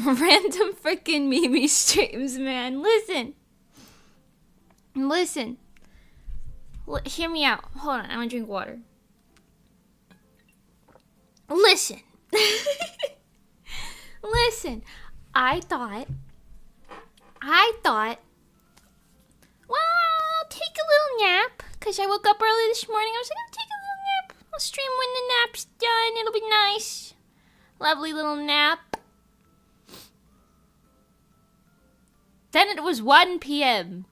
Random freaking Mimi streams, man. Listen. Hear me out. Hold on, I'm gonna drink water. Listen. Listen. I thought, well, I'll take a little nap. Because I woke up early this morning. I was like, I'll take a little nap. I'll stream when the nap's done. It'll be nice. Lovely little nap. Then it was 1 p.m.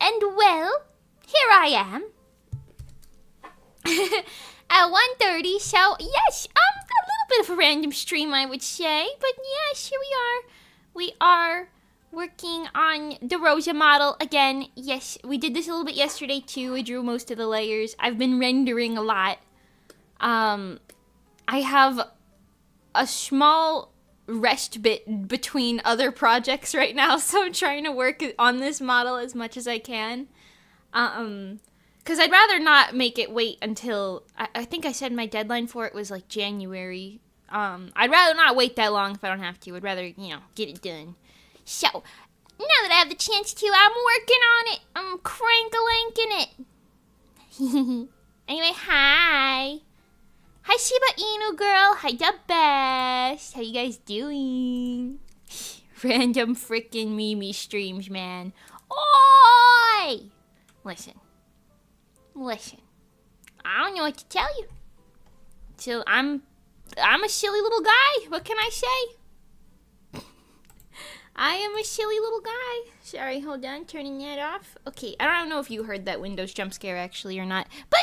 And well, here I am. At 1:30, so yes, a little bit of a random stream, I would say. But yes, here we are. We are working on the Rosa model again. Yes, we did this a little bit yesterday too. I drew most of the layers. I've been rendering a lot. I have a small rest bit between other projects right now, so I'm trying to work on this model as much as I can. Because I'd rather not make it wait until, I think I said my deadline for it was like January. I'd rather not wait that long if I don't have to. I'd rather, get it done. So, now that I have the chance to, I'm working on it. I'm crank-a-lanking it. Anyway, hi. Hi, Shiba Inu girl. Hi, the best. How you guys doing? Random freaking Mimi streams, man. Oi! Listen. I don't know what to tell you. So, I'm a silly little guy. What can I say? I am a silly little guy. Sorry, hold on. Turning that off. Okay, I don't know if you heard that Windows jump scare actually or not. But,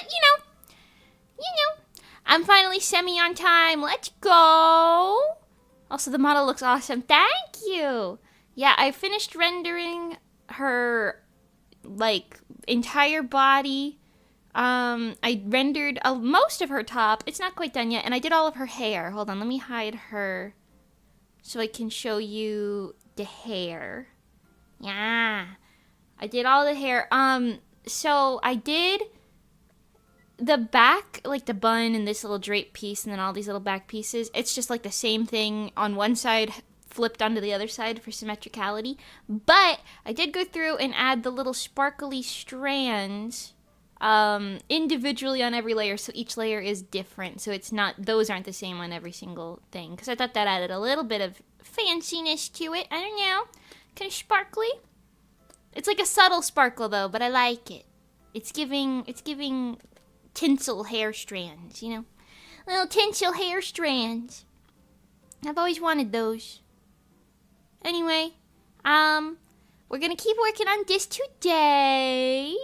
I'm finally semi on time. Let's go. Also, the model looks awesome. Thank you. Yeah, I finished rendering her, entire body. I rendered most of her top. It's not quite done yet. And I did all of her hair. Hold on, let me hide her so I can show you the hair. Yeah, I did all the hair. So I did the back, like the bun and this little drape piece and then all these little back pieces. It's just like the same thing on one side flipped onto the other side for symmetricality. But I did go through and add the little sparkly strands individually on every layer, so each layer is different. So it's not, those aren't the same on every single thing. Because I thought that added a little bit of fanciness to it. I don't know. Kind of sparkly. It's like a subtle sparkle though, but I like it. It's giving tinsel hair strands, Little tinsel hair strands. I've always wanted those. Anyway, we're gonna keep working on this today.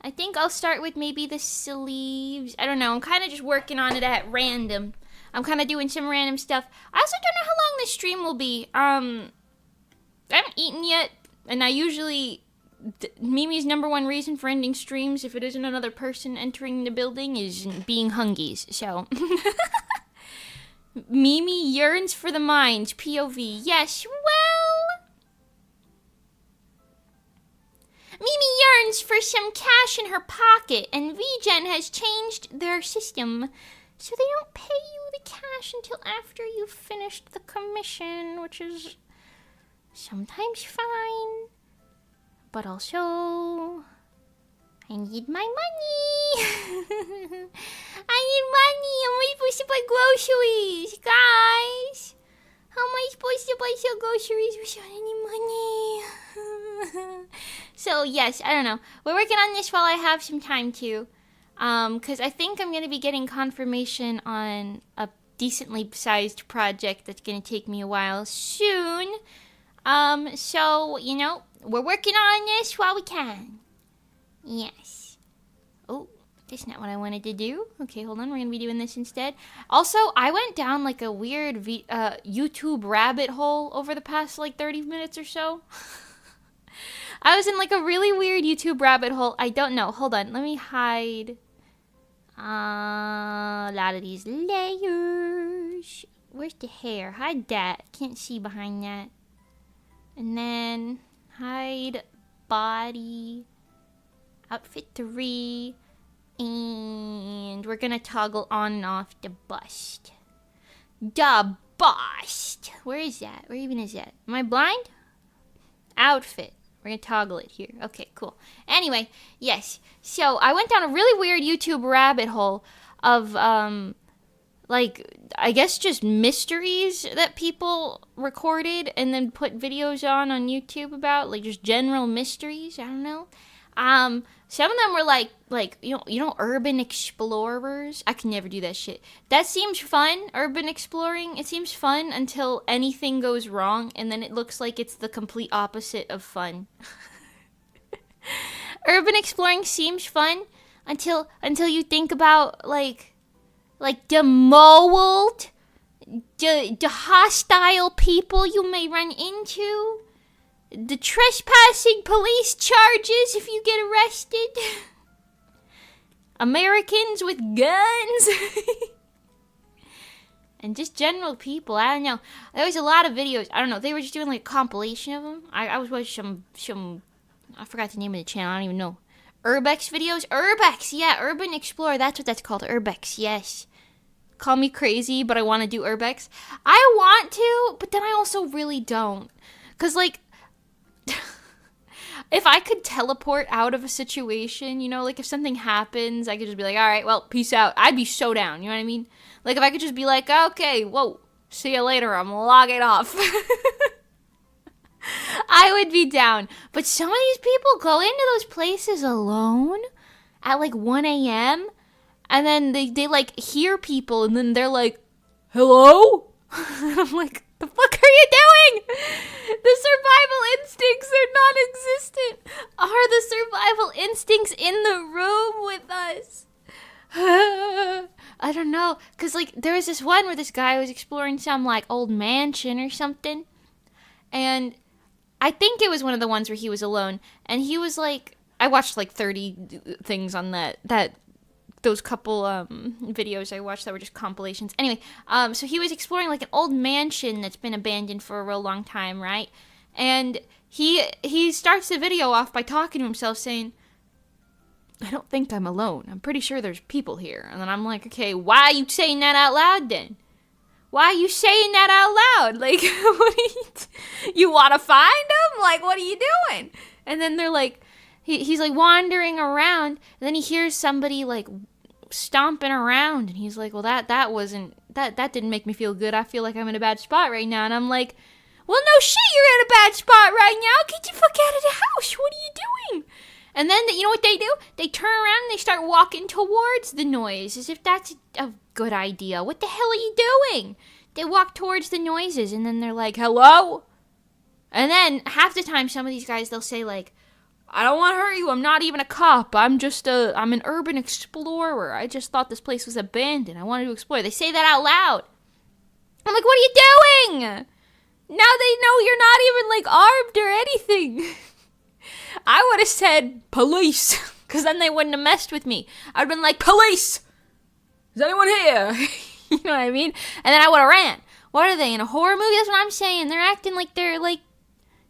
I think I'll start with maybe the sleeves. I don't know. I'm kind of just working on it at random. I'm kind of doing some random stuff. I also don't know how long this stream will be. I haven't eaten yet, and I usually... Mimi's #1 reason for ending streams, if it isn't another person entering the building, is being hungies, so... Mimi yearns for the mines, POV. Yes, well... Mimi yearns for some cash in her pocket, and VGen has changed their system, so they don't pay you the cash until after you've finished the commission, which is sometimes fine. But also, I need my money. I need money. How am I supposed to buy groceries, guys? How am I supposed to buy some groceries without any money? So, yes, I don't know. We're working on this while I have some time to. Because I think I'm going to be getting confirmation on a decently sized project that's going to take me a while soon. So, we're working on this while we can. Yes. Oh, that's not what I wanted to do. Okay, hold on. We're going to be doing this instead. Also, I went down like a weird YouTube rabbit hole over the past 30 minutes or so. I was in a really weird YouTube rabbit hole. I don't know. Hold on. Let me hide a lot of these layers. Where's the hair? Hide that. Can't see behind that. And then hide body. Outfit 3. And we're gonna toggle on and off the bust. The bust. Where is that? Where even is that? Am I blind? Outfit. We're gonna toggle it here. Okay, cool. Anyway, yes. So I went down a really weird YouTube rabbit hole of like, I guess just mysteries that people recorded and then put videos on YouTube about, like just general mysteries. I don't know. Some of them were like you know, urban explorers. I can never do that shit. That seems fun, urban exploring. It seems fun until anything goes wrong, and then it looks like it's the complete opposite of fun. Urban exploring seems fun until you think about like the mold, the hostile people you may run into. The trespassing police charges if you get arrested. Americans with guns. And just general people. I don't know. There was a lot of videos. I don't know. They were just doing like a compilation of them. I was watching some... I forgot the name of the channel. I don't even know. Urbex videos? Urbex! Yeah, Urban Explorer. That's what that's called. Urbex, yes. Call me crazy, but I want to do Urbex. I want to, but then I also really don't. Because like... if I could teleport out of a situation, you know, like if something happens, I could just be like, all right, well, peace out. I'd be so down, you know what I mean? Like if I could just be like, okay, whoa, see you later, I'm logging off. I would be down. But some of these people go into those places alone at like 1 a.m. and then they like hear people and then they're like, hello? I'm like, the fuck are you doing? The survival instincts are non-existent. Are the survival instincts in the room with us? I don't know. Because, like, there was this one where this guy was exploring some, like, old mansion or something. And I think it was one of the ones where he was alone. And he was, like... I watched, like, 30 things on those couple videos I watched that were just compilations. Anyway, so he was exploring like an old mansion that's been abandoned for a real long time, right? And he starts the video off by talking to himself saying, I don't think I'm alone. I'm pretty sure there's people here. And then I'm like, okay, why are you saying that out loud then? Why are you saying that out loud? Like, what are you want to find them? Like, what are you doing? And then they're like, he's like wandering around, and then he hears somebody like stomping around, and he's like, well, that didn't make me feel good. I feel like I'm in a bad spot right now. And I'm like, well, no shit, you're in a bad spot right now. Get the fuck out of the house. What are you doing? And then, you know what they do? They turn around and they start walking towards the noise, as if that's a good idea. What the hell are you doing? They walk towards the noises, and then they're like, hello? And then, half the time, some of these guys, they'll say, like, I don't want to hurt you. I'm not even a cop. I'm an urban explorer. I just thought this place was abandoned. I wanted to explore. They say that out loud. I'm like, what are you doing? Now they know you're not even, like, armed or anything. I would have said, police, because then they wouldn't have messed with me. I'd have been like, police! Is anyone here? You know what I mean? And then I would have ran. What are they, in a horror movie? That's what I'm saying. They're acting like they're, like,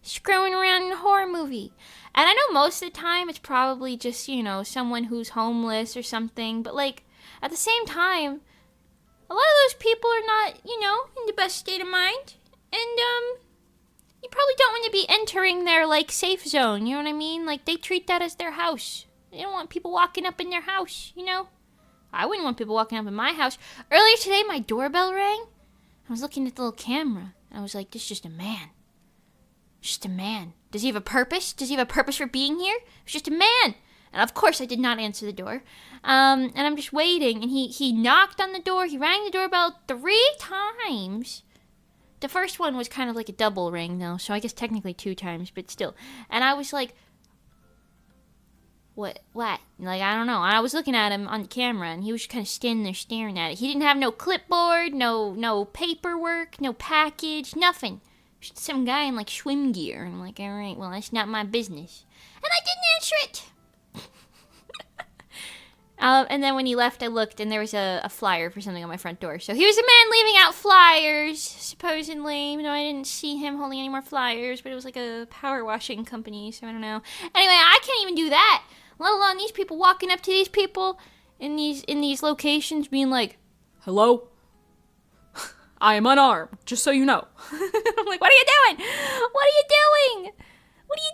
screwing around in a horror movie. And I know most of the time it's probably just, you know, someone who's homeless or something. But, like, at the same time, a lot of those people are not, you know, in the best state of mind. And, you probably don't want to be entering their, like, safe zone, you know what I mean? Like, they treat that as their house. They don't want people walking up in their house, you know? I wouldn't want people walking up in my house. Earlier today, my doorbell rang. I was looking at the little camera, and I was like, this is just a man. Just a man. Does he have a purpose? Does he have a purpose for being here? It's just a man. And of course I did not answer the door. And I'm just waiting. And he knocked on the door. He rang the doorbell 3 times. The first one was kind of like a double ring though. So I guess technically 2 times, but still. And I was like, what? Like, I don't know. And I was looking at him on the camera, and he was kind of standing there staring at it. He didn't have no clipboard, no paperwork, no package, nothing. Some guy in, like, swim gear. And I'm like, all right, well, that's not my business. And I didn't answer it. And then when he left, I looked, and there was a flyer for something on my front door. So he was a man leaving out flyers, supposedly. No, I didn't see him holding any more flyers, but it was like a power washing company, so I don't know. Anyway, I can't even do that, let alone these people walking up to these people in these locations being like, hello? I am unarmed, just so you know. I'm like, what are you doing? What are you doing? What are you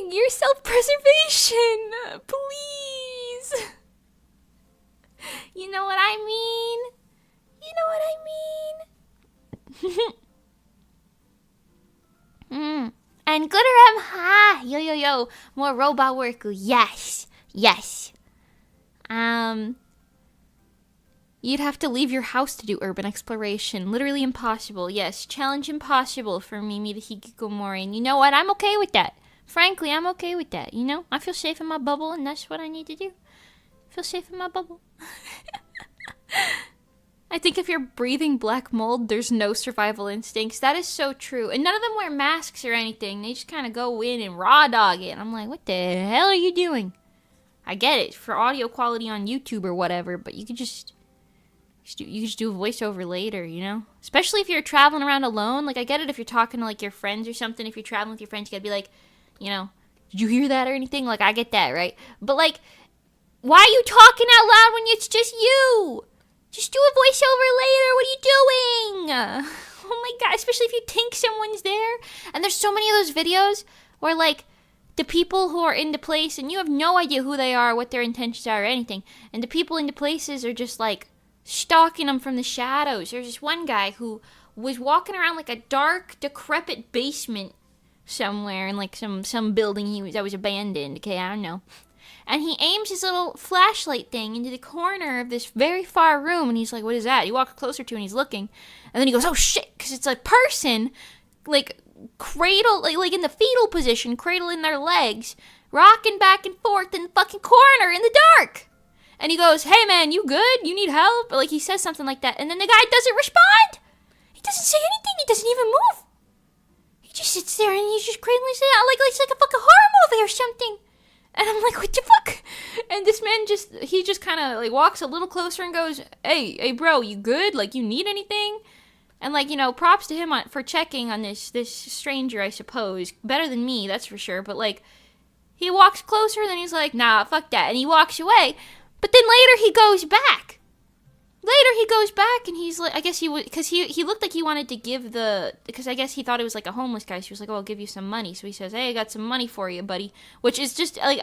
doing? Your self-preservation, please. You know what I mean? You know what I mean? And Glitterem, ha! Yo, yo, yo. More robot work. Yes. Yes. You'd have to leave your house to do urban exploration. Literally impossible. Yes. Challenge impossible for Mimi the Hikikomori. And you know what? I'm okay with that. Frankly, I'm okay with that. You know? I feel safe in my bubble, and that's what I need to do. Feel safe in my bubble. I think if you're breathing black mold, there's no survival instincts. That is so true. And none of them wear masks or anything. They just kind of go in and raw dog it. I'm like, what the hell are you doing? I get it for audio quality on YouTube or whatever, but you could just do a voiceover later, you know? Especially if you're traveling around alone. Like, I get it if you're talking to, like, your friends or something. If you're traveling with your friends, you gotta be like, you know, did you hear that or anything? Like, I get that, right? But, like, why are you talking out loud when it's just you? Just do a voiceover later. What are you doing? Oh my god, especially if you think someone's there. And there's so many of those videos where, like, the people who are in the place, and you have no idea who they are, what their intentions are, or anything. And the people in the places are just, like, stalking them from the shadows. There's this one guy who was walking around, like, a dark, decrepit basement somewhere in, like, some building that was abandoned. Okay, I don't know. And he aims his little flashlight thing into the corner of this very far room. And he's like, what is that? He walks closer to it and he's looking. And then he goes, oh shit. Because it's a person, like, cradle, like in the fetal position, cradling their legs, rocking back and forth in the fucking corner in the dark. And he goes, hey man, you good? You need help? Or like he says something like that. And then the guy doesn't respond. He doesn't say anything. He doesn't even move. He just sits there and he's just cradling his legs like it's like a fucking horror movie or something. And I'm like, what the fuck? And this man he just kind of, like, walks a little closer and goes, hey, bro, you good? Like, you need anything? And, like, you know, props to him for checking on this stranger, I suppose. Better than me, that's for sure. But, like, he walks closer, and then he's like, nah, fuck that. And he walks away. But then later he goes back. And he's like, I guess because he looked like he wanted to give because I guess he thought it was like a homeless guy. So he was like, oh, I'll give you some money. So he says, hey, I got some money for you, buddy. Which is just, like,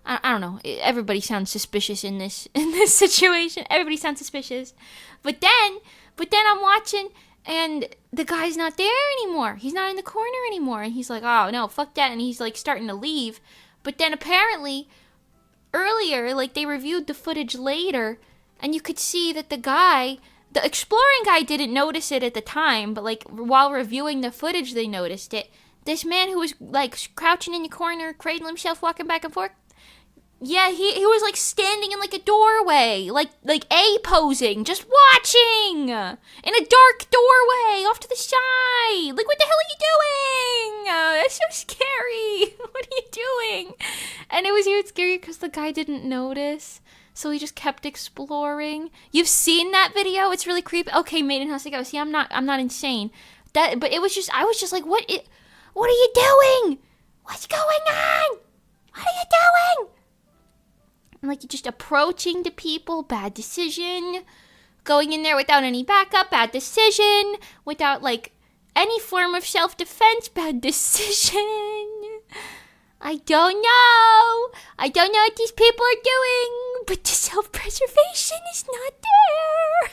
I don't know. Everybody sounds suspicious in this situation. Everybody sounds suspicious. But then I'm watching, and the guy's not there anymore. He's not in the corner anymore. And he's like, oh, no, fuck that. And he's, like, starting to leave. But then apparently, earlier, like, they reviewed the footage later, and you could see that the exploring guy didn't notice it at the time, but, like, while reviewing the footage, they noticed it. This man who was, like, crouching in the corner, cradling himself, walking back and forth, yeah, he was, like, standing in, like, a doorway, like A-posing, just watching, in a dark doorway, off to the side. Like, what the hell are you doing? That's so scary. What are you doing? And it was even scary because the guy didn't notice. So he just kept exploring. You've seen that video? It's really creepy. Okay, Maiden has to go. See, I'm not insane. But it was just, I was just like, what are you doing? What's going on? What are you doing? And like, just approaching the people, bad decision. Going in there without any backup, bad decision. Without, like, any form of self-defense, bad decision. I don't know what these people are doing, but the self-preservation is not there.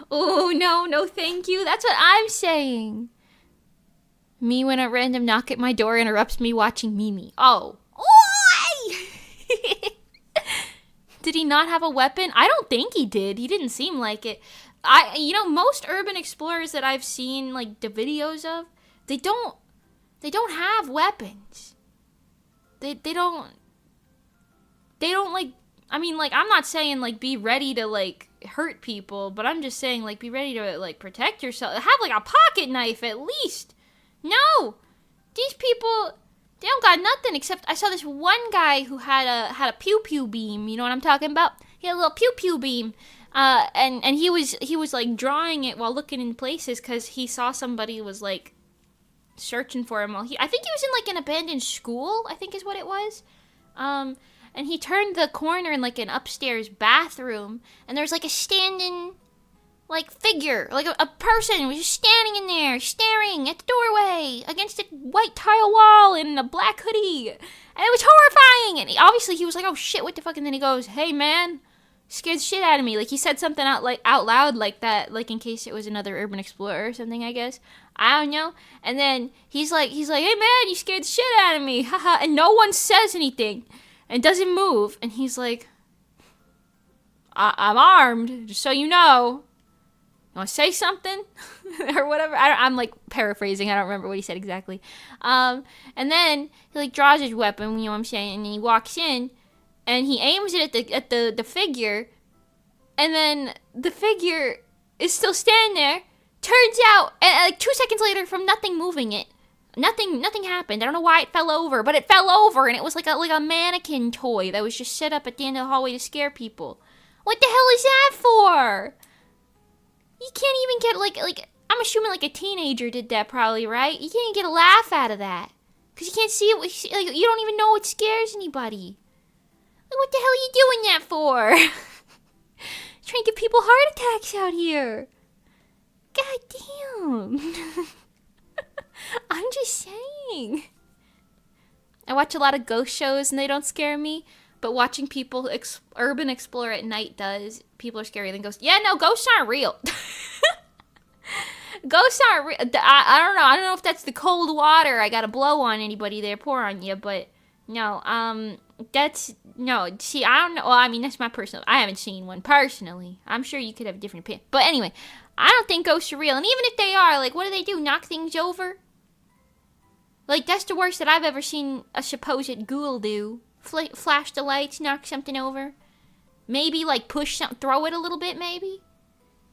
Oh, no, thank you. That's what I'm saying. Me when a random knock at my door interrupts me watching Mimi. Oh. Oi! Did he not have a weapon? I don't think he did. He didn't seem like it. Most urban explorers that I've seen, like, the videos of, they don't have weapons. They don't, like, I mean, like, I'm not saying, like, be ready to, like, hurt people, but I'm just saying, like, be ready to, like, protect yourself. Have, like, a pocket knife, at least. No! These people They don't got nothing except I saw this one guy who had a pew pew beam. You know what I'm talking about? He had a little pew pew beam. And he was like drawing it while looking in places because he saw somebody was like searching for him while I think he was in like an abandoned school, I think is what it was. And he turned the corner in like an upstairs bathroom, and there's like a standing like figure, like a person was just standing in there, staring at the doorway against a white tile wall in a black hoodie, and it was horrifying. And obviously he was like, "Oh shit, what the fuck?" And then he goes, "Hey man," scared the shit out of me. Like he said something out loud like that, like in case it was another urban explorer or something, I guess. I don't know. And then he's like, "Hey man, you scared the shit out of me," haha. And no one says anything, and doesn't move. And he's like, "I'm armed, just so you know. You want to say something?" or whatever. I'm like paraphrasing. I don't remember what he said exactly. And then he like draws his weapon. You know what I'm saying? And he walks in, and he aims it at the figure, and then the figure is still standing there. Turns out, and like 2 seconds later, from nothing moving it, nothing happened. I don't know why it fell over, but it fell over, and it was like a mannequin toy that was just set up at the end of the hallway to scare people. What the hell is that for? You can't even get like I'm assuming like a teenager did that probably, right? You can't even get a laugh out of that because you can't see it. Like, you don't even know what scares anybody. Like, what the hell are you doing that for? Trying to give people heart attacks out here. God damn. I'm just saying. I watch a lot of ghost shows and they don't scare me, but watching people urban explore at night does. People are scarier than ghosts. Yeah, no, ghosts aren't real. Ghosts aren't real. I don't know. I don't know if that's the cold water I gotta blow on anybody there, pour on you, but no, that's, no, see, I don't know. Well, I mean, that's my personal, I haven't seen one personally. I'm sure you could have a different opinion. But anyway, I don't think ghosts are real. And even if they are, like, what do? Knock things over? Like, that's the worst that I've ever seen a supposed ghoul do. Flash the lights, knock something over. Maybe, like, push something, throw it a little bit, maybe.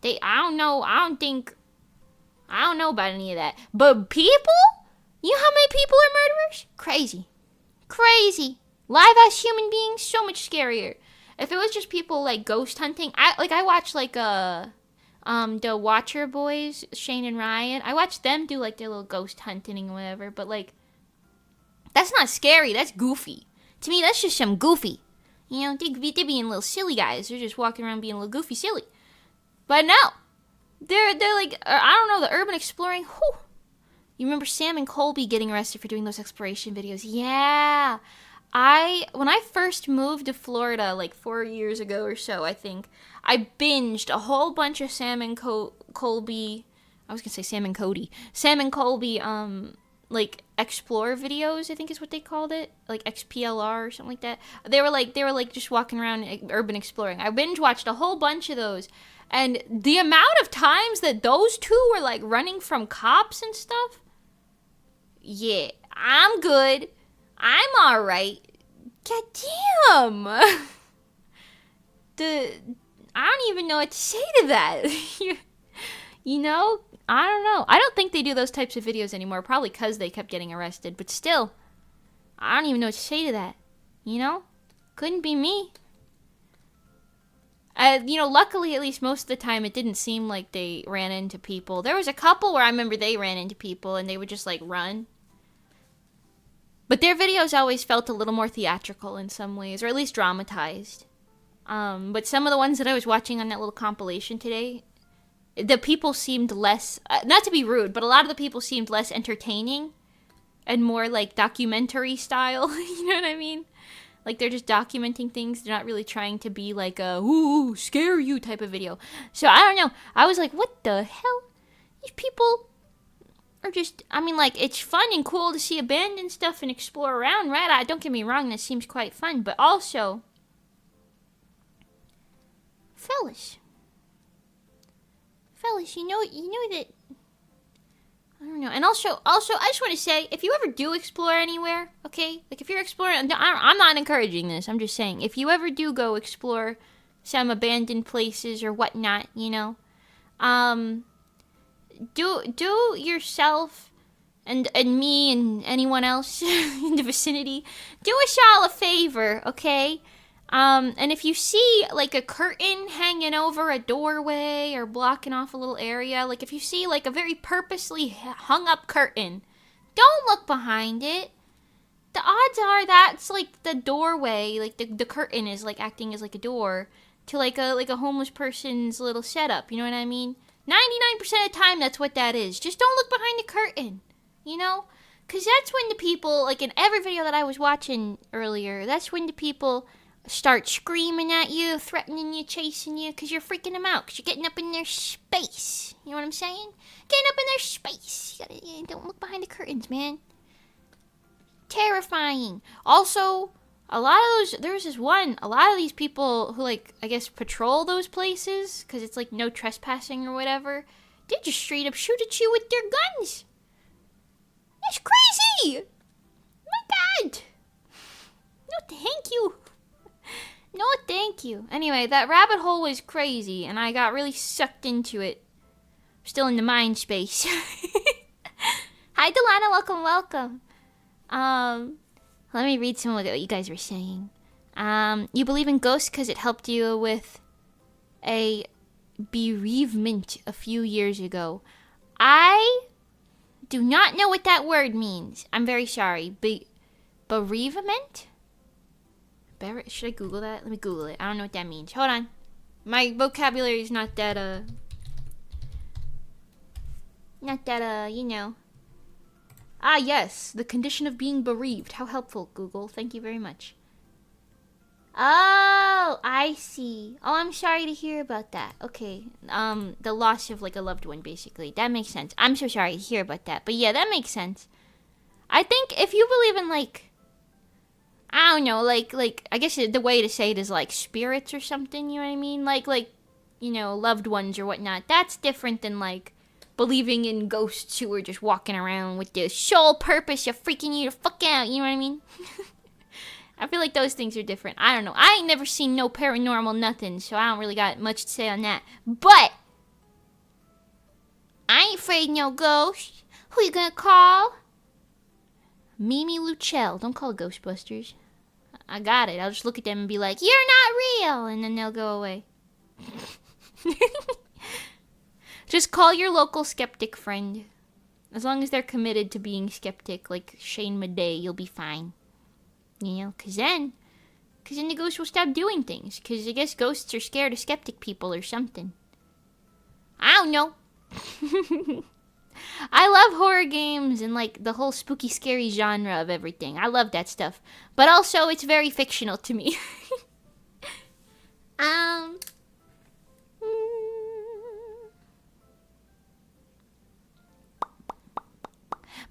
I don't know. I don't know about any of that. But people? You know how many people are murderers? Crazy. Crazy. Live-ass human beings, so much scarier. If it was just people, like, ghost hunting, I watch, like, the Watcher boys, Shane and Ryan. I watch them do, like, their little ghost hunting and whatever, but, like, that's not scary, that's goofy. To me, that's just some goofy. You know, they're being little silly guys. They're just walking around being a little goofy silly. But no, they're like, I don't know, the urban exploring, whew. You remember Sam and Colby getting arrested for doing those exploration videos? Yeah. When I first moved to Florida, like 4 years ago or so, I think, I binged a whole bunch of Sam and Colby, I was gonna say Sam and Cody, Sam and Colby, like, explore videos, I think is what they called it, like XPLR or something like that. They were like just walking around urban exploring. I binge watched a whole bunch of those, and the amount of times that those two were, like, running from cops and stuff, yeah, I'm good. I'm alright. God damn. I don't even know what to say to that. You know? I don't know. I don't think they do those types of videos anymore. Probably because they kept getting arrested. But still, I don't even know what to say to that. You know? Couldn't be me. You know, luckily, at least most of the time, it didn't seem like they ran into people. There was a couple where I remember they ran into people and they would just, like, run. But their videos always felt a little more theatrical in some ways, or at least dramatized. But some of the ones that I was watching on that little compilation today, the people seemed less, not to be rude, but a lot of the people seemed less entertaining and more like documentary style. You know what I mean? Like, they're just documenting things. They're not really trying to be like a, ooh, scare you type of video. So, I don't know. I was like, what the hell? These people are just, I mean, like, it's fun and cool to see abandoned stuff and explore around, right? Don't get me wrong, that seems quite fun. But also, fellas, you know that, I don't know. And also, I just want to say, if you ever do explore anywhere, okay? Like, if you're exploring, I'm not encouraging this. I'm just saying, if you ever do go explore some abandoned places or whatnot, you know, do yourself and me and anyone else in the vicinity, do us all a favor, okay? And if you see like a curtain hanging over a doorway or blocking off a little area, like if you see like a very purposely hung up curtain, don't look behind it. The odds are that's like the doorway, like the curtain is like acting as like a door to like a homeless person's little setup, you know what I mean? 99% of the time that's what that is. Just don't look behind the curtain, you know? Because that's when the people, like in every video that I was watching earlier, that's when the people start screaming at you, threatening you, chasing you, because you're freaking them out, because you're getting up in their space. You know what I'm saying? Getting up in their space. Don't look behind the curtains, man. Terrifying. Also, a lot of these people who, like, I guess patrol those places, because it's like no trespassing or whatever, they just straight up shoot at you with their guns. That's crazy! My God! No, thank you. No, thank you. Anyway, that rabbit hole was crazy, and I got really sucked into it. Still in the mind space. Hi, Delana. Welcome. Let me read some of what you guys were saying. You believe in ghosts because it helped you with a bereavement a few years ago. I do not know what that word means. I'm very sorry. Bereavement? Should I Google that? Let me Google it. I don't know what that means. Hold on. My vocabulary is not that, you know. Ah, yes. The condition of being bereaved. How helpful, Google. Thank you very much. Oh, I see. Oh, I'm sorry to hear about that. Okay. The loss of, like, a loved one, basically. That makes sense. I'm so sorry to hear about that. But, yeah, that makes sense. I think if you believe in, like, I don't know, like, I guess the way to say it is, like, spirits or something, you know what I mean? Like, you know, loved ones or whatnot. That's different than, like, believing in ghosts who are just walking around with the sole purpose of freaking you the fuck out, you know what I mean? I feel like those things are different. I don't know. I ain't never seen no paranormal nothing, so I don't really got much to say on that. But I ain't afraid no ghost. Who you gonna call? Mimi Luchel. Don't call Ghostbusters. I got it. I'll just look at them and be like, you're not real! And then they'll go away. Just call your local skeptic friend. As long as they're committed to being skeptic, like Shane Madej, you'll be fine. You know, because then the ghosts will stop doing things. Because I guess ghosts are scared of skeptic people or something. I don't know. I love horror games and, like, the whole spooky, scary genre of everything. I love that stuff. But also, it's very fictional to me.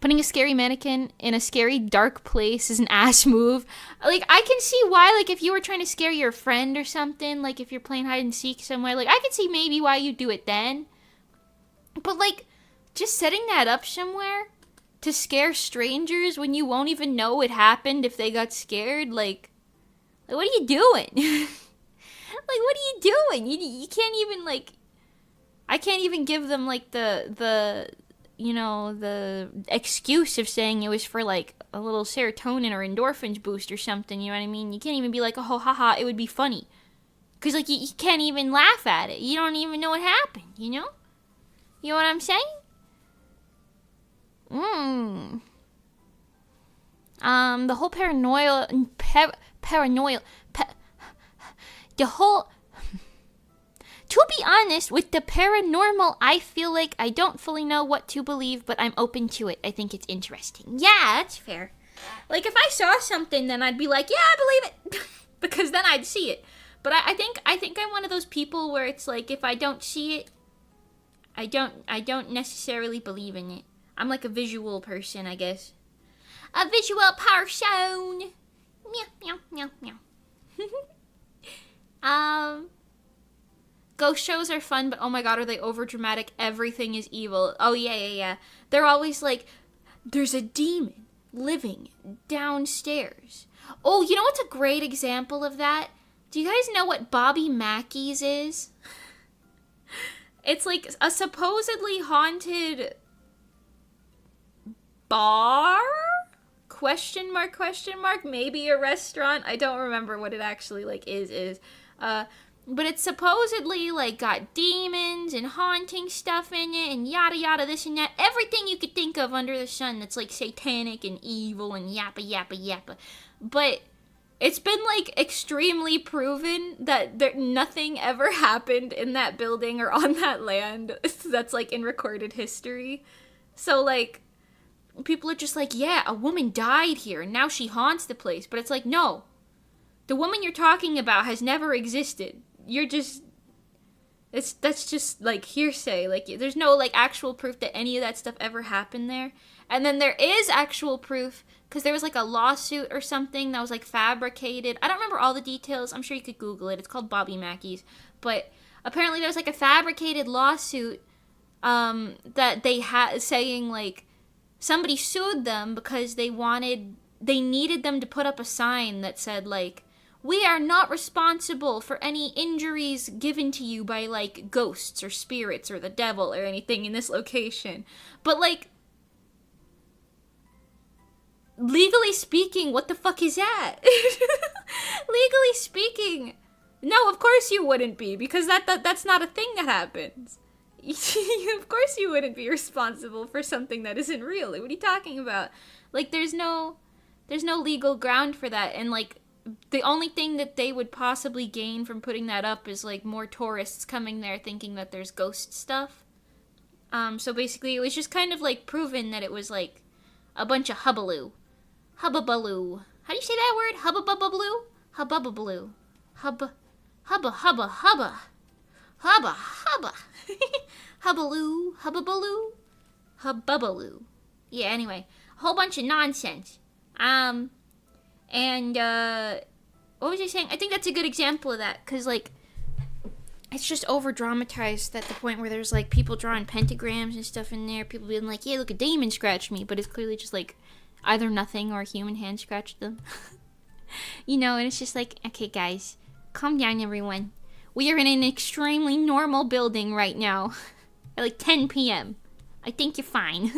Putting a scary mannequin in a scary, dark place is an ass move. Like, I can see why, like, if you were trying to scare your friend or something, like, if you're playing hide and seek somewhere, like, I can see maybe why you do it then. But, like, just setting that up somewhere to scare strangers when you won't even know it happened if they got scared, like what are you doing? Like, what are you doing? You can't even, like, I can't even give them, like, the you know, the excuse of saying it was for, like, a little serotonin or endorphins boost or something, you know what I mean? You can't even be like, oh, haha, it would be funny. Because, like, you can't even laugh at it. You don't even know what happened, you know? You know what I'm saying? The whole to be honest, with the paranormal, I feel like I don't fully know what to believe, but I'm open to it. I think it's interesting. Yeah, that's fair. Like, if I saw something, then I'd be like, yeah, I believe it. Because then I'd see it. But I think I'm one of those people where it's like, if I don't see it, I don't necessarily believe in it. I'm like a visual person, I guess. A visual person. Meow, meow, meow, meow. Ghost shows are fun, but oh my god, are they overdramatic? Everything is evil. Oh, yeah. They're always like, there's a demon living downstairs. Oh, you know what's a great example of that? Do you guys know what Bobby Mackey's is? It's like a supposedly haunted bar? Question mark, question mark? Maybe a restaurant? I don't remember what it actually, like, is. But it's supposedly, like, got demons and haunting stuff in it and yada yada, this and that. Everything you could think of under the sun that's, like, satanic and evil and yappa yappa yappa. But it's been, like, extremely proven that nothing ever happened in that building or on that land that's, like, in recorded history. So, like, people are just like, yeah, a woman died here and now she haunts the place. But it's like, no. The woman you're talking about has never existed. You're just... That's just, like, hearsay. Like, there's no, like, actual proof that any of that stuff ever happened there. And then there is actual proof, because there was, like, a lawsuit or something that was, like, fabricated. I don't remember all the details. I'm sure you could Google it. It's called Bobby Mackey's. But apparently there was, like, a fabricated lawsuit that they had saying, like, somebody sued them because they needed them to put up a sign that said, like, we are not responsible for any injuries given to you by, like, ghosts or spirits or the devil or anything in this location. But, like, legally speaking, what the fuck is that? Legally speaking, no, of course you wouldn't be, because that's not a thing that happens. Of course you wouldn't be responsible for something that isn't real. What are you talking about? Like, there's no legal ground for that, and, like, the only thing that they would possibly gain from putting that up is, like, more tourists coming there thinking that there's ghost stuff. So basically it was just kind of, like, proven that it was, like, a bunch of hubbaloo. Hubbabaloo. How do you say that word? Hubbababaloo? Hubbababaloo. Hubba. Hubba, hubba, hubba. Hubba, hubba. Hubbaloo. Hubbabaloo. Hubbabaloo. Yeah, anyway. A whole bunch of nonsense. And, what was I saying? I think that's a good example of that, because, like, it's just over-dramatized at the point where there's, like, people drawing pentagrams and stuff in there, people being like, yeah, look, a demon scratched me, but it's clearly just, like, either nothing or a human hand scratched them. You know, and it's just like, okay, guys, calm down, everyone. We are in an extremely normal building right now, at, like, 10 p.m. I think you're fine.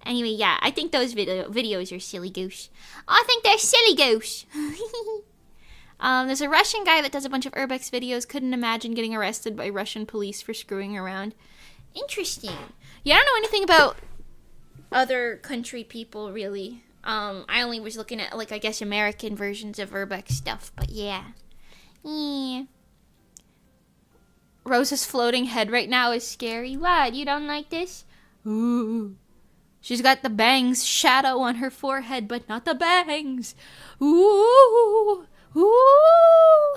Anyway, yeah, I think those videos are silly goose. I think they're silly goose. There's a Russian guy that does a bunch of Urbex videos. Couldn't imagine getting arrested by Russian police for screwing around. Interesting. Yeah, I don't know anything about other country people, really. I only was looking at, like, I guess American versions of Urbex stuff, but yeah. Yeah. Rosa's floating head right now is scary. What? You don't like this? Ooh. She's got the bangs shadow on her forehead, but not the bangs. Ooh. Ooh.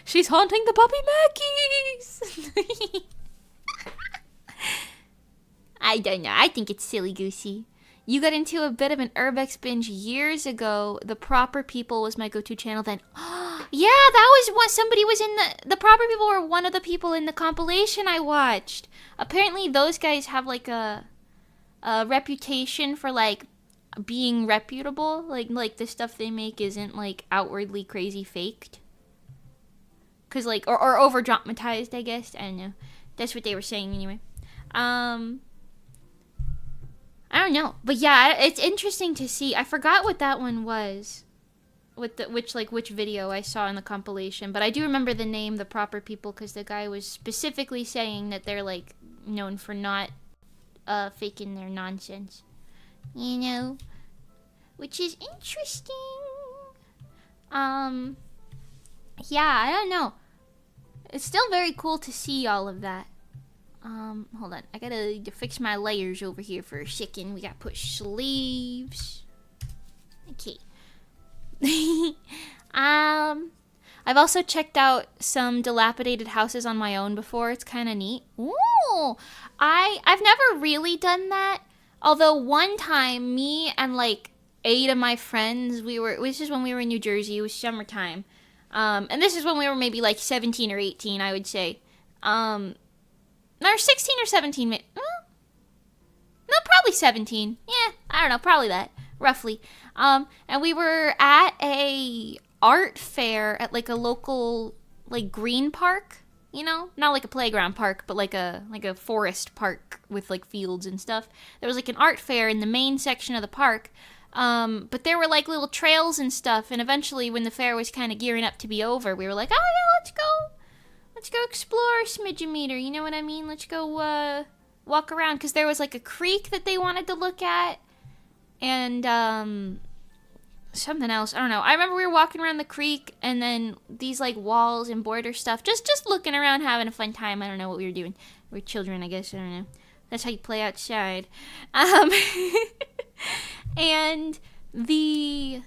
She's haunting the Bobby Mackeys. I don't know. I think it's silly goosey. You got into a bit of an Urbex binge years ago. The Proper People was my go-to channel then. Yeah, that was what somebody was in the Proper People were one of the people in the compilation I watched. Apparently those guys have, like, a reputation for, like, being reputable. Like the stuff they make isn't, like, outwardly crazy faked. Cause, like, or over dramatized, I guess. I don't know. That's what they were saying anyway. I don't know. But yeah, it's interesting to see. I forgot what that one was. Which video I saw in the compilation. But I do remember the name, The Proper People, because the guy was specifically saying that they're, like, known for not faking their nonsense, you know, which is interesting. Yeah, I don't know. It's still very cool to see all of that. Hold on, I gotta fix my layers over here for a second. We gotta put sleeves. Okay. I've also checked out some dilapidated houses on my own before. It's kind of neat. Ooh, I've never really done that. Although one time, me and, like, 8 of my friends, this is when we were in New Jersey. It was summertime. And this is when we were maybe, like, 17 or 18, I would say. Or 16 or 17, no, probably 17. Yeah, I don't know, probably that, roughly. And we were at a art fair at, like, a local, like, green park. you know, not like a playground park, but like a forest park with like fields and stuff. There was like an art fair in the main section of the park, but there were like little trails and stuff. And eventually, when the fair was kind of gearing up to be over, we were like, oh yeah, let's go explore Smidgemeter. You know what I mean? Let's go walk around, because there was like a creek that they wanted to look at, and something else. I don't know. I remember we were walking around the creek, and then these like walls and border stuff. Just looking around, having a fun time. I don't know what we were doing. We were children, I guess. I don't know. That's how you play outside. And the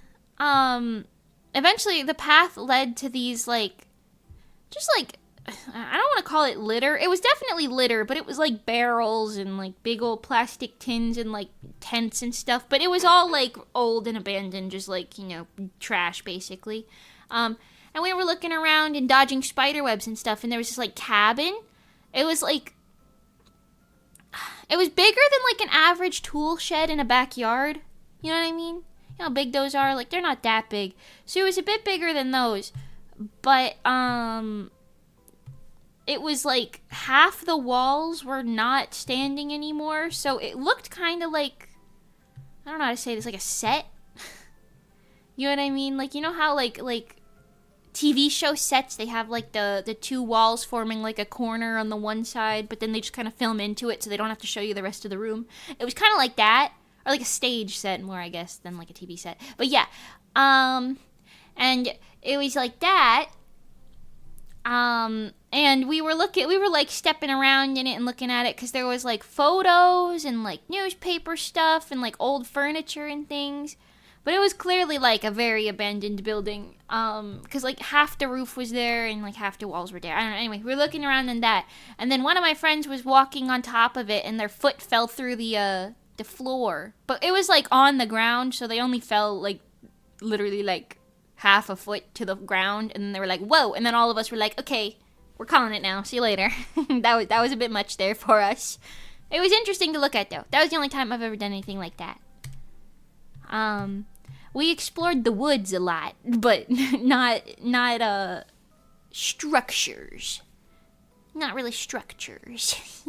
eventually the path led to these like, just like, I don't want to call it litter. It was definitely litter, but it was like barrels and like big old plastic tins and like tents and stuff. But it was all like old and abandoned, just like, you know, trash basically. And we were looking around and dodging spider webs and stuff. And there was this like cabin. It was like, it was bigger than like an average tool shed in a backyard. You know what I mean? You know how big those are? Like, they're not that big. So it was a bit bigger than those. But, it was like half the walls were not standing anymore, so it looked kind of like, I don't know how to say this, like a set. You know what I mean? Like, you know how like TV show sets, they have like the two walls forming like a corner on the one side, but then they just kind of film into it so they don't have to show you the rest of the room. It was kind of like that, or like a stage set more, I guess, than like a TV set. But yeah, and it was like that. And we were like stepping around in it and looking at it, because there was like photos and like newspaper stuff and like old furniture and things. But it was clearly like a very abandoned building, because like half the roof was there and like half the walls were there. I don't know. Anyway, we were looking around in that, and then one of my friends was walking on top of it, and their foot fell through the floor. But it was like on the ground, so they only fell like literally like half a foot to the ground, and then they were like, whoa, and then all of us were like, okay, we're calling it now, see you later. that was a bit much there for us. It was interesting to look at, though. That was the only time I've ever done anything like that. We explored the woods a lot, but not structures. Not really structures.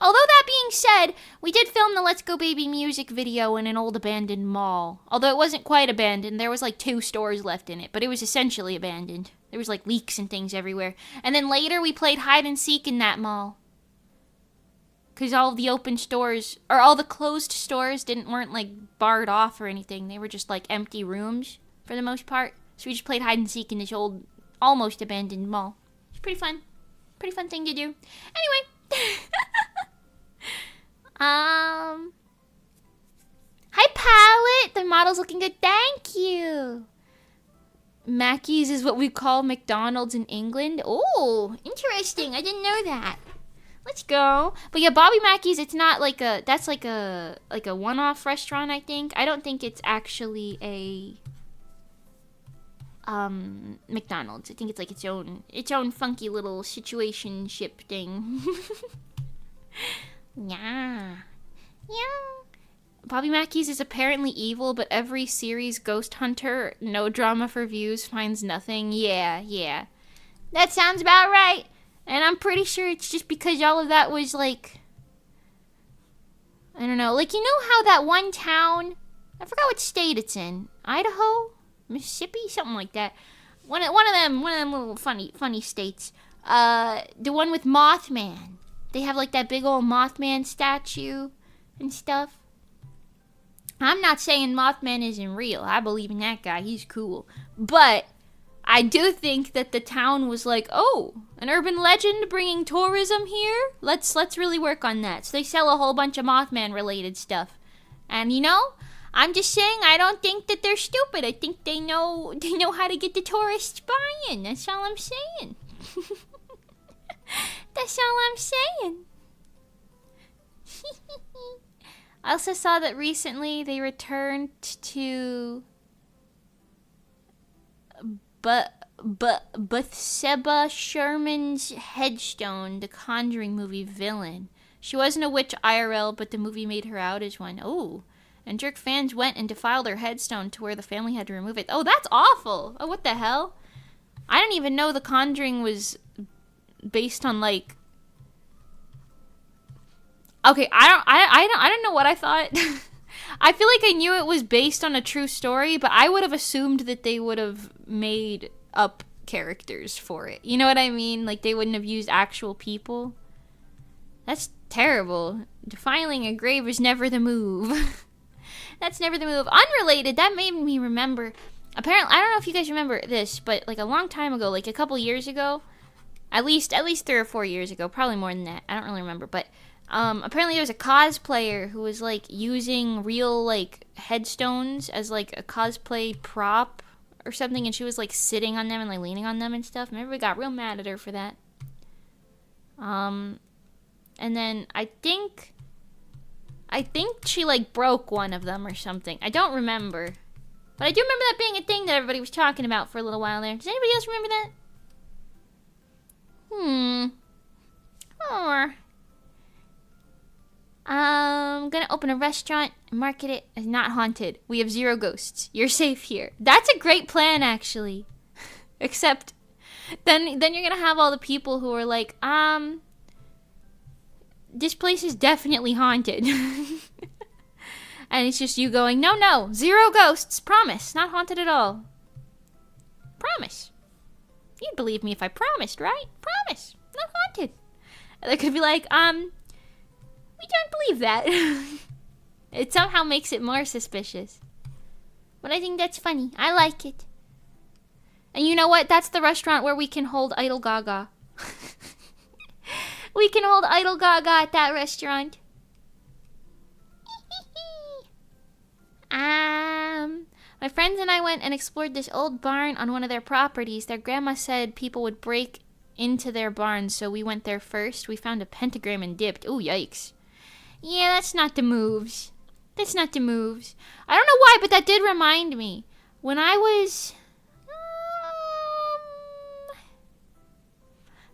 Although that being said, we did film the Let's Go Baby music video in an old abandoned mall. Although it wasn't quite abandoned. There was like 2 stores left in it, but it was essentially abandoned. There was like leaks and things everywhere. And then later we played hide and seek in that mall. Because all the open stores, or all the closed stores weren't like barred off or anything. They were just like empty rooms for the most part. So we just played hide and seek in this old, almost abandoned mall. It's pretty fun. Pretty fun thing to do. Anyway. Hi Palette, the model's looking good, thank you. Mackey's is what we call McDonald's in England. Oh, interesting, I didn't know that. Let's go. But yeah, Bobby Mackey's, it's not like that's like a one-off restaurant, I think. I don't think it's actually a McDonald's. I think it's like its own funky little situationship thing. Yeah. Bobby Mackey's is apparently evil, but every series ghost hunter, no drama for views, finds nothing. Yeah. That sounds about right. And I'm pretty sure it's just because all of that was like, I don't know, like, you know how that one town, I forgot what state it's in, Idaho, Mississippi, something like that. One of them little funny states. The one with Mothman. They have like that big old Mothman statue and stuff. I'm not saying Mothman isn't real. I believe in that guy. He's cool. But I do think that the town was like, oh, an urban legend bringing tourism here? Let's really work on that. So they sell a whole bunch of Mothman related stuff. And you know, I'm just saying, I don't think that they're stupid. I think they know how to get the tourists buying. That's all I'm saying. That's all I'm saying. I also saw that recently they returned to Bathsheba Sherman's headstone, the Conjuring movie villain. She wasn't a witch IRL, but the movie made her out as one. Oh. And jerk fans went and defiled her headstone to where the family had to remove it. Oh, that's awful. Oh, what the hell? I didn't even know the Conjuring was based on like. Okay, I don't know what I thought. I feel like I knew it was based on a true story, but I would have assumed that they would have made up characters for it. You know what I mean? Like they wouldn't have used actual people. That's terrible. Defiling a grave is never the move. That's never the move. Unrelated, that made me remember. Apparently, I don't know if you guys remember this, but like a long time ago, like a couple years ago, at least 3 or 4 years ago, probably more than that. I don't really remember, but apparently there was a cosplayer who was like using real like headstones as like a cosplay prop or something, and she was like sitting on them and like leaning on them and stuff. And everybody got real mad at her for that. And then I think she like broke one of them or something. I don't remember. But I do remember that being a thing that everybody was talking about for a little while there. Does anybody else remember that? Or I'm gonna open a restaurant and market it as not haunted. We have 0 ghosts. You're safe here. That's a great plan, actually. Except then you're gonna have all the people who are like, this place is definitely haunted. And it's just you going, no, 0 ghosts, promise, not haunted at all. Promise. You'd believe me if I promised, right? Promise, not haunted. And they could be like, we don't believe that. It somehow makes it more suspicious. But I think that's funny. I like it. And you know what? That's the restaurant where we can hold Idol Gaga. We can hold Idol Gaga at that restaurant. My friends and I went and explored this old barn on one of their properties. Their grandma said people would break into their barn, so we went there first. We found a pentagram and dipped. Ooh, yikes. Yeah, that's not the moves. That's not the moves. I don't know why, but that did remind me. When I was...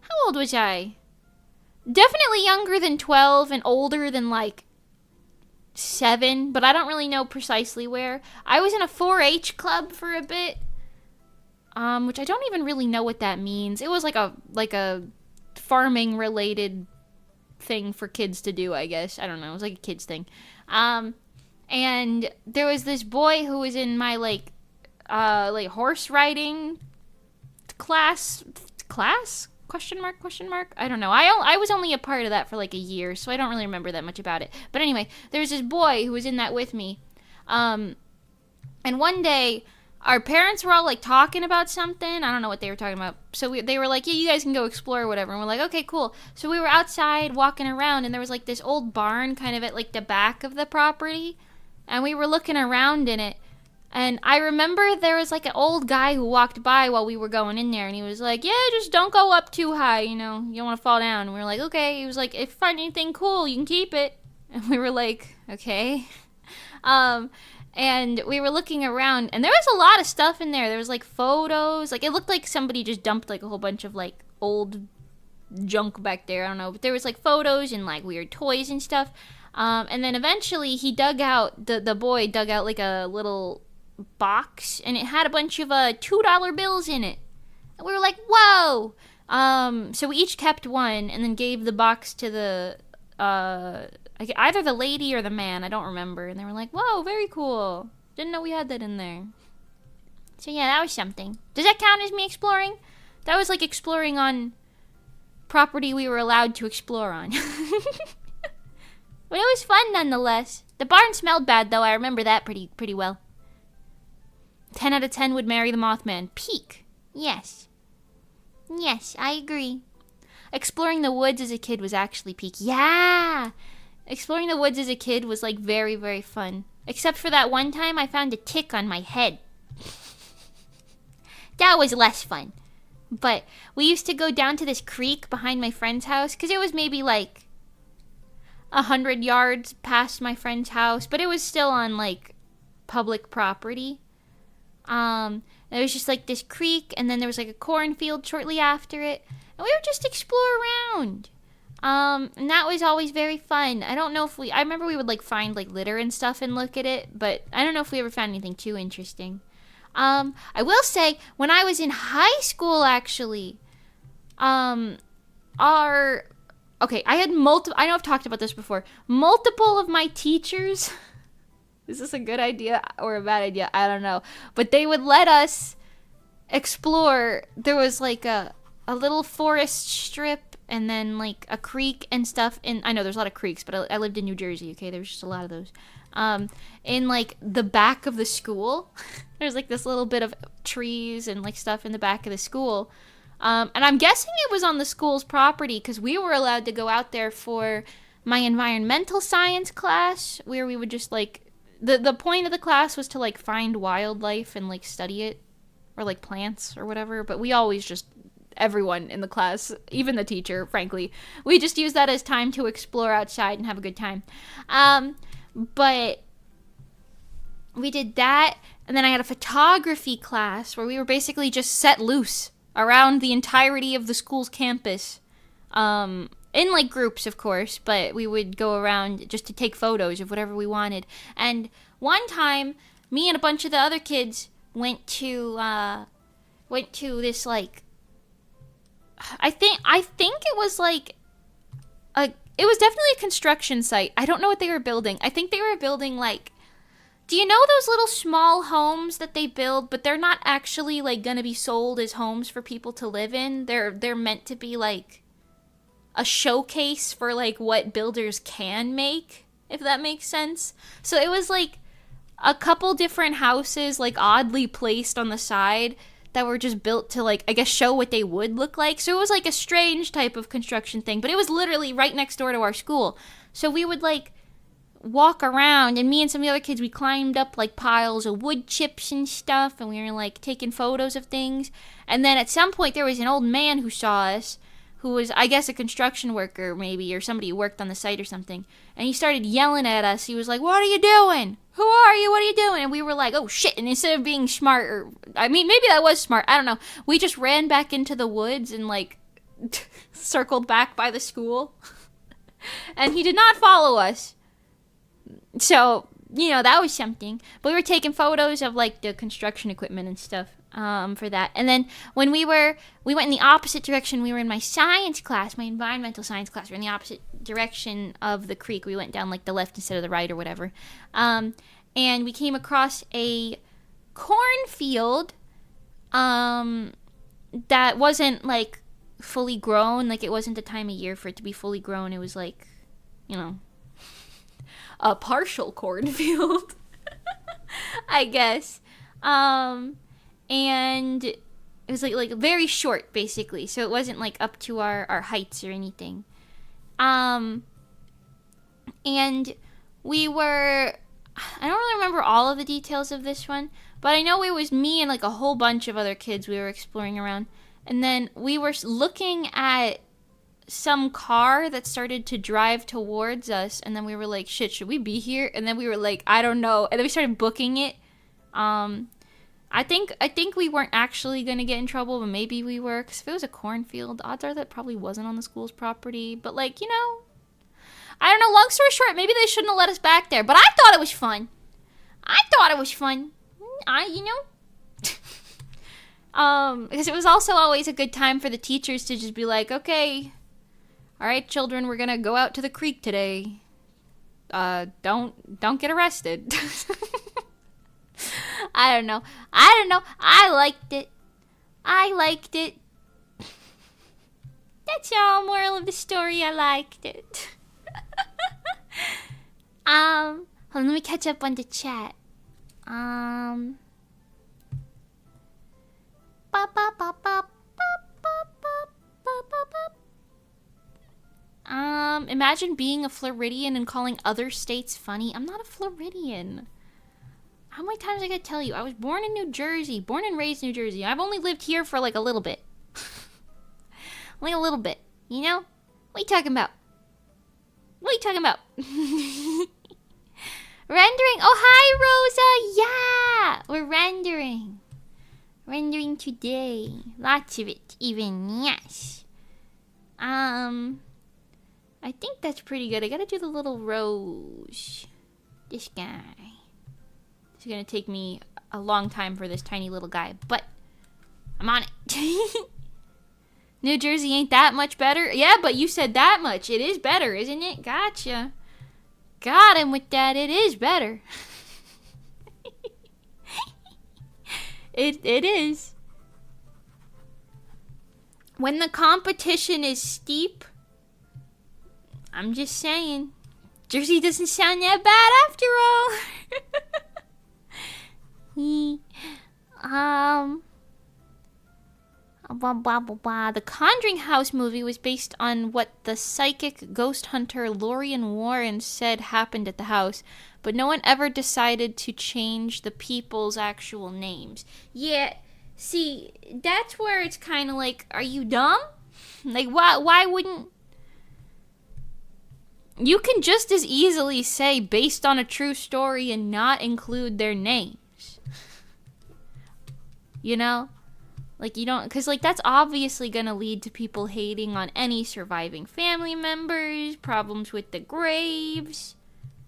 how old was I? Definitely younger than 12 and older than, like, 7, but I don't really know precisely where. I was in a 4-H club for a bit, which I don't even really know what that means. It was like a farming related thing for kids to do, I guess. I don't know. It was like a kids thing. And there was this boy who was in my like horse riding class? Question mark? I don't know. I was only a part of that for like a year, so I don't really remember that much about it. But anyway, there was this boy who was in that with me. And one day, our parents were all like talking about something. I don't know what they were talking about. So they were like, yeah, you guys can go explore or whatever. And we're like, okay, cool. So we were outside walking around, and there was like this old barn kind of at like the back of the property. And we were looking around in it. And I remember there was like an old guy who walked by while we were going in there, and he was like, yeah, just don't go up too high, you know, you don't want to fall down. And we were like, okay. He was like, if you find anything cool, you can keep it. And we were like, okay. And we were looking around, and there was a lot of stuff in there. There was like photos, like it looked like somebody just dumped like a whole bunch of like old junk back there. I don't know, but there was like photos and like weird toys and stuff. And then eventually the boy dug out like a little box, and it had a bunch of $2 bills in it. And we were like, whoa. So we each kept one and then gave the box to the either the lady or the man, I don't remember. And they were like, whoa, very cool, didn't know we had that in there. So yeah, that was something. Does that count as me exploring? That was like exploring on property we were allowed to explore on. But it was fun nonetheless. The barn smelled bad though. I remember that pretty well. 10 out of 10 would marry the Mothman. Peak. Yes. Yes, I agree. Exploring the woods as a kid was actually peak. Yeah! Exploring the woods as a kid was like very, very fun. Except for that one time I found a tick on my head. That was less fun. But we used to go down to this creek behind my friend's house, because it was maybe like 100 yards past my friend's house, but it was still on like public property. There was just like this creek, and then there was like a cornfield shortly after it, and we would just explore around. And that was always very fun. I don't know if I remember we would like find like litter and stuff and look at it, but I don't know if we ever found anything too interesting. I will say, when I was in high school, actually, Okay, I had multiple, I know I've talked about this before. Multiple of my teachers, is this a good idea or a bad idea? I don't know. But they would let us explore. There was like a little forest strip and then like a creek and stuff. And I know there's a lot of creeks, but I lived in New Jersey, okay? There's just a lot of those. In like the back of the school, there's like this little bit of trees and like stuff in the back of the school. And I'm guessing it was on the school's property because we were allowed to go out there for my environmental science class where we would just like, the point of the class was to like find wildlife and like study it or like plants or whatever. But we always just, everyone in the class, even the teacher, frankly, we just use that as time to explore outside and have a good time. But we did that. And then I had a photography class where we were basically just set loose around the entirety of the school's campus, in like groups, of course, but we would go around just to take photos of whatever we wanted. And one time, me and a bunch of the other kids went to this like, I think it was like it was definitely a construction site. I don't know what they were building. I think they were building like, do you know those little small homes that they build, but they're not actually like gonna be sold as homes for people to live in? They're meant to be like a showcase for like what builders can make, if that makes sense. So it was like a couple different houses like oddly placed on the side that were just built to like, I guess, show what they would look like. So it was like a strange type of construction thing, but it was literally right next door to our school. So we would like walk around, and me and some of the other kids, we climbed up like piles of wood chips and stuff, and we were like taking photos of things. And then at some point there was an old man who saw us, who was, I guess, a construction worker maybe, or somebody who worked on the site or something, and he started yelling at us. He was like, "What are you doing? Who are you? What are you doing?" And we were like, "Oh shit." And instead of being smart, or I mean maybe that was smart, I don't know, we just ran back into the woods and like circled back by the school. And he did not follow us. So, you know, that was something. But we were taking photos of like the construction equipment and stuff for that. And then when we went in the opposite direction. We were in my science class, my environmental science class. We were in the opposite direction of the creek. We went down like the left instead of the right or whatever. And we came across a cornfield that wasn't like fully grown. Like it wasn't the time of year for it to be fully grown. It was like, you know, a partial cornfield, I guess. And it was like very short, basically. So it wasn't like up to our heights or anything. And we were, I don't really remember all of the details of this one, but I know it was me and like a whole bunch of other kids we were exploring around. And then we were looking at some car that started to drive towards us, and then we were like, shit, should we be here? And then we were like, I don't know. And then we started booking it. I think we weren't actually gonna get in trouble, but maybe we were, because if it was a cornfield, odds are that probably wasn't on the school's property. But like, you know, I don't know, long story short, maybe they shouldn't have let us back there, but I thought it was fun. You know, because it was also always a good time for the teachers to just be like, okay, all right, children, we're gonna go out to the creek today. Don't get arrested. I don't know. I liked it. That's all. Moral of the story, I liked it. Hold on, let me catch up on the chat. Imagine being a Floridian and calling other states funny. I'm not a Floridian. How many times I gotta tell you? I was born in New Jersey. Born and raised in New Jersey. I've only lived here for like a little bit. Only a little bit. You know? What are you talking about? Rendering. Oh, hi, Rosa. Yeah. We're rendering. Rendering today. Lots of it, even. Yes. I think that's pretty good. I gotta do the little rose. This guy. It's gonna take me a long time for this tiny little guy, but I'm on it. New Jersey ain't that much better? Yeah, but you said that much. It is better, isn't it? Gotcha. Got him with that. It is better. It is. When the competition is steep, I'm just saying, Jersey doesn't sound that bad after all. The Conjuring House movie was based on what the psychic ghost hunter Lorien Warren said happened at the house, but no one ever decided to change the people's actual names. Yeah, see, that's where it's kind of like, are you dumb? Like, why wouldn't... You can just as easily say based on a true story and not include their names. You know? Like, you don't... Because, like, that's obviously going to lead to people hating on any surviving family members, problems with the graves,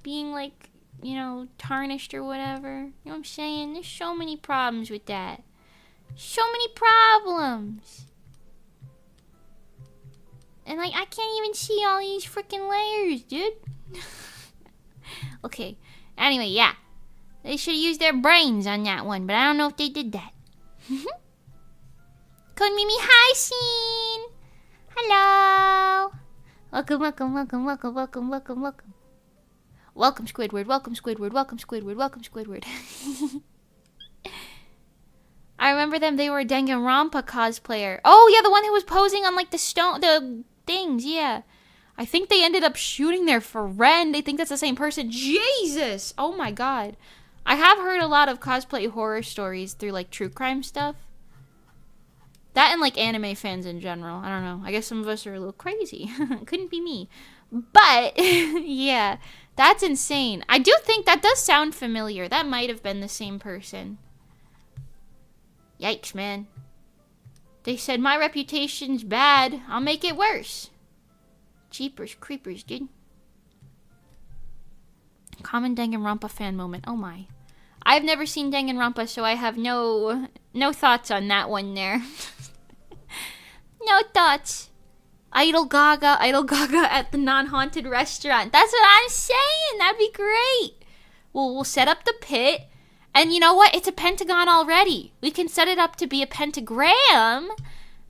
being, like, you know, tarnished or whatever. You know what I'm saying? There's so many problems with that. So many problems. And, like, I can't even see all these freaking layers, dude. Okay. Anyway, yeah. They should use their brains on that one, but I don't know if they did that. Code Mimi, hi, Scene. Hello. Welcome. Welcome, Squidward. Welcome, Squidward. I remember them. They were a Danganronpa cosplayer. Oh, yeah, the one who was posing on, like, the things, yeah. I think they ended up shooting their friend. They think that's the same person. Jesus! Oh, my God. I have heard a lot of cosplay horror stories through, like, true crime stuff. That and, like, anime fans in general. I don't know. I guess some of us are a little crazy. Couldn't be me. But, yeah. That's insane. I do think that does sound familiar. That might have been the same person. Yikes, man. They said, my reputation's bad. I'll make it worse. Jeepers creepers, dude. Common Danganronpa fan moment. Oh, my. I've never seen Danganronpa, so I have no thoughts on that one there. No thoughts. Idol Gaga at the non-haunted restaurant. That's what I'm saying. That'd be great. We'll set up the pit. And you know what? It's a pentagon already. We can set it up to be a pentagram.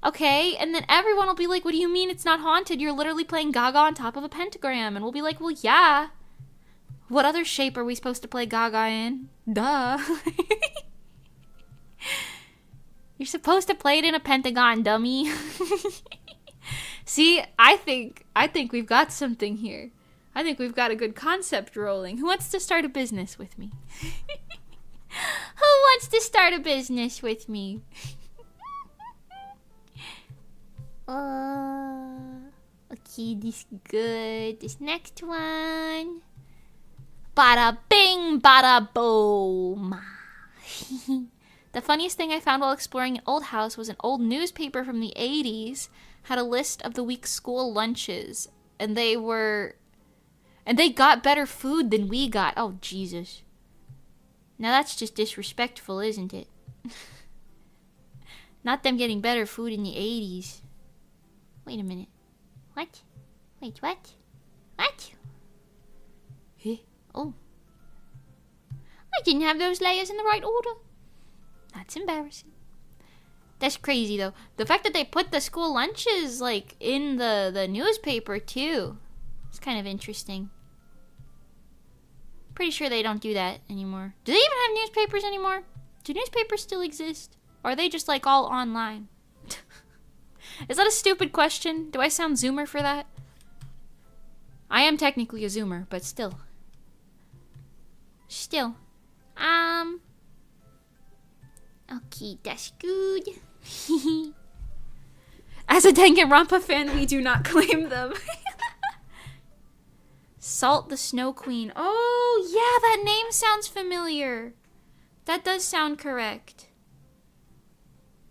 Okay? And then everyone will be like, what do you mean it's not haunted? You're literally playing Gaga on top of a pentagram. And we'll be like, well, yeah. What other shape are we supposed to play Gaga in? Duh. You're supposed to play it in a pentagon, dummy. See, I think we've got something here. I think we've got a good concept rolling. Who wants to start a business with me? Who wants to start a business with me? Okay, this is good. This next one. Bada bing, bada boom. The funniest thing I found while exploring an old house was an old newspaper from the 80s had a list of the week's school lunches, and they got better food than we got. Oh, Jesus. Now that's just disrespectful, isn't it? Not them getting better food in the 80s. Wait a minute. What? Wait, what? What? Huh? Oh. I didn't have those layers in the right order. That's embarrassing. That's crazy, though. The fact that they put the school lunches, like, in the newspaper, too. It's kind of interesting. Pretty sure they don't do that anymore. Do they even have newspapers anymore? Do newspapers still exist? Or are they just, like, all online? Is that a stupid question? Do I sound Zoomer for that? I am technically a Zoomer, but still. Still. Okay, that's good. As a Danganronpa fan, we do not claim them. Salt the Snow Queen. Oh, yeah, that name sounds familiar. That does sound correct.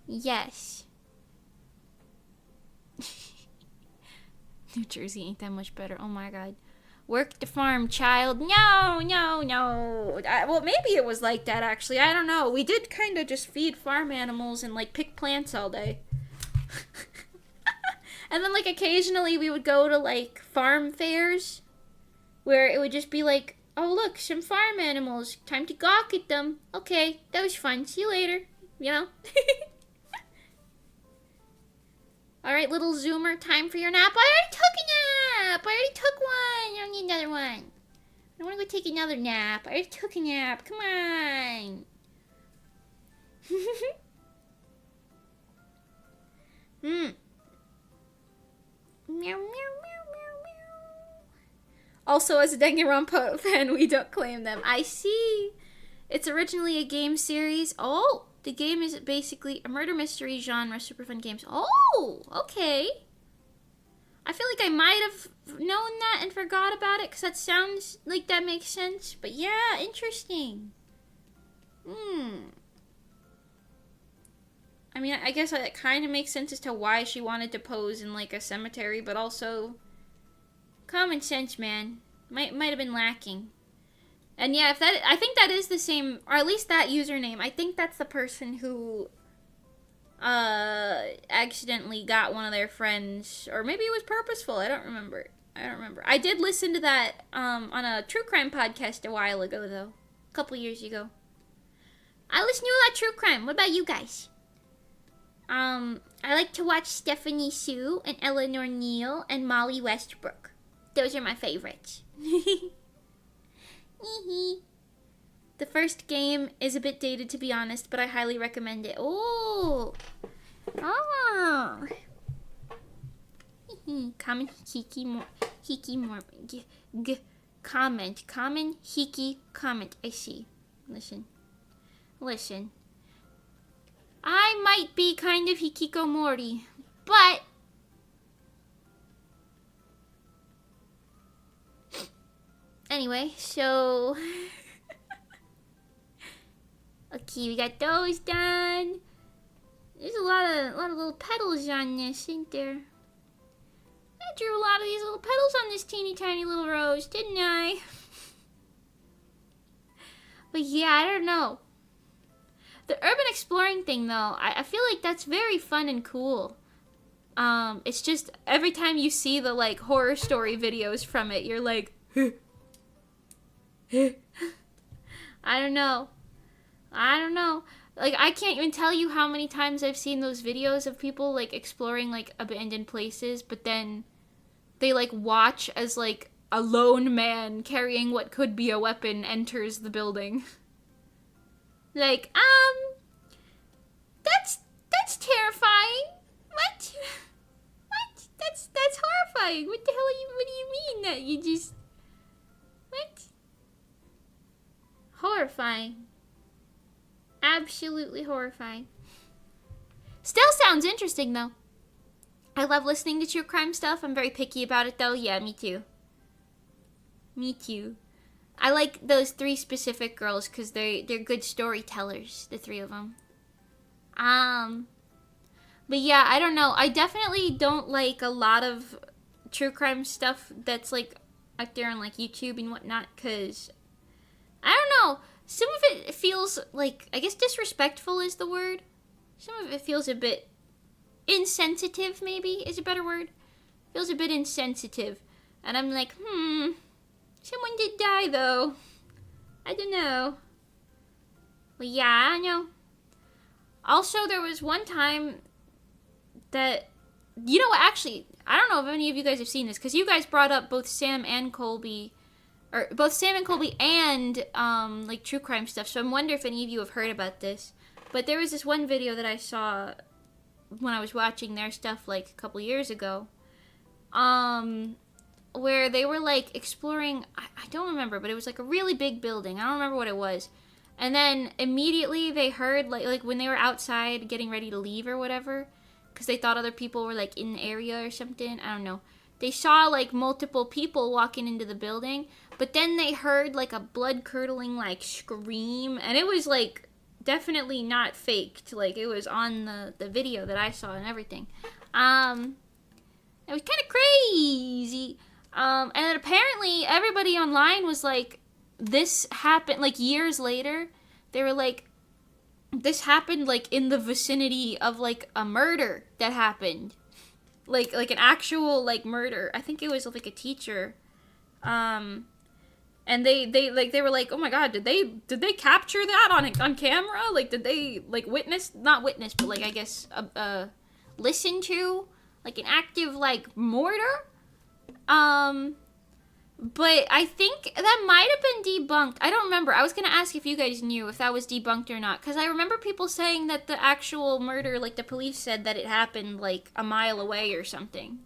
Yes. New Jersey ain't that much better. Oh my God. Work the farm, child. No. Well, maybe it was like that, actually. I don't know. We did kind of just feed farm animals and, like, pick plants all day. And then, like, occasionally we would go to, like, farm fairs where it would just be like, oh, look, some farm animals. Time to gawk at them. Okay, that was fun. See you later. You know? Alright, little Zoomer, time for your nap. I already took a nap. I already took one. I don't need another one. I want to go take another nap. I already took a nap. Come on. Meow, meow, meow, meow, meow. Also, as a Danganronpa fan, we don't claim them. I see. It's originally a game series. Oh, the game is basically a murder mystery genre, super fun games. Oh, okay. I feel like I might have known that and forgot about it because that sounds like that makes sense. But yeah, interesting. I mean, I guess it kind of makes sense as to why she wanted to pose in, like, a cemetery, but also common sense, man. Might have been lacking. And yeah, I think that is the same, or at least that username. I think that's the person who accidentally got one of their friends, or maybe it was purposeful. I don't remember. I did listen to that on a true crime podcast a while ago, though. A couple years ago. I listen to a lot of true crime. What about you guys? I like to watch Stephanie Sue and Eleanor Neal and Molly Westbrook. Those are my favorites. The first game is a bit dated, to be honest, but I highly recommend it. Oh. Common hiki more. Comment. Common hiki comment. I see. Listen. I might be kind of hikikomori, but anyway, so okay, we got those done. There's a lot of little petals on this, isn't there? I drew a lot of these little petals on this teeny tiny little rose, didn't I? But yeah, I don't know. The urban exploring thing, though, I feel like that's very fun and cool. It's just every time you see the, like, horror story videos from it, you're like, I don't know. Like, I can't even tell you how many times I've seen those videos of people, like, exploring, like, abandoned places, but then they, like, watch as, like, a lone man carrying what could be a weapon enters the building. Like, that's terrifying. What? That's horrifying. What the hell what do you mean that you just, what? Horrifying. Absolutely horrifying. Still sounds interesting, though. I love listening to true crime stuff. I'm very picky about it, though. Yeah, me too. I like those three specific girls because they're good storytellers, the three of them. But yeah, I don't know. I definitely don't like a lot of true crime stuff that's like out there on like YouTube and whatnot because I don't know. Some of it feels like, I guess disrespectful is the word. Some of it feels a bit insensitive, maybe is a better word. Feels a bit insensitive. And I'm like, someone did die, though. I don't know. Well, yeah, I know. Also, there was one time that, you know what, actually, I don't know if any of you guys have seen this, because you guys brought up both Sam and Colby and, like, true crime stuff, so I wonder if any of you have heard about this. But there was this one video that I saw when I was watching their stuff, like, a couple years ago, where they were, like, exploring, I don't remember, but it was, like, a really big building. I don't remember what it was. And then immediately they heard, like when they were outside getting ready to leave or whatever, because they thought other people were, like, in the area or something. I don't know. They saw, like, multiple people walking into the building, but then they heard, like, a blood-curdling, like, scream, and it was, like, definitely not faked. Like, it was on the video that I saw and everything. It was kind of crazy. And then apparently everybody online was like, this happened, like, years later, they were like, this happened, like, in the vicinity of, like, a murder that happened. like an actual like murder. I think it was like a teacher. And they were like, oh my god, did they capture that on camera? Like, did they like not witness, but like I guess listen to like an active like mortar? But I think that might have been debunked. I don't remember. I was gonna ask if you guys knew if that was debunked or not, because I remember people saying that the actual murder, like the police said that it happened like a mile away or something.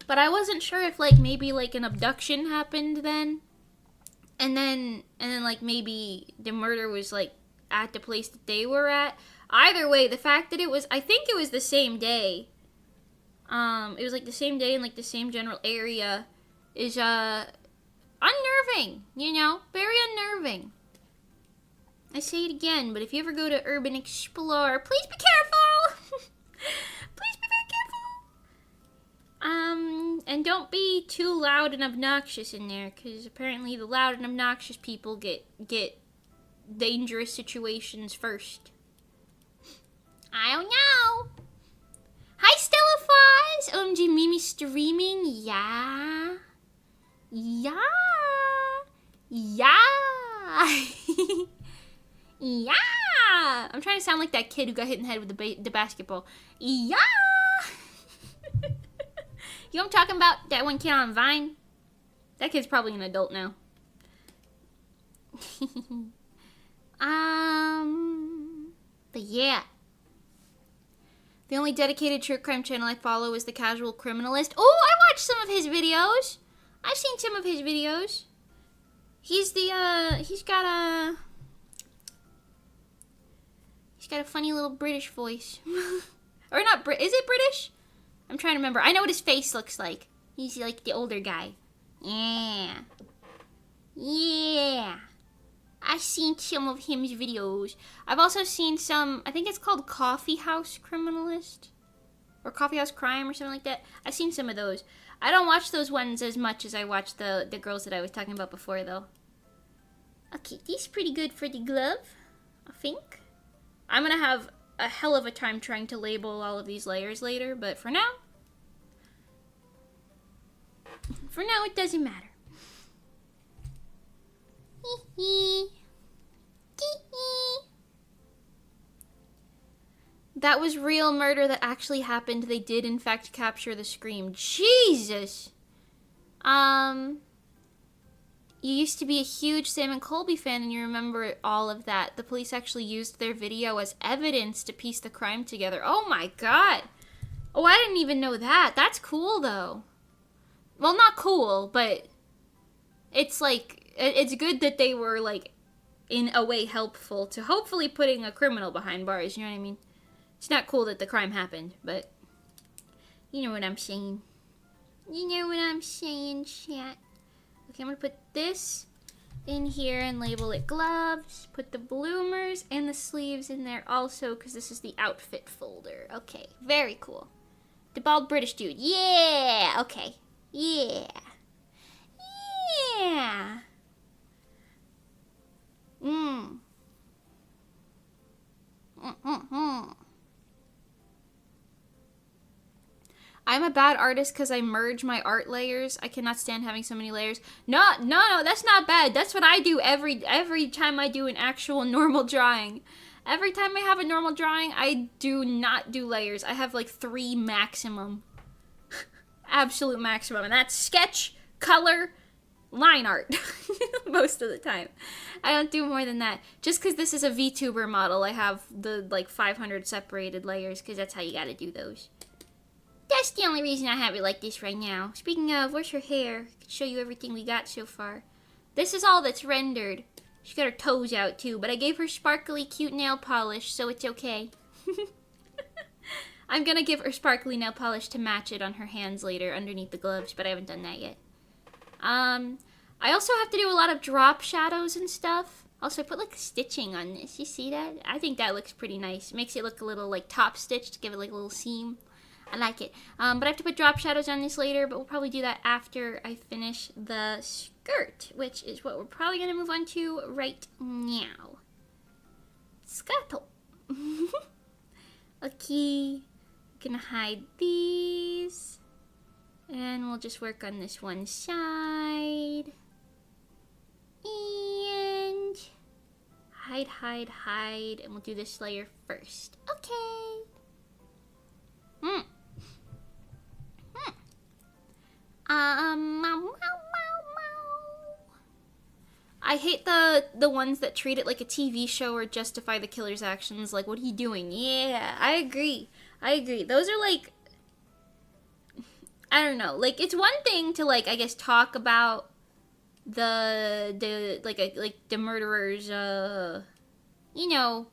But I wasn't sure if like maybe like an abduction happened then. And then like maybe the murder was like at the place that they were at. Either way, the fact that I think it was the same day. It was like the same day in like the same general area is unnerving, you know? Very unnerving. I say it again, but if you ever go to Urban Explorer, please be careful. Please be very careful. And don't be too loud and obnoxious in there, because apparently the loud and obnoxious people get dangerous situations first. I don't know. Hi, Stella Foz! OMG, Mimi streaming? Yeah. Yeah. Yeah. I'm trying to sound like that kid who got hit in the head with the basketball. Yeah. You know what I'm talking about? That one kid on Vine? That kid's probably an adult now. But yeah. The only dedicated true crime channel I follow is The Casual Criminalist. Oh, I watched some of his videos. I've seen some of his videos. He's got a funny little British voice. Or not is it British? I'm trying to remember. I know what his face looks like. He's like the older guy. Yeah. Yeah. I've seen some of his videos. I've also seen some, I think it's called Coffee House Criminalist. Or Coffee House Crime or something like that. I've seen some of those. I don't watch those ones as much as I watch the girls that I was talking about before, though. Okay, this is pretty good for the glove, I think. I'm gonna have a hell of a time trying to label all of these layers later, but for now, it doesn't matter. That was real murder that actually happened. They did, in fact, capture the scream. Jesus! You used to be a huge Sam and Colby fan and you remember all of that. The police actually used their video as evidence to piece the crime together. Oh my god! Oh, I didn't even know that. That's cool, though. Well, not cool, but it's like, it's good that they were, like, in a way helpful to hopefully putting a criminal behind bars, you know what I mean? It's not cool that the crime happened, but you know what I'm saying. You know what I'm saying, chat. Okay, I'm gonna put this in here and label it gloves. Put the bloomers and the sleeves in there also, because this is the outfit folder. Okay, very cool. The bald British dude. Yeah! Okay. Yeah. Yeah. I'm a bad artist because I merge my art layers. I cannot stand having so many layers. No, that's not bad. That's what I do every time I do an actual normal drawing. Every time I have a normal drawing, I do not do layers. I have like 3 maximum. Absolute maximum. And that's sketch, color, line art. Most of the time. I don't do more than that. Just because this is a VTuber model, I have the like 500 separated layers because that's how you gotta do those. That's the only reason I have it like this right now. Speaking of, where's her hair? I can show you everything we got so far. This is all that's rendered. She's got her toes out too, but I gave her sparkly cute nail polish, so it's okay. I'm gonna give her sparkly nail polish to match it on her hands later underneath the gloves, but I haven't done that yet. I also have to do a lot of drop shadows and stuff. Also, I put like stitching on this. You see that? I think that looks pretty nice. Makes it look a little like top stitched, give it like a little seam. I like it. But I have to put drop shadows on this later, but we'll probably do that after I finish the skirt, which is what we're probably going to move on to right now. Scuttle. Okay. Gonna hide these. And we'll just work on this one side. And hide, hide, hide. And we'll do this layer first. Okay. I hate the ones that treat it like a TV show or justify the killer's actions. Like, what are you doing? Yeah, I agree. Those are like, I don't know. Like, it's one thing to like, I guess, talk about the murderer's you know,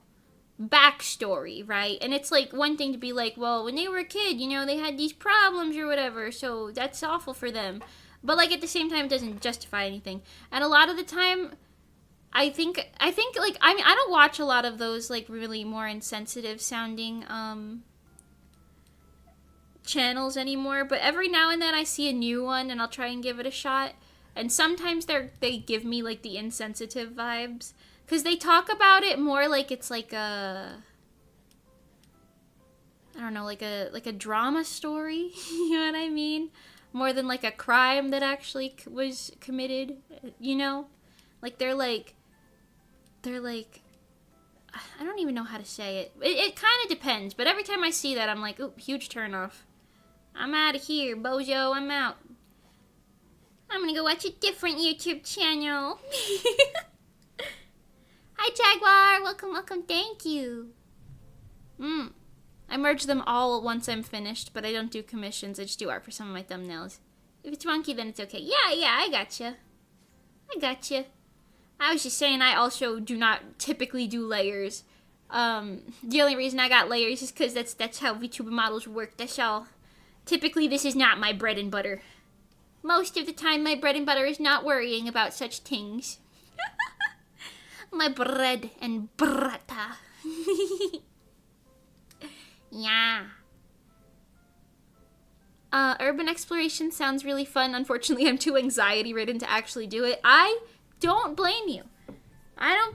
backstory, right? And it's like one thing to be like, well, when they were a kid, you know, they had these problems or whatever, so that's awful for them. But like at the same time, it doesn't justify anything. And a lot of the time, I think like, I mean, I don't watch a lot of those like really more insensitive sounding channels anymore, but every now and then I see a new one and I'll try and give it a shot. And sometimes they give me like the insensitive vibes, because they talk about it more like it's like a, I don't know, like a drama story. You know what I mean? More than like a crime that actually was committed. You know, like they're like, I don't even know how to say it. It kind of depends, but every time I see that, I'm like, ooh, huge turnoff. I'm out of here, bozo. I'm out. I'm gonna go watch a different YouTube channel. Hi, Jaguar. Welcome. Thank you. I merge them all once I'm finished, but I don't do commissions. I just do art for some of my thumbnails. If it's wonky, then it's okay. Yeah, I gotcha. I was just saying I also do not typically do layers. The only reason I got layers is because that's how VTuber models work. That's all. Typically, this is not my bread and butter. Most of the time, my bread and butter is not worrying about such things. My bread and butter. Yeah. Urban exploration sounds really fun. Unfortunately, I'm too anxiety-ridden to actually do it. I don't blame you. I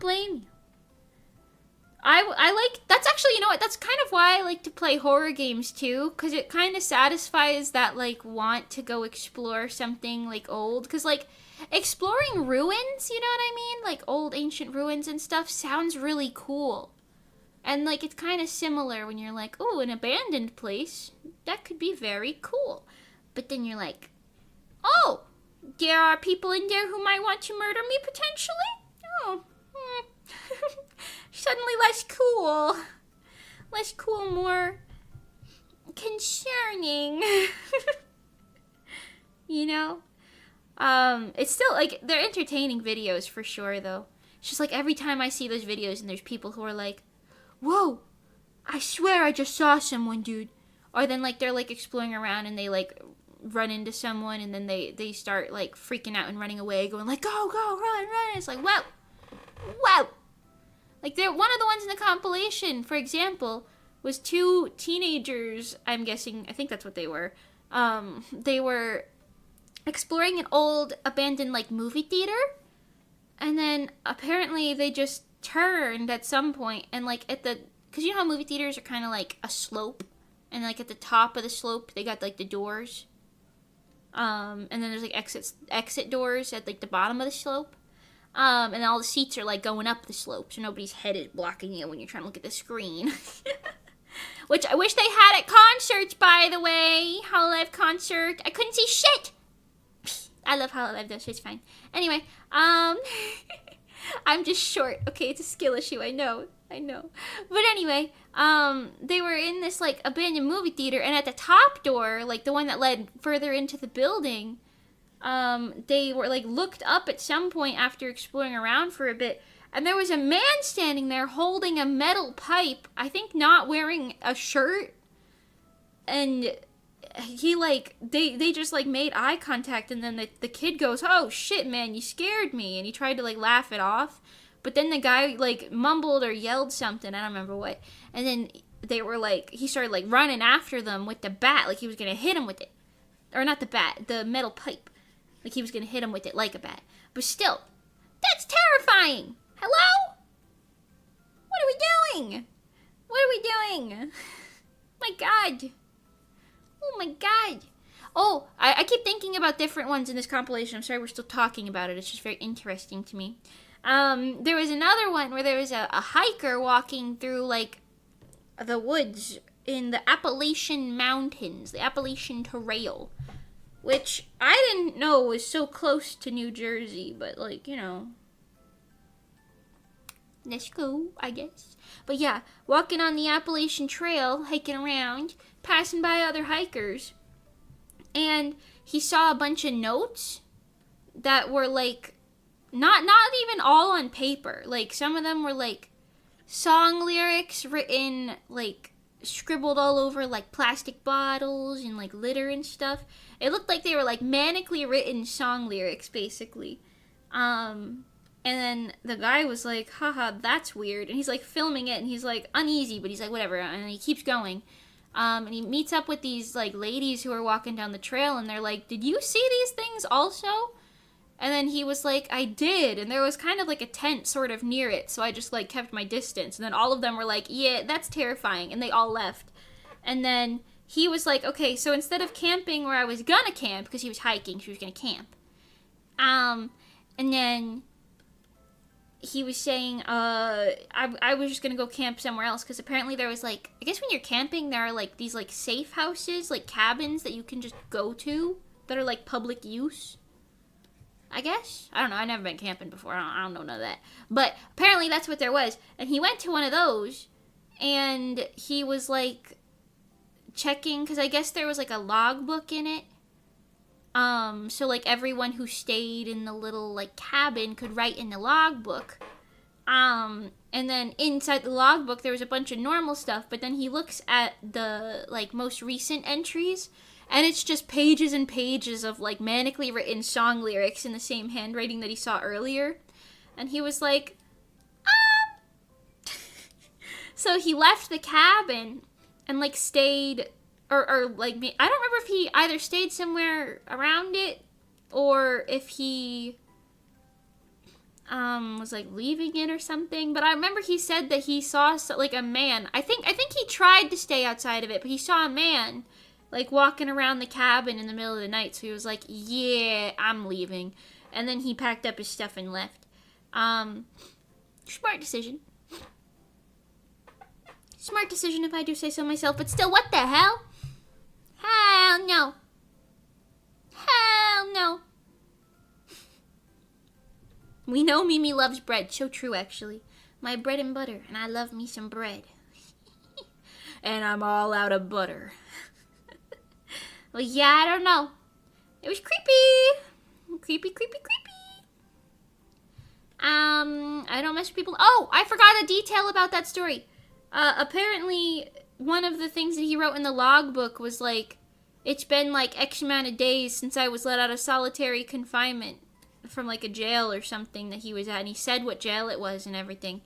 like, that's actually, you know what, that's kind of why I like to play horror games too, because it kind of satisfies that, like, want to go explore something, like, old, because, like, exploring ruins, you know what I mean, like, old ancient ruins and stuff, sounds really cool, and, like, it's kind of similar when you're like, oh, an abandoned place, that could be very cool, but then you're like, oh, there are people in there who might want to murder me, potentially? Oh, suddenly less cool. Less cool, more concerning. You know? It's still, like, they're entertaining videos for sure, though. It's just, like, every time I see those videos and there's people who are like, whoa, I swear I just saw someone, dude. Or then, like, they're, like, exploring around and they, like, run into someone and then they start, like, freaking out and running away, going, like, go, run. It's like, whoa. Like, they're one of the ones in the compilation, for example, was two teenagers, I'm guessing, I think that's what they were. They were exploring an old abandoned, like, movie theater, and then apparently they just turned at some point, and, like, because you know how movie theaters are kind of like a slope, and, like, at the top of the slope, they got, like, the doors, and then there's, like, exit doors at, like, the bottom of the slope. And all the seats are, like, going up the slope, so nobody's head is blocking you when you're trying to look at the screen. Which I wish they had at concerts, by the way. Hololive concert. I couldn't see shit! I love Hololive, though, so it's fine. Anyway, I'm just short. Okay, it's a skill issue, I know. But anyway, they were in this, like, abandoned movie theater, and at the top door, like, the one that led further into the building, they were, like, looked up at some point after exploring around for a bit, and there was a man standing there holding a metal pipe, I think not wearing a shirt, and he, like, they just, like, made eye contact, and then the kid goes, oh, shit, man, you scared me, and he tried to, like, laugh it off, but then the guy, like, mumbled or yelled something, I don't remember what, and then they were, like, he started, like, running after them with the bat, like he was gonna hit him with it, or not the bat, the metal pipe. Like he was going to hit him with it like a bat. But still, that's terrifying. Hello? What are we doing? My God. Oh my God. Oh, I keep thinking about different ones in this compilation. I'm sorry we're still talking about it. It's just very interesting to me. There was another one where there was a hiker walking through, like, the woods in the Appalachian Mountains, the Appalachian Trail, which I didn't know was so close to New Jersey, but, like, you know, let's go, I guess. But yeah, walking on the Appalachian Trail, hiking around, passing by other hikers, and he saw a bunch of notes that were, like, not even all on paper. Like, some of them were, like, song lyrics written, like, scribbled all over, like, plastic bottles and, like, litter and stuff. It looked like they were, like, manically written song lyrics, basically. And then the guy was like, haha, that's weird. And he's, like, filming it, and he's, like, uneasy, but he's like, whatever. And he keeps going. And he meets up with these, like, ladies who are walking down the trail, and they're like, did you see these things also? And then he was like, I did. And there was kind of, like, a tent sort of near it, so I just, like, kept my distance. And then all of them were like, yeah, that's terrifying. And they all left. And then he was like, okay, so instead of camping where I was gonna camp, because he was hiking, so he was gonna camp. And then he was saying, I was just gonna go camp somewhere else, because apparently there was, like, I guess when you're camping, there are, like, these, like, safe houses, like, cabins that you can just go to that are, like, public use. I guess? I don't know, I've never been camping before, I don't know none of that. But apparently that's what there was, and he went to one of those, and he was, like, checking, because I guess there was, like, a logbook in it. So, like, everyone who stayed in the little, like, cabin could write in the logbook. And then inside the logbook, there was a bunch of normal stuff, but then he looks at the, like, most recent entries, and it's just pages and pages of, like, manically written song lyrics in the same handwriting that he saw earlier. And he was like, So he left the cabin and, like, stayed, or like, I don't remember if he either stayed somewhere around it, or if he, was, like, leaving it or something. But I remember he said that he saw, like, a man. I think he tried to stay outside of it, but he saw a man, like, walking around the cabin in the middle of the night. So he was like, yeah, I'm leaving. And then he packed up his stuff and left. Smart decision. Smart decision if I do say so myself. But still, what the hell? Hell no. Hell no. We know Mimi loves bread. So true, actually. My bread and butter. And I love me some bread. And I'm all out of butter. Well, yeah, I don't know. It was creepy. Creepy, creepy, creepy. I don't mess with people. Oh, I forgot a detail about that story. Apparently, one of the things that he wrote in the logbook was, like, it's been, like, X amount of days since I was let out of solitary confinement from, like, a jail or something that he was at. And he said what jail it was and everything.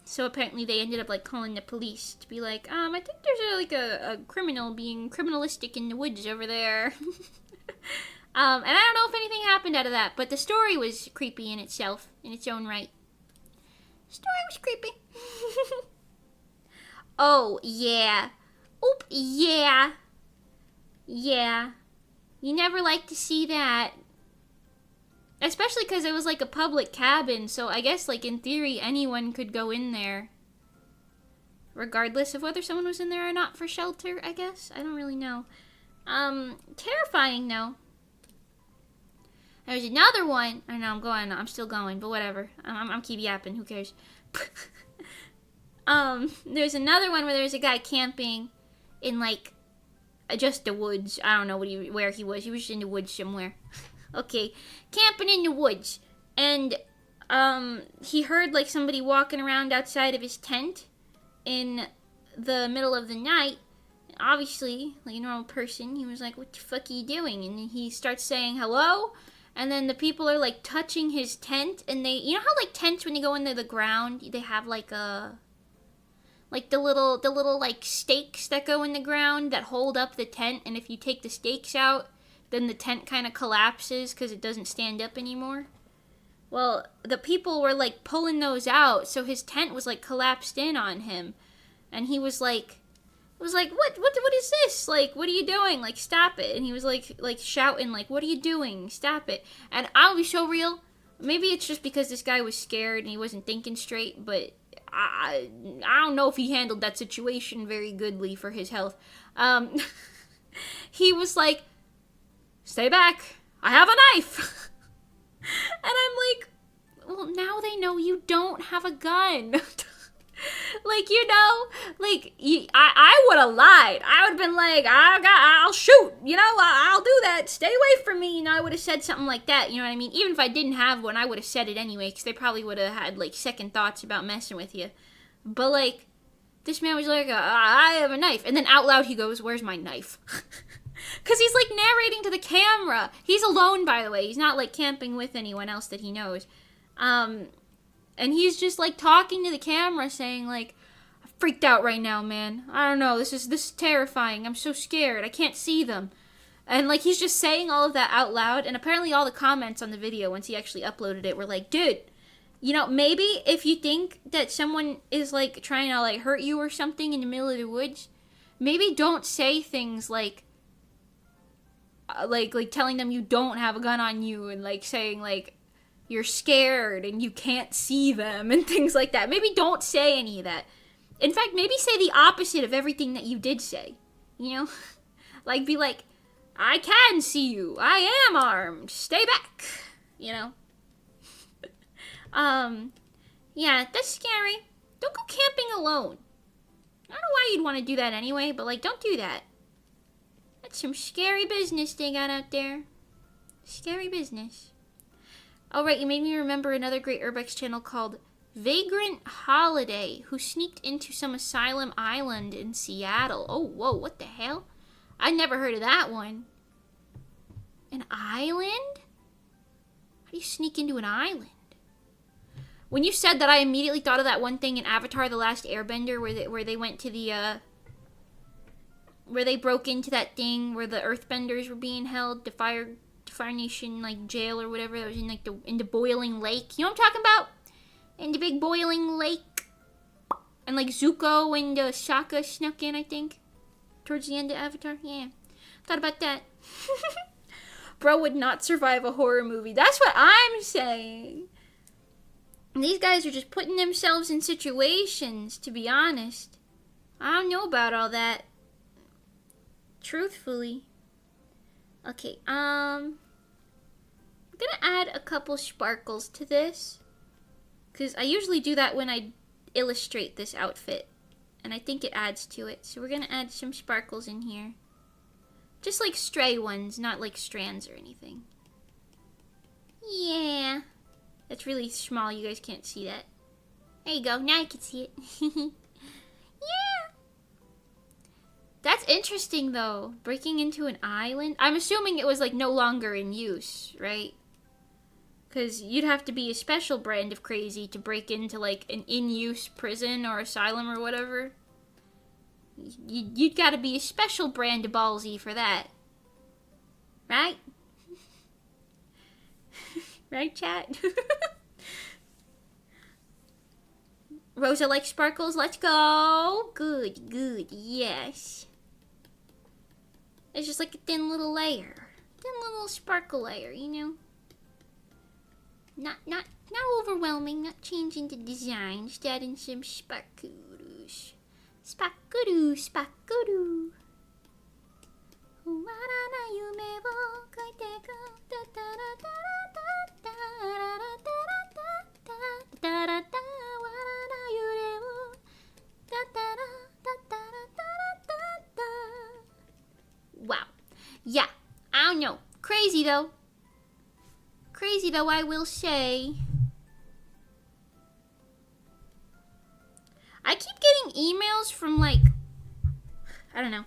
So apparently they ended up, like, calling the police to be like, I think there's, a criminal being criminalistic in the woods over there. And I don't know if anything happened out of that, but the story was creepy in itself, in its own right. Story was creepy. Oh, yeah. Oop, yeah. Yeah. You never like to see that. Especially because it was, like, a public cabin, so I guess, like, in theory, anyone could go in there. Regardless of whether someone was in there or not for shelter, I guess. I don't really know. Terrifying, though. There's another one. I know, I'm still going, but whatever. I'm keep yapping, who cares? There's another one where there's a guy camping in, like, just the woods. I don't know where he was. He was just in the woods somewhere. Okay, camping in the woods. And, he heard, like, somebody walking around outside of his tent in the middle of the night. Obviously, like a normal person, he was like, what the fuck are you doing? And then he starts saying hello. And then the people are, like, touching his tent, and they, you know how, like, tents, when you go into the ground, they have, like, like, the little, like, stakes that go in the ground that hold up the tent, and if you take the stakes out, then the tent kind of collapses because it doesn't stand up anymore? Well, the people were, like, pulling those out, so his tent was, like, collapsed in on him. And he was like, what is this? Like, what are you doing? Like, stop it. And he was like shouting, like, what are you doing? Stop it. And I'll be so real. Maybe it's just because this guy was scared and he wasn't thinking straight, but I don't know if he handled that situation very goodly for his health. He was like, stay back. I have a knife. And I'm like, well, now they know you don't have a gun. Like, you know, like, I would have lied. I would have been like, I'll shoot, you know, I'll do that. Stay away from me. You know, I would have said something like that, you know what I mean? Even if I didn't have one, I would have said it anyway, because they probably would have had, like, second thoughts about messing with you. But, like, this man was like, I have a knife. And then out loud he goes, where's my knife? Because he's, like, narrating to the camera. He's alone, by the way. He's not, like, camping with anyone else that he knows. And he's just, like, talking to the camera, saying, like, I'm freaked out right now, man. I don't know. This is terrifying. I'm so scared. I can't see them. And, like, he's just saying all of that out loud. And apparently all the comments on the video, once he actually uploaded it, were like, dude, you know, maybe if you think that someone is, like, trying to, like, hurt you or something in the middle of the woods, maybe don't say things like telling them you don't have a gun on you and, like, saying, like, you're scared and you can't see them and things like that. Maybe don't say any of that. In fact, maybe say the opposite of everything that you did say. You know? Like, be like, I can see you. I am armed. Stay back. You know? Yeah, that's scary. Don't go camping alone. I don't know why you'd want to do that anyway, but, like, don't do that. That's some scary business they got out there. Scary business. Oh, right, you made me remember another great Urbex channel called Vagrant Holiday, who sneaked into some asylum island in Seattle. Oh, whoa, what the hell? I never heard of that one. An island? How do you sneak into an island? When you said that, I immediately thought of that one thing in Avatar: The Last Airbender, where they went to the, where they broke into that thing where the Earthbenders were being held, the Fire Nation, like, jail or whatever, that was in, like, in the boiling lake. You know what I'm talking about? In the big boiling lake. And, like, Zuko and Sokka snuck in, I think. Towards the end of Avatar. Yeah. Thought about that. Bro would not survive a horror movie. That's what I'm saying. These guys are just putting themselves in situations, to be honest. I don't know about all that. Truthfully. Okay, I'm gonna add a couple sparkles to this, because I usually do that when I illustrate this outfit, and I think it adds to it. So we're gonna add some sparkles in here. Just like stray ones, not like strands or anything. Yeah. That's really small, you guys can't see that. There you go, now you can see it. Yeah. That's interesting, though. Breaking into an island. I'm assuming it was, like, no longer in use, right? Because you'd have to be a special brand of crazy to break into, like, an in-use prison or asylum or whatever. You'd gotta be a special brand of ballsy for that. Right? Right, chat? Rosa likes sparkles. Let's go. Good, good, yes. It's just like a thin little layer. Thin little sparkle layer, you know? Not overwhelming, not changing the design, just adding some sparkles. Sparkle, sparkle. Wow. Yeah, I don't know. Crazy though. Crazy though, I will say. I keep getting emails from, like, I don't know.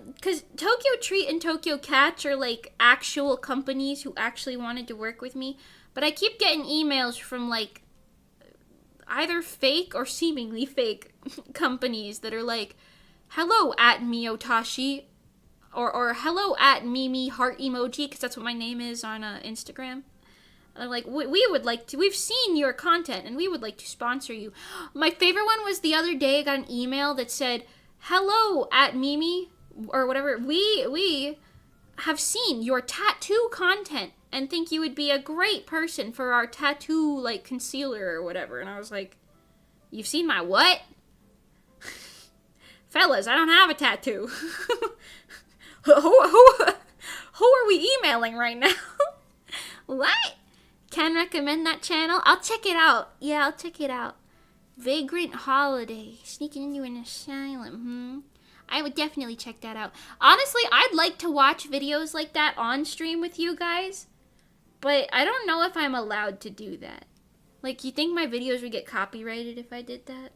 Because Tokyo Treat and Tokyo Catch are, like, actual companies who actually wanted to work with me. But I keep getting emails from, like, either fake or seemingly fake companies that are like, hello at Miyotashi, or hello at Mimi heart emoji, because that's what my name is on Instagram. They're like, we would like to, we've seen your content and we would like to sponsor you. My favorite one was the other day I got an email that said, hello at Mimi, or whatever, we have seen your tattoo content and think you would be a great person for our tattoo, like, concealer or whatever. And I was like, you've seen my what? Fellas, I don't have a tattoo. Who are we emailing right now? What? Can recommend that channel? I'll check it out. Yeah, I'll check it out. Vagrant Holiday. Sneaking into an asylum. I would definitely check that out. Honestly, I'd like to watch videos like that on stream with you guys. But I don't know if I'm allowed to do that. Like, you think my videos would get copyrighted if I did that?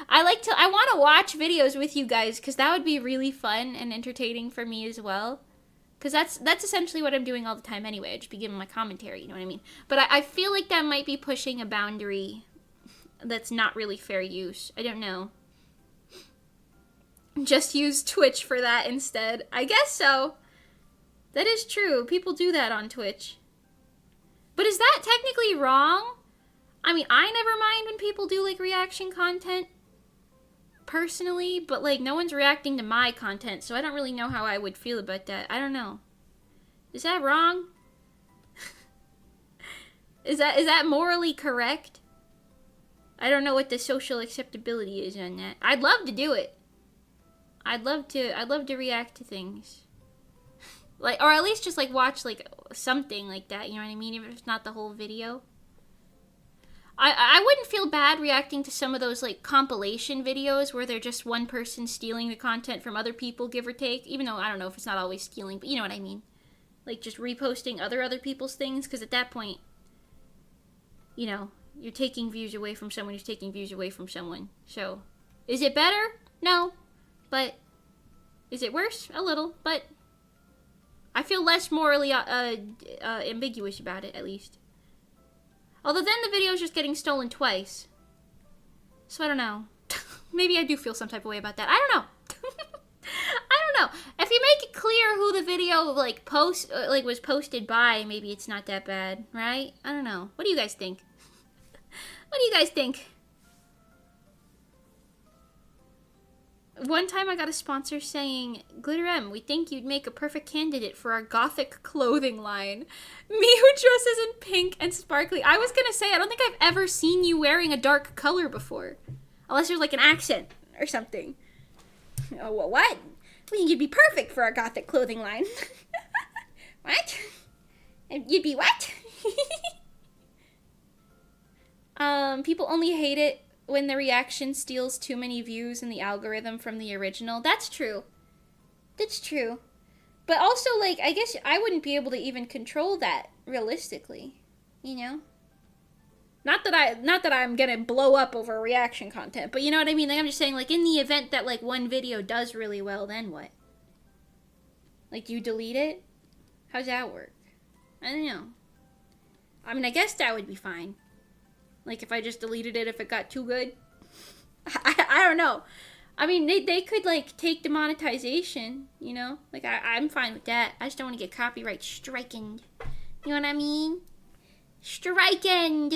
I want to watch videos with you guys because that would be really fun and entertaining for me as well. Because that's essentially what I'm doing all the time anyway. I'd just be giving my commentary, you know what I mean? But I feel like that might be pushing a boundary that's not really fair use. I don't know. Just use Twitch for that instead. I guess so. That is true. People do that on Twitch. But is that technically wrong? I mean, I never mind when people do, like, reaction content. Personally, but like no one's reacting to my content, so I don't really know how I would feel about that. I don't know. Is that wrong? Is that morally correct? I don't know what the social acceptability is on that. I'd love to do it. I'd love to react to things. Like, or at least just like watch like something like that, you know what I mean? Even if it's not the whole video. I wouldn't feel bad reacting to some of those, like, compilation videos where they're just one person stealing the content from other people, give or take. Even though, I don't know if it's not always stealing, but you know what I mean. Like, just reposting other people's things, because at that point, you know, you're taking views away from someone who's taking views away from someone. So, is it better? No. But, is it worse? A little, but I feel less morally ambiguous about it, at least. Although then the video is just getting stolen twice. So I don't know. Maybe I do feel some type of way about that. I don't know. I don't know. If you make it clear who the video like was posted by, maybe it's not that bad, right? I don't know. What do you guys think? What do you guys think? One time I got a sponsor saying, Glitter M, we think you'd make a perfect candidate for our gothic clothing line. Me who dresses in pink and sparkly. I was gonna say, I don't think I've ever seen you wearing a dark color before. Unless there's like an accent or something. Oh, well, what? We think you'd be perfect for our gothic clothing line. What? You'd be what? People only hate it when the reaction steals too many views in the algorithm from the original. That's true. That's true. But also, like, I guess I wouldn't be able to even control that realistically, you know? Not that I'm gonna blow up over reaction content, but you know what I mean? Like, I'm just saying, like, in the event that, like, one video does really well, then what? Like, do you delete it? How's that work? I don't know. I mean, I guess that would be fine. Like, if I just deleted it if it got too good. I don't know. I mean, they could, like, take demonetization, you know? Like, I'm fine with that. I just don't want to get copyright stricken. You know what I mean? Striken!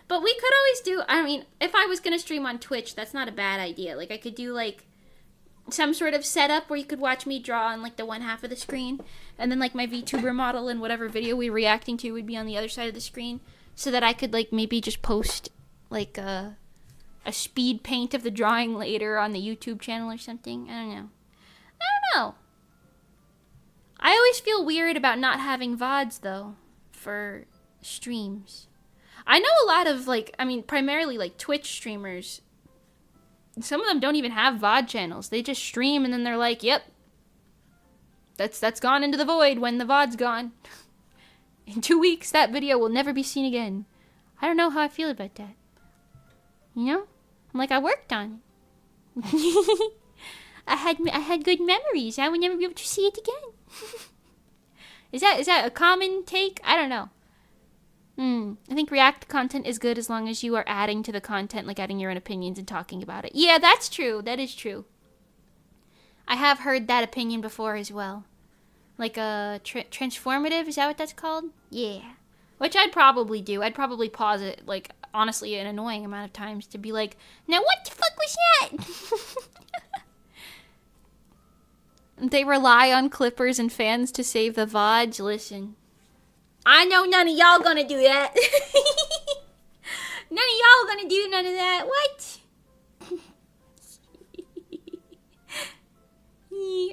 But we could always do, I mean, if I was going to stream on Twitch, that's not a bad idea. Like, I could do, like, some sort of setup where you could watch me draw on, like, the one half of the screen. And then, like, my VTuber model and whatever video we're reacting to would be on the other side of the screen. So that I could, like, maybe just post, like, a speed paint of the drawing later on the YouTube channel or something. I don't know. I don't know. I always feel weird about not having VODs, though, for streams. I know a lot of, like, I mean, primarily, like, Twitch streamers. Some of them don't even have VOD channels. They just stream and then they're like, yep. That's gone into the void when the VOD's gone. In 2 weeks, that video will never be seen again. I don't know how I feel about that. You know? I'm like, I worked on it. I had good memories. I would never be able to see it again. Is that a common take? I don't know. I think React content is good as long as you are adding to the content, like adding your own opinions and talking about it. Yeah, that's true. That is true. I have heard that opinion before as well. Like a transformative, is that what that's called? Yeah. Which I'd probably do. I'd probably pause it, like, honestly, an annoying amount of times to be like, now what the fuck was that? They rely on clippers and fans to save the VODs. Listen, I know none of y'all gonna do that. None of y'all gonna do none of that. What?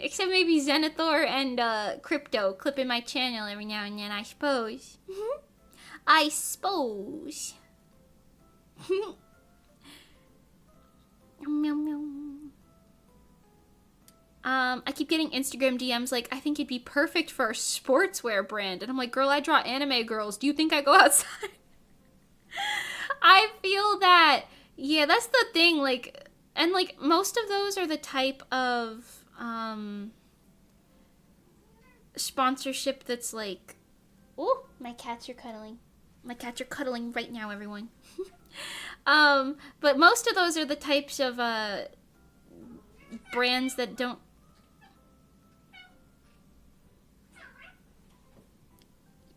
Except maybe Zenithor and Crypto clipping my channel every now and then, I suppose. I suppose. I keep getting Instagram DMs like, I think you'd be perfect for a sportswear brand. And I'm like, girl, I draw anime girls. Do you think I go outside? I feel that, yeah, that's the thing, like, and like, most of those are the type of, sponsorship that's like, oh, my cats are cuddling. My cats are cuddling right now, everyone. But most of those are the types of, brands that don't...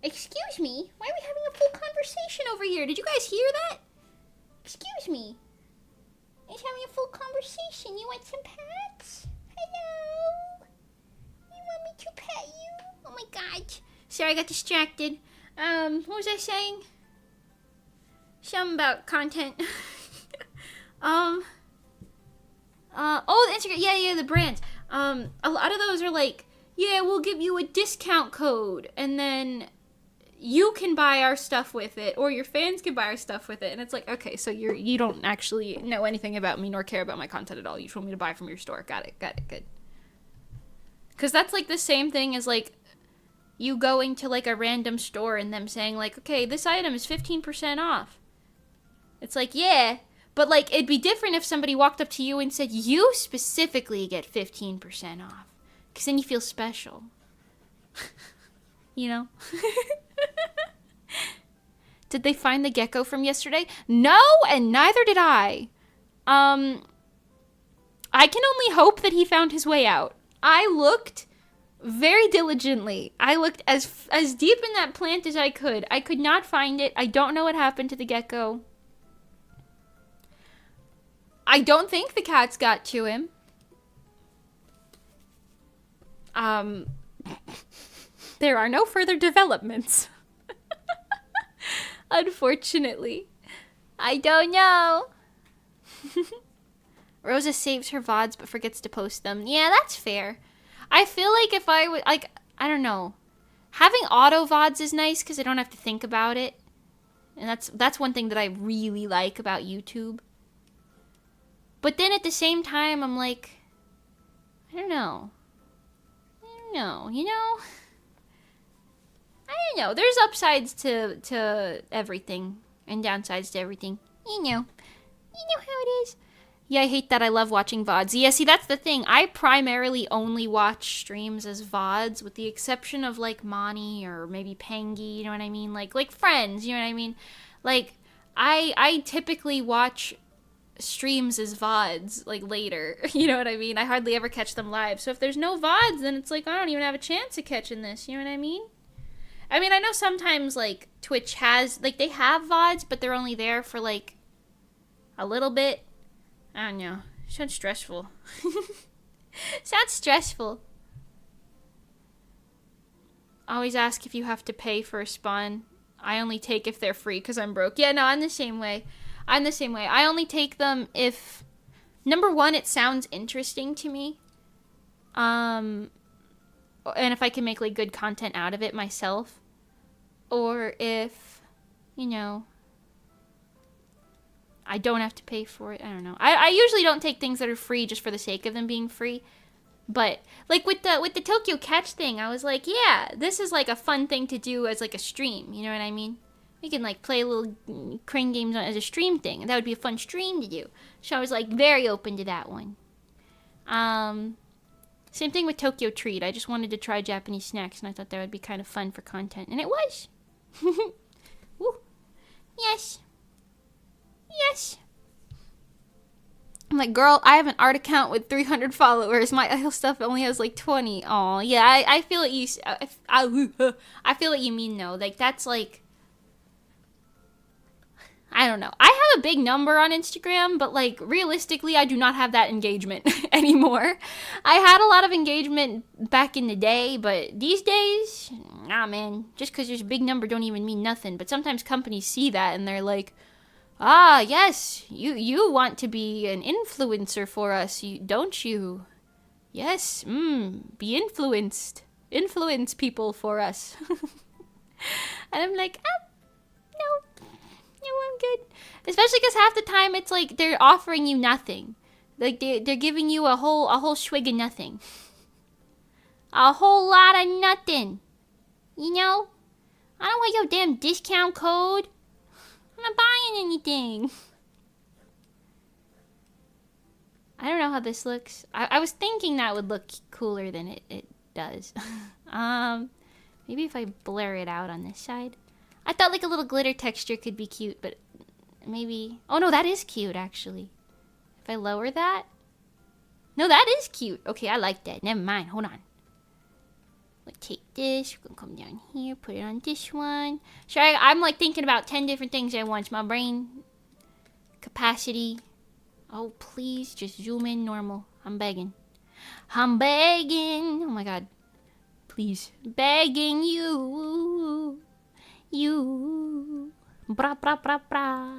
Excuse me? Why are we having a full conversation over here? Did you guys hear that? Excuse me. He's having a full conversation. You want some pets? Hello? You want me to pet you? Oh my god. Sorry, I got distracted. What was I saying? Something about content. Oh, the Instagram. Yeah, the brands. A lot of those are like, yeah, we'll give you a discount code, and then you can buy our stuff with it, or your fans can buy our stuff with it. And it's like, okay, so you don't actually know anything about me nor care about my content at all. You just want me to buy from your store. Got it, good. Because that's like the same thing as like you going to like a random store and them saying like, okay, this item is 15% off. It's like, yeah, but like it'd be different if somebody walked up to you and said, you specifically get 15% off. Because then you feel special. You know? Did they find the gecko from yesterday? No, and neither did I. I can only hope that he found his way out. I looked very diligently. I looked as deep in that plant as I could. I could not find it. I don't know what happened to the gecko. I don't think the cats got to him. There are no further developments. Unfortunately. I don't know. Rosa saves her VODs but forgets to post them. Yeah, that's fair. I feel like if I would, like, I don't know. Having auto VODs is nice because I don't have to think about it. And that's one thing that I really like about YouTube. But then at the same time, I'm like, I don't know, you know? I don't know. There's upsides to everything and downsides to everything. You know how it is. Yeah, I hate that. I love watching VODs. Yeah, see, that's the thing. I primarily only watch streams as VODs, with the exception of, like, Monty or maybe Pengy, you know what I mean? Like Friends, you know what I mean? Like, I typically watch streams as VODs, like, later. You know what I mean? I hardly ever catch them live. So if there's no VODs, then it's like, I don't even have a chance of catching this, you know what I mean? I mean, I know sometimes, like, Twitch has, like, they have VODs, but they're only there for, like, a little bit. I don't know. Sounds stressful. Sounds stressful. Always ask if you have to pay for a spawn. I only take if they're free because I'm broke. Yeah, no, I'm the same way. I only take them if, number one, it sounds interesting to me. And if I can make, like, good content out of it myself. Or if, you know, I don't have to pay for it. I don't know. I usually don't take things that are free just for the sake of them being free. But, like, with the Tokyo Catch thing, I was like, yeah, this is, like, a fun thing to do as, like, a stream. You know what I mean? We can, like, play little crane games as a stream thing. And that would be a fun stream to do. So I was, like, very open to that one. Same thing with Tokyo Treat. I just wanted to try Japanese snacks, and I thought that would be kind of fun for content. And it was. Woo. Yes. Yes. I'm like, girl, I have an art account with 300 followers. My idol stuff only has like 20. Oh, yeah, I feel what you. I feel what you mean though. Like that's like, I don't know. I have a big number on Instagram, but like realistically, I do not have that engagement anymore. I had a lot of engagement back in the day, but these days, nah, man. Just because there's a big number don't even mean nothing. But sometimes companies see that and they're like, ah, yes, you want to be an influencer for us, don't you? Yes, be influenced. Influence people for us. And I'm like, no, I'm good. Especially because half the time it's like they're offering you nothing. Like they're giving you a whole swig of nothing. A whole lot of nothing. You know? I don't want your damn discount code. I'm not buying anything. I don't know how this looks. I was thinking that would look cooler than it does. Maybe if I blur it out on this side. I thought like a little glitter texture could be cute, but maybe... Oh no, that is cute actually. If I lower that... No, that is cute. Okay, I like that. Never mind. Hold on. We'll take this. We're gonna come down here. Put it on this one. Sorry, I'm like thinking about 10 different things at once. My brain capacity. Oh, please just zoom in normal. I'm begging. I'm begging. Oh my god. Please. Begging you. You. Bra bra bra bra.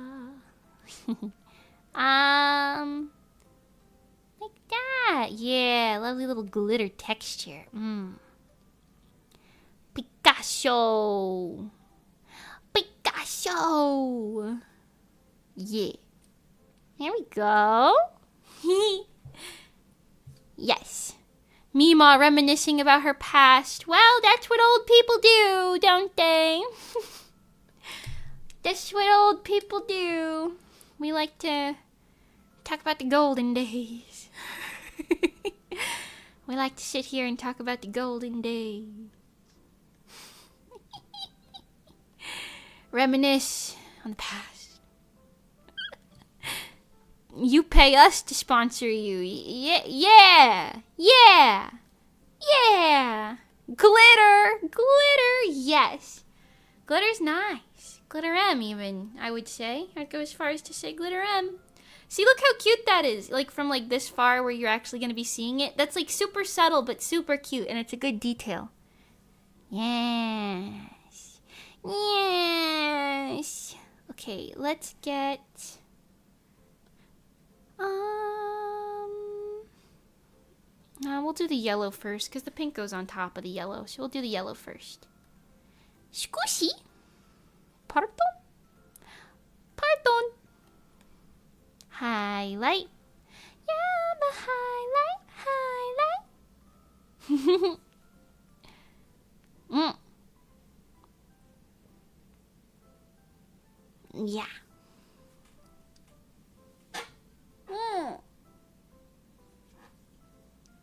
Like that. Yeah, lovely little glitter texture. Picasso. Picasso. Yeah. There we go. Yes. Mima reminiscing about her past. Well, that's what old people do, don't they? That's what old people do. We like to talk about the golden days. We like to sit here and talk about the golden days. Reminisce on the past. You pay us to sponsor you. Yeah. Glitter. Yes. Glitter's nice. Glitter M even, I would say. I'd go as far as to say glitter M. See, look how cute that is. Like from like this far where you're actually going to be seeing it. That's like super subtle but super cute, and it's a good detail. Yes. Okay, let's get... we'll do the yellow first, because the pink goes on top of the yellow. So we'll do the yellow first. Squishy. Pardon. Highlight. Yeah, the highlight. Yeah.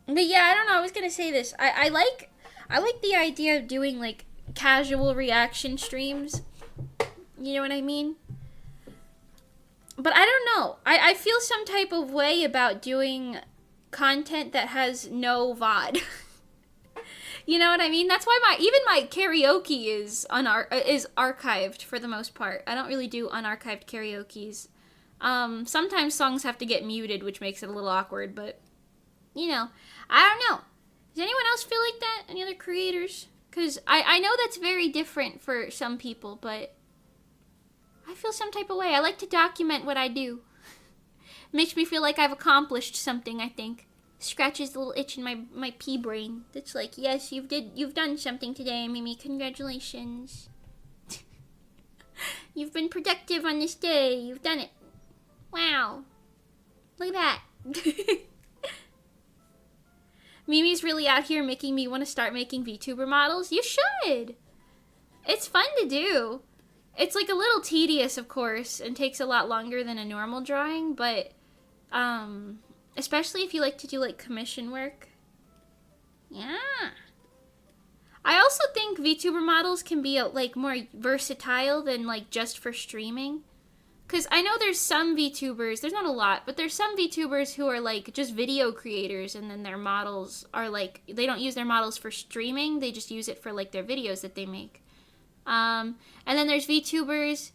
But yeah, I don't know. I was gonna say this. I like the idea of doing like casual reaction streams. You know what I mean? But I don't know. I feel some type of way about doing content that has no VOD. You know what I mean? That's why my karaoke is archived for the most part. I don't really do unarchived karaokes. Sometimes songs have to get muted, which makes it a little awkward, but you know, I don't know. Does anyone else feel like that? Any other creators? Because I know that's very different for some people, but I feel some type of way. I like to document what I do. Makes me feel like I've accomplished something, I think. Scratches the little itch in my pea brain. That's like, yes, you've done something today, Mimi. Congratulations. You've been productive on this day. You've done it. Wow. Look at that. Mimi's really out here making me want to start making VTuber models. You should. It's fun to do. It's like a little tedious, of course, and takes a lot longer than a normal drawing, but especially if you like to do like commission work. Yeah. I also think VTuber models can be like more versatile than like just for streaming. Because I know there's some VTubers, there's not a lot, but there's some VTubers who are like just video creators, and then their models are like, they don't use their models for streaming, they just use it for like their videos that they make. And then there's VTubers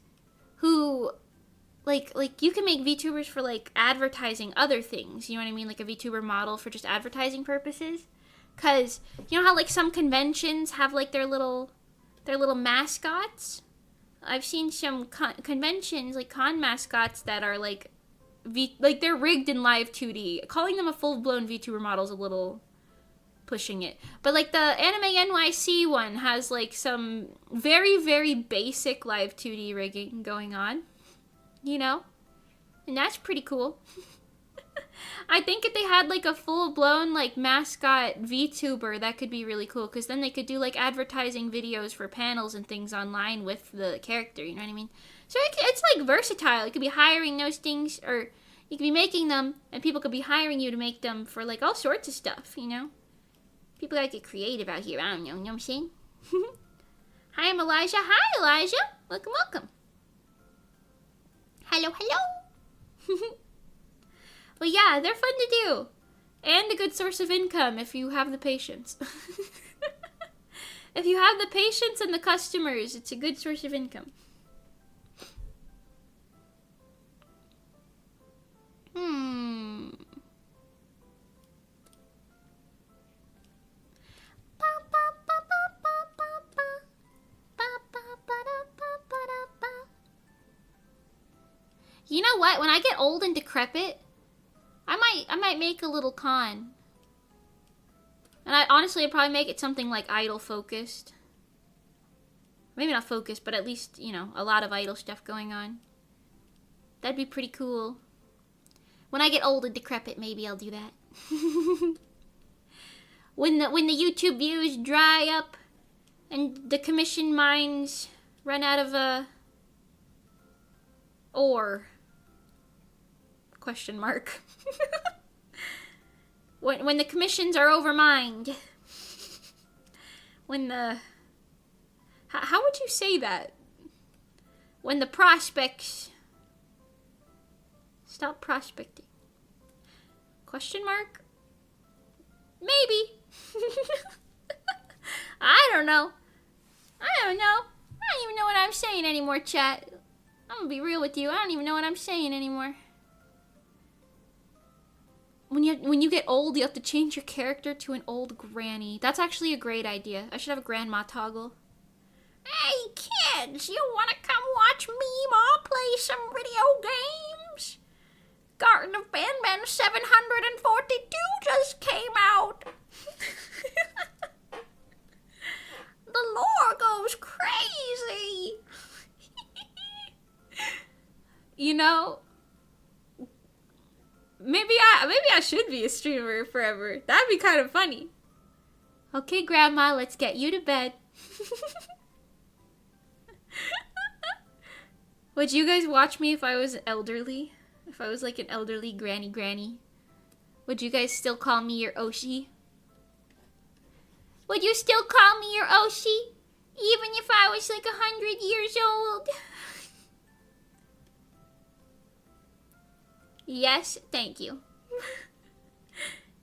who like you can make VTubers for like advertising other things, you know what I mean? Like a VTuber model for just advertising purposes. Cause you know how like some conventions have like their little mascots? I've seen some conventions, like con mascots that are like they're rigged in live 2D. Calling them a full-blown VTuber model is a little pushing it. But like the Anime NYC one has like some very, very basic live 2D rigging going on. You know? And that's pretty cool. I think if they had like a full-blown like mascot VTuber, that could be really cool, because then they could do like advertising videos for panels and things online with the character, you know what I mean? So it's like versatile. You could be hiring those things, or you could be making them, and people could be hiring you to make them for like all sorts of stuff, you know? People gotta get creative out here, I don't know, you know what I'm saying? Hi, I'm Elijah. Hi, Elijah. Welcome, welcome. Hello, hello. But yeah, they're fun to do. And a good source of income if you have the patience. If you have the patience and the customers, it's a good source of income. You know what? When I get old and decrepit, I might make a little con. And I'd probably make it something like idol focused. Maybe not focused, but at least, you know, a lot of idol stuff going on. That'd be pretty cool. When I get old and decrepit, maybe I'll do that. When the YouTube views dry up and the commission mines run out of ore. Question mark. When the commissions are overmined. When the... How would you say that? When the prospects... Stop prospecting. Question mark? Maybe. I don't know. I don't even know what I'm saying anymore, chat. I'm gonna be real with you. I don't even know what I'm saying anymore. When you get old, you have to change your character to an old granny. That's actually a great idea. I should have a grandma toggle. Hey kids, you wanna come watch me, Ma, play some video games? Garden of Banban 742 just came out. The lore goes crazy. You know, maybe I should be a streamer forever. That'd be kind of funny. Okay, Grandma, let's get you to bed. Would you guys watch me if I was elderly? If I was like an elderly granny? Would you guys still call me your Oshi? Would you still call me your Oshi? Even if I was like 100 years old? Yes, thank you.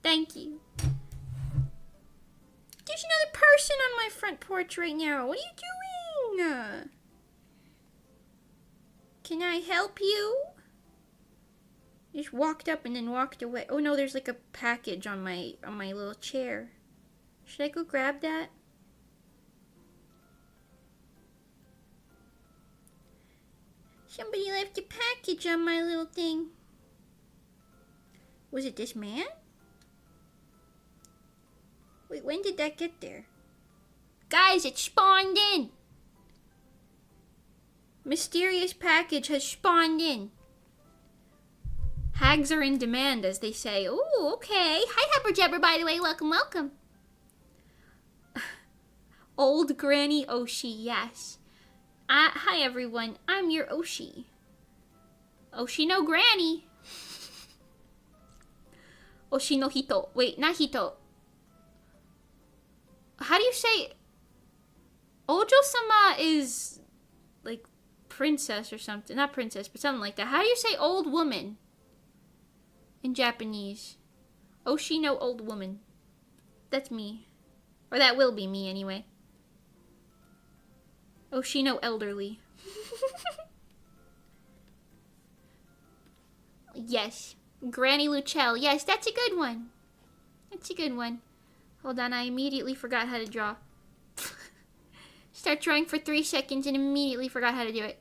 Thank you. There's another person on my front porch right now. What are you doing? Can I help you? Just walked up and then walked away. Oh no, there's like a package on my little chair. Should I go grab that? Somebody left a package on my little thing. Was it this man? Wait, when did that get there? Guys, it spawned in! Mysterious package has spawned in. Hags are in demand, as they say. Ooh, okay. Hi, Hepper Jebber, by the way. Welcome, welcome. Old Granny Oshi, yes. Hi, everyone. I'm your Oshi. Oshi no Granny. Oshi no Hito. Wait, not Hito. How do you say... Ojo-sama is... like... princess or something. Not princess, but something like that. How do you say old woman in Japanese? Oshi no old woman. That's me. Or that will be me anyway. Oshi no elderly. Yes. Granny Luchel. Yes, that's a good one. That's a good one. Hold on, I immediately forgot how to draw. Start drawing for 3 seconds and immediately forgot how to do it.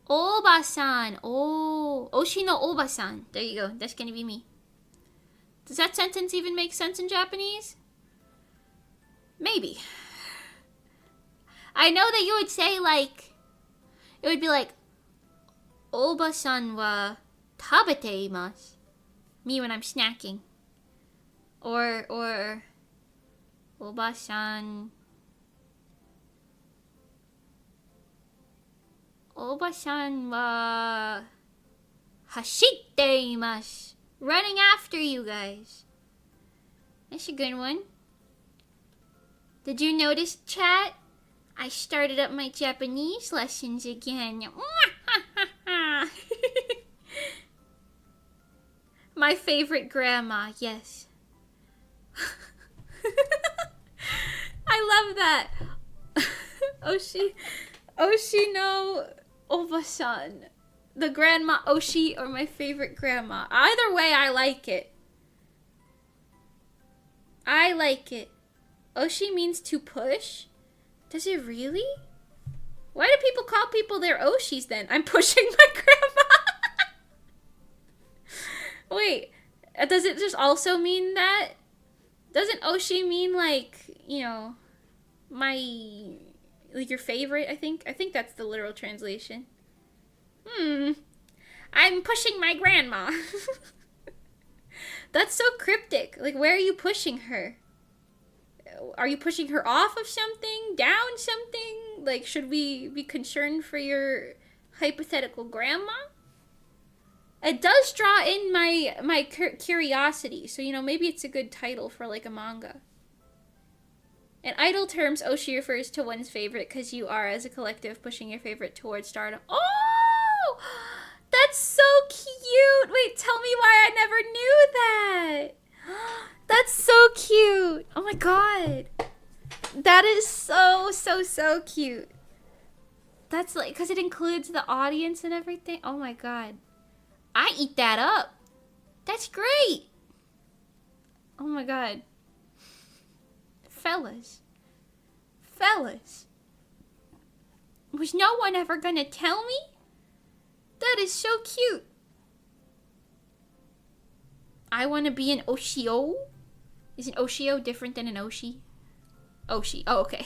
Oba-san. Oh. Oshi no Oba-san. There you go. That's gonna be me. Does that sentence even make sense in Japanese? Maybe. I know that you would say, like, it would be like, Oba-san wa tabete imasu. Me when I'm snacking. Or, Oba-san. Oba-san wa hashite imasu. Running after you guys. That's a good one. Did you notice, chat? I started up my Japanese lessons again. My favorite grandma, yes. I love that. Oshi no Oba-san. The grandma Oshi or my favorite grandma. Either way, I like it. I like it. Oshi means to push. Does it really? Why do people call people their Oshis then? I'm pushing my grandma. Wait, does it just also mean that? Doesn't Oshi mean like, you know, like your favorite, I think? I think that's the literal translation. I'm pushing my grandma. That's so cryptic. Like, where are you pushing her? Are you pushing her off of something? Down something? Like, should we be concerned for your hypothetical grandma? It does draw in my curiosity. So, you know, maybe it's a good title for, like, a manga. In idle terms, Oshi refers to one's favorite because you are, as a collective, pushing your favorite towards stardom. Oh! That's so cute! Wait, tell me why I never knew that! That's so cute! Oh my god! That is so cute. That's like, because it includes the audience and everything. Oh my god. I eat that up. That's great! Oh my god. Fellas. Was no one ever gonna tell me? That is so cute. I want to be an Oshio. Is an Oshio different than an Oshi? Oshi. Oh, okay.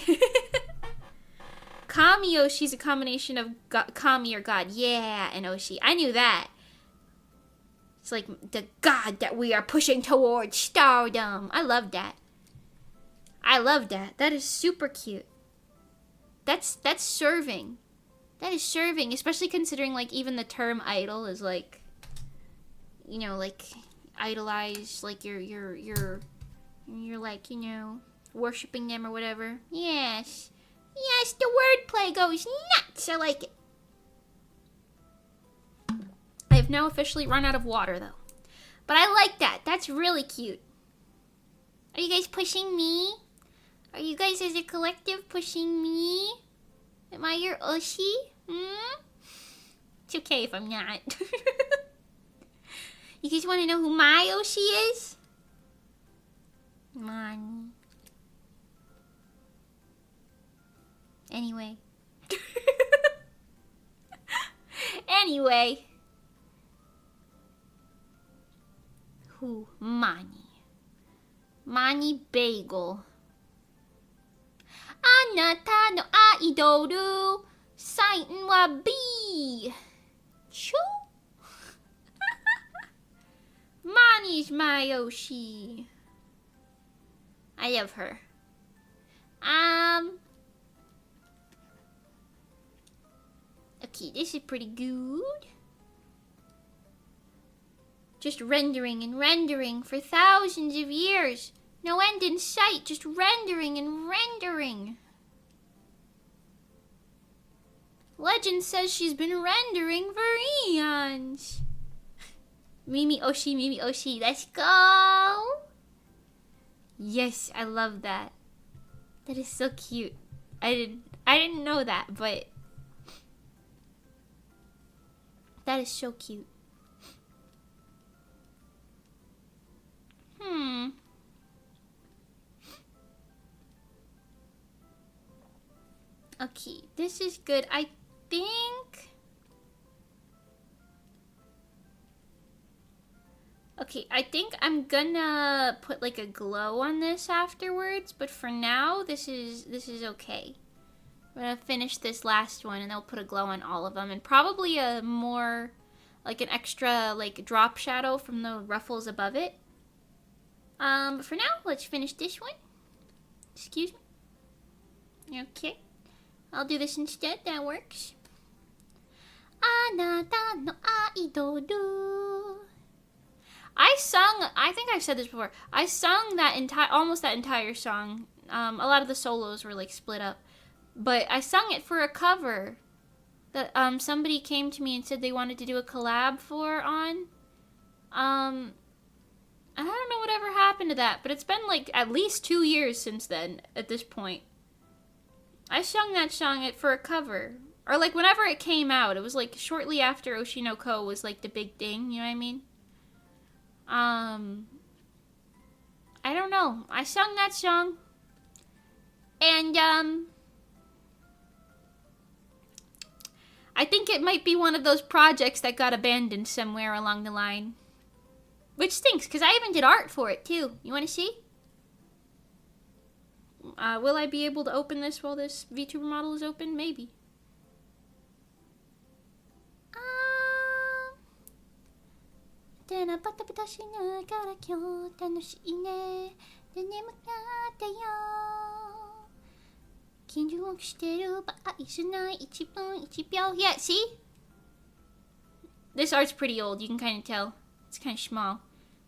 Kami Oshi's a combination of Kami or God. Yeah, and Oshi. I knew that. It's like the God that we are pushing towards stardom. I love that. I love that. That is super cute. That's serving. That is serving, especially considering like even the term idol is like, you know, like idolize, like you're like, you know, worshiping them or whatever. Yes, the wordplay goes nuts. I like it. I have now officially run out of water though, but I like that. That's really cute. Are you guys pushing me? Are you guys as a collective pushing me? Am I your Oshi? It's okay if I'm not. You guys want to know who my Oshi is? Mani. Anyway. Who? Mani. Mani Bagel. あなたのアイドルサインは B チュMani's my Oshi. I love her. Okay, this is pretty good. Just rendering and rendering for thousands of years. No end in sight, just rendering and rendering. Legend says she's been rendering for eons. Mimi Oshi, let's go! Yes, I love that. That is so cute. I didn't know that, but that is so cute. Okay, this is good. I think... Okay, I think I'm gonna put like a glow on this afterwards, but for now, this is okay. I'm gonna finish this last one and I'll put a glow on all of them, and probably a more, like an extra like drop shadow from the ruffles above it. But for now, let's finish this one. Excuse me. Okay. I'll do this instead, that works. Anata no aidoru. I think I've said this before. I sung that almost that entire song. A lot of the solos were like split up. But I sung it for a cover that somebody came to me and said they wanted to do a collab on. I don't know whatever happened to that, but it's been like at least 2 years since then at this point. I sung that song for a cover. Or like whenever it came out, it was like shortly after Oshinoko was like the big thing, you know what I mean? I don't know. I sung that song. And I think it might be one of those projects that got abandoned somewhere along the line. Which stinks, because I even did art for it too. You want to see? Will I be able to open this while this VTuber model is open? Maybe. Yeah, see? This art's pretty old, you can kind of tell. It's kind of small.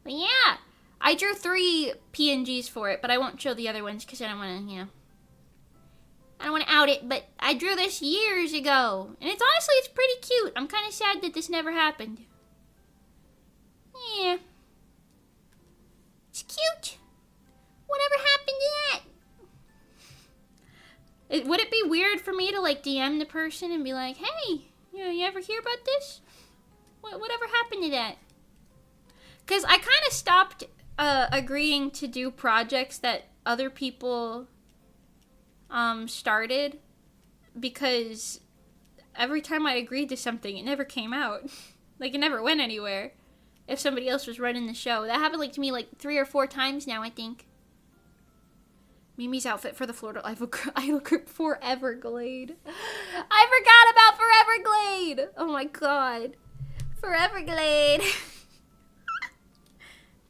But yeah! I drew 3 PNGs for it, but I won't show the other ones because I don't want to, I don't want to out it, but I drew this years ago. And it's pretty cute. I'm kind of sad that this never happened. Yeah. It's cute. Whatever happened to that? Would it be weird for me to, like, DM the person and be like, hey, you ever hear about this? Whatever happened to that? Because I kind of stopped agreeing to do projects that other people started, because every time I agreed to something, it never came out. Like, it never went anywhere if somebody else was running the show. That happened like to me like 3 or 4 times now, I think. Mimi's outfit for the Florida Idol group for Everglade. I forgot about Foreverglade! Oh my god. Foreverglade.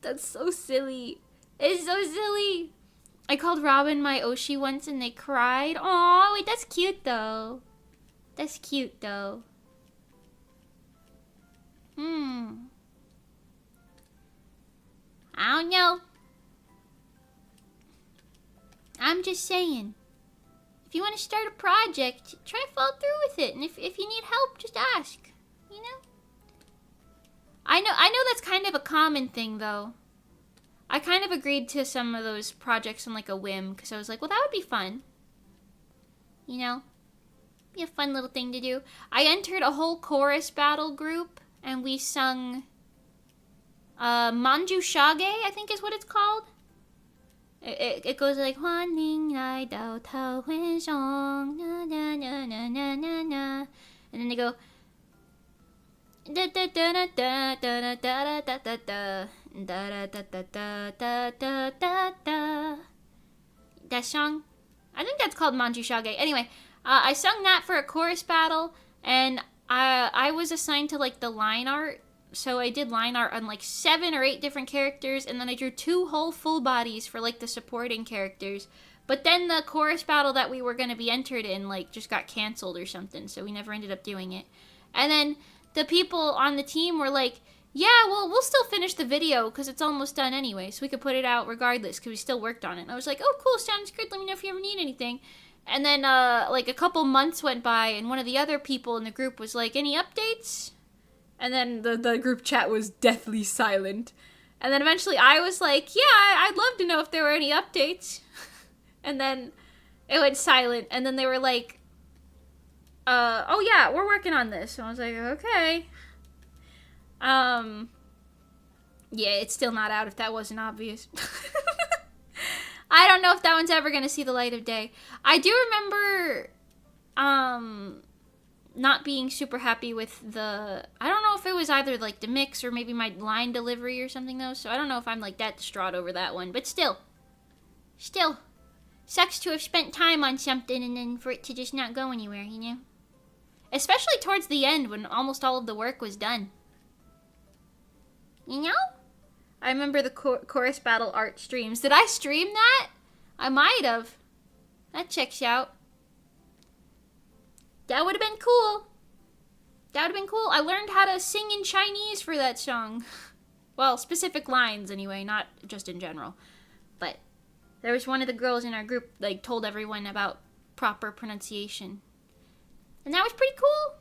That's so silly. It's so silly. I called Robin my Oshi once and they cried. Aw, wait, that's cute though. That's cute though. I don't know. I'm just saying. If you want to start a project, try to follow through with it. And if you need help, just ask. You know? I know that's kind of a common thing, though. I kind of agreed to some of those projects on, like, a whim, because I was like, well, that would be fun. You know? Be a fun little thing to do. I entered a whole chorus battle group, and we sung Manju Shage, I think is what it's called. It goes like, Huan Ning Lai Dao Tao Wen Zhong, na na na na na na na. And then they go, da da da da da da da da da da da da da da da da da da. That song, I think that's called Manju Shage. Anyway, I sung that for a chorus battle, and I was assigned to like the line art. So I did line art on like 7 or 8 different characters, and then I drew 2 whole full bodies for like the supporting characters. But then the chorus battle that we were going to be entered in like just got canceled or something, so we never ended up doing it. And then the people on the team were like, Yeah, well, we'll still finish the video because it's almost done anyway, so we could put it out regardless because we still worked on it. And I was like, oh, cool, sounds good. Let me know if you ever need anything. And then, like, a couple months went by, and one of the other people in the group was like, any updates? And then the group chat was deathly silent. And then eventually I was like, yeah, I'd love to know if there were any updates. And then it went silent, and then they were like, oh yeah, we're working on this. And I was like, okay. Yeah, it's still not out if that wasn't obvious. I don't know if that one's ever gonna see the light of day. I do remember, not being super happy with I don't know if it was either, like, the mix or maybe my line delivery or something, though, so I don't know if I'm, like, that distraught over that one, but still, sucks to have spent time on something and then for it to just not go anywhere, you know? Especially towards the end when almost all of the work was done. You know? I remember the chorus battle art streams. Did I stream that? I might have. That checks out. That would have been cool. That would have been cool. I learned how to sing in Chinese for that song. Well, specific lines anyway, not just in general. But there was one of the girls in our group, like, told everyone about proper pronunciation. And that was pretty cool.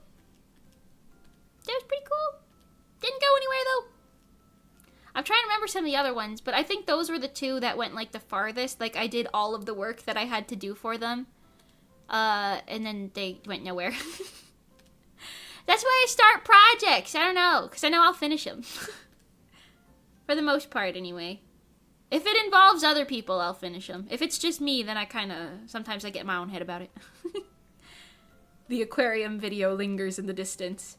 That was pretty cool. Didn't go anywhere, though. I'm trying to remember some of the other ones, but I think those were the two that went, like, the farthest. Like, I did all of the work that I had to do for them. And then they went nowhere. That's why I start projects. I don't know, because I know I'll finish them. For the most part, anyway. If it involves other people, I'll finish them. If it's just me, then I kind of... Sometimes I get in my own head about it. The aquarium video lingers in the distance.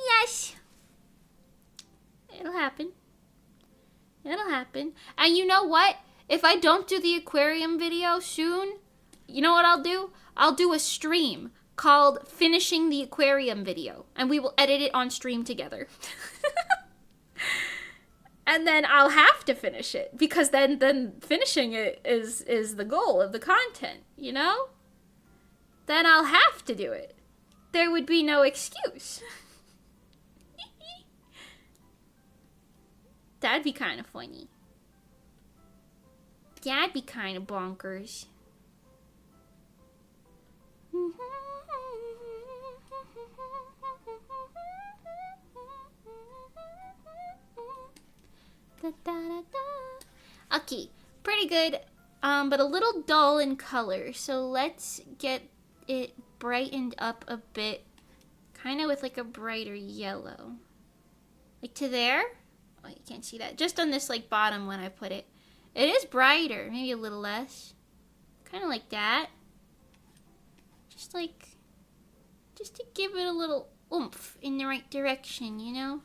Yes. It'll happen. It'll happen. And you know what? If I don't do the aquarium video soon, you know what I'll do? I'll do a stream called Finishing the Aquarium Video. And we will edit it on stream together. And then I'll have to finish it. Because then finishing it is the goal of the content, you know? Then I'll have to do it. There would be no excuse. That'd be kind of funny. That'd be kind of bonkers. Okay, pretty good, but a little dull in color. So let's get it brightened up a bit, kind of with like a brighter yellow. Like to there. Oh, you can't see that. Just on this like bottom when I put it. It is brighter, maybe a little less. Kind of like that. Just to give it a little oomph in the right direction, you know?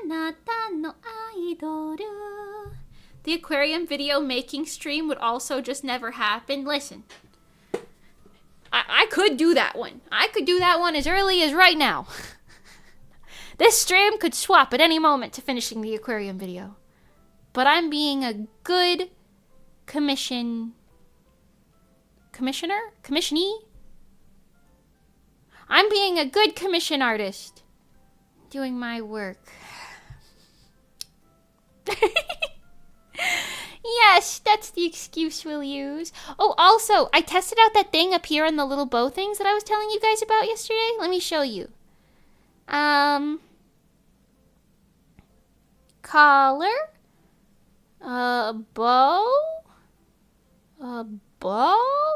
Anata no aidoru. The aquarium video making stream would also just never happen. Listen. I could do that one. I could do that one as early as right now. This stream could swap at any moment to finishing the aquarium video. But I'm being a good commissionee? I'm being a good commission artist. Doing my work. Yes, that's the excuse we'll use. Oh, also, I tested out that thing up here on the little bow things that I was telling you guys about yesterday. Let me show you. Collar. Bow. Bow.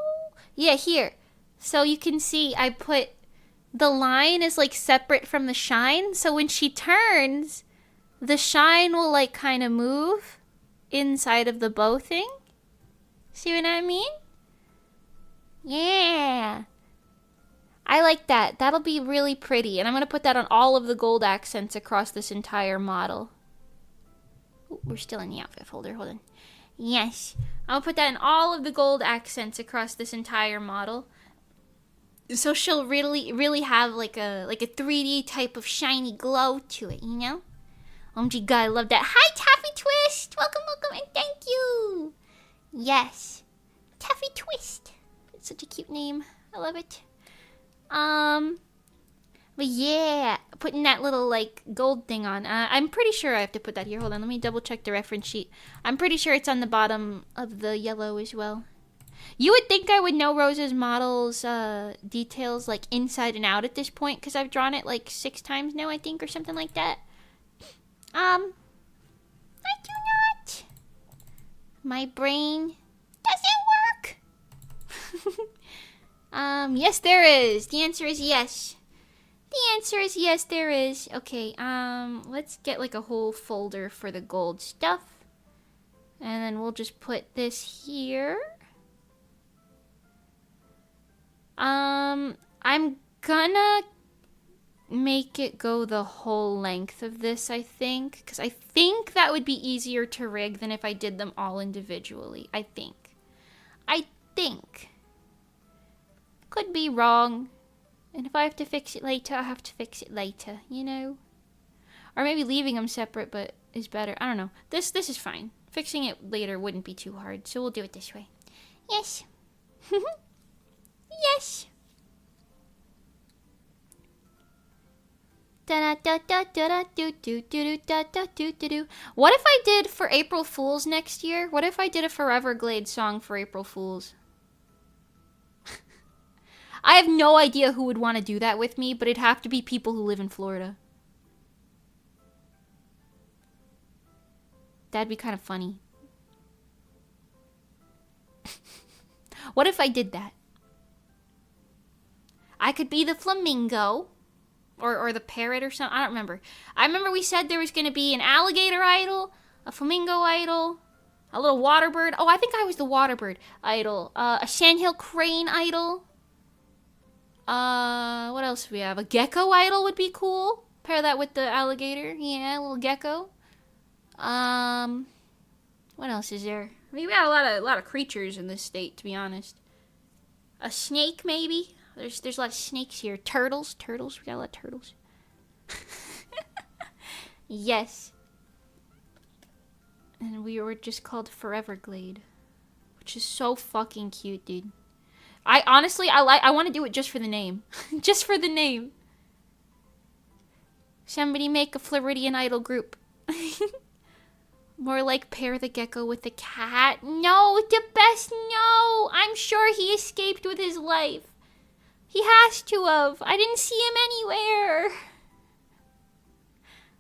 Yeah, here. So you can see I put the line is like separate from the shine. So when she turns, the shine will like kind of move inside of the bow thing. See what I mean? Yeah. I like that. That'll be really pretty. And I'm going to put that on all of the gold accents across this entire model. Ooh, we're still in the outfit folder. Hold on. Yes. I'll put that in all of the gold accents across this entire model. So she'll really have like a 3D type of shiny glow to it, you know? OMG God, I love that. Hi, Taffy Twist! Welcome, and thank you! Yes. Taffy Twist. It's such a cute name. I love it. But yeah, putting that little like gold thing on. I'm pretty sure I have to put that here. Hold on, let me double check the reference sheet. I'm pretty sure it's on the bottom of the yellow as well. You would think I would know Rose's model's details like inside and out at this point because I've drawn it like 6 times now, I think, or something like that. I do not. My brain doesn't work. Yes, there is. The answer is yes. The answer is yes, there is. Okay, let's get like a whole folder for the gold stuff. And then we'll just put this here. I'm gonna make it go the whole length of this, I think. Because I think that would be easier to rig than if I did them all individually. I think. Could be wrong. And if I have to fix it later, I have to fix it later, you know? Or maybe leaving them separate, but is better. I don't know. This is fine. Fixing it later wouldn't be too hard, so we'll do it this way. Yes. Yes. What if I did for April Fools next year? What if I did a Foreverglade song for April Fools? I have no idea who would want to do that with me, but it'd have to be people who live in Florida. That'd be kind of funny. What if I did that? I could be the flamingo. Or the parrot or something. I don't remember. I remember we said there was going to be an alligator idol, a flamingo idol, a little water bird. Oh, I think I was the water bird idol. A sandhill crane idol. What else do we have? A gecko idol would be cool. Pair that with the alligator. Yeah, a little gecko. What else is there? I mean, we got a lot of creatures in this state, to be honest. A snake, maybe? There's a lot of snakes here. Turtles. We got a lot of turtles. Yes. And we were just called Foreverglade. Which is so fucking cute, dude. I honestly, I want to do it just for the name. Just for the name. Somebody make a Floridian Idol group. More like pair the gecko with the cat. No, the best, no. I'm sure he escaped with his life. He has to have. I didn't see him anywhere.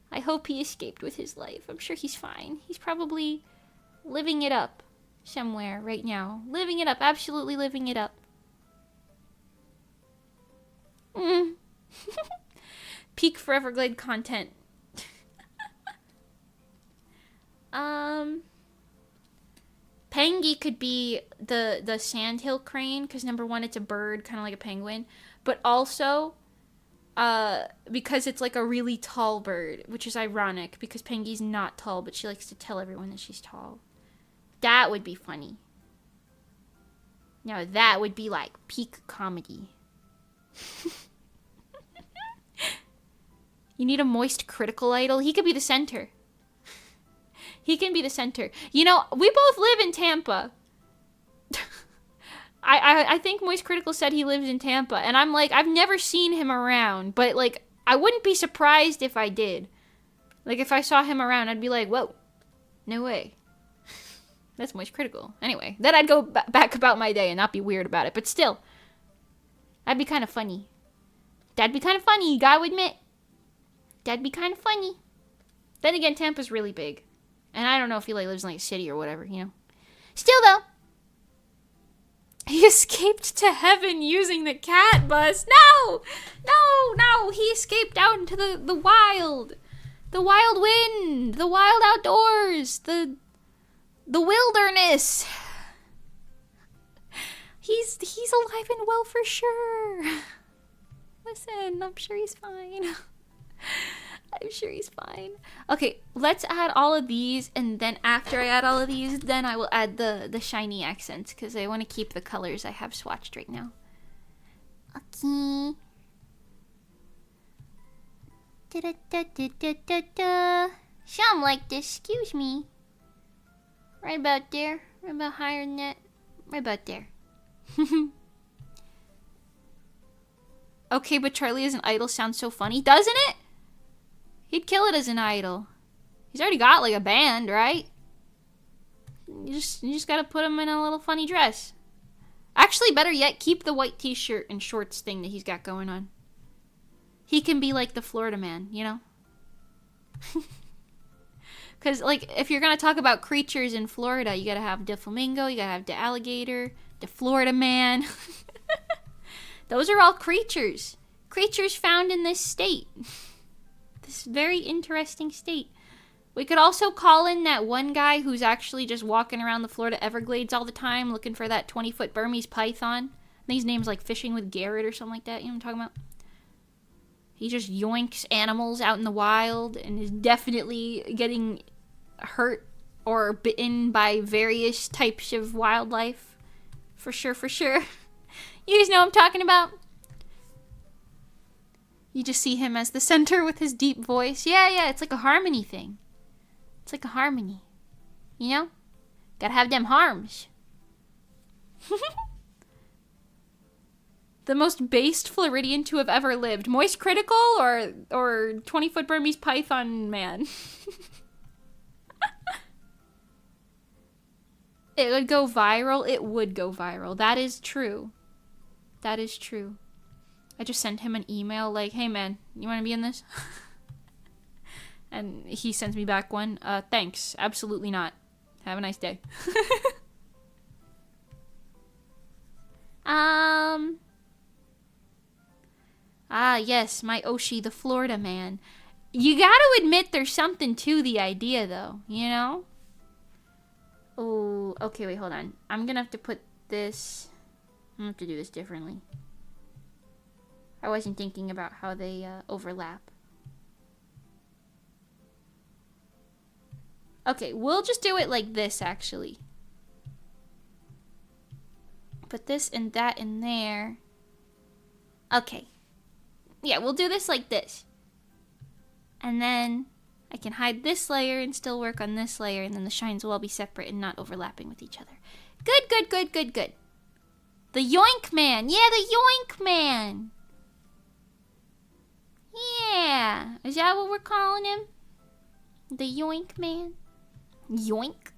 I hope he escaped with his life. I'm sure he's fine. He's probably living it up somewhere right now. Living it up. Absolutely living it up. Peak Foreverglade content. Pengy could be the sandhill crane, because number one, it's a bird, kind of like a penguin, but also because it's like a really tall bird, which is ironic because Pengy's not tall, but she likes to tell everyone that she's tall. That would be funny. Now that would be like peak comedy. You need a moist critical idol. He could be the center. He can be the center. You know, we both live in Tampa. I think Moist Critical said he lives in Tampa. And I'm like, I've never seen him around. But, like, I wouldn't be surprised if I did. Like, if I saw him around, I'd be like, whoa. No way. That's Moist Critical. Anyway, then I'd go back about my day and not be weird about it. But still, that'd be kind of funny. That'd be kind of funny, you gotta admit. That'd be kind of funny. Then again, Tampa's really big. And I don't know if he like lives in like a city or whatever, you know. Still though, he escaped to heaven using the cat bus. No! No! He escaped out into the wild. The wild wind. The wild outdoors. The wilderness. He's alive and well for sure. Listen, I'm sure he's fine. I'm sure he's fine. Okay, let's add all of these, and then after I add all of these, then I will add the shiny accents, because I want to keep the colors I have swatched right now. Okay. Something like this, excuse me. Right about there. Right about higher than that. Right about there. Okay, but Charlie as an idol sounds so funny, doesn't it? He'd kill it as an idol. He's already got like a band, right? You just gotta put him in a little funny dress. Actually, better yet, keep the white t-shirt and shorts thing that he's got going on. He can be like the Florida man, you know? Because, like, if you're gonna talk about creatures in Florida, you gotta have the flamingo, you gotta have the alligator, the Florida man. Those are all creatures. Creatures found in this state. This very interesting state. We could also call in that one guy who's actually just walking around the Florida Everglades all the time looking for that 20-foot Burmese python. I think his name's like Fishing with Garrett or something like that. You know what I'm talking about? He just yoinks animals out in the wild and is definitely getting hurt or bitten by various types of wildlife. For sure, for sure. You guys know what I'm talking about? You just see him as the center with his deep voice. Yeah, it's like a harmony thing. It's like a harmony. You know? Gotta have them harms. The most based Floridian to have ever lived. Moist Critical or 20-foot Burmese python man? It would go viral. It would go viral. That is true. That is true. I just sent him an email like, hey man, you want to be in this? And he sends me back one. Thanks. Absolutely not. Have a nice day. Yes, my Oshi, the Florida man. You gotta admit there's something to the idea, though, you know? Oh, okay, wait, hold on. I'm gonna have to put this... I'm gonna have to do this differently. I wasn't thinking about how they overlap. Okay, we'll just do it like this, actually. Put this and that in there. Okay. Yeah, we'll do this like this. And then I can hide this layer and still work on this layer, and then the shines will all be separate and not overlapping with each other. Good, good, good, good, good. The Yoink Man. Yeah, the Yoink Man. Yeah. Is that what we're calling him? The Yoink Man? Yoink.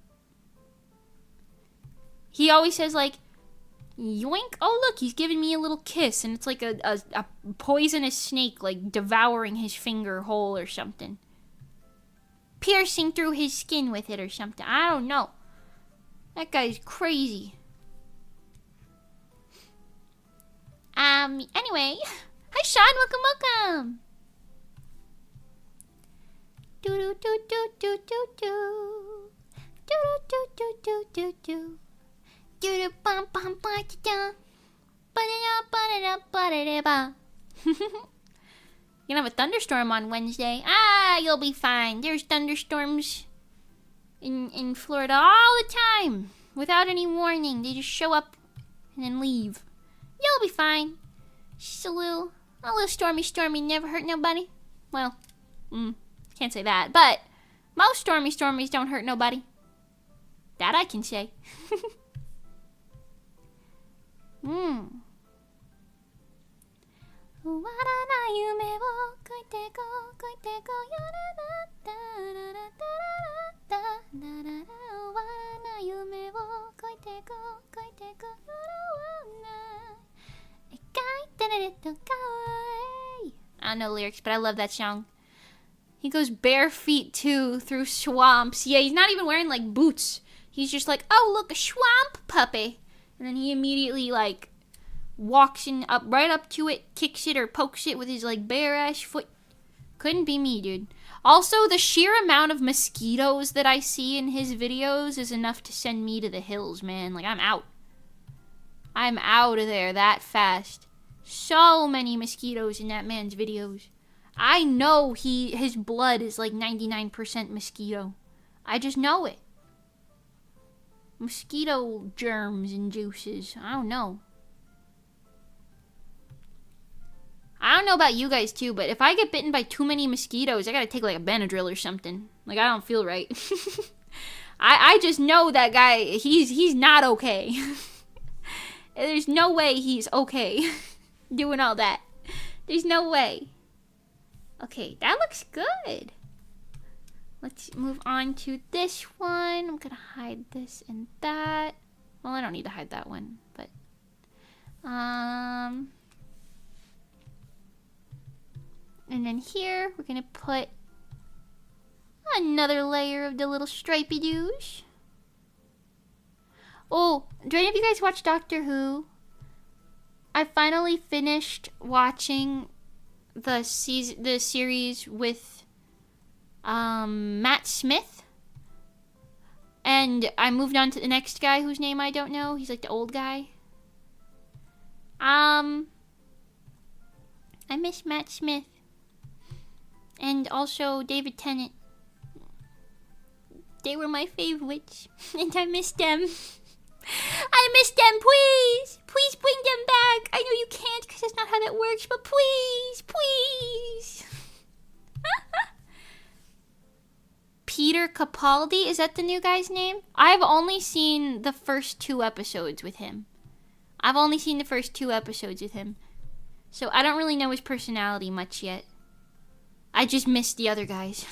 He always says like, yoink. Oh, look, he's giving me a little kiss. And it's like a poisonous snake like devouring his finger hole or something. Piercing through his skin with it or something. I don't know. That guy's crazy. Anyway. Hi, Sean. Welcome, welcome. Do do do do do do do. Do do do do do do. Do do bum bum ba da da. Ba da da ba da da ba. You're gonna have a thunderstorm on Wednesday. Ah, you'll be fine. There's thunderstorms in Florida all the time without any warning. They just show up and then leave. You'll be fine. Just a little stormy, never hurt nobody. Well, can't say that, but most stormies don't hurt nobody. That I can say. I don't know lyrics, but I love that song. He goes bare feet too through swamps. Yeah, he's not even wearing like boots. He's just like, oh look, a swamp puppy. And then he immediately like walks in right up to it, kicks it or pokes it with his like bare ass foot. Couldn't be me, dude. Also, the sheer amount of mosquitoes that I see in his videos is enough to send me to the hills, man. Like, I'm out. I'm out of there that fast. So many mosquitoes in that man's videos. I know his blood is like 99% mosquito. I just know it. Mosquito germs and juices. I don't know. I don't know about you guys too, but if I get bitten by too many mosquitoes, I gotta take like a Benadryl or something. Like, I don't feel right. I just know that guy, he's not okay. There's no way he's okay doing all that. There's no way. Okay, that looks good. Let's move on to this one. I'm gonna hide this and that. Well, I don't need to hide that one, but and then here we're gonna put another layer of the little stripey doos. Oh, do any of you guys watch Doctor Who? I finally finished watching the series with Matt Smith, and I moved on to the next guy whose name I don't know. He's like the old guy. I miss Matt Smith, and also David Tennant. They were my favorites, and I miss them. I miss them, please! Please bring them back! I know you can't because that's not how that works, but please, please! Peter Capaldi, is that the new guy's name? I've only seen the first 2 episodes with him. So I don't really know his personality much yet. I just missed the other guys.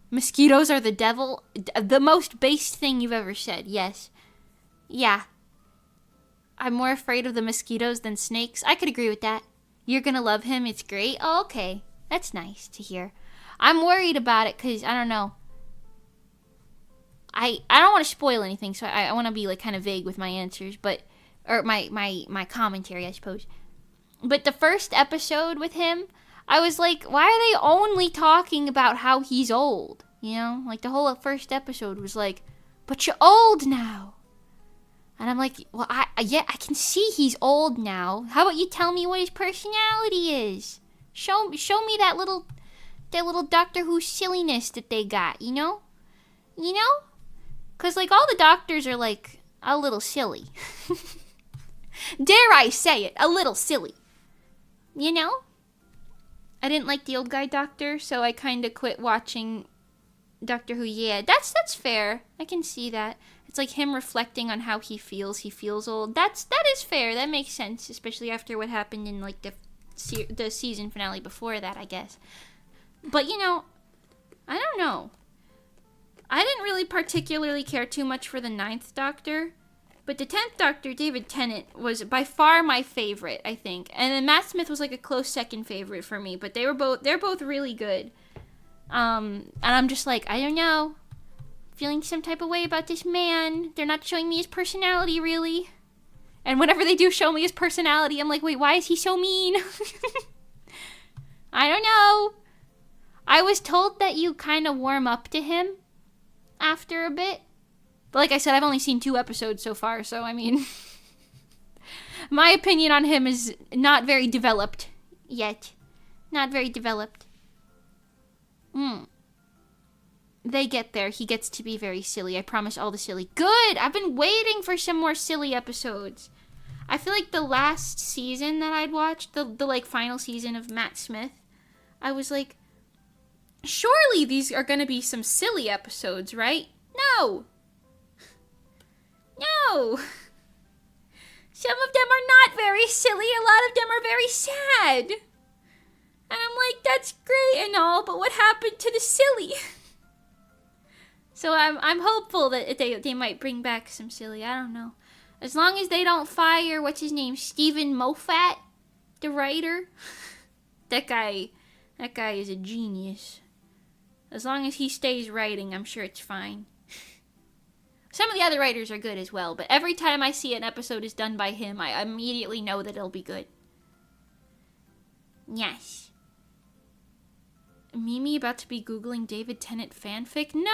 Mosquitoes are the devil? The most based thing you've ever said, yes. Yeah. I'm more afraid of the mosquitoes than snakes. I could agree with that. You're gonna love him, it's great. Oh, okay. That's nice to hear. I'm worried about it because, I don't know. I don't want to spoil anything, so I want to be like kind of vague with my answers, but, or my commentary, I suppose. But the first episode with him, I was like, why are they only talking about how he's old? You know, like the whole first episode was like, but you're old now. And I'm like, well, I can see he's old now. How about you tell me what his personality is? Show me that little Doctor Who silliness that they got, you know? You know? Cause like all the doctors are like a little silly. Dare I say it, a little silly. You know? I didn't like the old guy doctor, so I kind of quit watching Doctor Who. Yeah, that's fair. I can see that. It's like him reflecting on how he feels. He feels old. That is fair. That makes sense, especially after what happened in like the season finale before that, I guess. But you know, I don't know. I didn't really particularly care too much for the 9th Doctor. But the 10th Doctor, David Tennant, was by far my favorite, I think. And then Matt Smith was like a close second favorite for me. But they're both really good. And I'm just like, I don't know. Feeling some type of way about this man. They're not showing me his personality, really. And whenever they do show me his personality, I'm like, wait, why is he so mean? I don't know. I was told that you kind of warm up to him after a bit. But like I said, I've only seen 2 episodes so far, so I mean... my opinion on him is not very developed yet. Not very developed. They get there. He gets to be very silly. I promise all the silly. Good! I've been waiting for some more silly episodes. I feel like the last season that I'd watched, the like final season of Matt Smith, I was like, surely these are gonna be some silly episodes, right? No! No! Some of them are not very silly. A lot of them are very sad. And I'm like, that's great and all, but what happened to the silly? So I'm hopeful that they might bring back some silly. I don't know. As long as they don't fire, what's his name, Stephen Moffat, the writer. That guy is a genius. As long as he stays writing, I'm sure it's fine. Some of the other writers are good as well, but every time I see an episode is done by him, I immediately know that it'll be good. Yes. Mimi about to be Googling David Tennant fanfic? No,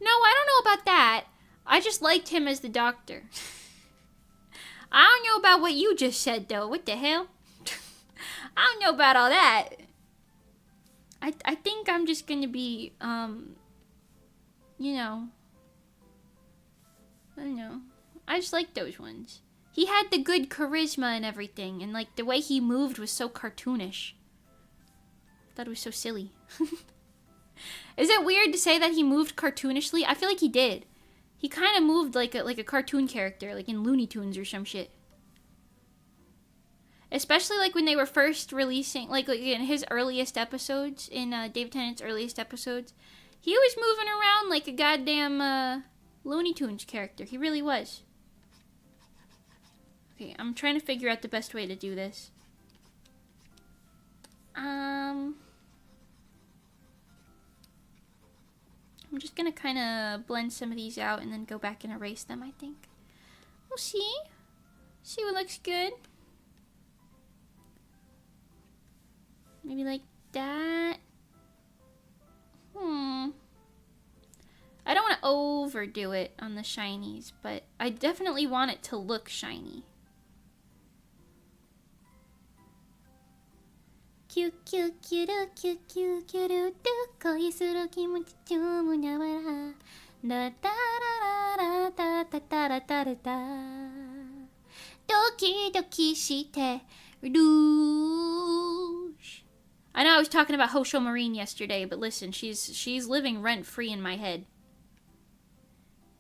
I don't know about that. I just liked him as the Doctor. I don't know about what you just said, though. What the hell? I don't know about all that. I think I'm just gonna be, you know... I don't know. I just like those ones. He had the good charisma and everything, and like the way he moved was so cartoonish. I thought it was so silly. Is it weird to say that he moved cartoonishly? I feel like he did. He kind of moved like a cartoon character, like in Looney Tunes or some shit. Especially like when they were first releasing, like in his earliest episodes, in David Tennant's earliest episodes, he was moving around like a goddamn Looney Tunes character. He really was. Okay, I'm trying to figure out the best way to do this. I'm just gonna kind of blend some of these out and then go back and erase them, I think. We'll see. See what looks good. Maybe like that. I don't want to overdo it on the shinies, but I definitely want it to look shiny. Cute, cute, cute, cute, cute, cute, koi suru kimochi chumu nabara. Da da da da da da da da da da. Doki doki shite rouge. I know I was talking about Hosho Marine yesterday, but listen, she's living rent free in my head.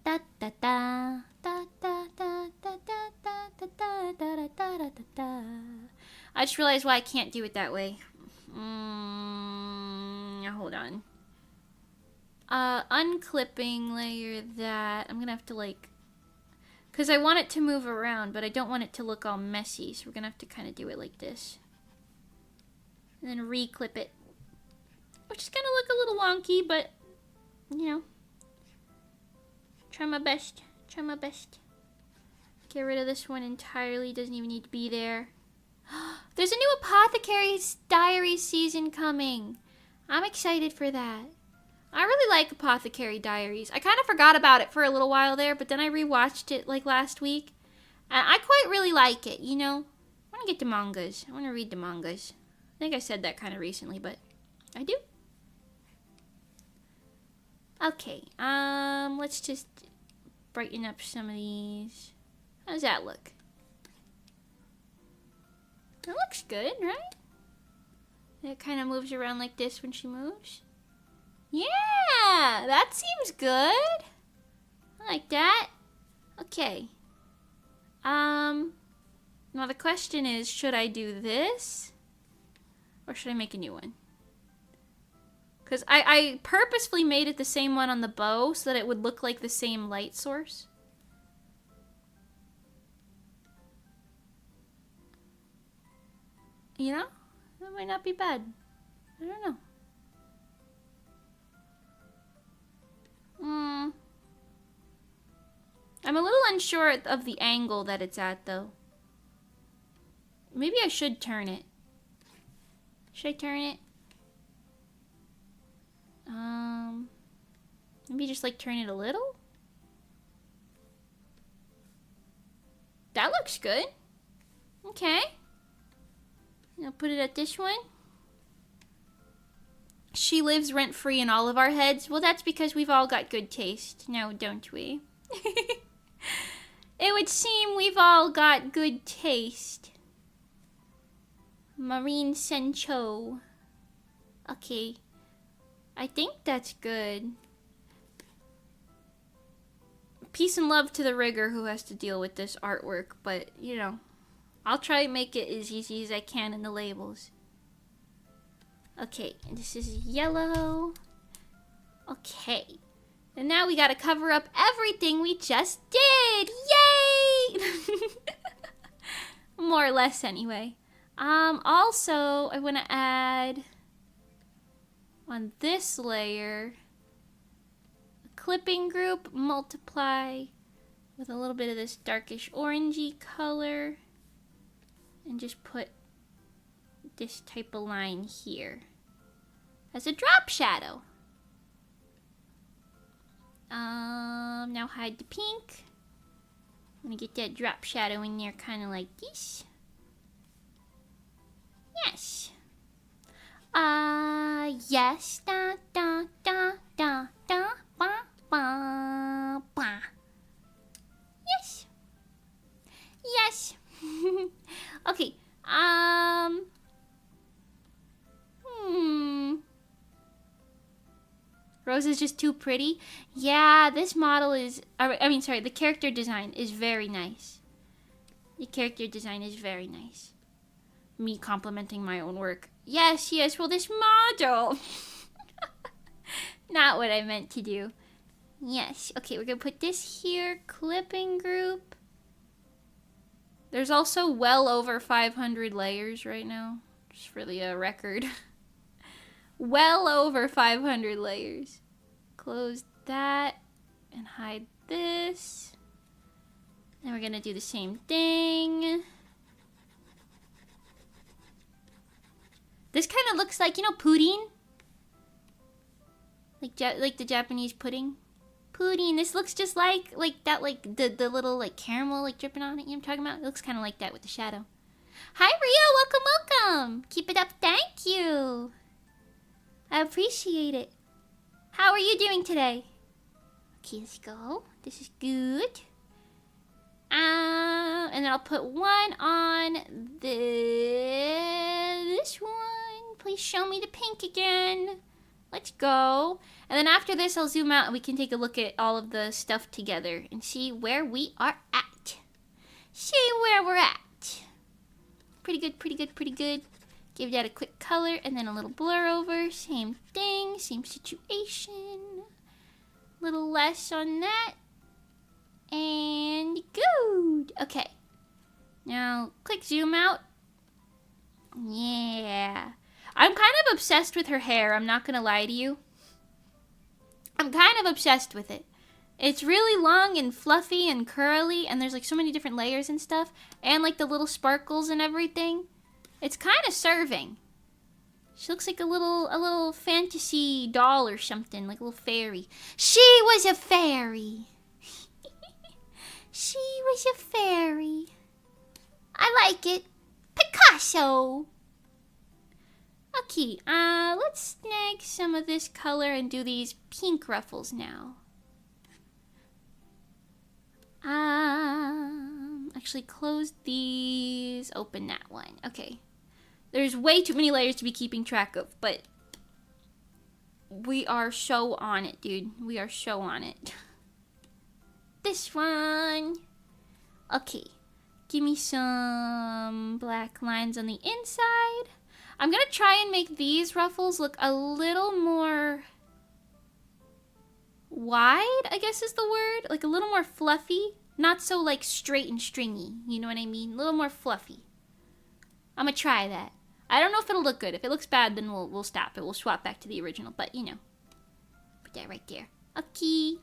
Da da da da da da da da da da da da da da da. I just realized why I can't do it that way. Hold on. Unclipping layer that. I'm gonna have to like, because I want it to move around, but I don't want it to look all messy, so we're gonna have to kind of do it like this. And then re-clip it. Which is gonna look a little wonky, but, you know. Try my best. Try my best. Get rid of this one entirely. Doesn't even need to be there. There's a new Apothecary's Diaries season coming. I'm excited for that. I really like Apothecary Diaries. I kind of forgot about it for a little while there, but then I rewatched it like last week. And I quite really like it, you know. I want to get the mangas. I want to read the mangas. I think I said that kind of recently, but I do. Okay, let's just brighten up some of these. How does that look? That looks good, right? It kind of moves around like this when she moves. Yeah, that seems good. I like that. Okay. Now the question is, should I do this? Or should I make a new one? Because I purposefully made it the same one on the bow so that it would look like the same light source. You know? That might not be bad. I don't know. I'm a little unsure of the angle that it's at, though. Maybe I should turn it. Should I turn it? Maybe just like turn it a little? That looks good. Okay. I'll put it at this one. She lives rent-free in all of our heads. Well, that's because we've all got good taste. Now, don't we? It would seem we've all got good taste. Marine Sencho. Okay. I think that's good. Peace and love to the rigger who has to deal with this artwork, but, you know, I'll try and make it as easy as I can in the labels. Okay, and this is yellow. Okay. And now we gotta cover up everything we just did! Yay! More or less, anyway. Also, I want to add on this layer a clipping group, multiply with a little bit of this darkish orangey color, and just put this type of line here as a drop shadow. Now hide the pink. I'm gonna get that drop shadow in there kind of like this. Yes. Yes. Da, da, da, da, da, ba, ba, ba. Yes. Yes. Okay. Rose is just too pretty. Yeah, this model is... sorry, the character design is very nice. The character design is very nice. me complimenting my own work. Yes, yes, well, this model. Not what I meant to do. Yes, okay, we're gonna put this here, clipping group. There's also well over 500 layers right now, just for the record. Well over 500 layers. Close that and hide this. Then we're gonna do the same thing. This kind of looks like, you know, pudding? Like the Japanese pudding? Pudding. This looks just like that, like the little like caramel like dripping on it. You know what I'm talking about? It looks kind of like that with the shadow. Hi Rio, welcome. Keep it up, thank you. I appreciate it. How are you doing today? Okay, let's go. This is good. And then I'll put one on this one. Please show me the pink again. Let's go. And then after this, I'll zoom out and we can take a look at all of the stuff together and see where we are at. See where we're at. Pretty good, pretty good, pretty good. Give that a quick color and then a little blur over. Same thing, same situation. Little less on that. And good. Okay. Now, click zoom out. Yeah. I'm kind of obsessed with her hair, I'm not gonna lie to you. I'm kind of obsessed with it. It's really long and fluffy and curly, and there's like so many different layers and stuff, and like the little sparkles and everything. It's kind of serving. She looks like a little fantasy doll or something, like a little fairy. She was a fairy. She was a fairy. I like it. Picasso. Okay, let's snag some of this color and do these pink ruffles now. Actually close these, open that one. Okay. There's way too many layers to be keeping track of, but we are so on it, dude. We are so on it. This one. Okay. Give me some black lines on the inside. I'm gonna try and make these ruffles look a little more wide, I guess is the word. Like a little more fluffy. Not so like straight and stringy, you know what I mean? A little more fluffy. I'm gonna try that. I don't know if it'll look good. If it looks bad, then we'll stop it. We'll swap back to the original, but you know. Put that right there. Okay.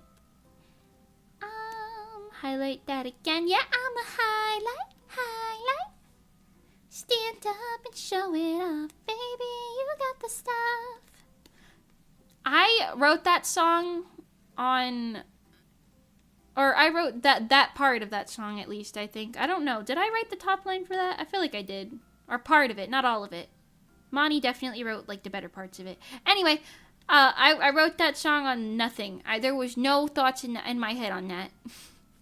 Highlight that again. Yeah, I'm a highlight. Stand up and show it off, baby. You got the stuff. I wrote that song on, or I wrote that part of that song at least, I think. I don't know. Did I write the top line for that? I feel like I did. Or part of it, not all of it. Monty definitely wrote like the better parts of it. Anyway, I wrote that song on nothing. There was no thoughts in my head on that.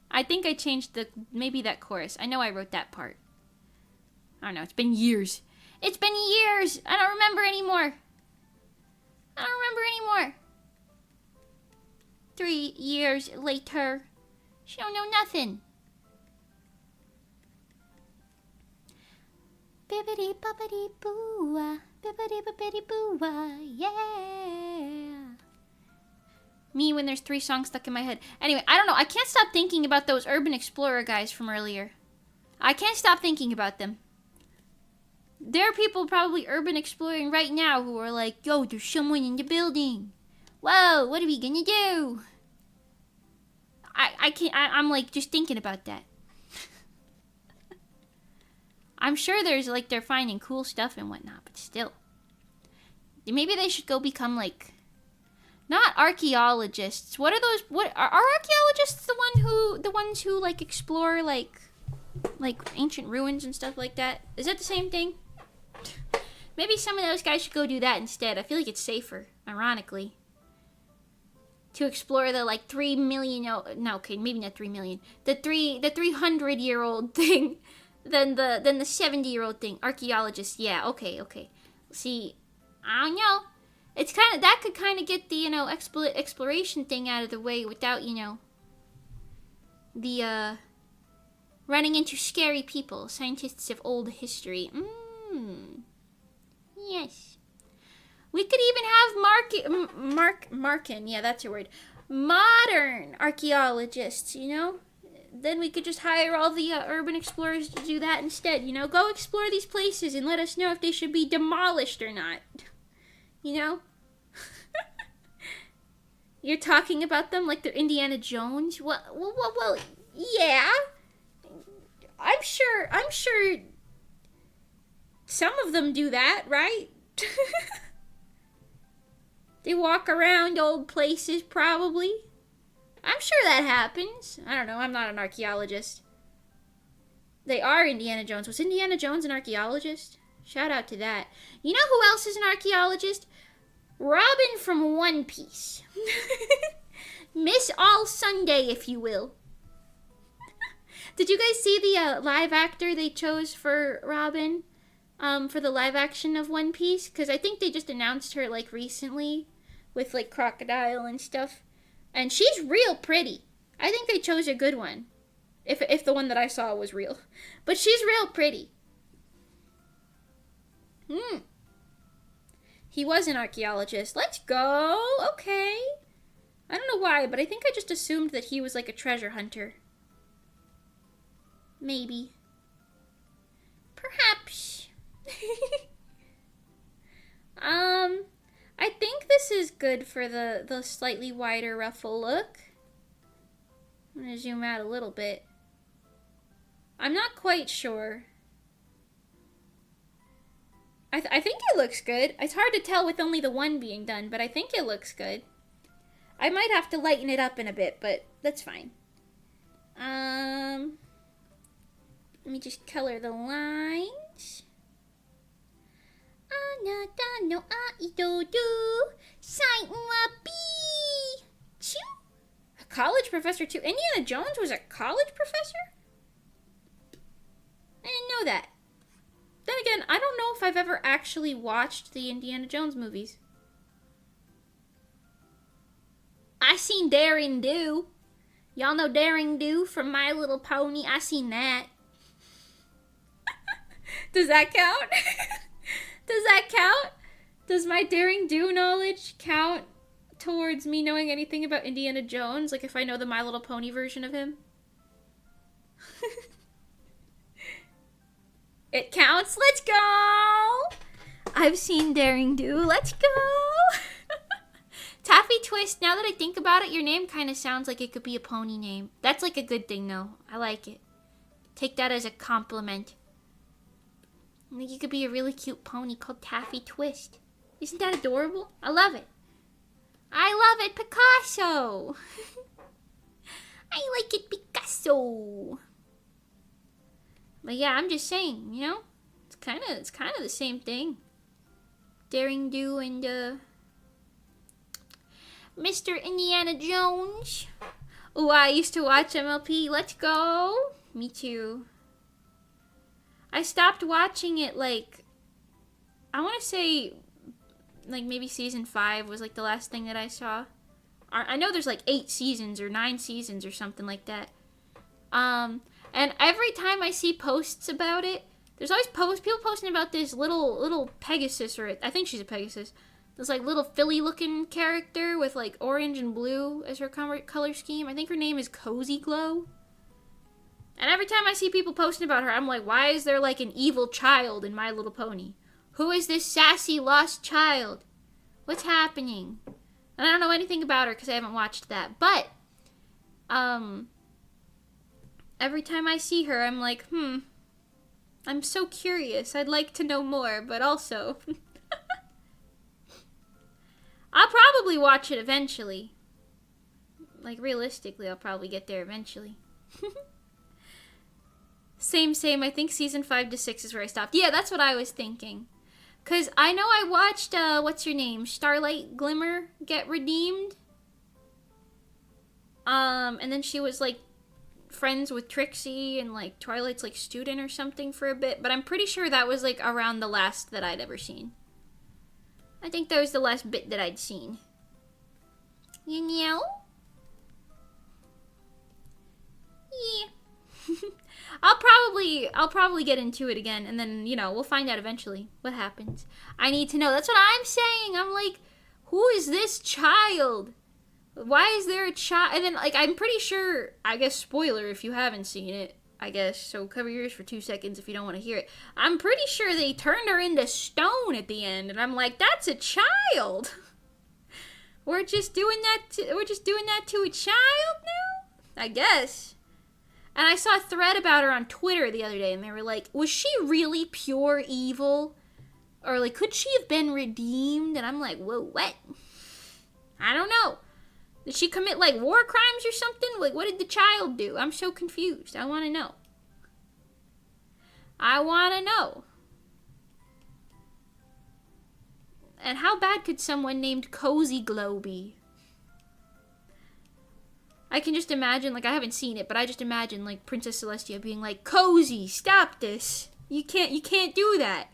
I think I changed maybe that chorus. I know I wrote that part. I don't know, it's been years. It's been years! I don't remember anymore. 3 years later. She don't know nothing. Bibbidi bobbidi boo, bibbidi bobbidi boo, yeah. Me when there's 3 songs stuck in my head. Anyway, I don't know. I can't stop thinking about those Urban Explorer guys from earlier. I can't stop thinking about them. There are people probably urban exploring right now who are like, yo, there's someone in the building. Whoa, what are we gonna do? I'm like just thinking about that. I'm sure there's like they're finding cool stuff and whatnot, but still. Maybe they should go become like not archaeologists. What are those? What are archaeologists the ones who like explore like ancient ruins and stuff like that? Is that the same thing? Maybe some of those guys should go do that instead. I feel like it's safer, ironically. To explore the like 3 million, no, okay, maybe not 3 million. The 300-year-old thing than the 70-year-old thing. Archaeologists, yeah, okay. See, I don't know. It's kind of that could kind of get the exploration thing out of the way without the running into scary people, scientists of old history. Yes. We could even have Markin, yeah, that's your word. Modern archaeologists, you know? Then we could just hire all the urban explorers to do that instead, you know? Go explore these places and let us know if they should be demolished or not. You know? You're talking about them like they're Indiana Jones? Well, yeah. I'm sure some of them do that, right? They walk around old places, probably. I'm sure that happens. I don't know, I'm not an archaeologist. They are Indiana Jones. Was Indiana Jones an archaeologist? Shout out to that. You know who else is an archaeologist? Robin from One Piece. Miss All Sunday, if you will. Did you guys see the live actor they chose for Robin? For the live action of One Piece? Because I think they just announced her, like, recently. With, like, Crocodile and stuff. And she's real pretty. I think they chose a good one. If the one that I saw was real. But she's real pretty. He was an archaeologist. Let's go. Okay. I don't know why, but I think I just assumed that he was like a treasure hunter. Maybe. Perhaps. I think this is good for the slightly wider ruffle look. I'm gonna zoom out a little bit. I'm not quite sure. I think it looks good. It's hard to tell with only the one being done, but I think it looks good. I might have to lighten it up in a bit, but that's fine. Let me just color the lines. Anata no aido do sai wa bi chu. A college professor too. Indiana Jones was a college professor? I didn't know that. Then again, I don't know if I've ever actually watched the Indiana Jones movies. I seen Daring Do. Y'all know Daring Do from My Little Pony? I seen that. Does that count? Does that count? Does my Daring Do knowledge count towards me knowing anything about Indiana Jones? Like if I know the My Little Pony version of him? It counts. Let's go. I've seen Daring Do. Let's go. Taffy Twist, now that I think about it, your name kind of sounds like it could be a pony name. That's like a good thing, though. I like it. Take that as a compliment. I think you could be a really cute pony called Taffy Twist. Isn't that adorable? I love it. I love it, Picasso. I like it, Picasso. But yeah, I'm just saying, you know, it's kind of the same thing. Daring Do and Mr. Indiana Jones. Oh, I used to watch MLP. Let's go. Me too. I stopped watching it like, I want to say, like maybe season 5 was like the last thing that I saw. I know there's like 8 seasons or 9 seasons or something like that. And every time I see posts about it, there's always people posting about this little Pegasus, or I think she's a Pegasus. This like little Philly-looking character with like orange and blue as her color scheme. I think her name is Cozy Glow. And every time I see people posting about her, I'm like, why is there like an evil child in My Little Pony? Who is this sassy lost child? What's happening? And I don't know anything about her because I haven't watched that. But, every time I see her, I'm like, I'm so curious. I'd like to know more, but also... I'll probably watch it eventually. Like, realistically, I'll probably get there eventually. Same. I think season 5 to 6 is where I stopped. Yeah, that's what I was thinking. Because I know I watched, what's her name? Starlight Glimmer get redeemed. And then she was, like, friends with Trixie and, like, Twilight's, like, student or something for a bit. But I'm pretty sure that was, like, around the last that I'd ever seen. I think that was the last bit that I'd seen. You know? Yeah. I'll probably get into it again, and then, you know, we'll find out eventually what happens. I need to know. That's what I'm saying. I'm like, who is this child? Why is there a child? And then, like, I'm pretty sure, I guess, spoiler if you haven't seen it, I guess, so cover your ears for 2 seconds if you don't want to hear it. I'm pretty sure they turned her into stone at the end, and I'm like, that's a child. We're just doing that to a child now? I guess. And I saw a thread about her on Twitter the other day, and they were like, was she really pure evil? Or, like, could she have been redeemed? And I'm like, whoa, what? I don't know. Did she commit, like, war crimes or something? Like, what did the child do? I'm so confused. I want to know. I want to know. And how bad could someone named Cozy Glow be? I can just imagine, like, I haven't seen it, but I just imagine, like, Princess Celestia being like, Cozy, stop this. You can't do that.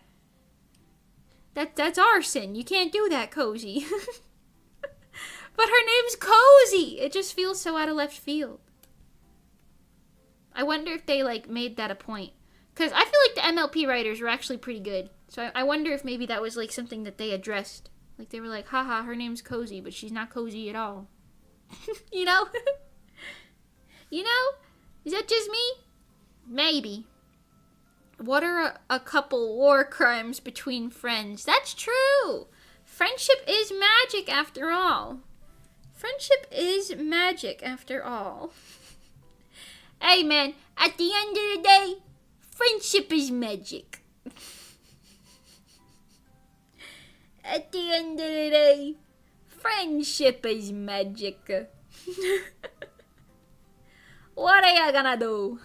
That's arson. You can't do that, Cozy. But her name's Cozy. It just feels so out of left field. I wonder if they, like, made that a point. Because I feel like the MLP writers were actually pretty good. So I wonder if maybe that was, like, something that they addressed. Like, they were like, haha, her name's Cozy, but she's not cozy at all. You know? You know? Is that just me? Maybe. What are a couple war crimes between friends? That's true! Friendship is magic after all. Friendship is magic after all. Hey man, at the end of the day, friendship is magic. At the end of the day, friendship is magic. What are you gonna do?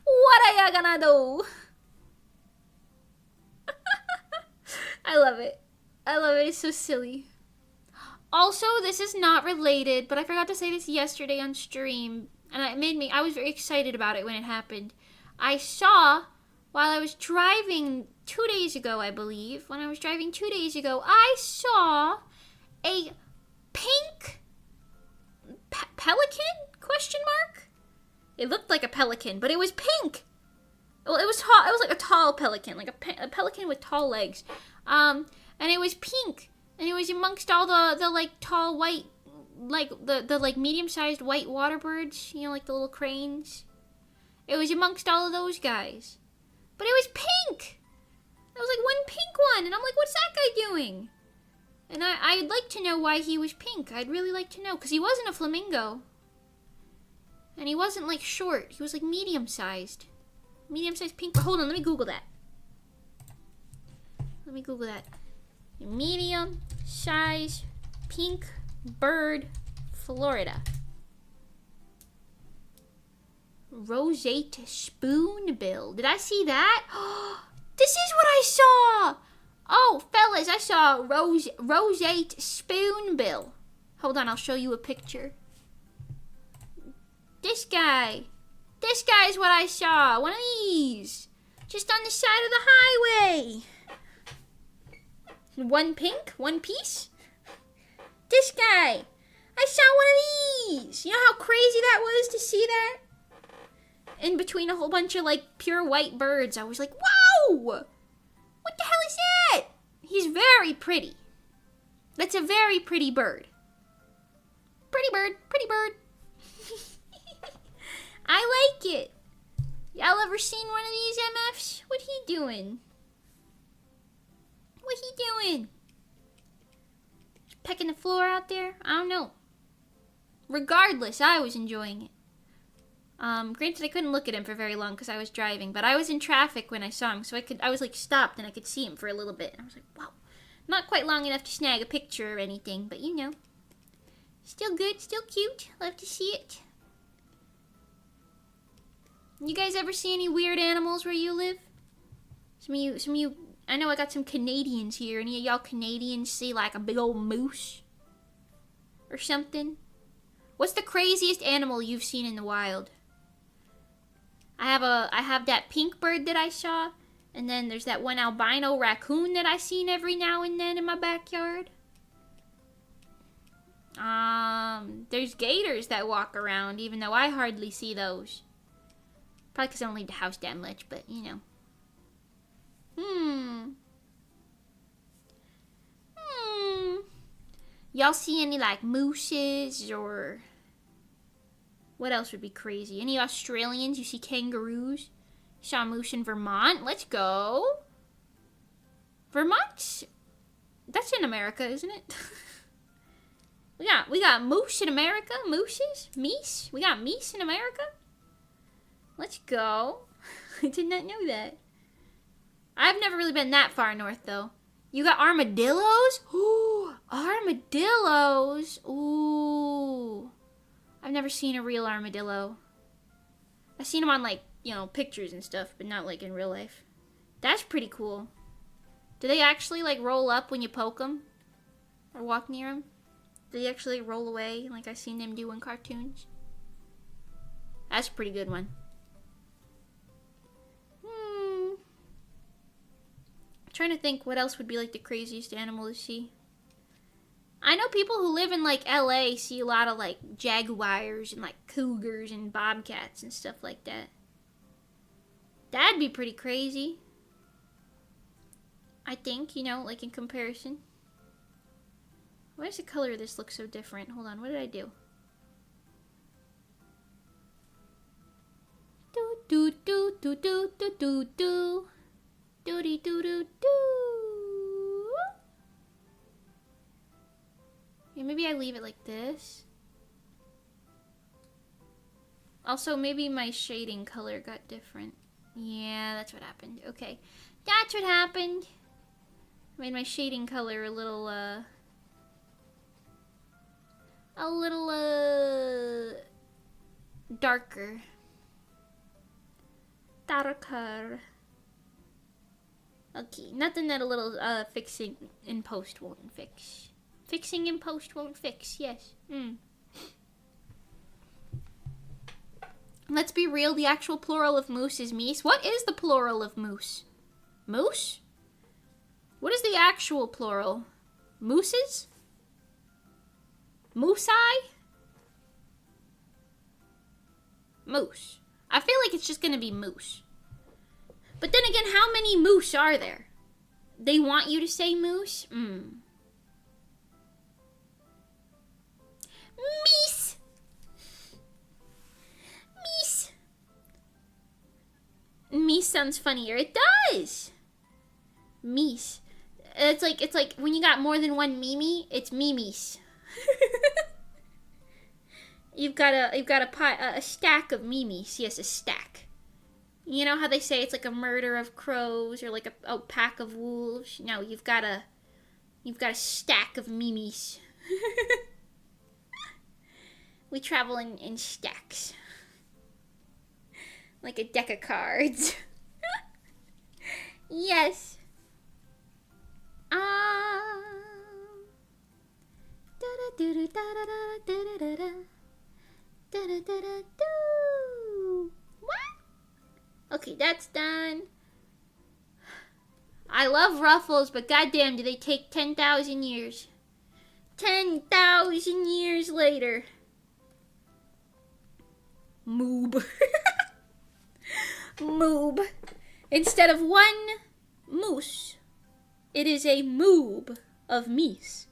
What are you gonna do? I love it. I love it. It's so silly. Also, this is not related, but I forgot to say this yesterday on stream, and I was very excited about it when it happened. I saw, while I was driving 2 days ago, I believe, I saw a pink pelican? Question mark? It looked like a pelican, but it was pink. Well, it was tall. It was like a tall pelican, like a pelican with tall legs. And it was pink, and it was amongst all the like tall white, like the like medium-sized white water birds, you know, like the little cranes. It was amongst all of those guys, but it was pink. There was like one pink one, and I'm like, what's that guy doing? And I'd like to know why he was pink. I'd really like to know, because he wasn't a flamingo. And he wasn't, like, short. He was, like, medium-sized. Medium-sized pink. Hold on, let me Google that. Medium-sized pink bird, Florida. Roseate spoonbill. Did I see that? This is what I saw! Oh, fellas, I saw roseate spoonbill. Hold on, I'll show you a picture. This guy's what I saw. One of these. Just on the side of the highway. One pink, one piece. This guy. I saw one of these. You know how crazy that was to see that? In between a whole bunch of, like, pure white birds. I was like, wow! What the hell is that? He's very pretty. That's a very pretty bird. Pretty bird, pretty bird. I like it. Y'all ever seen one of these MFs? What he doing? What he doing? Just pecking the floor out there? I don't know. Regardless, I was enjoying it. Granted, I couldn't look at him for very long because I was driving, but I was in traffic when I saw him, so I was like stopped and I could see him for a little bit. And I was like, wow. Not quite long enough to snag a picture or anything, but you know. Still good, still cute. Love to see it. You guys ever see any weird animals where you live? Some of you, I know I got some Canadians here. Any of y'all Canadians see like a big old moose? Or something? What's the craziest animal you've seen in the wild? I have that pink bird that I saw, and then there's that one albino raccoon that I seen every now and then in my backyard. There's gators that walk around, even though I hardly see those. Probably because I don't leave the house that much, but you know. Y'all see any like mooses or what else would be crazy? Any Australians? You see kangaroos? Saw a moose in Vermont. Let's go. Vermont? That's in America, isn't it? we got moose in America. Mooses? Meese? We got meese in America? Let's go. I did not know that. I've never really been that far north, though. You got armadillos? Ooh, armadillos. Ooh. I've never seen a real armadillo. I've seen them on, like, you know, pictures and stuff, but not, like, in real life. That's pretty cool. Do they actually, like, roll up when you poke them? Or walk near them? Do they actually roll away like I've seen them do in cartoons? That's a pretty good one. Trying to think what else would be like the craziest animal to see. I know people who live in like LA see a lot of like jaguars and like cougars and bobcats and stuff like that. That'd be pretty crazy. I think, you know, like in comparison. Why does the color of this look so different? Hold on, what did I do? Do do do do do do do do. Doody doo doo doo. Yeah, maybe I leave it like this. Also, maybe my shading color got different. Yeah, that's what happened. Okay, that's what happened. Made my shading color a little darker. Darker. Okay, nothing that a little fixing in post won't fix. Fixing in post won't fix, yes. Let's be real, the actual plural of moose is meese. What is the plural of moose? Moose? What is the actual plural? Mooses? Moosei? Moose. I feel like it's just gonna be moose. But then again, how many moose are there? They want you to say moose? Meese. Meese. Meese sounds funnier. It does. Meese. It's like when you got more than one Mimi, it's Mimis. You've got a stack of Mimis. Yes, a stack. You know how they say it's like a murder of crows or like a pack of wolves? No, you've got a stack of mimis. We travel in stacks. Like a deck of cards. Yes. Okay, that's done. I love ruffles, but goddamn, do they take 10,000 years? 10,000 years later. Moob. Moob. Instead of one moose, it is a moob of meese.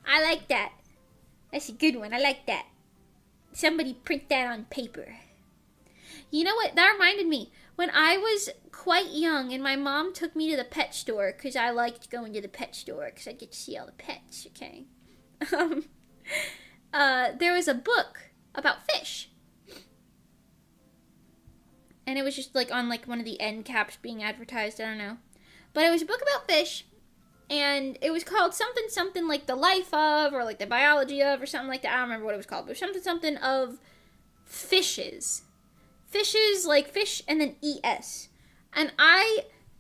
I like that. That's a good one. I like that. Somebody print that on paper. You know what? That reminded me. When I was quite young and my mom took me to the pet store, because I liked going to the pet store because I get to see all the pets, okay? There was a book about fish. And it was just like on like one of the end caps being advertised, I don't know. But it was a book about fish, and it was called something like the life of, or like the biology of, or something like that. I don't remember what it was called, but it was something of fishes. Fishes, like fish and then ES. And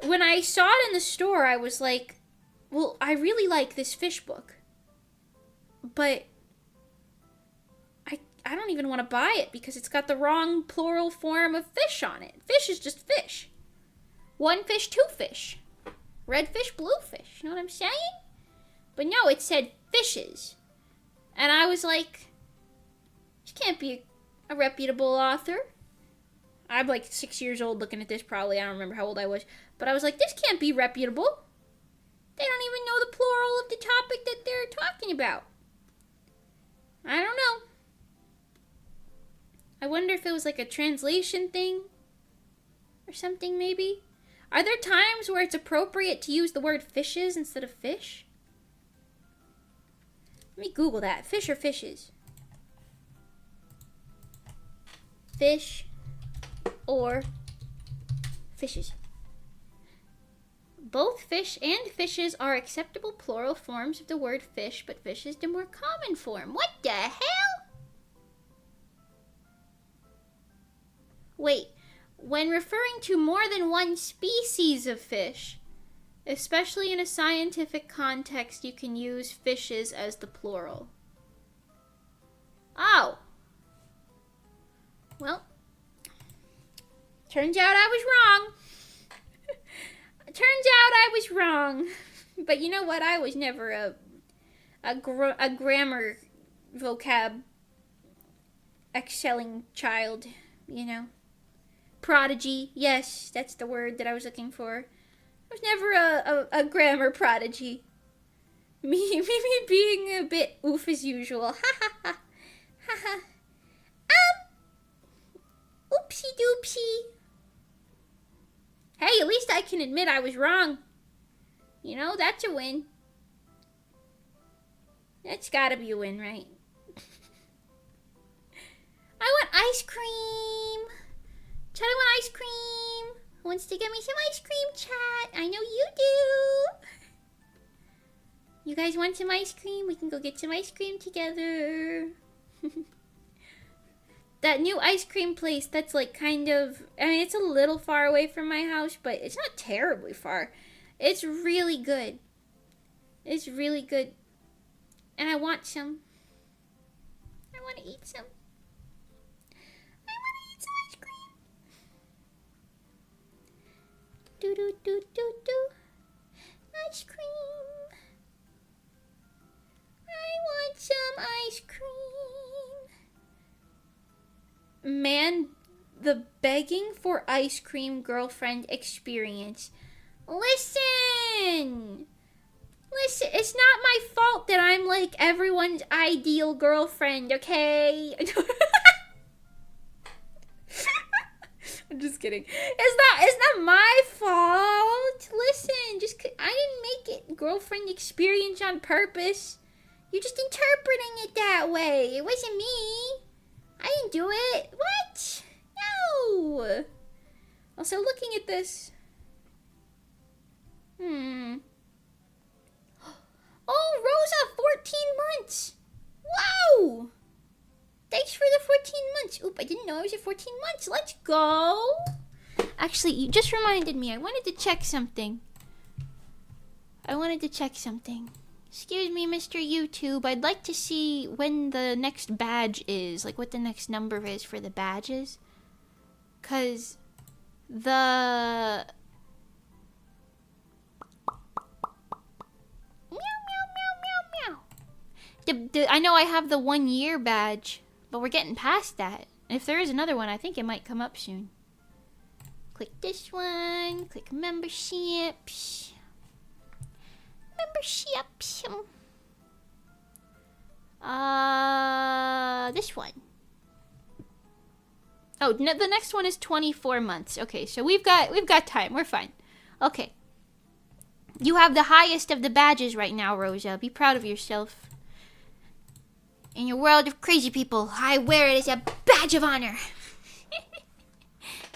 when I saw it in the store, I was like, well, I really like this fish book. But I don't even want to buy it because it's got the wrong plural form of fish on it. Fish is just fish. One fish, two fish. Red fish, blue fish. You know what I'm saying? But no, it said fishes. And I was like, she can't be a reputable author. I'm like 6 years old looking at this probably. I don't remember how old I was. But I was like, this can't be reputable. They don't even know the plural of the topic that they're talking about. I don't know. I wonder if it was like a translation thing or something maybe. Are there times where it's appropriate to use the word fishes instead of fish? Let me Google that. Fish or fishes? Fish or fishes? Both fish and fishes are acceptable plural forms of the word fish, but fish is the more common form. What the hell? Wait, when referring to more than one species of fish, especially in a scientific context, you can use fishes as the plural. Oh. Well, turns out I was wrong. Turns out I was wrong. But you know what? I was never a grammar vocab excelling child, you know. Prodigy. Yes, that's the word that I was looking for. I was never a grammar prodigy. Me being a bit oof as usual. Ha ha ha. Ha ha. Oopsie doopsie. Hey, at least I can admit I was wrong. You know, that's a win. That's gotta be a win, right? I want ice cream. Chat, I want ice cream. Who wants to get me some ice cream, chat? I know you do. You guys want some ice cream? We can go get some ice cream together. That new ice cream place that's like kind of, I mean, it's a little far away from my house, but it's not terribly far. It's really good. It's really good. And I want some. I want to eat some. I want to eat some ice cream. Do do do do do. Ice cream. I want some ice cream. Man, the begging for ice cream girlfriend experience. Listen, it's not my fault that I'm like everyone's ideal girlfriend, okay? I'm just kidding. It's not my fault. Listen, I didn't make it girlfriend experience on purpose. You're just interpreting it that way. It wasn't me. I didn't do it. What? No. Also, looking at this. Oh, Rosa, 14 months. Wow. Thanks for the 14 months. Oop, I didn't know it was at 14 months. Let's go. Actually, you just reminded me. I wanted to check something. Excuse me, Mr. YouTube. I'd like to see when the next badge is. Like, what the next number is for the badges. Because the... I know I have the 1 year badge, but we're getting past that. And if there is another one, I think it might come up soon. Click this one. Click memberships. This one. Oh, no, the next one is 24 months. Okay, so we've got time. We're fine. Okay. You have the highest of the badges right now, Rosa. Be proud of yourself. In your world of crazy people, I wear it as a badge of honor.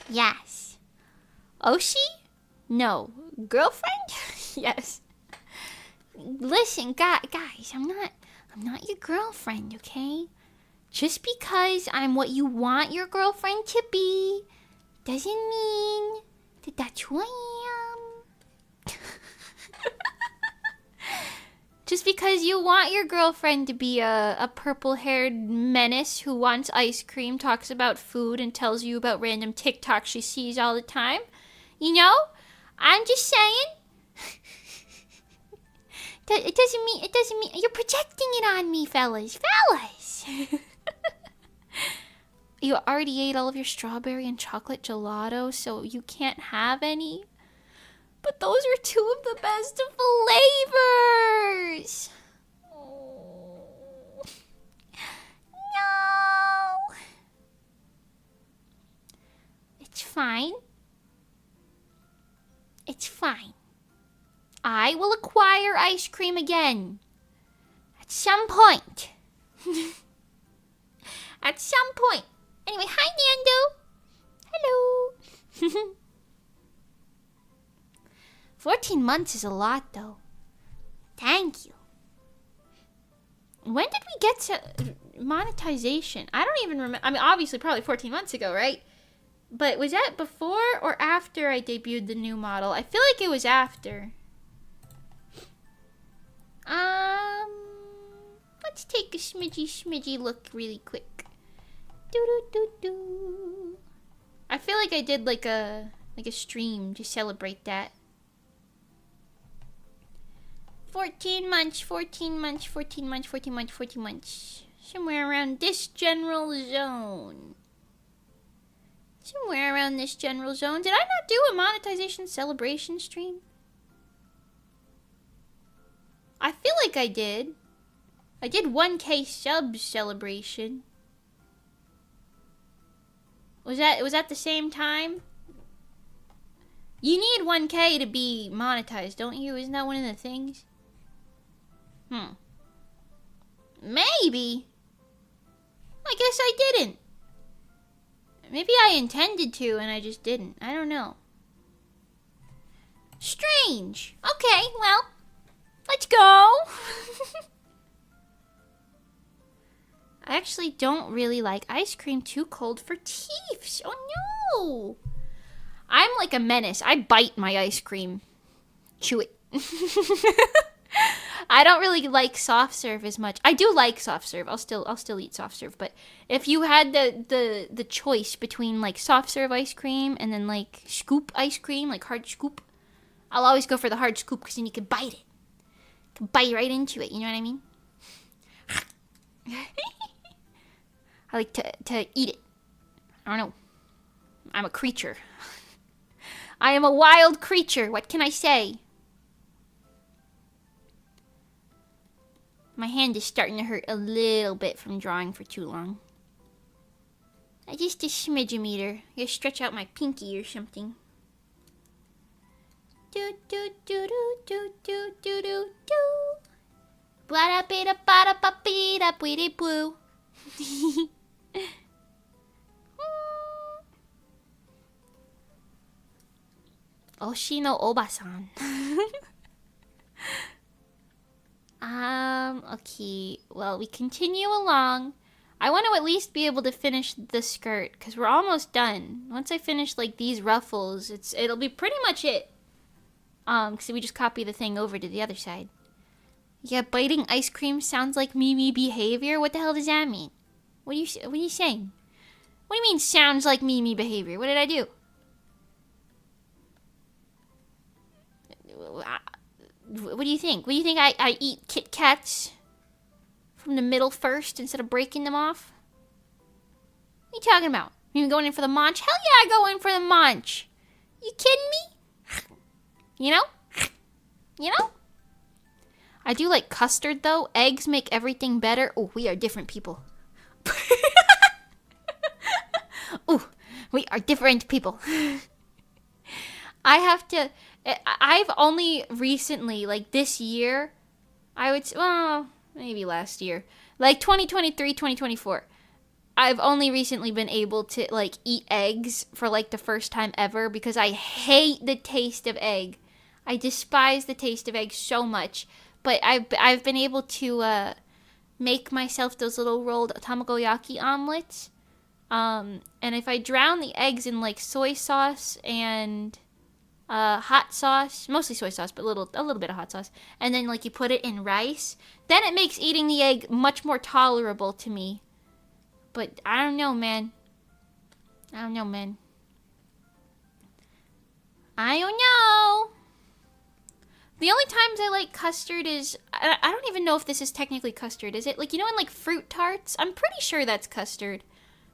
Yes. Oshi? No. Girlfriend? Yes. Listen, guys, I'm not your girlfriend, okay? Just because I'm what you want your girlfriend to be doesn't mean that that's who I am. Just because you want your girlfriend to be a purple-haired menace who wants ice cream, talks about food, and tells you about random TikToks she sees all the time. You know? I'm just saying. It doesn't mean, you're projecting it on me, fellas. You already ate all of your strawberry and chocolate gelato, so you can't have any. But those are two of the best flavors. Oh. No. It's fine. It's fine. I will acquire ice cream again. At some point. At some point. Anyway, hi, Nando. Hello. 14 months is a lot, though. Thank you. When did we get to monetization? I don't even remember. I mean, obviously, probably 14 months ago, right? But was that before or after I debuted the new model? I feel like it was after. Let's take a smidgy look really quick. Do. I feel like I did like a stream to celebrate that. 14 months. Somewhere around this general zone. Did I not do a monetization celebration stream? I feel like I did. I did 1K subs celebration. Was that the same time? You need 1K to be monetized, don't you? Isn't that one of the things? Maybe. I guess I didn't. Maybe I intended to and I just didn't. I don't know. Strange. Okay, well, let's go. I actually don't really like ice cream too cold for teeth. Oh no. I'm like a menace. I bite my ice cream. Chew it. I don't really like soft serve as much. I do like soft serve. I'll still eat soft serve, but if you had the choice between like soft serve ice cream and then like scoop ice cream, like hard scoop, I'll always go for the hard scoop because then you can bite it. You can bite right into it, you know what I mean? I like to eat it. I don't know. I'm a creature. I am a wild creature. What can I say? My hand is starting to hurt a little bit from drawing for too long. Just a smidge-meter. I gotta stretch out my pinky or something. Do do do do do do do do do. Blah da bida bada ba bida bwitty blue. Oshino Obasan. Okay. Well, we continue along. I want to at least be able to finish the skirt, because we're almost done. Once I finish, like, these ruffles, it'll be pretty much it. Because we just copy the thing over to the other side. Yeah, biting ice cream sounds like Mimi behavior? What the hell does that mean? What are you saying? What do you mean, sounds like Mimi behavior? What did I do? What do you think? What do you think I eat Kit Kats from the middle first instead of breaking them off? What are you talking about? You going in for the munch? Hell yeah, I go in for the munch. You kidding me? You know? You know? I do like custard though. Eggs make everything better. Oh, we are different people. Oh, we are different people. I've only recently, like this year, well, maybe last year, like 2023, 2024, I've only recently been able to, like, eat eggs for, like, the first time ever because I hate the taste of egg. I despise the taste of egg so much, but I've been able to, make myself those little rolled tamagoyaki omelets, and if I drown the eggs in, like, soy sauce and hot sauce, mostly soy sauce, but a little bit of hot sauce, and then like you put it in rice, then it makes eating the egg much more tolerable to me. But I don't know, man. I don't know. The only times I like custard is, I don't even know if this is technically custard. Is it like, you know, in like fruit tarts? I'm pretty sure that's custard.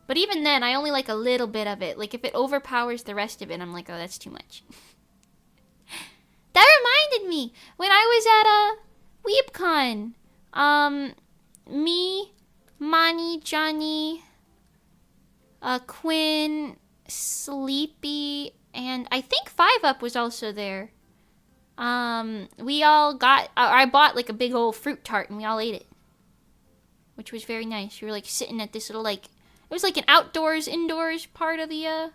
But even then, I only like a little bit of it. Like, if it overpowers the rest of it, I'm like, oh, that's too much. That reminded me, when I was at WeebCon, me, Mani, Johnny, Quinn, Sleepy, and I think 5UP was also there. We all got, I bought like a big old fruit tart and we all ate it. Which was very nice. We were like sitting at this little like, it was like an outdoors, indoors part of the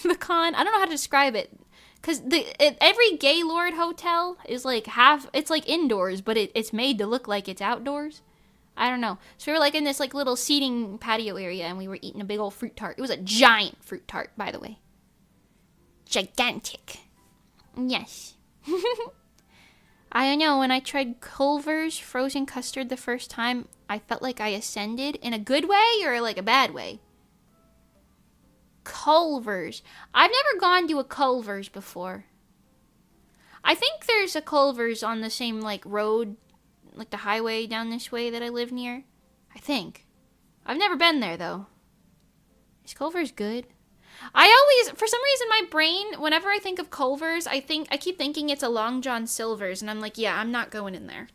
the con. I don't know how to describe it. Because every Gaylord hotel is like it's like indoors, but it's made to look like it's outdoors. I don't know. So we were like in this like little seating patio area and we were eating a big old fruit tart. It was a giant fruit tart, by the way. Gigantic. Yes. I don't know, when I tried Culver's frozen custard the first time, I felt like I ascended in a good way or like a bad way. Culver's. I've never gone to a Culver's before. I think there's a Culver's on the same like road, like the highway down this way that I live near. I think. I've never been there though. Is Culver's good? I always, for some reason, my brain, whenever I think of Culver's, I keep thinking it's a Long John Silver's, and I'm like, yeah, I'm not going in there.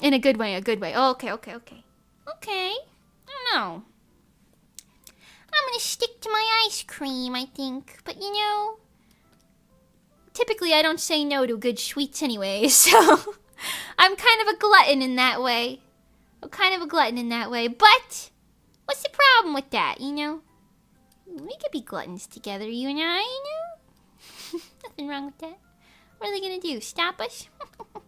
In a good way, a good way. Oh, okay. Okay. I don't know. I'm gonna stick to my ice cream, I think. But, you know, typically I don't say no to good sweets anyway, so I'm kind of a glutton in that way. But what's the problem with that, you know? We could be gluttons together, you and I, you know? Nothing wrong with that. What are they gonna do, stop us? No!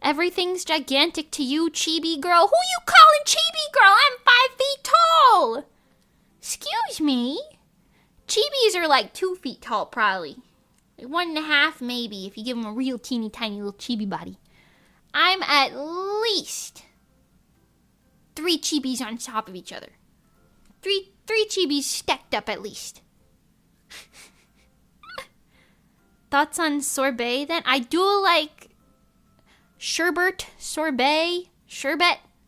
Everything's gigantic to you, chibi girl. Who you calling chibi girl? I'm 5 feet tall! Excuse me? Chibis are like 2 feet tall, probably. Like 1.5 maybe, if you give them a real teeny tiny little chibi body. I'm at least 3 chibis on top of each other. Three chibis stacked up at least. Thoughts on sorbet then? I do like sherbet. I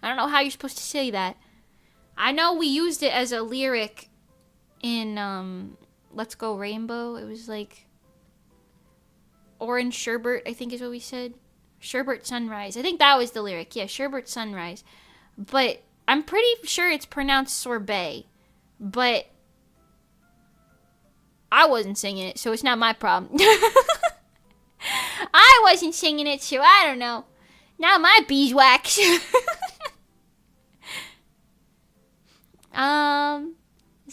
don't know how you're supposed to say that. I know we used it as a lyric in Let's Go Rainbow. It was like orange sherbet, I think is what we said. Sherbet sunrise. I think that was the lyric. Yeah, sherbet sunrise. But I'm pretty sure it's pronounced sorbet. But I wasn't singing it, so it's not my problem. I wasn't singing it, so I don't know. Not my beeswax. Is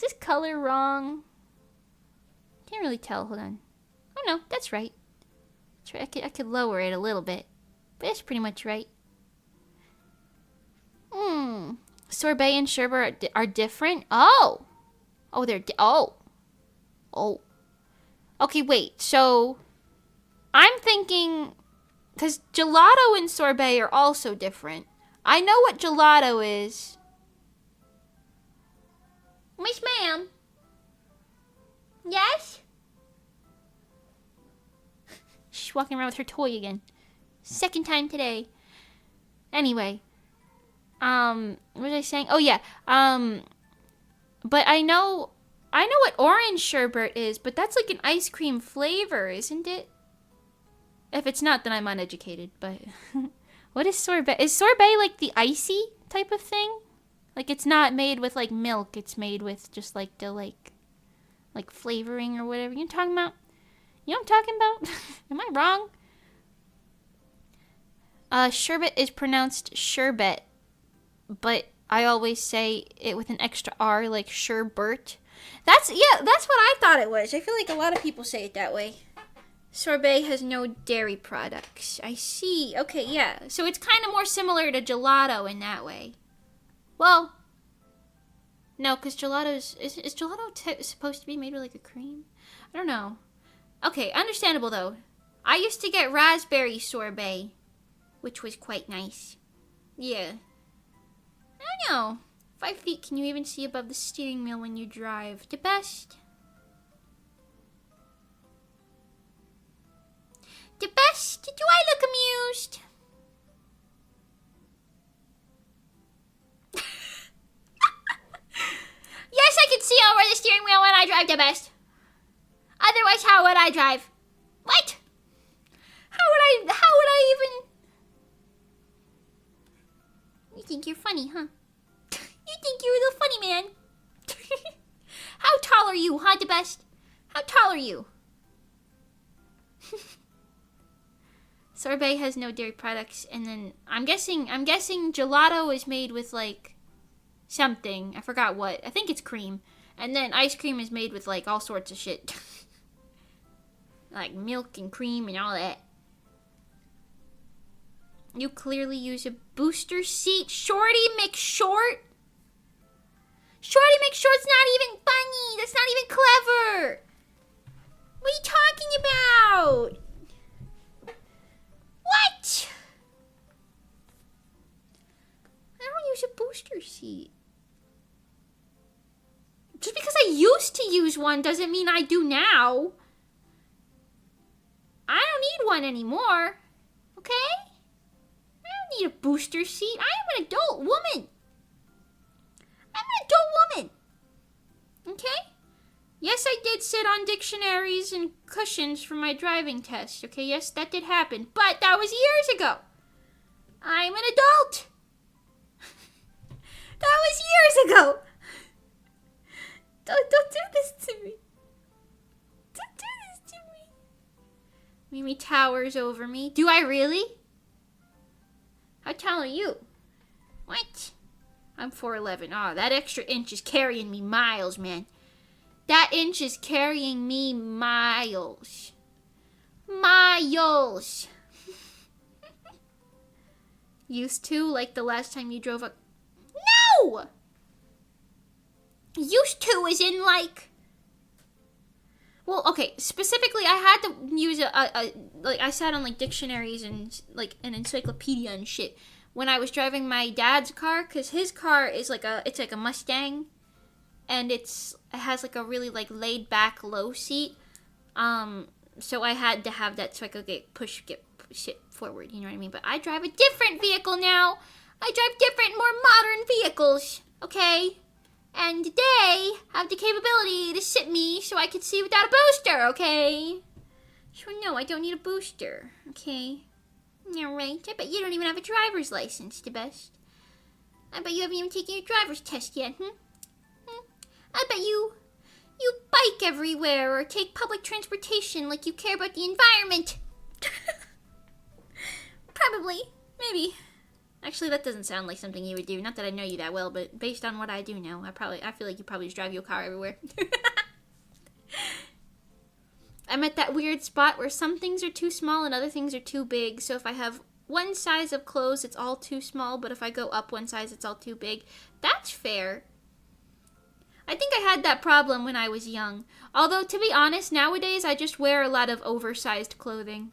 this color wrong? Can't really tell. Hold on. Oh no, that's right. I could lower it a little bit, but that's pretty much right. Sorbet and sherbet are different. Oh, they're Okay, wait. So I'm thinking, because gelato and sorbet are also different. I know what gelato is. Miss ma'am. Yes. She's walking around with her toy again. Second time today. Anyway. What was I saying? Oh, yeah. But I know what orange sherbet is, but that's like an ice cream flavor, isn't it? If it's not, then I'm uneducated, but... What is sorbet? Is sorbet like the icy type of thing? Like, it's not made with, like, milk. It's made with just, like, the, like flavoring or whatever. You talking about? You know what I'm talking about? Am I wrong? Sherbet is pronounced sherbet, but I always say it with an extra R, like sherbert. That's what I thought it was. I feel like a lot of people say it that way. Sorbet has no dairy products. I see. Okay, yeah. So it's kind of more similar to gelato in that way. Well, no, because gelato's... Is gelato supposed to be made with, like, a cream? I don't know. Okay, understandable, though. I used to get raspberry sorbet, which was quite nice. Yeah. I don't know. 5 feet, can you even see above the steering wheel when you drive? The best. The best? Do I look amused? Yes, I can see over the steering wheel when I drive the best. Otherwise, how would I drive? What? How would I even... You think you're funny, huh? You think you're a little funny, man. How tall are you, huh, the best? How tall are you? Sorbet has no dairy products, and then I'm guessing gelato is made with like something. I forgot what. I think it's cream. And then ice cream is made with like all sorts of shit. Like milk and cream and all that. You clearly use a booster seat. Shorty McShort? Shorty McShort's not even funny. That's not even clever. What are you talking about? What? I don't use a booster seat. Just because I used to use one doesn't mean I do now. I don't need one anymore. Okay? I don't need a booster seat. I am an adult woman. I'm an adult woman. Okay? Yes, I did sit on dictionaries and cushions for my driving test. Okay, yes, that did happen. But that was years ago. I'm an adult. That was years ago. Don't do this to me. Don't do this to me. Mimi towers over me. Do I really? How tall are you? What? I'm 4'11". Oh, that extra inch is carrying me miles, man. That inch is carrying me miles. Miles. Used to, like the last time you drove up. No! Used to is in like... Well, okay, specifically I had to use like I sat on like dictionaries and like an encyclopedia and shit when I was driving my dad's car, because his car is like it's like a Mustang, and it has like a really like laid back low seat, so I had to have that so I could get shit forward, you know what I mean? But I drive a different vehicle now. I drive different, more modern vehicles, okay? And they have the capability to sit me so I can see without a booster, okay? So no, I don't need a booster, okay? Yeah, right. I bet you don't even have a driver's license, the best. I bet you haven't even taken your driver's test yet, I bet you bike everywhere or take public transportation like you care about the environment. Probably. Maybe. Actually, that doesn't sound like something you would do. Not that I know you that well, but based on what I do know, I feel like you probably just drive your car everywhere. I'm at that weird spot where some things are too small and other things are too big. So if I have one size of clothes, it's all too small. But if I go up one size, it's all too big. That's fair. I think I had that problem when I was young. Although, to be honest, nowadays I just wear a lot of oversized clothing.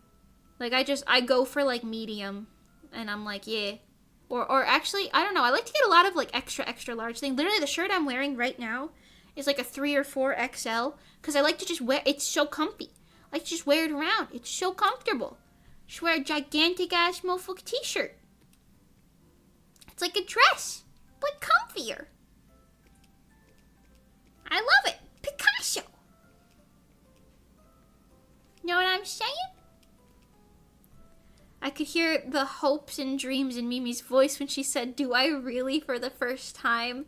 Like, I go for, like, medium. And I'm like, yeah. Or actually, I don't know. I like to get a lot of, like, extra, extra large thing. Literally, the shirt I'm wearing right now is, like, a 3 or 4 XL. Because I like to just wear... It's so comfy. I like to just wear it around. It's so comfortable. Just wear a gigantic-ass mofo t-shirt. It's like a dress. But comfier. I love it. Picasso. Know what I'm saying? I could hear the hopes and dreams in Mimi's voice when she said, do I really, for the first time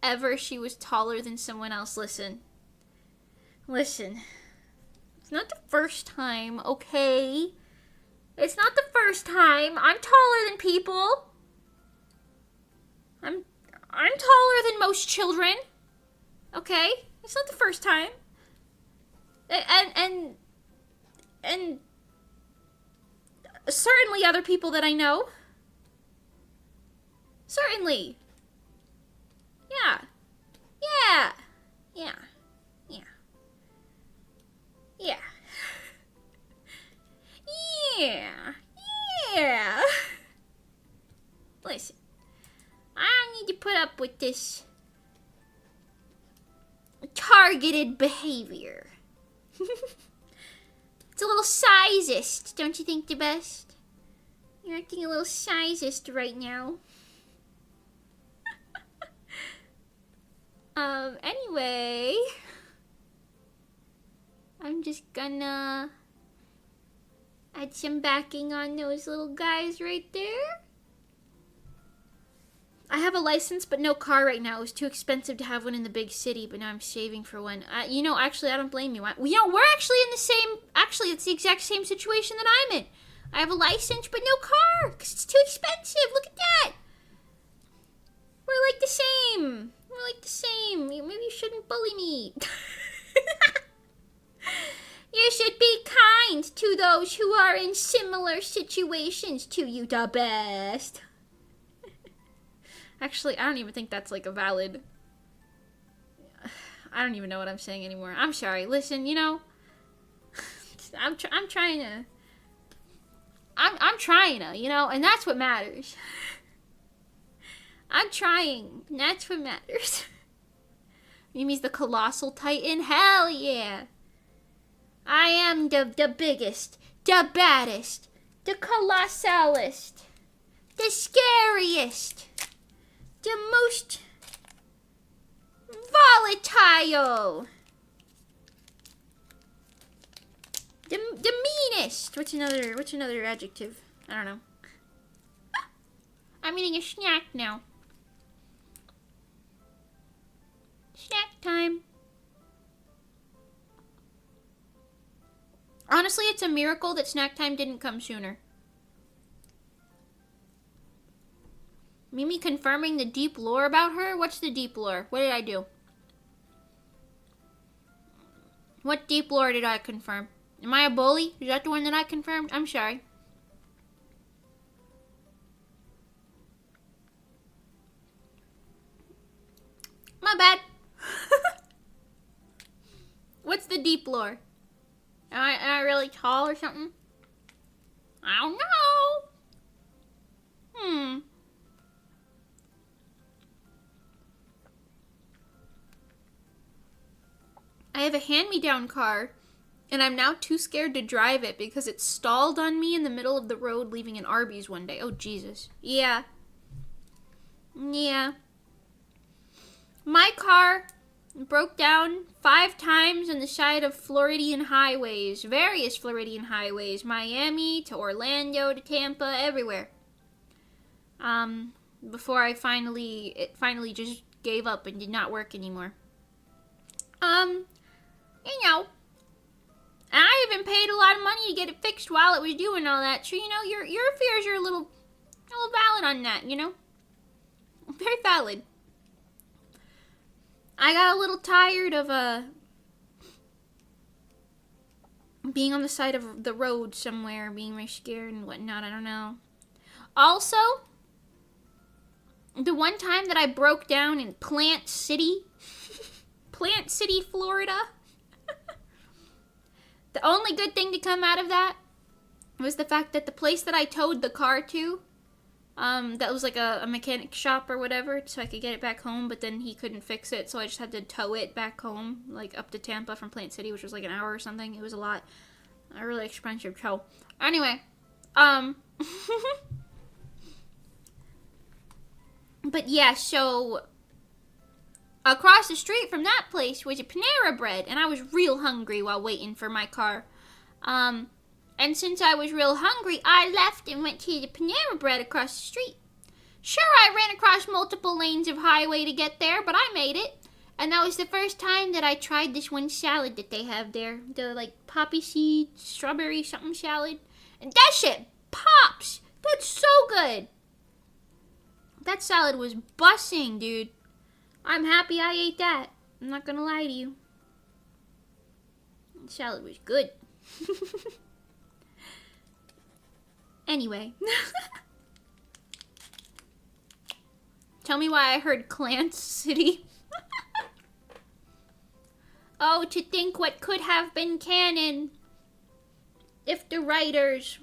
ever, she was taller than someone else. Listen. It's not the first time, okay? It's not the first time. I'm taller than people. I'm taller than most children. Okay? It's not the first time. And certainly other people that I know. Certainly. Yeah. Yeah. Yeah. Yeah. Yeah. Yeah. Yeah. Listen. I don't need to put up with this targeted behavior. It's It's a little sizist, don't you think, the best? You're acting a little sizist right now. Anyway, I'm just gonna add some backing on those little guys right there. I have a license, but no car right now. It was too expensive to have one in the big city, but now I'm saving for one. You know, actually, I don't blame you. We're actually in the same, actually, it's the exact same situation that I'm in. I have a license, but no car, because it's too expensive. Look at that. We're like the same. We're like the same. Maybe you shouldn't bully me. You should be kind to those who are in similar situations to you, the best. Actually, I don't even think that's like a valid... I don't even know what I'm saying anymore. I'm sorry. Listen, you know, I'm trying to... I'm trying to, you know, and that's what matters. I'm trying, and that's what matters. Mimi's the colossal titan? Hell yeah! I am the biggest, the baddest, the colossalist, the scariest, the most volatile, the meanest. What's another adjective? I don't know. I'm eating a snack now. Snack time. Honestly, it's a miracle that snack time didn't come sooner. Mimi confirming the deep lore about her? What's the deep lore? What did I do? What deep lore did I confirm? Am I a bully? Is that the one that I confirmed? I'm sorry. My bad. What's the deep lore? Am I really tall or something? I don't know. I have a hand-me-down car, and I'm now too scared to drive it because it stalled on me in the middle of the road leaving an Arby's one day. Oh, Jesus. Yeah. Yeah. My car broke down 5 times on the side of Floridian highways, various Floridian highways, Miami to Orlando to Tampa, everywhere. Before it finally just gave up and did not work anymore. You know, and I even paid a lot of money to get it fixed while it was doing all that. So, you know, your fears are a little valid on that, you know? Very valid. I got a little tired of, being on the side of the road somewhere, being very scared and whatnot, I don't know. Also, the one time that I broke down in Plant City, Florida, the only good thing to come out of that was the fact that the place that I towed the car to, that was like a mechanic shop or whatever, so I could get it back home, but then he couldn't fix it, so I just had to tow it back home, like up to Tampa from Plant City, which was like an hour or something. It was a really expensive tow. Anyway, but yeah, so across the street from that place was a Panera Bread, and I was real hungry while waiting for my car. And since I was real hungry, I left and went to the Panera Bread across the street. Sure, I ran across multiple lanes of highway to get there, but I made it. And that was the first time that I tried this one salad that they have there. The, like, poppy seed, strawberry something salad. And that shit pops! That's so good! That salad was bussing, dude. I'm happy I ate that. I'm not gonna lie to you. The salad was good. Anyway. Tell me why I heard Clant City. Oh, to think what could have been canon if the writers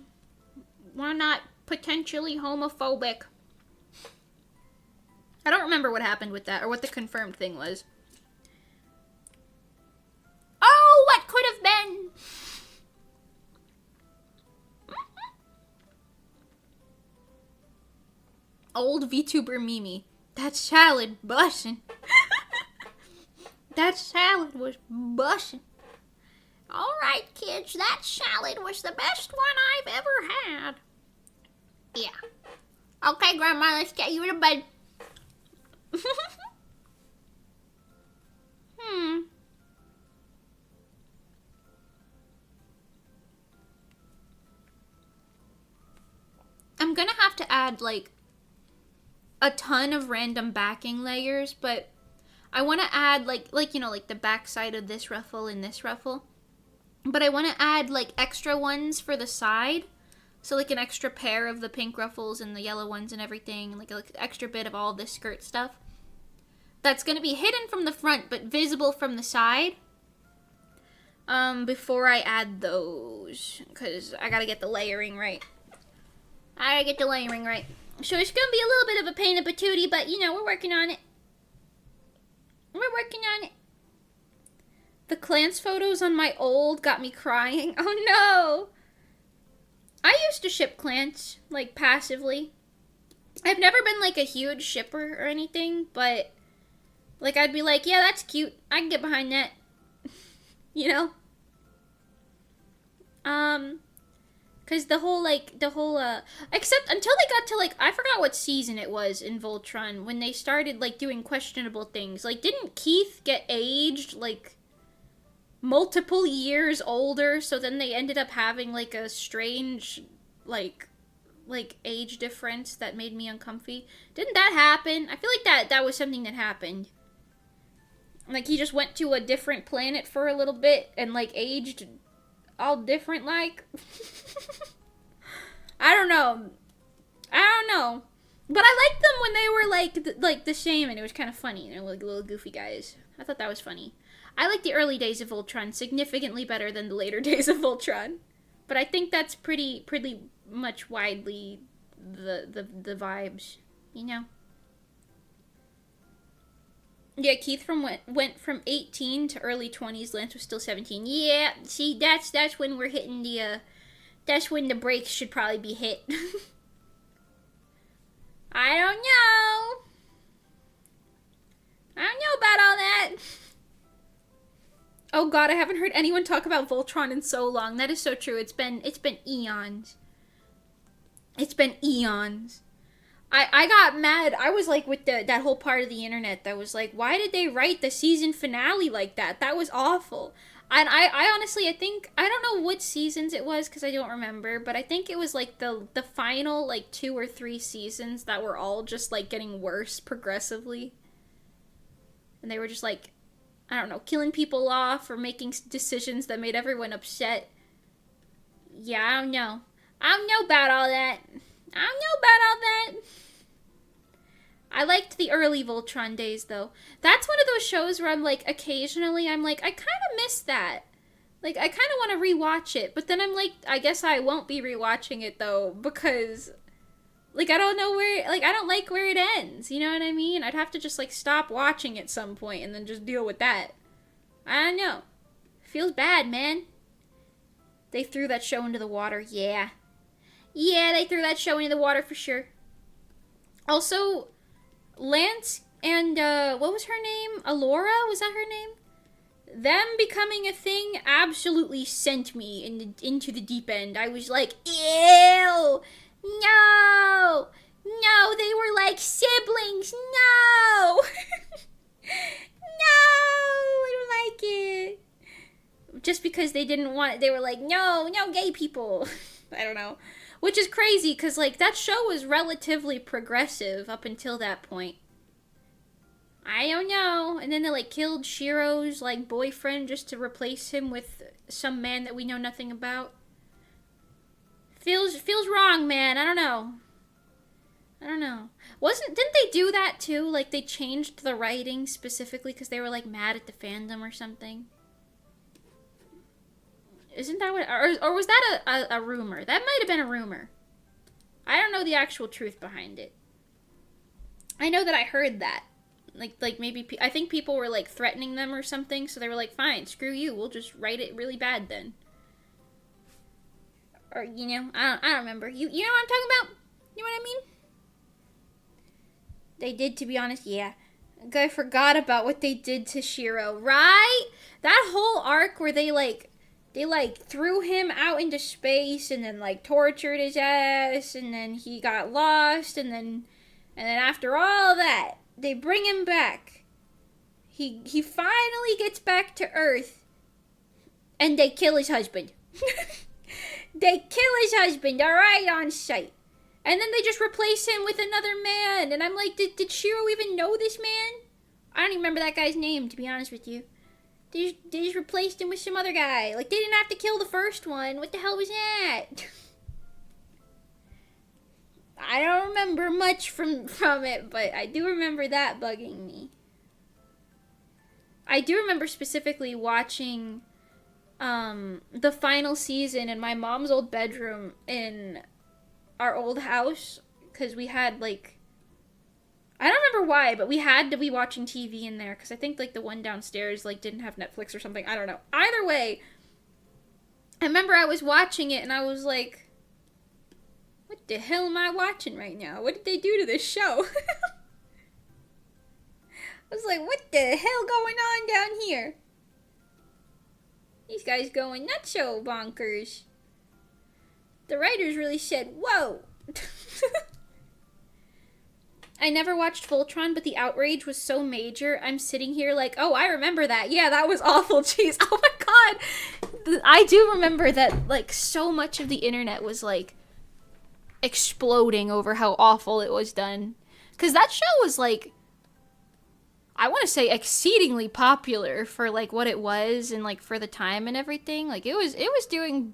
were not potentially homophobic. I don't remember what happened with that or what the confirmed thing was. Oh, what could have been? Old VTuber Mimi. That salad bussin'. That salad was bussin'. Alright, kids, that salad was the best one I've ever had. Yeah. Okay, Grandma, let's get you to bed. I'm gonna have to add, like, a ton of random backing layers, but I want to add, like, you know, like, the back side of this ruffle and this ruffle. But I want to add, like, extra ones for the side. So, like, an extra pair of the pink ruffles and the yellow ones and everything. Like, an extra bit of all this skirt stuff. That's going to be hidden from the front, but visible from the side. Before I add those. Because I got to get the layering right. I got to get the layering right. So it's going to be a little bit of a pain in the patootie, but, you know, we're working on it. We're working on it. The Clans photos on my old got me crying. Oh, no. I used to ship Clans, like, passively. I've never been, like, a huge shipper or anything, but, like, I'd be like, yeah, that's cute. I can get behind that. You know? Because except until they got to, like, I forgot what season it was in Voltron, when they started, like, doing questionable things. Like, didn't Keith get aged, like, multiple years older, so then they ended up having, like, a strange, like age difference that made me uncomfy? Didn't that happen? I feel like that was something that happened. Like, he just went to a different planet for a little bit and, like, aged all different, like. I don't know. But I liked them when they were, like the same, and it was kind of funny. You know, like, little goofy guys. I thought that was funny. I like the early days of Voltron significantly better than the later days of Voltron. But I think that's pretty much widely the vibes, you know? Yeah, Keith went from 18 to early 20s. Lance was still 17. Yeah, see, that's when we're hitting the, that's when the brakes should probably be hit. I don't know. I don't know about all that. Oh god, I haven't heard anyone talk about Voltron in so long. That is so true. It's been eons. It's been eons. I got mad. I was like with that whole part of the internet that was like, why did they write the season finale like that? That was awful. And I honestly, I think, I don't know what seasons it was because I don't remember, but I think it was like the final like 2 or 3 seasons that were all just like getting worse progressively. And they were just like, I don't know, killing people off or making decisions that made everyone upset. Yeah, I don't know. I don't know about all that. I don't know about all that. I liked the early Voltron days, though. That's one of those shows where I'm like, occasionally, I'm like, I kind of miss that. Like, I kind of want to rewatch it, but then I'm like, I guess I won't be rewatching it, though, because, like, I don't know where, like, I don't like where it ends, you know what I mean? I'd have to just, like, stop watching at some point and then just deal with that. I don't know. Feels bad, man. They threw that show into the water, yeah. Yeah, they threw that show into the water for sure. Also, Lance and, what was her name? Alora? Was that her name? Them becoming a thing absolutely sent me into the deep end. I was like, ew! No! No, they were like siblings! No! No! I don't like it. Just because they didn't want it, they were like, no gay people. I don't know. Which is crazy, because, like, that show was relatively progressive up until that point. I don't know. And then they, like, killed Shiro's, like, boyfriend just to replace him with some man that we know nothing about. Feels wrong, man. I don't know. Didn't they do that, too? Like, they changed the writing specifically because they were, like, mad at the fandom or something? Isn't that what... Or was that a rumor? That might have been a rumor. I don't know the actual truth behind it. I know that I heard that. Like maybe... I think people were, like, threatening them or something, so they were like, fine, screw you, we'll just write it really bad then. Or, you know, I don't remember. You know what I'm talking about? You know what I mean? They did, to be honest, yeah. I forgot about what they did to Shiro, right? That whole arc where they threw him out into space and then like tortured his ass and then he got lost and then after all that, they bring him back. He finally gets back to Earth and they kill his husband. They kill his husband, alright, on sight. And then they just replace him with another man. And I'm like, did Shiro even know this man? I don't even remember that guy's name, to be honest with you. They just replaced him with some other guy. Like, they didn't have to kill the first one. What the hell was that? I don't remember much from it, but I do remember that bugging me. I do remember specifically watching the final season in my mom's old bedroom in our old house, because we had like, I don't remember why, but we had to be watching TV in there because I think like the one downstairs like didn't have Netflix or something. I don't know. Either way, I remember I was watching it and I was like, what the hell am I watching right now? What did they do to this show? I was like, what the hell going on down here? These guys going nuts so bonkers. The writers really said, whoa. I never watched Voltron, but the outrage was so major. I'm sitting here like, oh, I remember that. Yeah, that was awful. Jeez. Oh my god. I do remember that, like, so much of the internet was, like, exploding over how awful it was done. Because that show was, like, I want to say exceedingly popular for, like, what it was and, like, for the time and everything. Like, it was doing,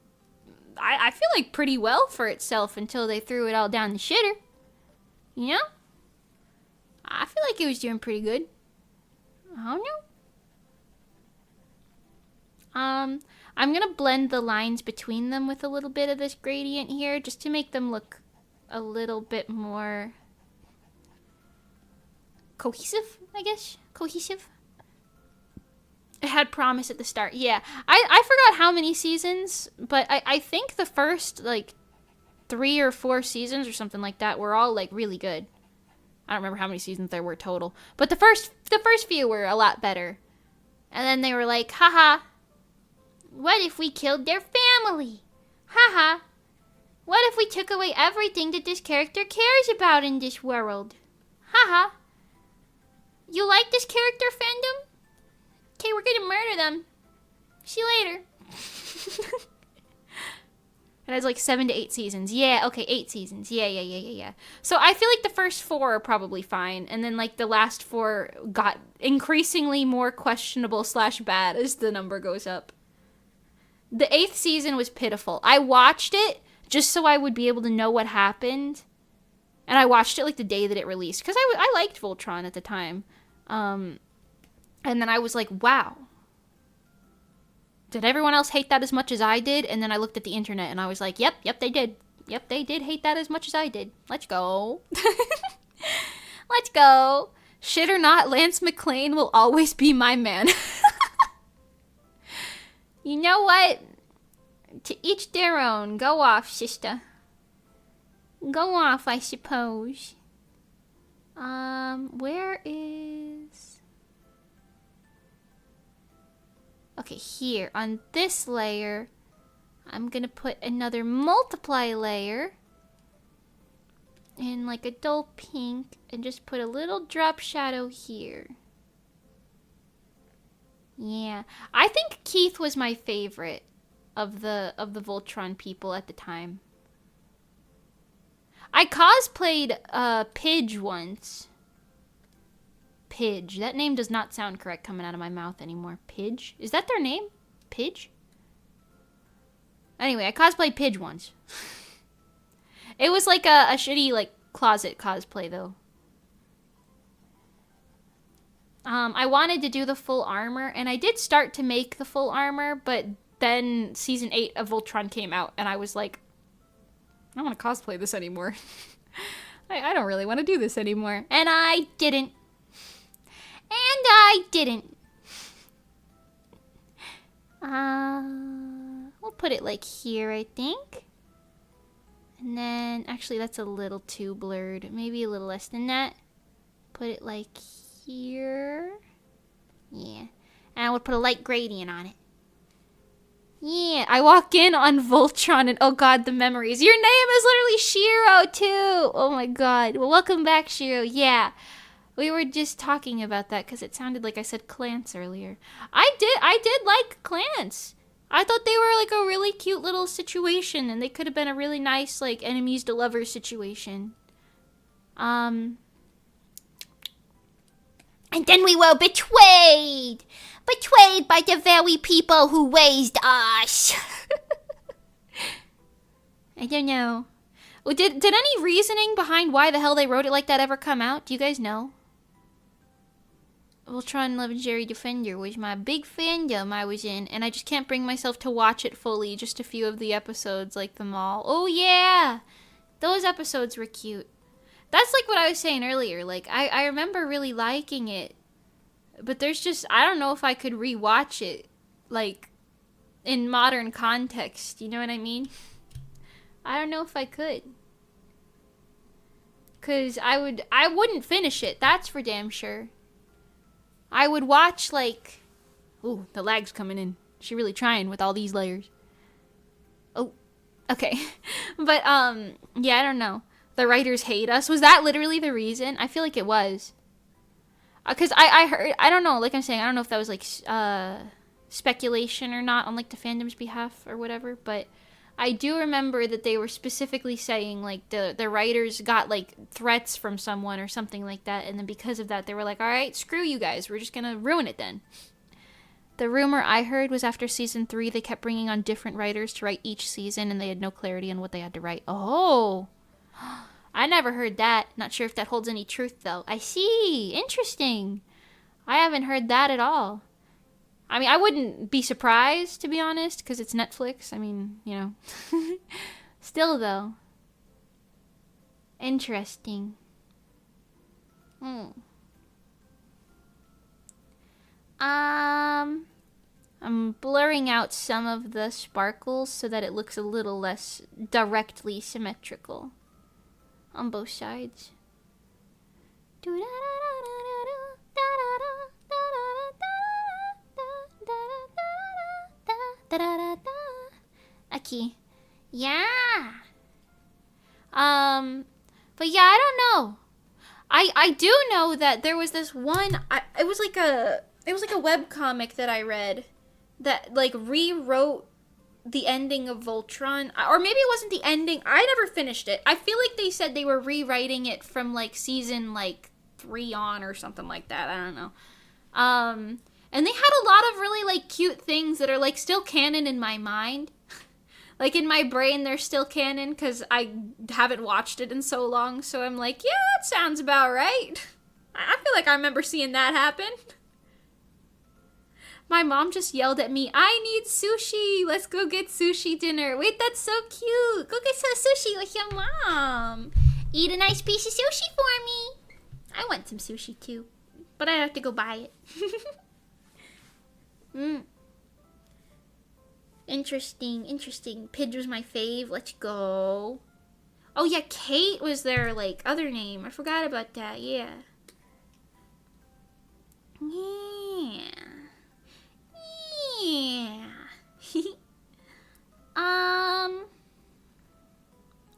I feel like, pretty well for itself until they threw it all down the shitter. You know? I feel like it was doing pretty good. I don't know. I'm gonna blend the lines between them with a little bit of this gradient here, just to make them look a little bit more cohesive, I guess? Cohesive? It had promise at the start. Yeah. I forgot how many seasons, but I think the first, like, 3 or 4 seasons or something like that were all, like, really good. I don't remember how many seasons there were total. But the first few were a lot better. And then they were like, haha, what if we killed their family? Haha, what if we took away everything that this character cares about in this world? Haha, you like this character, fandom? Okay, we're gonna murder them. See you later. It has like 7 to 8 seasons. Yeah, okay, 8 seasons. Yeah. So I feel like the first 4 are probably fine. And then like the last 4 got increasingly more questionable / bad as the number goes up. The 8th season was pitiful. I watched it just so I would be able to know what happened. And I watched it like the day that it released. Because I liked Voltron at the time. And then I was like, wow. Did everyone else hate that as much as I did? And then I looked at the internet and I was like, yep, they did. Yep, they did hate that as much as I did. Let's go. Let's go. Shit or not, Lance McLean will always be my man. You know what? To each their own. Go off, sister. Go off, I suppose. Where is... Okay, here, on this layer, I'm gonna put another multiply layer in like a dull pink and just put a little drop shadow here. Yeah, I think Keith was my favorite of the Voltron people at the time. I cosplayed Pidge once. Pidge. That name does not sound correct coming out of my mouth anymore. Pidge? Is that their name? Pidge? Anyway, I cosplayed Pidge once. It was like a shitty, like, closet cosplay, though. I wanted to do the full armor, and I did start to make the full armor, but then Season 8 of Voltron came out, and I was like, I don't want to cosplay this anymore. I don't really want to do this anymore. And I didn't. And I didn't. We'll put it like here, I think. And then, actually, that's a little too blurred. Maybe a little less than that. put it like here. Yeah. And I would put a light gradient on it. Yeah, I walk in on Voltron and oh god, the memories. Your name is literally Shiro too. Oh my god. Well, welcome back, Shiro. Yeah. We were just talking about that because it sounded like I said Clance earlier. I did like Clance. I thought they were like a really cute little situation and they could have been a really nice like enemies to lovers situation. And then we were betrayed! Betrayed by the very people who raised us! I don't know. Well, did any reasoning behind why the hell they wrote it like that ever come out? Do you guys know? Voltron Legendary Defender was my big fandom I was in, and I just can't bring myself to watch it fully, just a few of the episodes, like them all. Oh yeah! Those episodes were cute. That's like what I was saying earlier, like, I remember really liking it. But there's just, I don't know if I could rewatch it, like, in modern context, you know what I mean? I don't know if I could. Because I wouldn't finish it, that's for damn sure. I would watch, like, ooh, the lag's coming in. She really trying with all these layers. Oh, okay. But, yeah, I don't know. The writers hate us. Was that literally the reason? I feel like it was. Because I heard, I don't know, like I'm saying, I don't know if that was like speculation or not on like the fandom's behalf or whatever, but I do remember that they were specifically saying like the writers got like threats from someone or something like that, and then because of that they were like, alright, screw you guys, we're just gonna ruin it then. The rumor I heard was after season 3 they kept bringing on different writers to write each season and they had no clarity on what they had to write. Oh! I never heard that. Not sure if that holds any truth, though. I see. Interesting. I haven't heard that at all. I mean, I wouldn't be surprised, to be honest, because it's Netflix. I mean, you know. Still, though. Interesting. I'm blurring out some of the sparkles so that it looks a little less directly symmetrical. On both sides. Okay. Yeah. But yeah, I don't know. I do know that there was this one, it was like a webcomic that I read that like rewrote the ending of Voltron, or maybe it wasn't the ending. I never finished it. I feel like they said they were rewriting it from like season like 3 on or something like that. I don't know. And they had a lot of really like cute things that are like still canon in my mind. Like in my brain they're still canon because I haven't watched it in so long, so I'm like, yeah, that sounds about right. I feel like I remember seeing that happen. My mom just yelled at me, I need sushi. Let's go get sushi dinner. Wait, that's so cute. Go get some sushi with your mom. Eat a nice piece of sushi for me. I want some sushi too, but I have to go buy it. Interesting. Pidge was my fave. Let's go. Oh yeah, Kate was their like other name. I forgot about that. Yeah.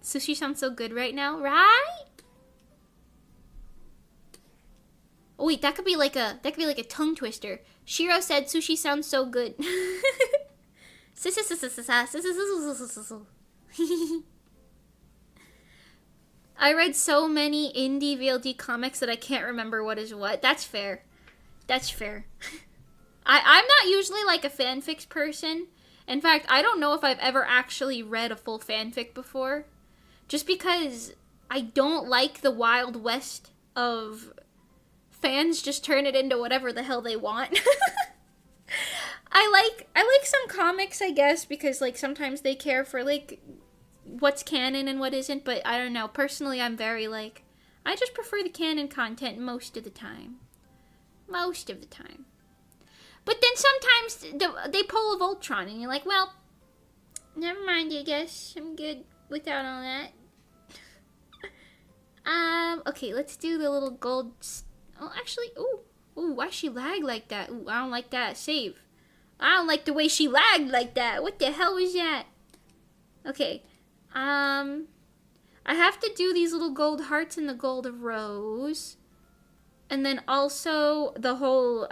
Sushi sounds so good right now, right? Oh wait, that could be like a tongue twister. Shiro said sushi sounds so good. I read so many indie VLD comics that I can't remember what is what. That's fair. I'm not usually like a fanfics person. In fact, I don't know if I've ever actually read a full fanfic before. Just because I don't like the Wild West of fans just turn it into whatever the hell they want. I like some comics, I guess, because like sometimes they care for like what's canon and what isn't, but I don't know. Personally, I'm very like, I just prefer the canon content most of the time. But then sometimes they pull a Voltron and you're like, well, never mind, I guess. I'm good without all that. Okay, let's do the little gold Oh, actually, ooh, why she lag like that? Ooh, I don't like that. Save. I don't like the way she lagged like that. What the hell was that? Okay. I have to do these little gold hearts and the gold rose. And then also the whole,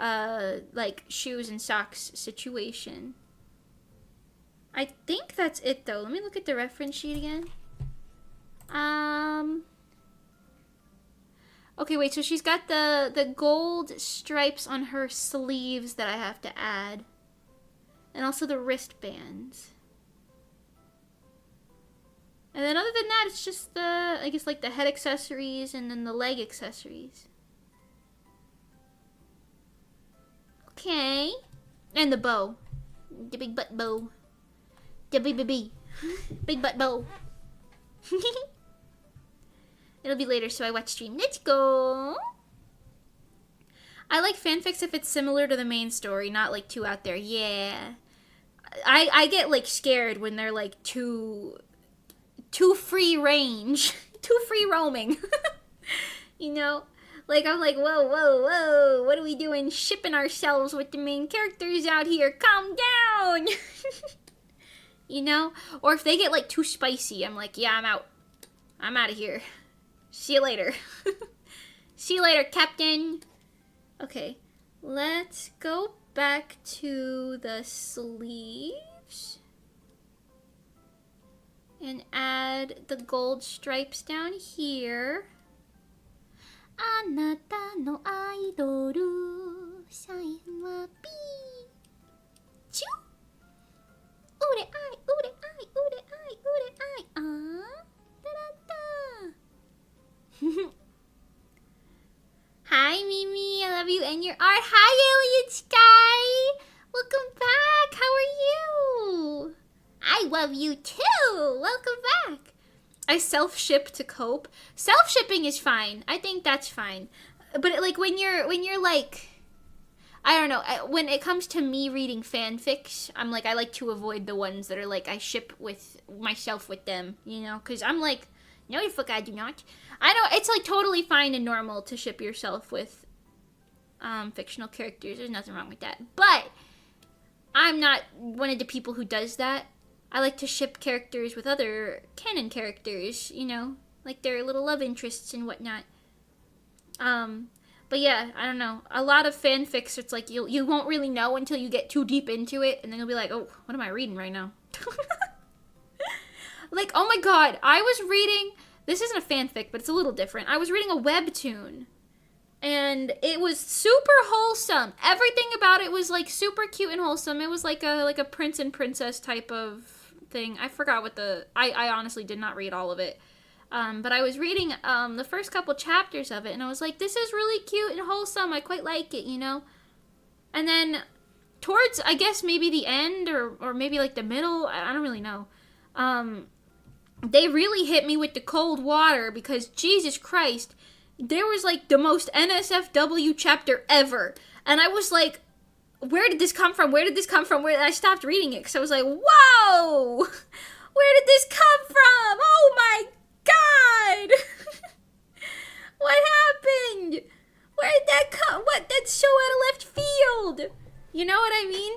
like, shoes and socks situation. I think that's it, though. Let me look at the reference sheet again. Okay, wait, so she's got the gold stripes on her sleeves that I have to add. And also the wristbands. And then other than that, it's just the, I guess, like the head accessories and then the leg accessories. Okay. And the bow. The big butt bow. The big butt bow. It'll be later, so I watch stream. Let's go. I like fanfics if it's similar to the main story, not like too out there. Yeah. I get like scared when they're like too free range, too free roaming. You know? Like I'm like, whoa, what are we doing shipping ourselves with the main characters out here? Calm down. You know? Or if they get like too spicy, I'm like, yeah, I'm out. I'm out of here. See you later. See you later, Captain. Okay, let's go back to the sleeves and add the gold stripes down here. あなたのアイドルサインはピーチュうれあいうれあいうれあいうれあいあータラッタ Hi Mimi, I love you and your art. Hi Alien Sky! Welcome back, how are you? I love you too! Welcome back! I self-ship to cope. Self-shipping is fine. I think that's fine. But like when you're like, I don't know, when it comes to me reading fanfics, I'm like, I like to avoid the ones that are like, I ship with myself with them, you know? Because I'm like, no the fuck I do not. I know, it's like totally fine and normal to ship yourself with fictional characters. There's nothing wrong with that. But I'm not one of the people who does that. I like to ship characters with other canon characters, you know, like their little love interests and whatnot. But yeah, I don't know. A lot of fanfics, it's like you won't really know until you get too deep into it, and then you'll be like, oh, what am I reading right now? Like, oh my god, I was reading, this isn't a fanfic, but it's a little different. I was reading a webtoon, and it was super wholesome. Everything about it was like super cute and wholesome. It was like a prince and princess type of thing. I forgot what I honestly did not read all of it. But I was reading the first couple chapters of it, and I was like, this is really cute and wholesome. I quite like it, you know? And then towards, I guess, maybe the end or maybe like the middle, I don't really know. They really hit me with the cold water because, Jesus Christ, there was like the most NSFW chapter ever. And I was like, where did this come from? Where did this come from? I stopped reading it because I was like, whoa! Where did this come from? Oh my God! What happened? Where did that come? What? That's so out of left field. You know what I mean?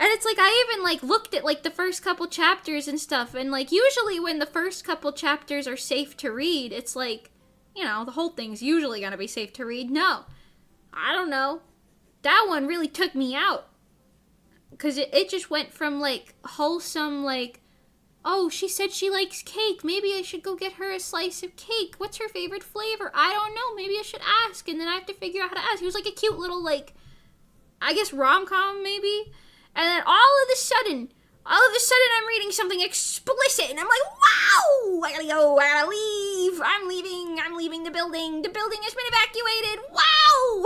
And it's like, I even like looked at like the first couple chapters and stuff. And like usually when the first couple chapters are safe to read, it's like, you know, the whole thing's usually gonna be safe to read. No. I don't know. That one really took me out. Because it just went from like wholesome, like, oh, she said she likes cake. Maybe I should go get her a slice of cake. What's her favorite flavor? I don't know. Maybe I should ask. And then I have to figure out how to ask. It was like a cute little, like, I guess rom-com maybe? And then all of a sudden, I'm reading something explicit. And I'm like, wow! I gotta go. I gotta leave. I'm leaving the building. The building has been evacuated. Wow!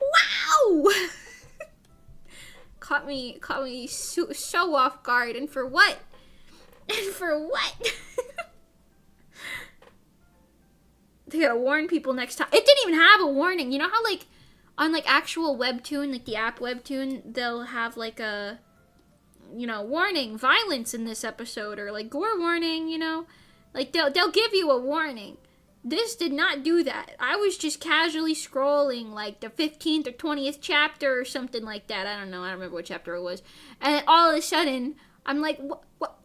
Wow! Caught me so off guard, and for what? They gotta warn people next time. It didn't even have a warning. You know how like on like actual webtoon, like the app webtoon, they'll have like a, you know, warning, violence in this episode, or like gore warning. You know, like they'll give you a warning. This did not do that. I was just casually scrolling like the 15th or 20th chapter or something like that. I don't know. I don't remember what chapter it was. And all of a sudden, I'm like, whoa,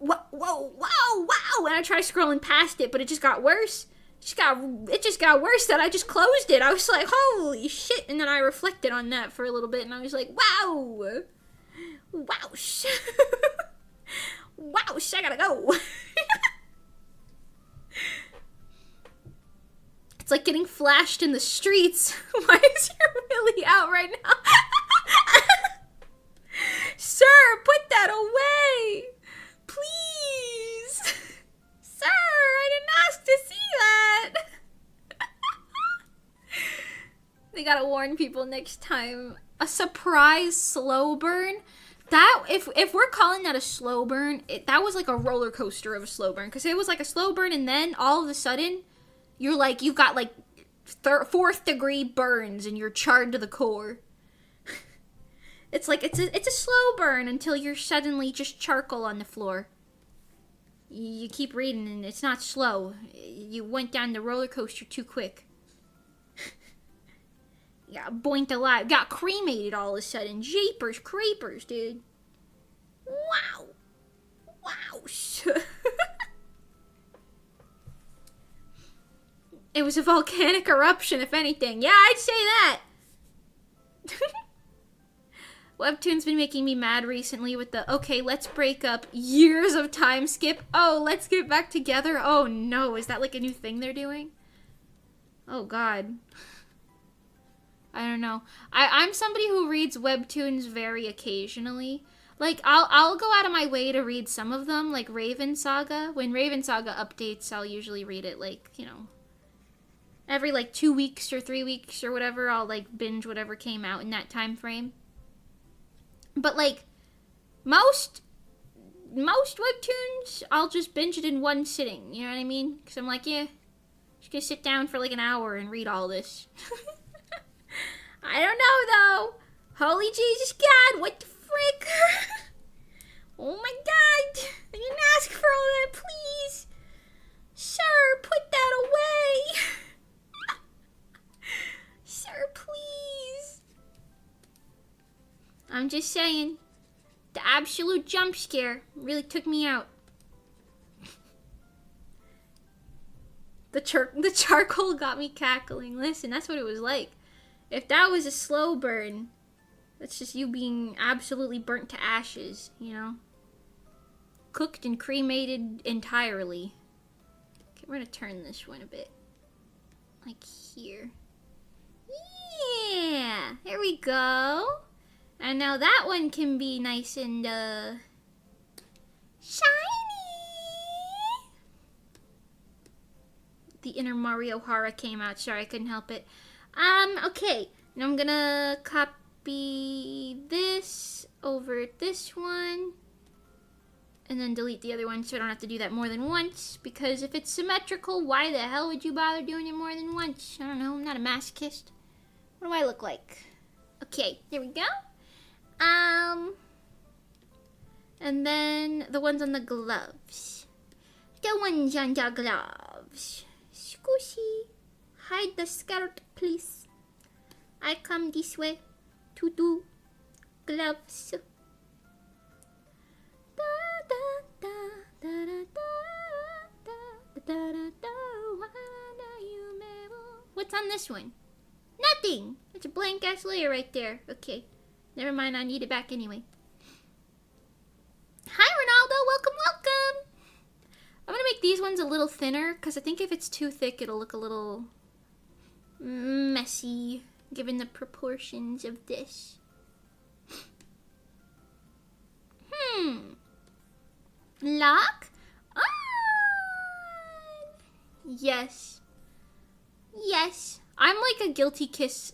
wow. And I tried scrolling past it, but it just got worse. It just got worse that I just closed it. I was like, holy shit. And then I reflected on that for a little bit and I was like, wow. Wowsh. Wowsh, I gotta go. It's like getting flashed in the streets. Why is your Willy out right now? Sir, put that away. Please. Sir, I didn't ask to see that. They gotta warn people next time. A surprise slow burn? That, if we're calling that a slow burn, that was like a roller coaster of a slow burn. Because it was like a slow burn and then all of a sudden, you've got like 4th degree burns and you're charred to the core. It's like, it's a slow burn until you're suddenly just charcoal on the floor. You keep reading and it's not slow. You went down the roller coaster too quick. You got boinked alive. Got cremated all of a sudden. Jeepers creepers, dude. Wow. Wow. It was a volcanic eruption, if anything. Yeah, I'd say that. Webtoon's been making me mad recently with the, okay, let's break up, years of time skip. Oh, let's get back together. Oh, no. Is that like a new thing they're doing? Oh, God. I don't know. I'm somebody who reads webtoons very occasionally. Like, I'll go out of my way to read some of them, like Raven Saga. When Raven Saga updates, I'll usually read it, like, you know, every, like, 2 weeks or 3 weeks or whatever. I'll, like, binge whatever came out in that time frame. But, like, most webtoons, I'll just binge it in one sitting. You know what I mean? Because I'm like, yeah, just gonna sit down for, like, an hour and read all this. I don't know, though. Holy Jesus God, what the frick? Oh my God. I didn't ask for all that, please. Sir, put that away. Sir, please. I'm just saying, the absolute jump scare really took me out. The charcoal got me cackling. Listen, that's what it was like. If that was a slow burn, that's just you being absolutely burnt to ashes, you know? Cooked and cremated entirely. Okay, we're gonna turn this one a bit. Like here. Yeah! There we go. And now that one can be nice and, shiny! The inner Mario Hara came out. Sorry, I couldn't help it. Okay. Now I'm gonna copy this over this one. And then delete the other one so I don't have to do that more than once. Because if it's symmetrical, why the hell would you bother doing it more than once? I don't know. I'm not a masochist. What do I look like? Okay, there we go. And then the ones on the gloves. The ones on the gloves. Squishy. Hide the skirt, please. I come this way to do gloves. What's on this one? Nothing. It's a blank ass layer right there. Okay. Never mind, I need it back anyway. Hi, Ronaldo. Welcome, welcome. I'm going to make these ones a little thinner because I think if it's too thick, it'll look a little messy given the proportions of this. Lock on. Yes. Yes. I'm like a Guilty Kiss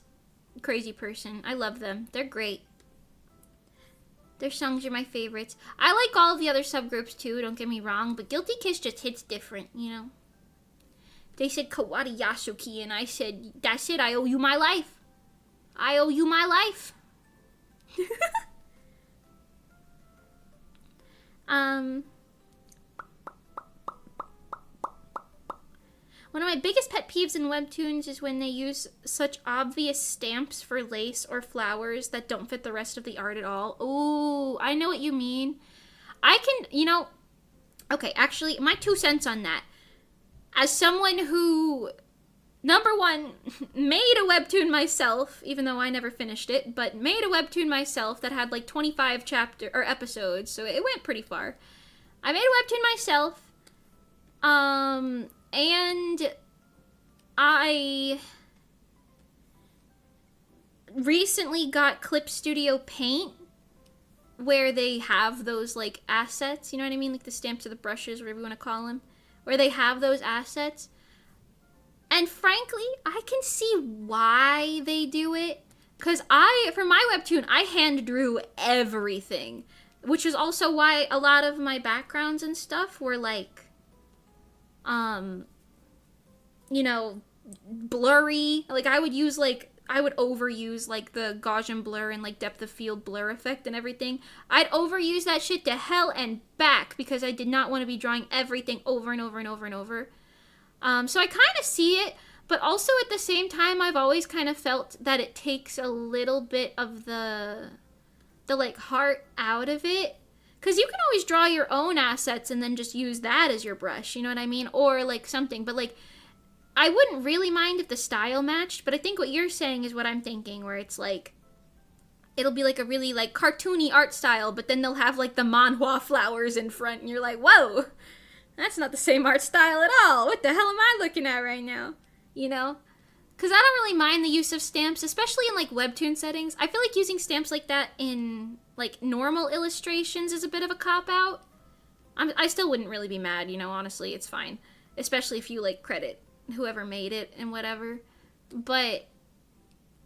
crazy person. I love them. They're great. Their songs are my favorites. I like all of the other subgroups too, don't get me wrong, but Guilty Kiss just hits different, you know? They said Kawari Yasuki, and I said, that's it, I owe you my life. I owe you my life. One of my biggest pet peeves in webtoons is when they use such obvious stamps for lace or flowers that don't fit the rest of the art at all. Ooh, I know what you mean. I can, you know, okay, actually, my 2 cents on that. As someone who, number one, made a webtoon myself, even though I never finished it, but made a webtoon myself that had like 25 episodes, so it went pretty far. I made a webtoon myself, and I recently got Clip Studio Paint, where they have those, like, assets, you know what I mean? Like the stamps or the brushes, whatever you want to call them, where they have those assets. And frankly, I can see why they do it. Because for my webtoon, I hand drew everything. Which is also why a lot of my backgrounds and stuff were, like, you know, blurry. Like, I would overuse, like, the Gaussian blur and, like, depth of field blur effect and everything. I'd overuse that shit to hell and back because I did not want to be drawing everything over and over and over and over. So I kind of see it, but also at the same time, I've always kind of felt that it takes a little bit of the like, heart out of it. Because you can always draw your own assets and then just use that as your brush, you know what I mean? Or, like, something, but, like, I wouldn't really mind if the style matched, but I think what you're saying is what I'm thinking, where it's, like, it'll be, like, a really, like, cartoony art style, but then they'll have, like, the manhwa flowers in front, and you're like, whoa, that's not the same art style at all. What the hell am I looking at right now? You know? Because I don't really mind the use of stamps, especially in, like, webtoon settings. I feel like using stamps like that in, like, normal illustrations is a bit of a cop-out. I still wouldn't really be mad, you know, honestly, it's fine. Especially if you, like, credit whoever made it and whatever. But,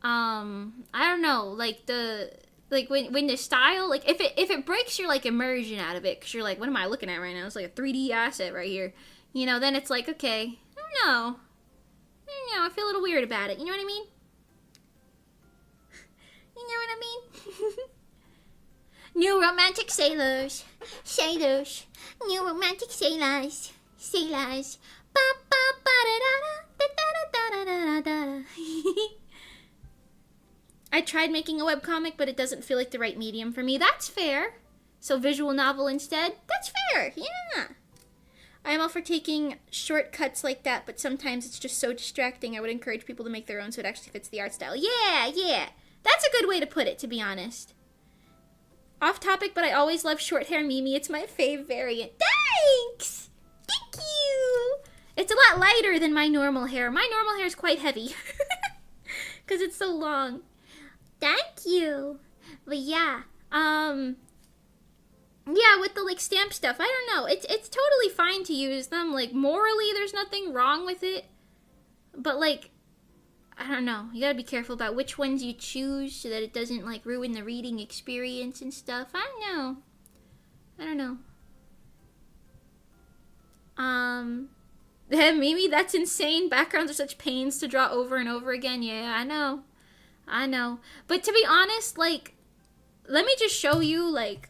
I don't know, like, when the style, like, if it breaks your, like, immersion out of it, because you're like, what am I looking at right now? It's like a 3D asset right here. You know, then it's like, okay, I don't know. I feel a little weird about it. You know what I mean? You know what I mean? New romantic sailors. Sailors. New romantic sailors. Sailors. Ba ba ba da da da da da da da. I tried making a webcomic, but it doesn't feel like the right medium for me. That's fair. So visual novel instead? That's fair. Yeah. I am all for taking shortcuts like that, but sometimes it's just so distracting. I would encourage people to make their own so it actually fits the art style. Yeah. That's a good way to put it, to be honest. Off topic, but I always love short hair Mimi. It's my fave variant. Thanks! Thank you! It's a lot lighter than my normal hair. My normal hair is quite heavy. Because it's so long. Thank you! But yeah, yeah, with the, like, stamp stuff, I don't know. It's totally fine to use them. Like, morally, there's nothing wrong with it. But, like, I don't know. You gotta be careful about which ones you choose so that it doesn't, like, ruin the reading experience and stuff. I don't know. Maybe that's insane. Backgrounds are such pains to draw over and over again. Yeah, I know. But to be honest, like, let me just show you, like,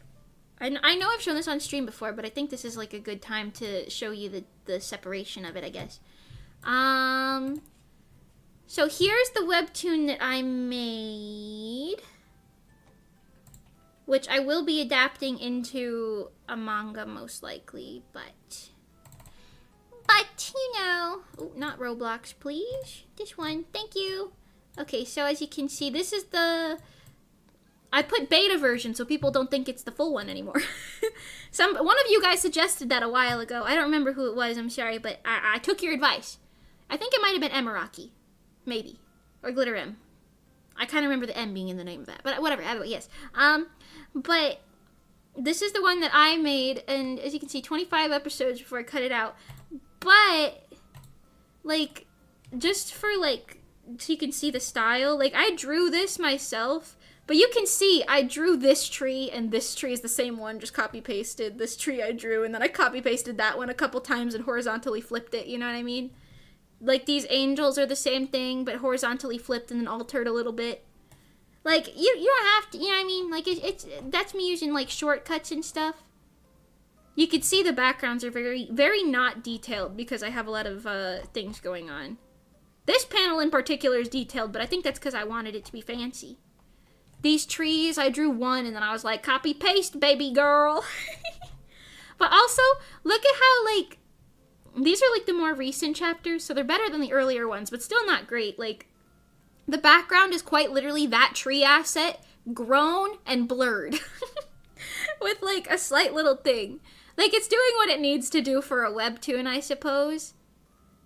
I know I've shown this on stream before, but I think this is, like, a good time to show you the separation of it, I guess. So here's the webtoon that I made, which I will be adapting into a manga most likely, but you know, ooh, not Roblox, please. This one, thank you. Okay, so as you can see, this is I put beta version so people don't think it's the full one anymore. One of you guys suggested that a while ago. I don't remember who it was, I'm sorry, but I took your advice. I think it might have been Emiraki. Maybe. Or Glitter M. I kind of remember the M being in the name of that. But whatever, yes. But this is the one that I made, and as you can see, 25 episodes before I cut it out. But, like, just for, like, so you can see the style, like, I drew this myself. But you can see, I drew this tree, and this tree is the same one, just copy-pasted. This tree I drew, and then I copy-pasted that one a couple times and horizontally flipped it, you know what I mean? Like, these angels are the same thing, but horizontally flipped and then altered a little bit. Like, you don't have to, you know what I mean? Like, that's me using, like, shortcuts and stuff. You could see the backgrounds are very, very not detailed because I have a lot of things going on. This panel in particular is detailed, but I think that's because I wanted it to be fancy. These trees, I drew one and then I was like, copy paste, baby girl. But also, look at how, like, these are like the more recent chapters, so they're better than the earlier ones, but still not great. Like, the background is quite literally that tree asset, grown and blurred. With, like, a slight little thing. Like, it's doing what it needs to do for a webtoon, I suppose.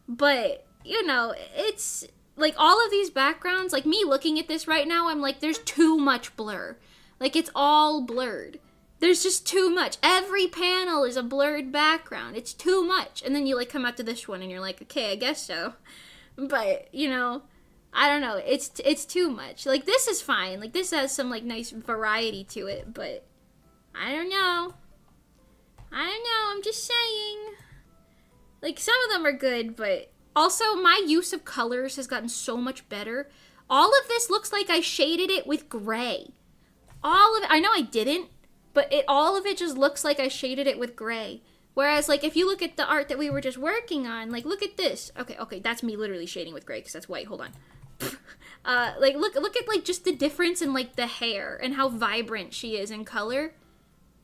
But, you know, it's, like, all of these backgrounds, like, me looking at this right now, I'm like, there's too much blur. Like, it's all blurred. There's just too much. Every panel is a blurred background. It's too much. And then you, like, come out to this one and you're like, okay, I guess so. But, you know, I don't know. It's too much. Like, this is fine. Like, this has some, like, nice variety to it, but I don't know. I'm just saying. Like, some of them are good, but also my use of colors has gotten so much better. All of this looks like I shaded it with gray. All of it. I know I didn't, but all of it just looks like I shaded it with gray. Whereas, like, if you look at the art that we were just working on, like, look at this. Okay, that's me literally shading with gray because that's white. Hold on. Like, look at, like, just the difference in, like, the hair and how vibrant she is in color.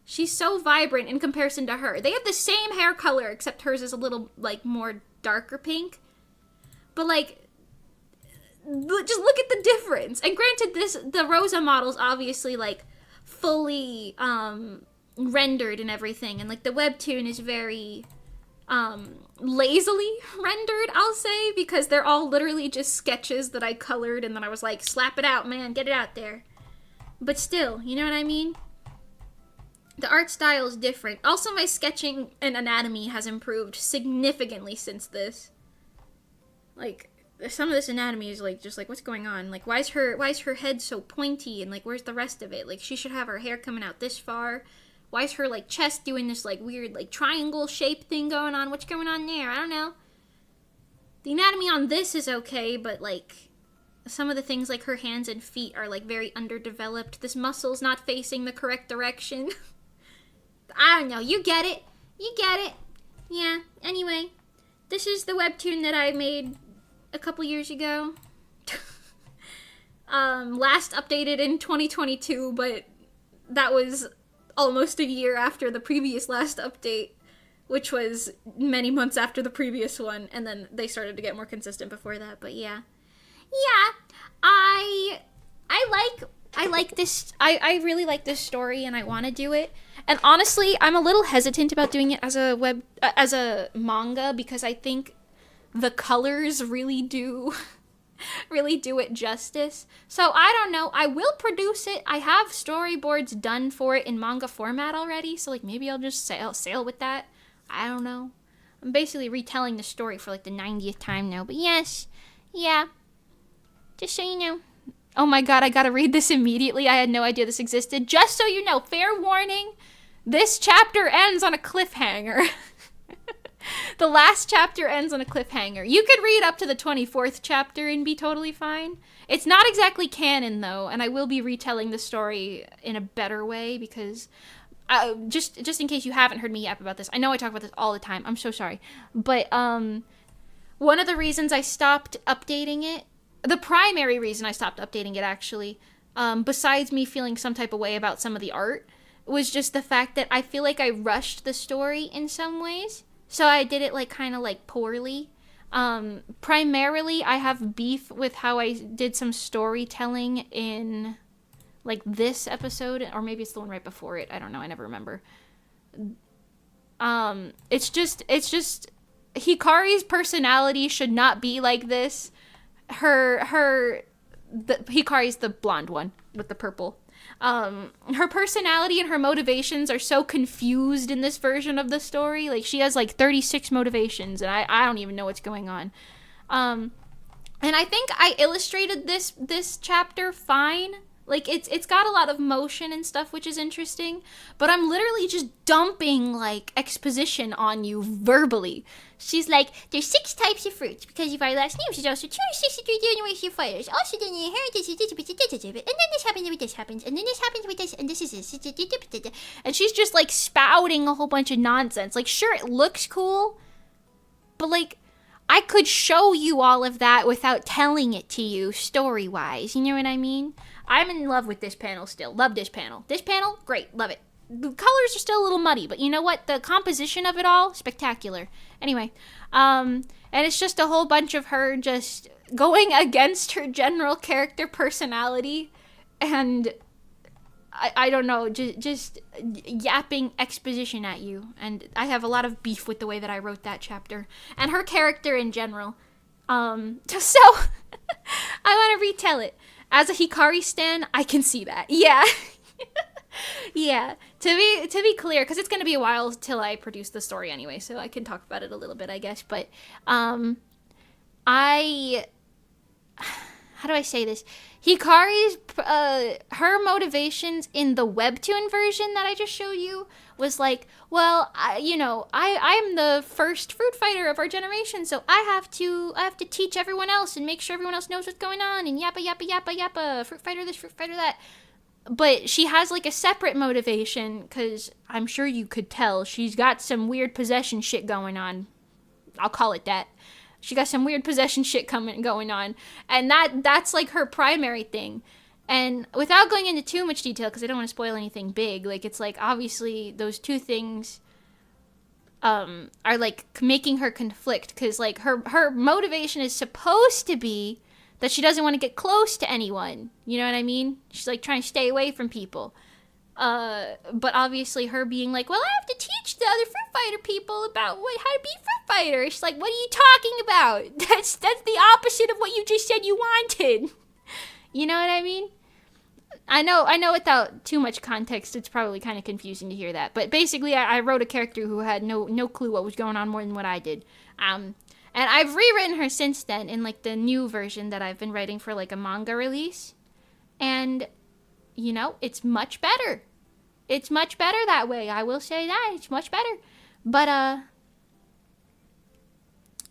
She's so vibrant in comparison to her. They have the same hair color, except hers is a little, like, more darker pink. But, like, just look at the difference. And granted, the Rosa model's obviously, like, fully, rendered and everything. And, like, the webtoon is very, lazily rendered, I'll say. Because they're all literally just sketches that I colored. And then I was like, slap it out, man. Get it out there. But still, you know what I mean? The art style is different. Also, my sketching and anatomy has improved significantly since this. Like, some of this anatomy is, like, just like, what's going on? Like, why is her head so pointy? And, like, where's the rest of it? Like, she should have her hair coming out this far. Why is her, like, chest doing this, like, weird, like, triangle shape thing going on? What's going on there? I don't know. The anatomy on this is okay, but, like, some of the things, like, her hands and feet are, like, very underdeveloped. This muscle's not facing the correct direction. I don't know. You get it. Yeah. Anyway, this is the webtoon that I made a couple years ago. Last updated in 2022, but that was almost a year after the previous last update, which was many months after the previous one, and then they started to get more consistent before that, but yeah. I like this. I really like this story, and I want to do it. And honestly, I'm a little hesitant about doing it as a manga because I think the colors really do it justice. So I don't know. I will produce it. I have storyboards done for it in manga format already. So like maybe I'll just sail with that. I don't know. I'm basically retelling the story for like the 90th time now. But yes, yeah. Just so you know. Oh my god, I gotta read this immediately. I had no idea this existed. Just so you know, fair warning, this chapter ends on a cliffhanger. The last chapter ends on a cliffhanger. You could read up to the 24th chapter and be totally fine. It's not exactly canon, though, and I will be retelling the story in a better way because... just in case you haven't heard me yap about this, I know I talk about this all the time. I'm so sorry. But one of the reasons I stopped updating it, the primary reason I stopped updating it, actually, besides me feeling some type of way about some of the art, was just the fact that I feel like I rushed the story in some ways. So I did it, like, kind of, like, poorly. Primarily, I have beef with how I did some storytelling in, like, this episode, or maybe it's the one right before it. I don't know. I never remember. It's just, Hikari's personality should not be like this. Hikari's the blonde one with the purple. Her personality and her motivations are so confused in this version of the story. Like, she has, like, 36 motivations, and I don't even know what's going on. And I think I illustrated this chapter fine. Like, it's got a lot of motion and stuff, which is interesting, but I'm literally just dumping, like, exposition on you verbally. She's like, there's 6 types of fruits because of our last names. There's also 263 generations of fighters. Also, then the inheritance is and then this happens, and this happens, and then this happens with this, and this is this. And she's just, like, spouting a whole bunch of nonsense. Like, sure, it looks cool, but, like, I could show you all of that without telling it to you story-wise. You know what I mean? I'm in love with this panel still. Love this panel. This panel, great. Love it. The colors are still a little muddy, but you know what? The composition of it all, spectacular. Anyway, and it's just a whole bunch of her just going against her general character personality and I don't know, just yapping exposition at you. And I have a lot of beef with the way that I wrote that chapter. And her character in general. So, I want to retell it. As a Hikari stan, I can see that. Yeah. Yeah. To be clear, because it's going to be a while till I produce the story anyway, so I can talk about it a little bit, I guess. But, how do I say this? Hikari's, her motivations in the webtoon version that I just showed you was like, well, I'm the first fruit fighter of our generation, so I have to teach everyone else and make sure everyone else knows what's going on, and yappa, yappa, yappa, yappa, fruit fighter this, fruit fighter that. But she has, like, a separate motivation, because I'm sure you could tell she's got some weird possession shit going on. I'll call it that. She got some weird possession shit going on. And that's like her primary thing. And without going into too much detail, because I don't want to spoil anything big, like, it's like, obviously, those two things are, like, making her conflict. Because, like, her motivation is supposed to be that she doesn't want to get close to anyone. You know what I mean? She's, like, trying to stay away from people. But obviously her being like, well, I have to teach the other fruit fighter people about how to be fruit fighter. She's like, what are you talking about? That's the opposite of what you just said you wanted. You know what I mean? I know without too much context, it's probably kind of confusing to hear that. But basically, I wrote a character who had no clue what was going on more than what I did. And I've rewritten her since then in, like, the new version that I've been writing for, like, a manga release. And, you know, it's much better. It's much better that way. I will say that. It's much better. But,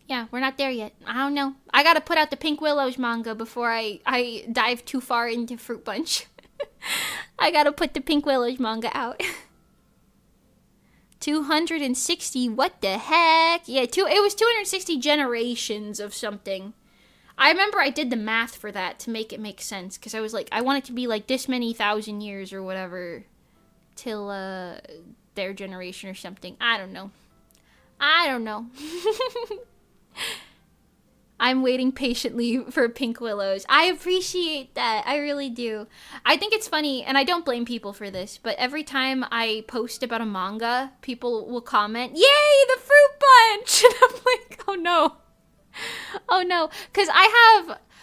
yeah, we're not there yet. I don't know. I gotta put out the Pink Willows manga before I dive too far into Fruit Punch. I gotta put the Pink Willows manga out. 260, what the heck? Yeah, it was 260 generations of something. I remember I did the math for that to make it make sense, because I was like, I want it to be like this many thousand years or whatever till their generation or something. I don't know. I'm waiting patiently for Pink Willows. I appreciate that. I really do. I think it's funny, and I don't blame people for this, but every time I post about a manga, people will comment, "Yay, the Fruit Punch!" And I'm like, oh no. Oh no. Because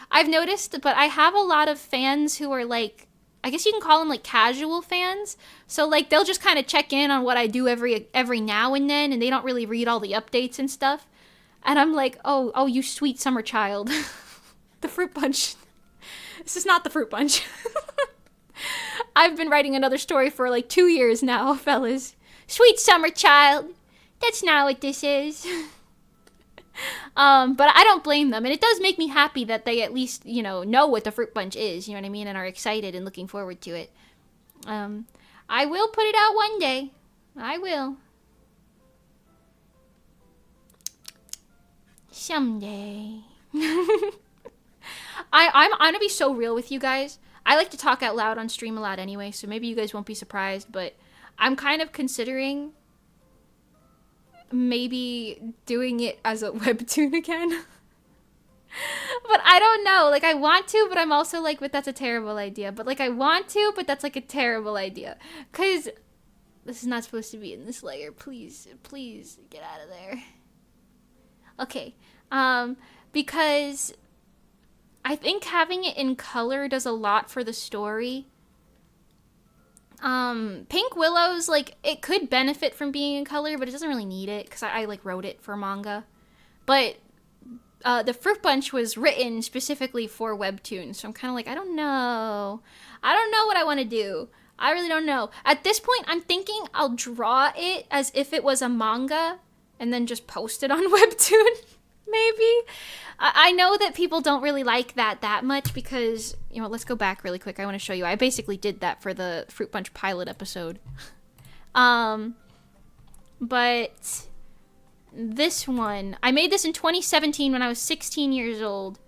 I've noticed, but I have a lot of fans who are like, I guess you can call them like casual fans. So like they'll just kind of check in on what I do every now and then, and they don't really read all the updates and stuff. And I'm like, oh, you sweet summer child. The Fruit Punch. This is not the Fruit Punch. I've been writing another story for like 2 years now, fellas. Sweet summer child. That's not what this is. But I don't blame them. And it does make me happy that they at least, know what the Fruit Punch is, you know what I mean? And are excited and looking forward to it. I will put it out one day. I will. Someday. I'm gonna be so real with you guys. I like to talk out loud on stream a lot anyway, so maybe you guys won't be surprised, but I'm kind of considering maybe doing it as a webtoon again. But I don't know. Like, I want to, but I'm also like, but that's a terrible idea. But like, I want to, but that's like a terrible idea. Because this is not supposed to be in this layer. Please get out of there. Okay. Because I think having it in color does a lot for the story. Pink Willows, like, it could benefit from being in color, but it doesn't really need it, because I like, wrote it for manga. But the Fruit Punch was written specifically for webtoons, so I'm kind of like, I don't know what I want to do. I really don't know. At this point, I'm thinking I'll draw it as if it was a manga and then just post it on webtoon, maybe. I know that people don't really like that much because, let's go back really quick. I want to show you. I basically did that for the Fruit Punch pilot episode. But this one, I made this in 2017 when I was 16 years old.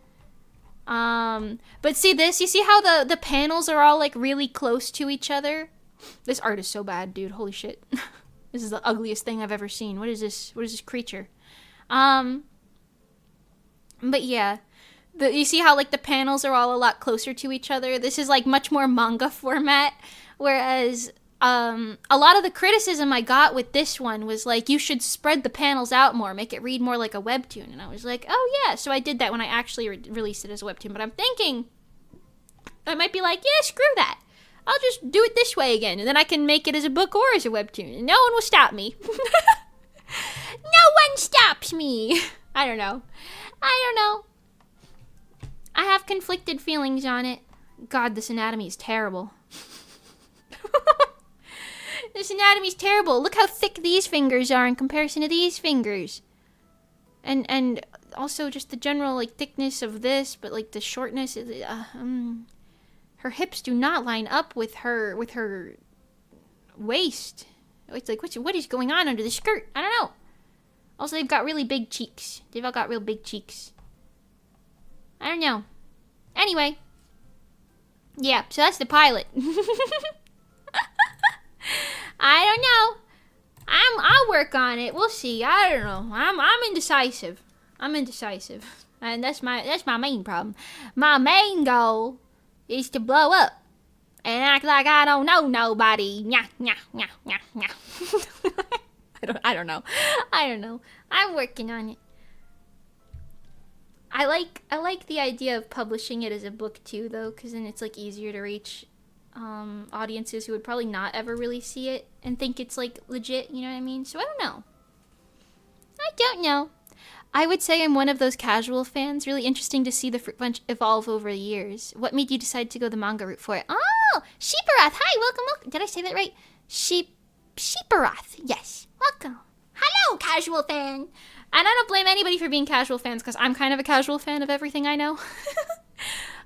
But see this? You see how the panels are all like really close to each other? This art is so bad, dude. Holy shit. This is the ugliest thing I've ever seen. What is this? What is this creature? But yeah. You see how like the panels are all a lot closer to each other? This is like much more manga format, whereas a lot of the criticism I got with this one was like, you should spread the panels out more, make it read more like a webtoon. And I was like, oh yeah. So I did that when I actually released it as a webtoon. But I'm thinking I might be like, yeah, screw that. I'll just do it this way again. And then I can make it as a book or as a webtoon. And no one will stop me. No one stops me. I don't know. I have conflicted feelings on it. God, this anatomy is terrible. This anatomy's terrible. Look how thick these fingers are in comparison to these fingers. And also just the general like thickness of this, but like the shortness. Her hips do not line up with her waist. It's like what is going on under the skirt? I don't know. Also, they've got really big cheeks. They've all got real big cheeks. I don't know. Anyway. Yeah, so that's the pilot. I don't know. I'll work on it. We'll see. I don't know. I'm indecisive. And that's my main problem. My main goal is to blow up and act like I don't know nobody. Nya, nya, nya, nya, nya. I don't know. I'm working on it. I like the idea of publishing it as a book too, though, because then it's like easier to reach audiences who would probably not ever really see it and think it's like legit, you know what I mean? So I don't know. I would say I'm one of those casual fans. Really interesting to see the Fruit Punch evolve over the years. What made you decide to go the manga route for it? Oh, Sheeparath. Hi, welcome. Did I say that right? Sheeparath. Yes, welcome. Hello, casual fan. And I don't blame anybody for being casual fans because I'm kind of a casual fan of everything I know.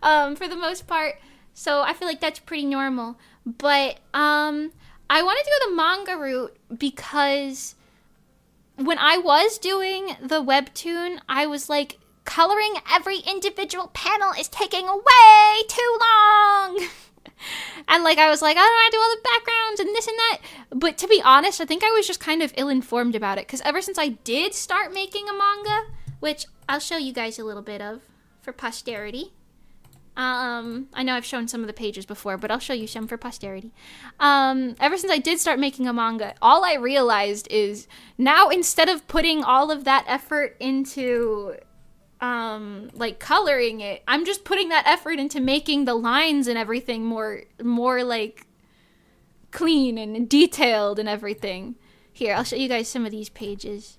For the most part. So I feel like that's pretty normal. But I wanted to go the manga route because when I was doing the webtoon, I was like, coloring every individual panel is taking way too long. And like I was like, I don't want to do all the backgrounds and this and that. But to be honest, I think I was just kind of ill-informed about it. Because ever since I did start making a manga, which I'll show you guys a little bit of for posterity. I know I've shown some of the pages before, but I'll show you some for posterity. Ever since I did start making a manga, all I realized is now instead of putting all of that effort into like coloring it, I'm just putting that effort into making the lines and everything more like clean and detailed and everything. Here, I'll show you guys some of these pages.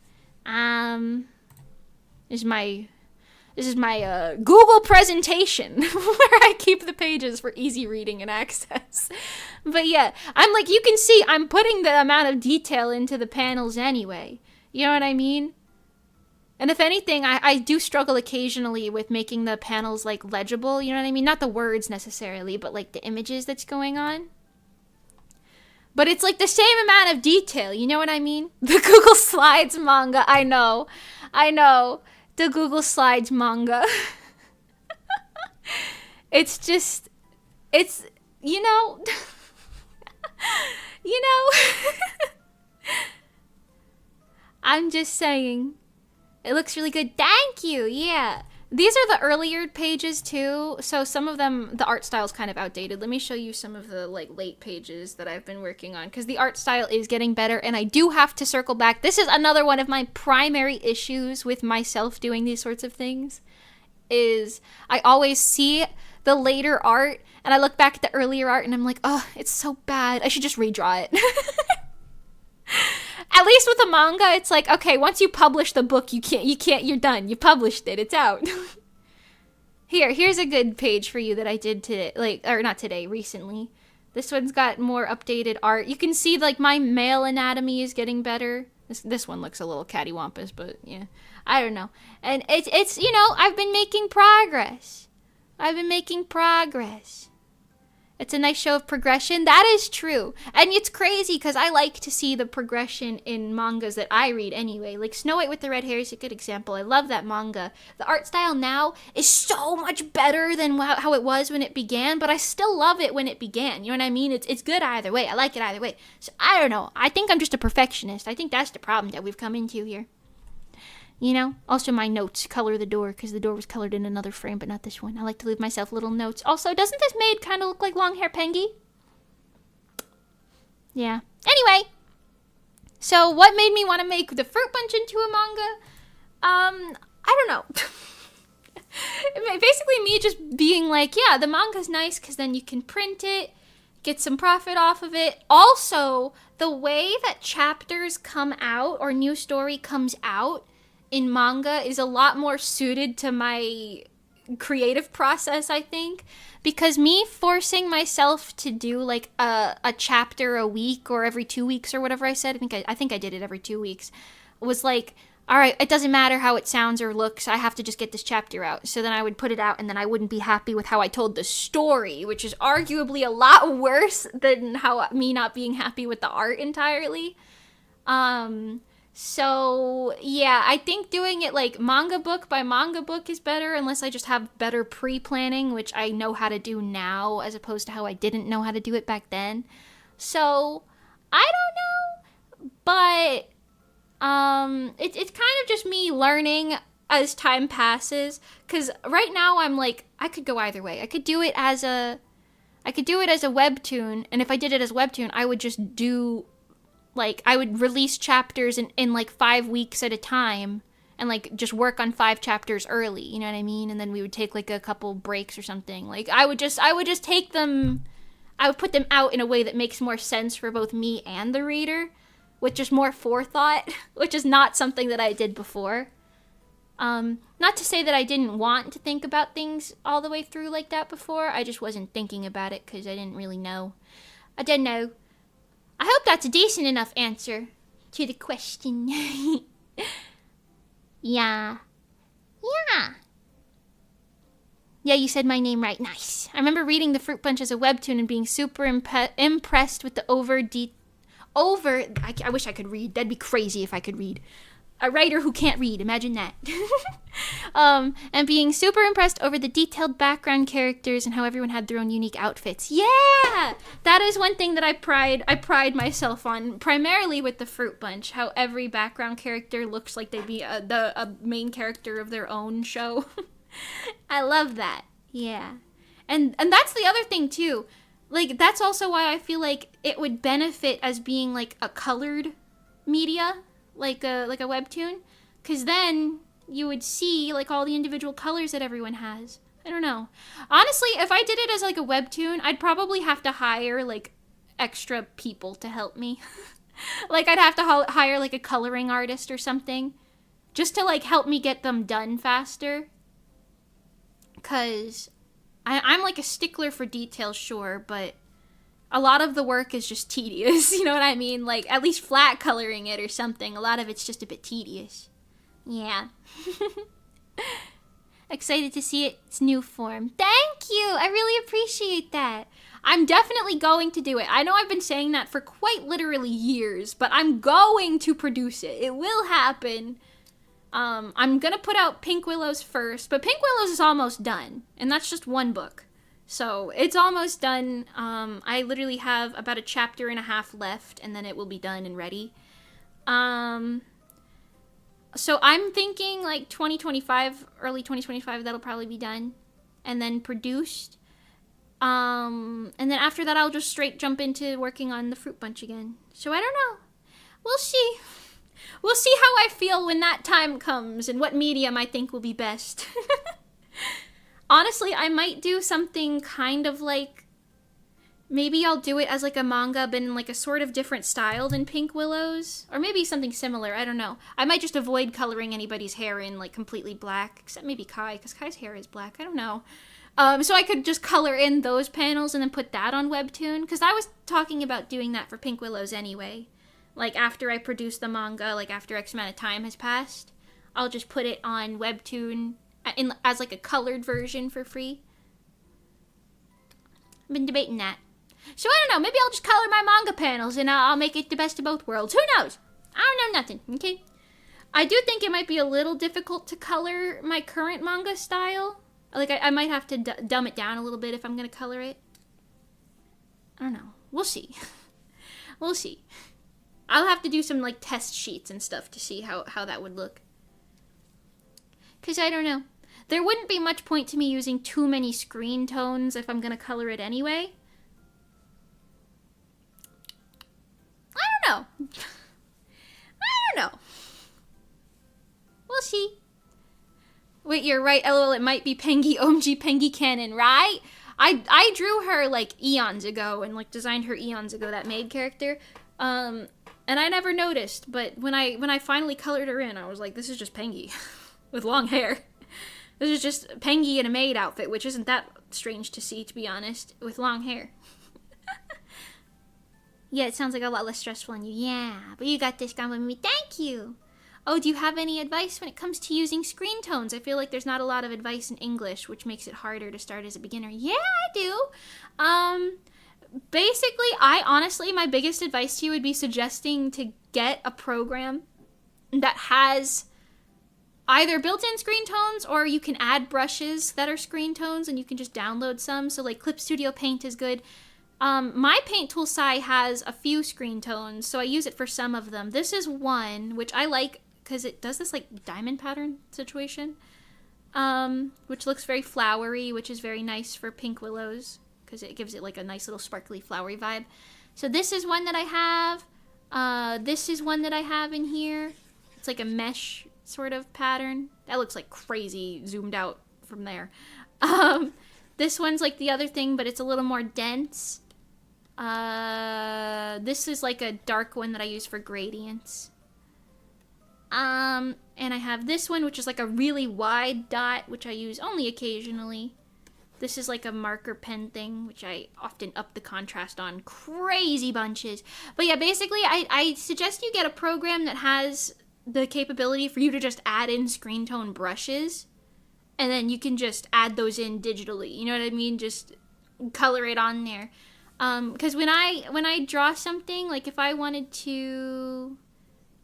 This is my Google presentation where I keep the pages for easy reading and access. But yeah, I'm like, you can see I'm putting the amount of detail into the panels anyway. You know what I mean? And if anything, I do struggle occasionally with making the panels like legible, you know what I mean? Not the words necessarily, but like the images that's going on. But it's like the same amount of detail, you know what I mean? The Google Slides manga, I know. The Google Slides manga. It's just, it's, you know, I'm just saying, it looks really good. Thank you, yeah. These are the earlier pages too, so some of them, the art style's kind of outdated. Let me show you some of the like late pages that I've been working on, because the art style is getting better, and I do have to circle back. This is another one of my primary issues with myself doing these sorts of things, is I always see the later art, and I look back at the earlier art, and I'm like, oh, it's so bad. I should just redraw it. At least with a manga, it's like, okay, once you publish the book, you're done. You published it. It's out. Here's a good page for you that I did today, or not today, recently. This one's got more updated art. You can see, like, my male anatomy is getting better. This one looks a little cattywampus, but yeah, I don't know. And it's I've been making progress. It's a nice show of progression. That is true. And it's crazy because I like to see the progression in mangas that I read anyway. Like Snow White with the Red Hair is a good example. I love that manga. The art style now is so much better than how it was when it began, but I still love it when it began. You know what I mean? It's good either way. I like it either way. So I don't know. I think I'm just a perfectionist. I think that's the problem that we've come into here. Also my notes color the door because the door was colored in another frame, but not this one. I like to leave myself little notes. Also, doesn't this maid kind of look like long hair Pengy? Yeah. Anyway, so what made me want to make the Fruit Punch into a manga? I don't know. Basically me just being like, yeah, the manga's nice because then you can print it, get some profit off of it. Also, the way that chapters come out or new story comes out in manga is a lot more suited to my creative process, I think, because me forcing myself to do like a chapter a week or every 2 weeks or whatever I said, I think I did it every 2 weeks, was like, all right, it doesn't matter how it sounds or looks, I have to just get this chapter out. So then I would put it out and then I wouldn't be happy with how I told the story, which is arguably a lot worse than how me not being happy with the art entirely. So, yeah, I think doing it like manga book by manga book is better unless I just have better pre-planning, which I know how to do now as opposed to how I didn't know how to do it back then. So, I don't know, but it's kind of just me learning as time passes, because right now I'm like, I could go either way. I could do it as a webtoon, and if I did it as a webtoon, I would just do... like, I would release chapters in like 5 weeks at a time and, like, just work on 5 chapters early, you know what I mean? And then we would take, like, a couple breaks or something. Like, I would just take them... I would put them out in a way that makes more sense for both me and the reader, with just more forethought, which is not something that I did before. Not to say that I didn't want to think about things all the way through like that before. I just wasn't thinking about it because I didn't really know. I didn't know. I hope that's a decent enough answer to the question. Yeah. Yeah, you said my name right. Nice. I remember reading The Fruit Punch as a webtoon and being super impressed with the I wish I could read. That'd be crazy if I could read. A writer who can't read, imagine that. And being super impressed over the detailed background characters and how everyone had their own unique outfits. Yeah! That is one thing that I pride myself on, primarily with the Fruit Punch, how every background character looks like they'd be a main character of their own show. I love that. Yeah. And that's the other thing, too. Like, that's also why I feel like it would benefit as being, like, a colored media, like a webtoon, because then you would see like all the individual colors that everyone has. I don't know. Honestly, if I did it as like a webtoon, I'd probably have to hire like extra people to help me. Like I'd have to hire like a coloring artist or something just to like help me get them done faster. Cause I'm like a stickler for details, sure, but a lot of the work is just tedious, you know what I mean? Like, at least flat coloring it or something. A lot of it's just a bit tedious. Yeah. Excited to see its new form. Thank you! I really appreciate that. I'm definitely going to do it. I know I've been saying that for quite literally years, but I'm going to produce it. It will happen. I'm gonna put out Pink Willows first, but Pink Willows is almost done, and that's just one book. So, it's almost done. I literally have about a chapter and a half left, and then it will be done and ready. So I'm thinking, like, 2025, early 2025, that'll probably be done. And then produced. And then after that, I'll just straight jump into working on the Fruit Punch again. So I don't know. We'll see. We'll see how I feel when that time comes, and what medium I think will be best. Honestly, I might do something kind of like Maybe I'll do it as like a manga, but in like a sort of different style than Pink Willow's. Or maybe something similar, I don't know. I might just avoid coloring anybody's hair in like completely black, except maybe Kai, because Kai's hair is black, I don't know. So I could just color in those panels and then put that on Webtoon, because I was talking about doing that for Pink Willow's anyway. Like after I produce the manga, like after X amount of time has passed, I'll just put it on Webtoon as like a colored version for free. I've been debating that. So I don't know, maybe I'll just color my manga panels and I'll make it the best of both worlds. Who knows? I don't know nothing, okay? I do think it might be a little difficult to color my current manga style. Like, I might have to dumb it down a little bit if I'm going to color it. I don't know. We'll see. We'll see. I'll have to do some, like, test sheets and stuff to see how that would look. Because I don't know. There wouldn't be much point to me using too many screen tones if I'm going to color it anyway. I don't know. I don't know. We'll see. Wait, you're right. LOL, it might be Pengi OMG Pengi Canon, right? I drew her like eons ago and like designed her eons ago, that maid character. And I never noticed, but when I finally colored her in, I was like, this is just Pengi with long hair. This is just Pengi in a maid outfit, which isn't that strange to see, to be honest, with long hair. Yeah, it sounds like a lot less stressful on you. Yeah, but you got this going with me. Thank you. Oh, do you have any advice when it comes to using screen tones? I feel like there's not a lot of advice in English, which makes it harder to start as a beginner. Yeah, I do. Basically, honestly, my biggest advice to you would be suggesting to get a program that has either built-in screen tones or you can add brushes that are screen tones and you can just download some. So like Clip Studio Paint is good. My paint tool Sai has a few screen tones, so I use it for some of them. This is one, which I like because it does this like diamond pattern situation, which looks very flowery, which is very nice for Pink Willows because it gives it like a nice little sparkly flowery vibe. So this is one that I have. This is one that I have in here. It's like a mesh sort of pattern. That looks like crazy zoomed out from there. This one's like the other thing, but it's a little more dense. This is like a dark one that I use for gradients. And I have this one, which is like a really wide dot, which I use only occasionally. This is like a marker pen thing, which I often up the contrast on crazy bunches. But yeah, basically, I suggest you get a program that has the capability for you to just add in screen tone brushes. And then you can just add those in digitally. You know what I mean? Just color it on there. Because when I draw something, like if I wanted to,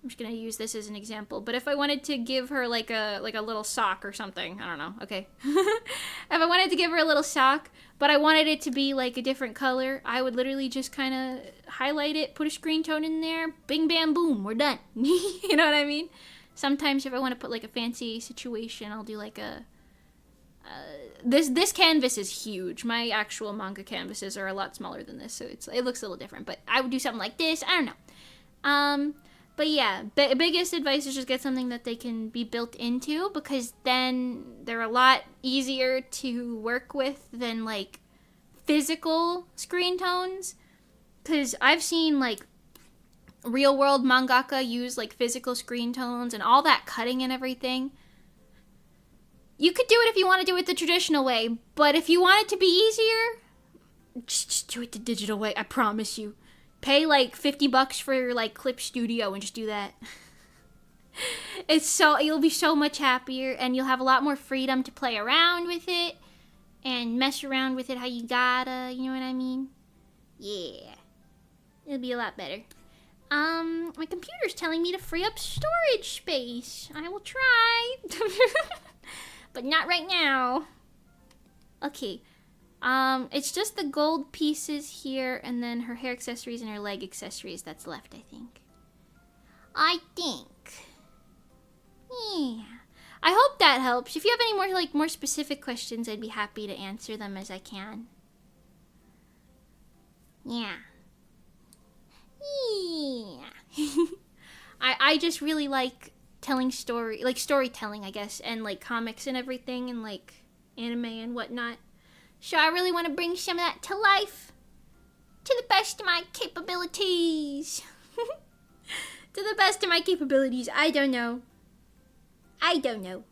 I'm just gonna use this as an example. But if I wanted to give her like a little sock or something, I don't know. Okay. If I wanted to give her a little sock, but I wanted it to be like a different color, I would literally just kind of highlight it, put a screen tone in there, bing, bam, boom, we're done. You know what I mean? Sometimes if I want to put like a fancy situation, I'll do like a. This canvas is huge. My actual manga canvases are a lot smaller than this, so it looks a little different. But I would do something like this. I don't know. But yeah, biggest advice is just get something that they can be built into, because then they're a lot easier to work with than like physical screen tones. Because I've seen like real world mangaka use like physical screen tones and all that cutting and everything. You could do it if you want to do it the traditional way, but if you want it to be easier, just do it the digital way. I promise you. Pay like $50 for like Clip Studio and just do that. You'll be so much happier, and you'll have a lot more freedom to play around with it and mess around with it how you gotta, you know what I mean? Yeah. It'll be a lot better. My computer's telling me to free up storage space. I will try. But not right now. Okay. It's just the gold pieces here, and then her hair accessories and her leg accessories that's left, I think. Yeah. I hope that helps. If you have any more specific questions, I'd be happy to answer them as I can. Yeah. I just really like telling storytelling, I guess, and like comics and everything, and like anime and whatnot. So I really want to bring some of that to life. to the best of my capabilities. To the best of my capabilities. I don't know. I don't know.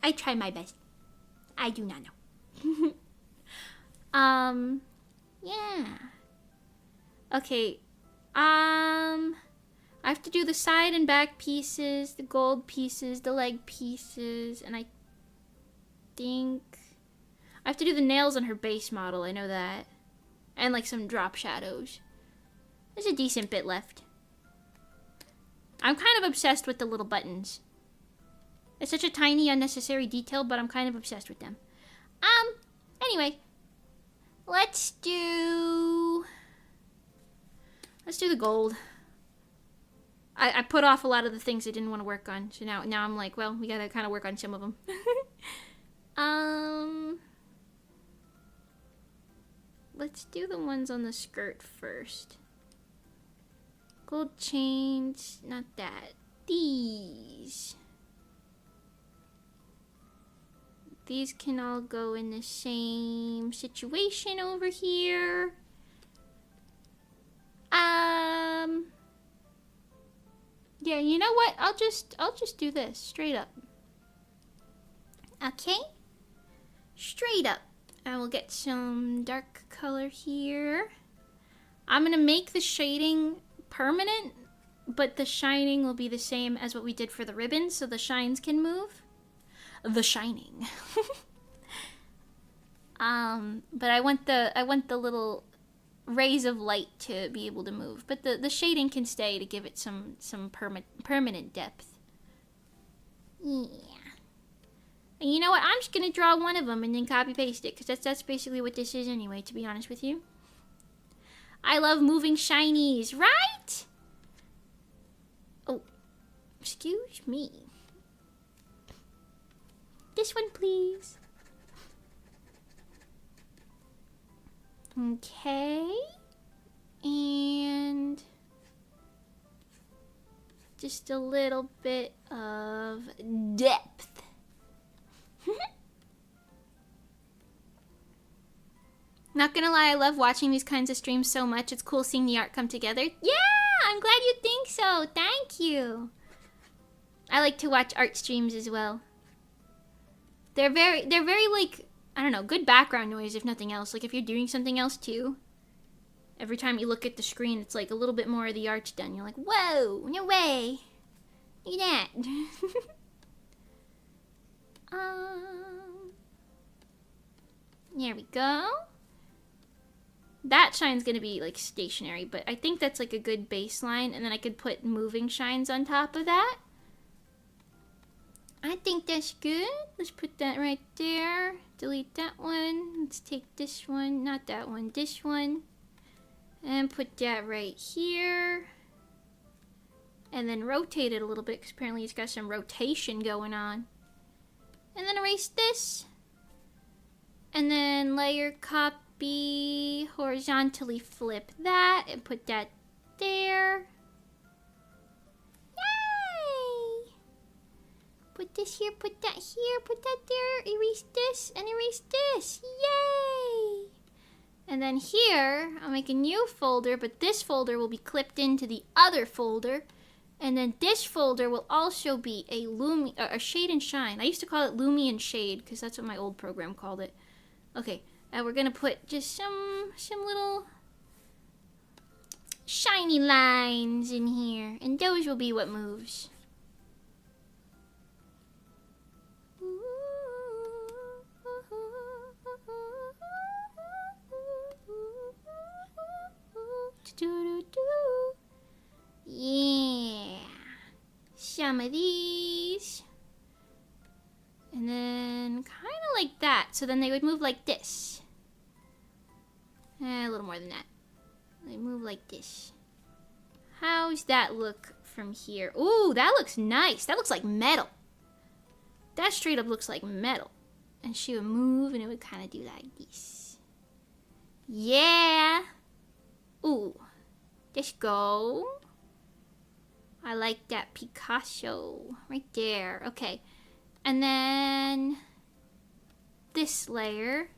I try my best. I do not know. Yeah. Okay. I have to do the side and back pieces, the gold pieces, the leg pieces, and I think I have to do the nails on her base model, I know that. And like some drop shadows. There's a decent bit left. I'm kind of obsessed with the little buttons. It's such a tiny, unnecessary detail, but I'm kind of obsessed with them. Anyway. Let's do the gold. I put off a lot of the things I didn't want to work on. So now I'm like, well, we gotta kind of work on some of them. Let's do the ones on the skirt first. Gold chains, not that. These. These can all go in the same situation over here. Yeah, you know what? I'll just do this straight up. Okay? Straight up. I will get some dark color here. I'm gonna make the shading permanent, but the shining will be the same as what we did for the ribbon, so the shines can move. The shining. But I want the little rays of light to be able to move, but the shading can stay to give it some permanent depth. Yeah. And you know what? I'm just gonna draw one of them and then copy paste it, because that's basically what this is anyway, to be honest with you. I love moving shinies, right? Oh, excuse me. This one, please. Okay. And just a little bit of depth. Not gonna lie, I love watching these kinds of streams so much. It's cool seeing the art come together. Yeah, I'm glad you think so. Thank you. I like to watch art streams as well. They're very like, I don't know, good background noise if nothing else. Like if you're doing something else too, every time you look at the screen, it's like a little bit more of the art's done. You're like, whoa, no way. Look at that. There we go. That shine's gonna be like stationary, but I think that's like a good baseline, and then I could put moving shines on top of that. I think that's good. Let's put that right there. Delete that one. Let's take this one, not that one, this one. And put that right here. And then rotate it a little bit, because apparently it's got some rotation going on. And then erase this. And then layer copy, horizontally flip that, and put that there. Yay! Put this here, put that here, put that there, erase this, and erase this. Yay! And then here, I'll make a new folder, but this folder will be clipped into the other folder. And then this folder will also be a shade and shine. I used to call it Lumi and Shade, because that's what my old program called it. Okay, and we're gonna put just some little shiny lines in here, and those will be what moves. Yeah, some of these. And then kind of like that. So then they would move like this. A little more than that. They move like this. How's that look from here? Ooh, that looks nice. That looks like metal. That straight up looks like metal. And she would move and it would kind of do like this. Yeah. Ooh. Let's go. I like that Picasso. Right there. Okay. And then this layer,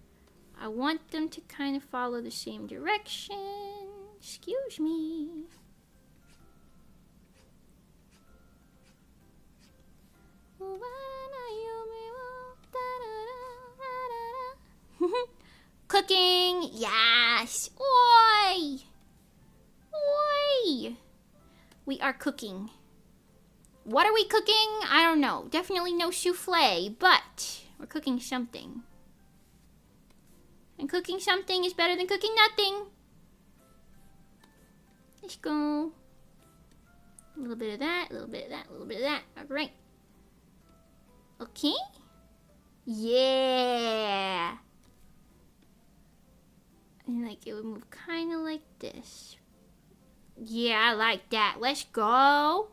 I want them to kind of follow the same direction. Excuse me. Cooking, yes. Oi! Oi! We are cooking. What are we cooking? I don't know. Definitely no souffle, but we're cooking something. And cooking something is better than cooking nothing. Let's go. A little bit of that, a little bit of that, a little bit of that. All right. Okay. Yeah. And like it would move kind of like this. Yeah, I like that. Let's go.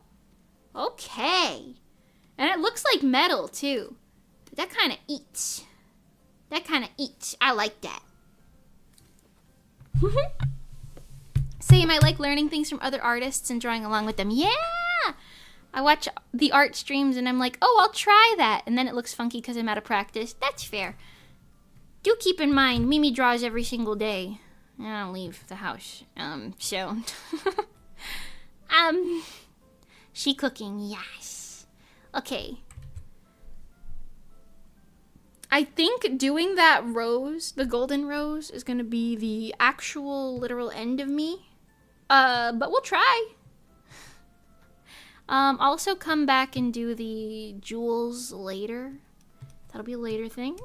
Okay. And it looks like metal too. That kind of eats. That kind of eats. I like that. Same, I like learning things from other artists and drawing along with them. Yeah! I watch the art streams and I'm like, oh, I'll try that. And then it looks funky because I'm out of practice. That's fair. Do keep in mind, Mimi draws every single day. I don't leave the house. So. She cooking, yes. Okay. I think doing that rose, the golden rose, is gonna be the actual literal end of me. But we'll try. Also come back and do the jewels later. That'll be a later thing.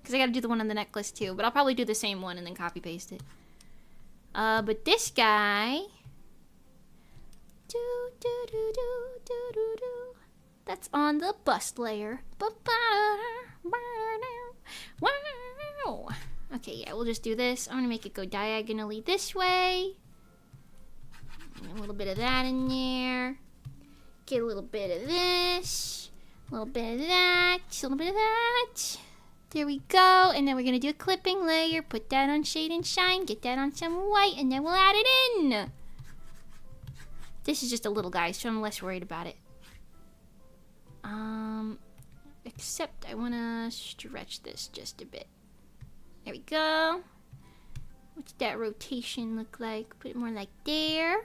Because I gotta do the one on the necklace too. But I'll probably do the same one and then copy paste it. But this guy... That's on the bust layer. Wow. Okay, yeah, we'll just do this. I'm gonna make it go diagonally this way. And a little bit of that in there. Get a little bit of this. A little bit of that. A little bit of that. There we go. And then we're gonna do a clipping layer. Put that on Shade and Shine. Get that on some white. And then we'll add it in. This is just a little guy, so I'm less worried about it. Except I want to stretch this just a bit. There we go. What's that rotation look like? Put it more like there.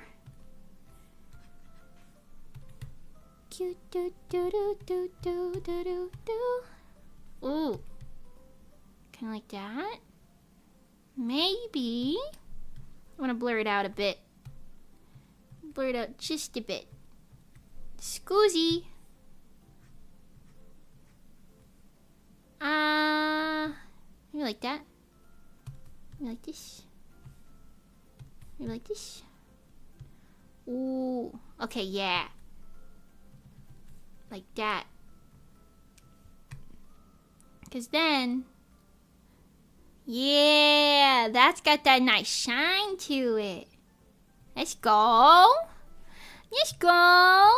Cute, do, do, do, do, do, do, do, do. Ooh. Kind of like that. Maybe. I want to blur it out a bit. Blur it out just a bit. Scoozy. Maybe like that. Maybe like this. Maybe like this. Ooh. Okay, yeah. Like that. Because then... Yeah, that's got that nice shine to it. Let's go. Let's go.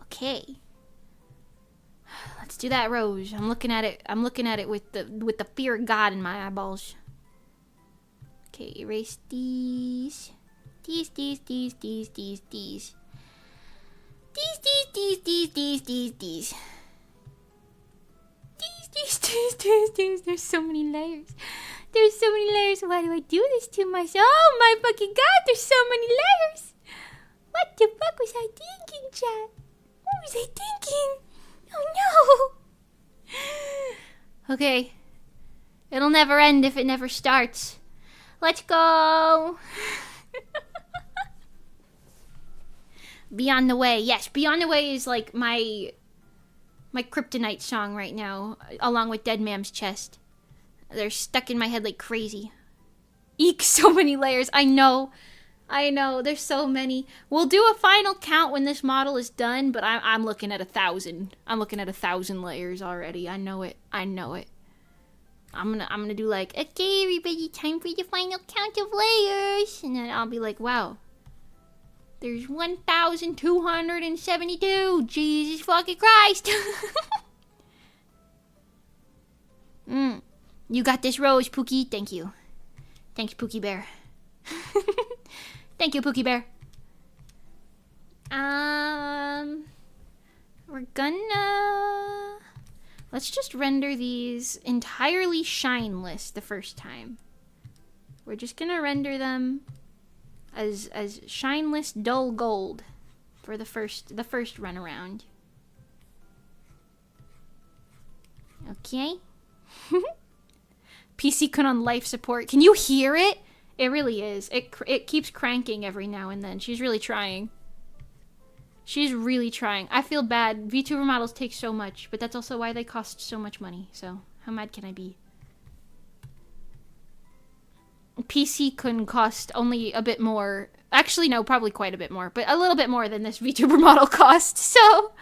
Okay. Let's do that rose. I'm looking at it. I'm looking at it with the fear of God in my eyeballs. Okay, erase these. These. These. There's so many layers. There's so many layers. Why do I do this to myself? Oh my fucking God, there's so many layers. What the fuck was I thinking, chat? What was I thinking? Oh no. Okay. It'll never end if it never starts. Let's go. Be on the Way. Yes, Be on the Way is like my kryptonite song right now, along with Dead Mam's Chest. They're stuck in my head like crazy. Eek, so many layers. I know. There's so many. We'll do a final count when this model is done, but I'm looking at 1,000. I'm looking at 1,000 layers already. I know it. I'm gonna do like, okay, everybody, time for the final count of layers, and then I'll be like, wow. There's 1,272. Jesus fucking Christ. You got this rose, Pookie. Thank you. Thanks, Pookie Bear. Thank you, Pookie Bear. Let's just render these entirely shineless the first time. We're just gonna render them as shineless dull gold for the first run around. Okay. PC Kun on life support. Can you hear it? It really is. It keeps cranking every now and then. She's really trying. She's really trying. I feel bad. VTuber models take so much, but that's also why they cost so much money. So, how mad can I be? PC couldn't cost only a bit more. Actually, no, probably quite a bit more, but a little bit more than this VTuber model cost. So,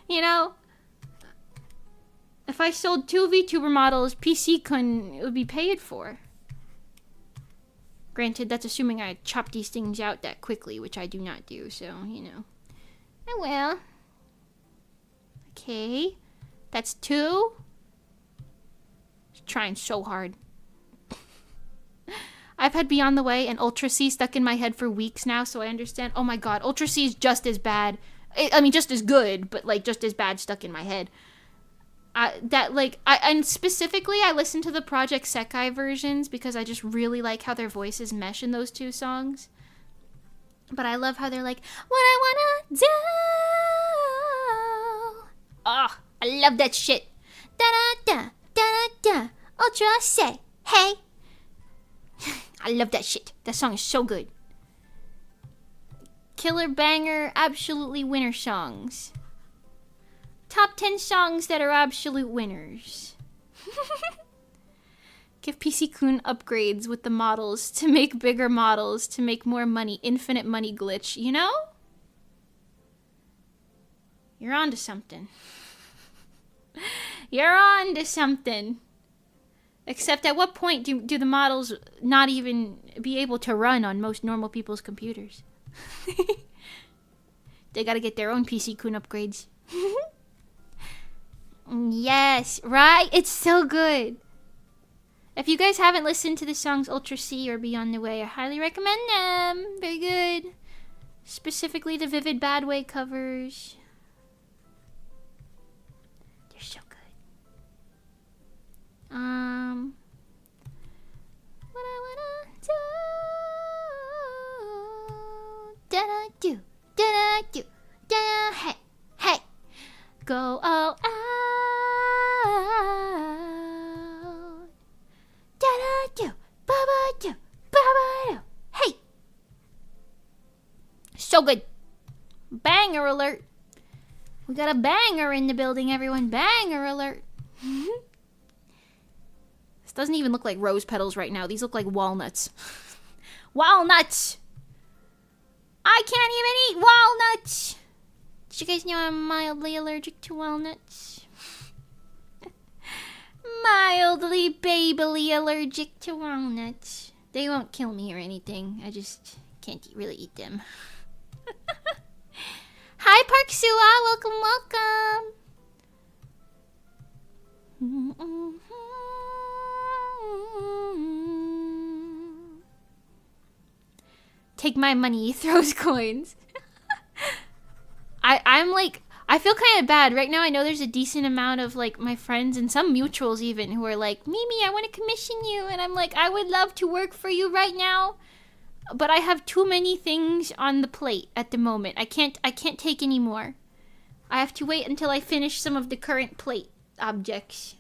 you know, if I sold 2 VTuber models, PC couldn't, it would be paid for. Granted, that's assuming I chop these things out that quickly, which I do not do, so, you know. Oh well. Okay. That's 2. Trying so hard. I've had Beyond the Way and Ultra C stuck in my head for weeks now, so I understand. Oh my god, Ultra C is just as bad. I mean, just as good, but like just as bad stuck in my head. And specifically, I listen to the Project Sekai versions because I just really like how their voices mesh in those 2 songs. But I love how they're like, what I wanna do. Oh, I love that shit. Da da da da da. Ultra say, hey. I love that shit. That song is so good. Killer banger, absolutely winner songs. Top 10 songs that are absolute winners. Give PC Kun upgrades with the models to make bigger models to make more money. Infinite money glitch, you know? You're on to something. You're on to something. Except at what point do the models not even be able to run on most normal people's computers? They gotta get their own PC Kun upgrades. Yes, right? It's so good. If you guys haven't listened to the songs Ultra C or Beyond the Way, I highly recommend them. Very good. Specifically the Vivid Bad Way covers. They're so good. What I wanna do. Da-da-do. Da-da-do. Da-da. Hey. Hey. Go all out. Da-da-do. Ba-ba-do. Ba-ba-do. Hey. So good. Banger alert. We got a banger in the building, everyone. Banger alert. This doesn't even look like rose petals right now. These look like walnuts. Walnuts! I can't even eat walnuts! Did you guys know I'm mildly allergic to walnuts? Mildly, babyly allergic to walnuts. They won't kill me or anything. I just can't really eat them. Hi, Park Sua. Welcome, welcome. Take my money, he throws coins. I'm like, I feel kind of bad. Right now I know there's a decent amount of like my friends and some mutuals even who are like, Mimi, I want to commission you. And I'm like, I would love to work for you right now. But I have too many things on the plate at the moment. I can't take any more. I have to wait until I finish some of the current plate objects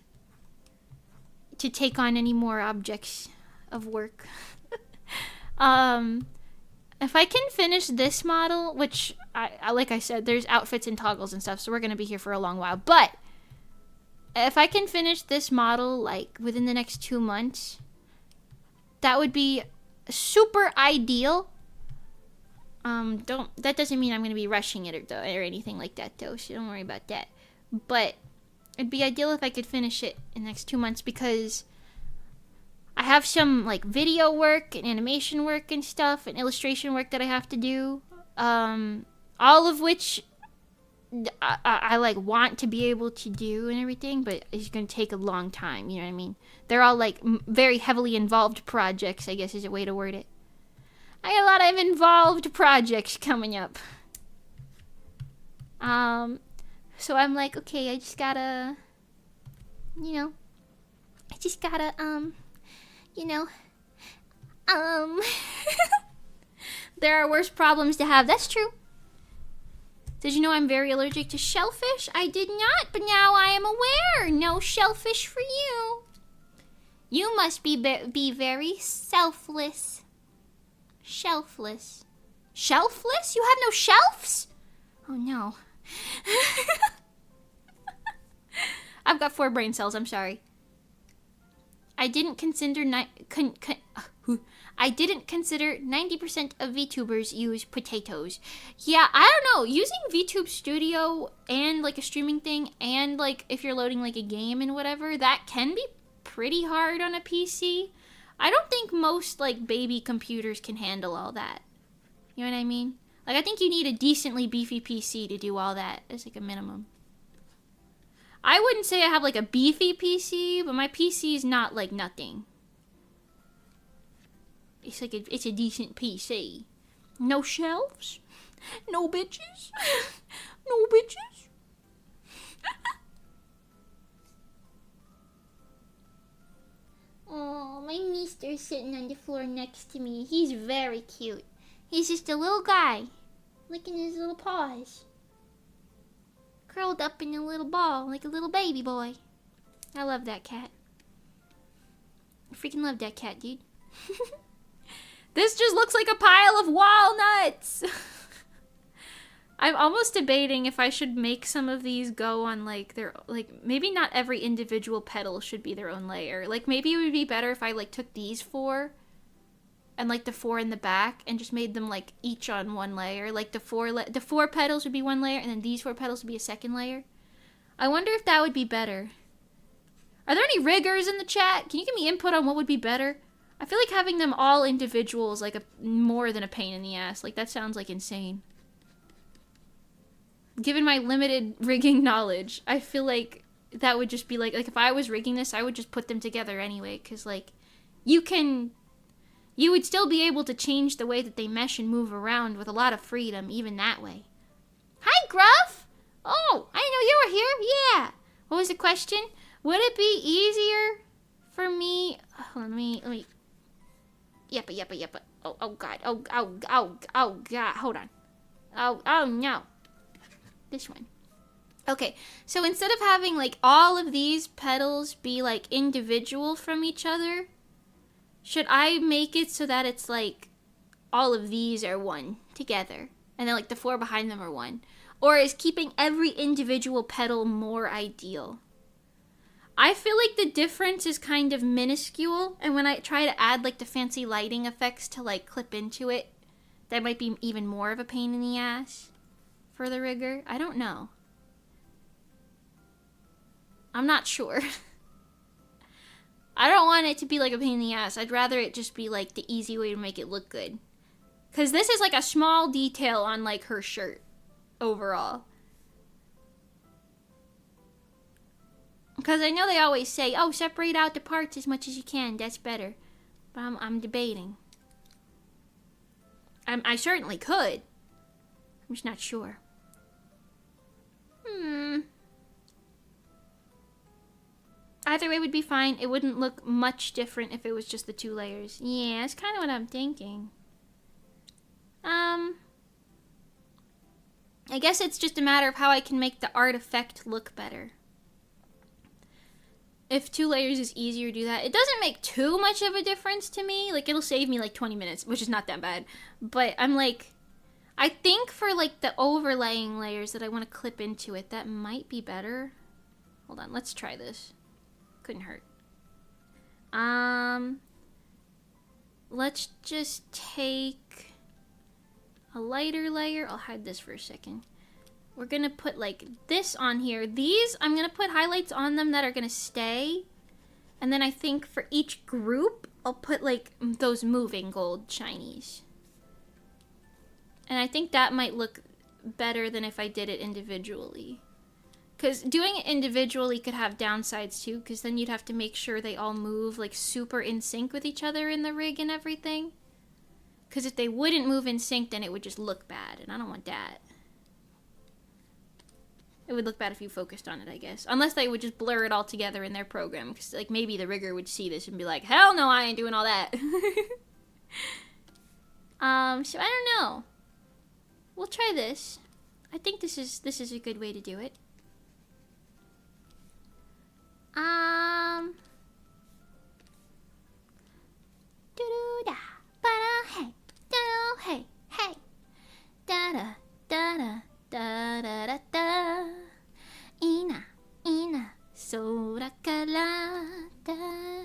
to take on any more objects of work. If I can finish this model, which I like I said, there's outfits and toggles and stuff, so we're gonna be here for a long while. But if I can finish this model like within the next 2 months, that would be super ideal. That doesn't mean I'm gonna be rushing it or anything like that though, so don't worry about that. But it'd be ideal if I could finish it in the next 2 months because I have some like video work and animation work and stuff and illustration work that I have to do. All of which I like want to be able to do and everything, but it's gonna take a long time. You know what I mean? They're all like very heavily involved projects, I guess is a way to word it. I got a lot of involved projects coming up. So I'm like, okay, I just gotta You know, I just gotta, you know, there are worse problems to have. That's true. Did you know I'm very allergic to shellfish? I did not, but now I am aware. No shellfish for you. You must be very selfless. Shelfless. Shelfless? You have no shelves? Oh no. I've got 4 brain cells, I'm sorry. I didn't consider 90% of VTubers use potatoes. Yeah, I don't know. Using VTube Studio and like a streaming thing and like if you're loading like a game and whatever, that can be pretty hard on a PC. I don't think most like baby computers can handle all that. You know what I mean? Like I think you need a decently beefy PC to do all that as like a minimum. I wouldn't say I have like a beefy PC, but my PC is not like nothing. It's like it's a decent PC. No shelves, no bitches, no bitches. Oh, my meester's sitting on the floor next to me. He's very cute. He's just a little guy, licking his little paws. Curled up in a little ball, like a little baby boy. I love that cat. I freaking love that cat, dude. This just looks like a pile of walnuts! I'm almost debating if I should make some of these go on like their, like maybe not every individual petal should be their own layer. Like maybe it would be better if I like took these 4 and like the 4 in the back and just made them like each on one layer. Like the 4 petals would be one layer and then these 4 petals would be a second layer. I wonder if that would be better. Are there any riggers in the chat? Can you give me input on what would be better? I feel like having them all individual is like more than a pain in the ass. Like that sounds like insane. Given my limited rigging knowledge, I feel like that would just be like if I was rigging this, I would just put them together anyway. Cause like you would still be able to change the way that they mesh and move around with a lot of freedom, even that way. Hi, Gruff! Oh, I know you were here. Yeah. What was the question? Would it be easier for me? Hold on, let me. Yeppa. Oh God. Oh God. Hold on. Oh no. This one. Okay, so instead of having like all of these petals be like individual from each other, should I make it so that it's like all of these are one together and then like the 4 behind them are one? Or is keeping every individual petal more ideal? I feel like the difference is kind of minuscule, and when I try to add like the fancy lighting effects to like clip into it, that might be even more of a pain in the ass for the rigger. I don't know. I'm not sure. I don't want it to be like a pain in the ass. I'd rather it just be like the easy way to make it look good. Because this is like a small detail on like her shirt overall. Because I know they always say, oh, separate out the parts as much as you can. That's better. But I'm debating. I certainly could. I'm just not sure. Either way would be fine. It wouldn't look much different if it was just the 2 layers. Yeah, that's kind of what I'm thinking. I guess it's just a matter of how I can make the art effect look better. If 2 layers is easier to do that. It doesn't make too much of a difference to me. Like, it'll save me like 20 minutes, which is not that bad. But I'm like, I think for like the overlaying layers that I want to clip into it, that might be better. Hold on, let's try this. Couldn't hurt. Let's just take a lighter layer. I'll hide this for a second. We're gonna put like this on here. These, I'm gonna put highlights on them that are gonna stay. And then I think for each group, I'll put like those moving gold shinies. And I think that might look better than if I did it individually. Because doing it individually could have downsides too, because then you'd have to make sure they all move like super in sync with each other in the rig and everything. Because if they wouldn't move in sync, then it would just look bad, and I don't want that. It would look bad if you focused on it, I guess. Unless they would just blur it all together in their program. Because, like, maybe the rigger would see this and be like, hell no, I ain't doing all that. So I don't know. We'll try this. I think this is a good way to do it. Do-do-da, ba-da, hey, da-da, hey, hey. Da-da, da-da, da-da-da-da. Ina, ina, sora kara, da,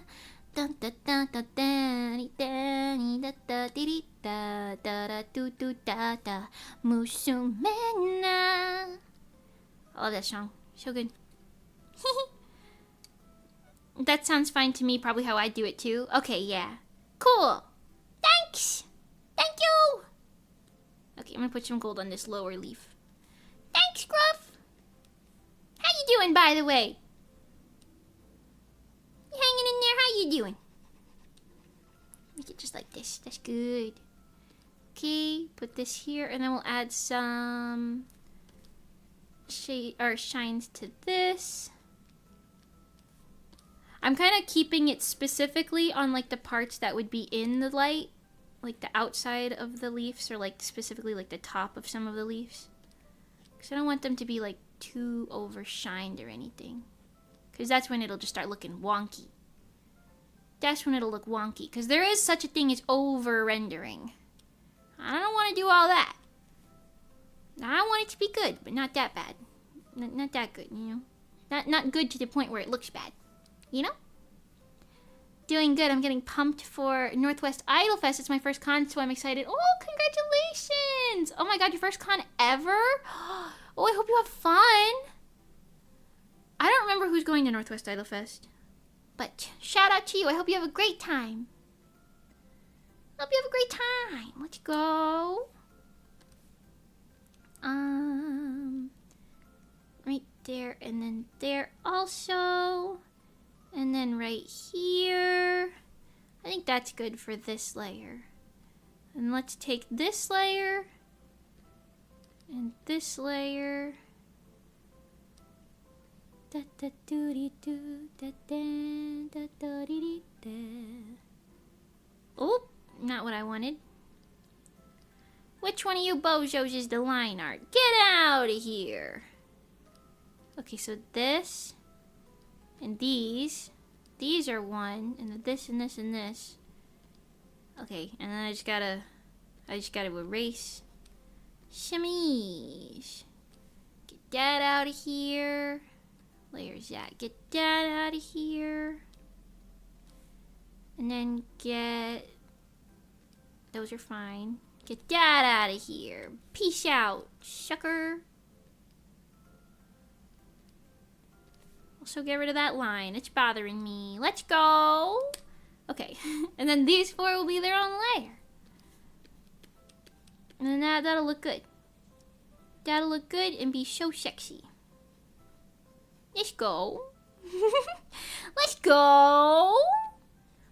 Musumena. I love that song. So good. That sounds fine to me, probably how I do it too. Okay, yeah. Cool. Thanks. Thank you. Okay, I'm gonna put some gold on this lower leaf. Thanks, Gruff. How you doing, by the way? You hanging in there? How you doing? Make it just like this. That's good. Okay, put this here, and then we'll add some shade or shines to this. I'm kind of keeping it specifically on like the parts that would be in the light, like the outside of the leaves, or like specifically like the top of some of the leaves, because I don't want them to be like too overshined or anything, because that's when it'll just start looking wonky. That's when it'll look wonky, because there is such a thing as over rendering. I don't want to do all that. I want it to be good, but not that bad. Not that good, you know? Not good to the point where it looks bad. You know? Doing good. I'm getting pumped for Northwest Idol Fest. It's my first con, so I'm excited. Oh, congratulations! Oh my god, your first con ever? Oh, I hope you have fun. I don't remember who's going to Northwest Idol Fest. But shout out to you. I hope you have a great time. Hope you have a great time. Let's go. Right there, and then there also. And then right here. I think that's good for this layer. And let's take this layer and this layer. Oh, not what I wanted. Which one of you bozos is the line art? Get out of here. Okay, so this and these are one, and then this and this and this. Okay, and then I just gotta erase shimmies. Get that out of here. Layers that. Get that out of here. And then get, those are fine. Get that out of here. Peace out, sucker. Also get rid of that line. It's bothering me. Let's go. Okay. And then these four will be their own layer. And then that'll look good. That'll look good and be so sexy. Let's go. Let's go.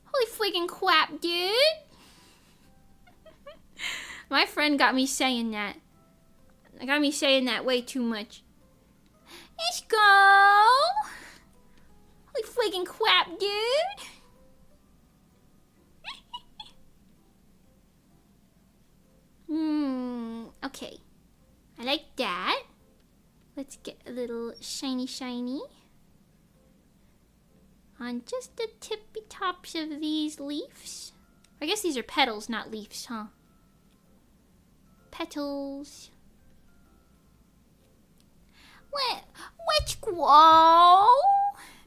Holy freaking crap, dude. My friend got me saying that. Got me saying that way too much. Let's go. Holy freaking crap, dude. Okay. I like that. Let's get a little shiny on just the tippy tops of these leaves. I guess these are petals, not leaves, huh? Petals. Let's grow.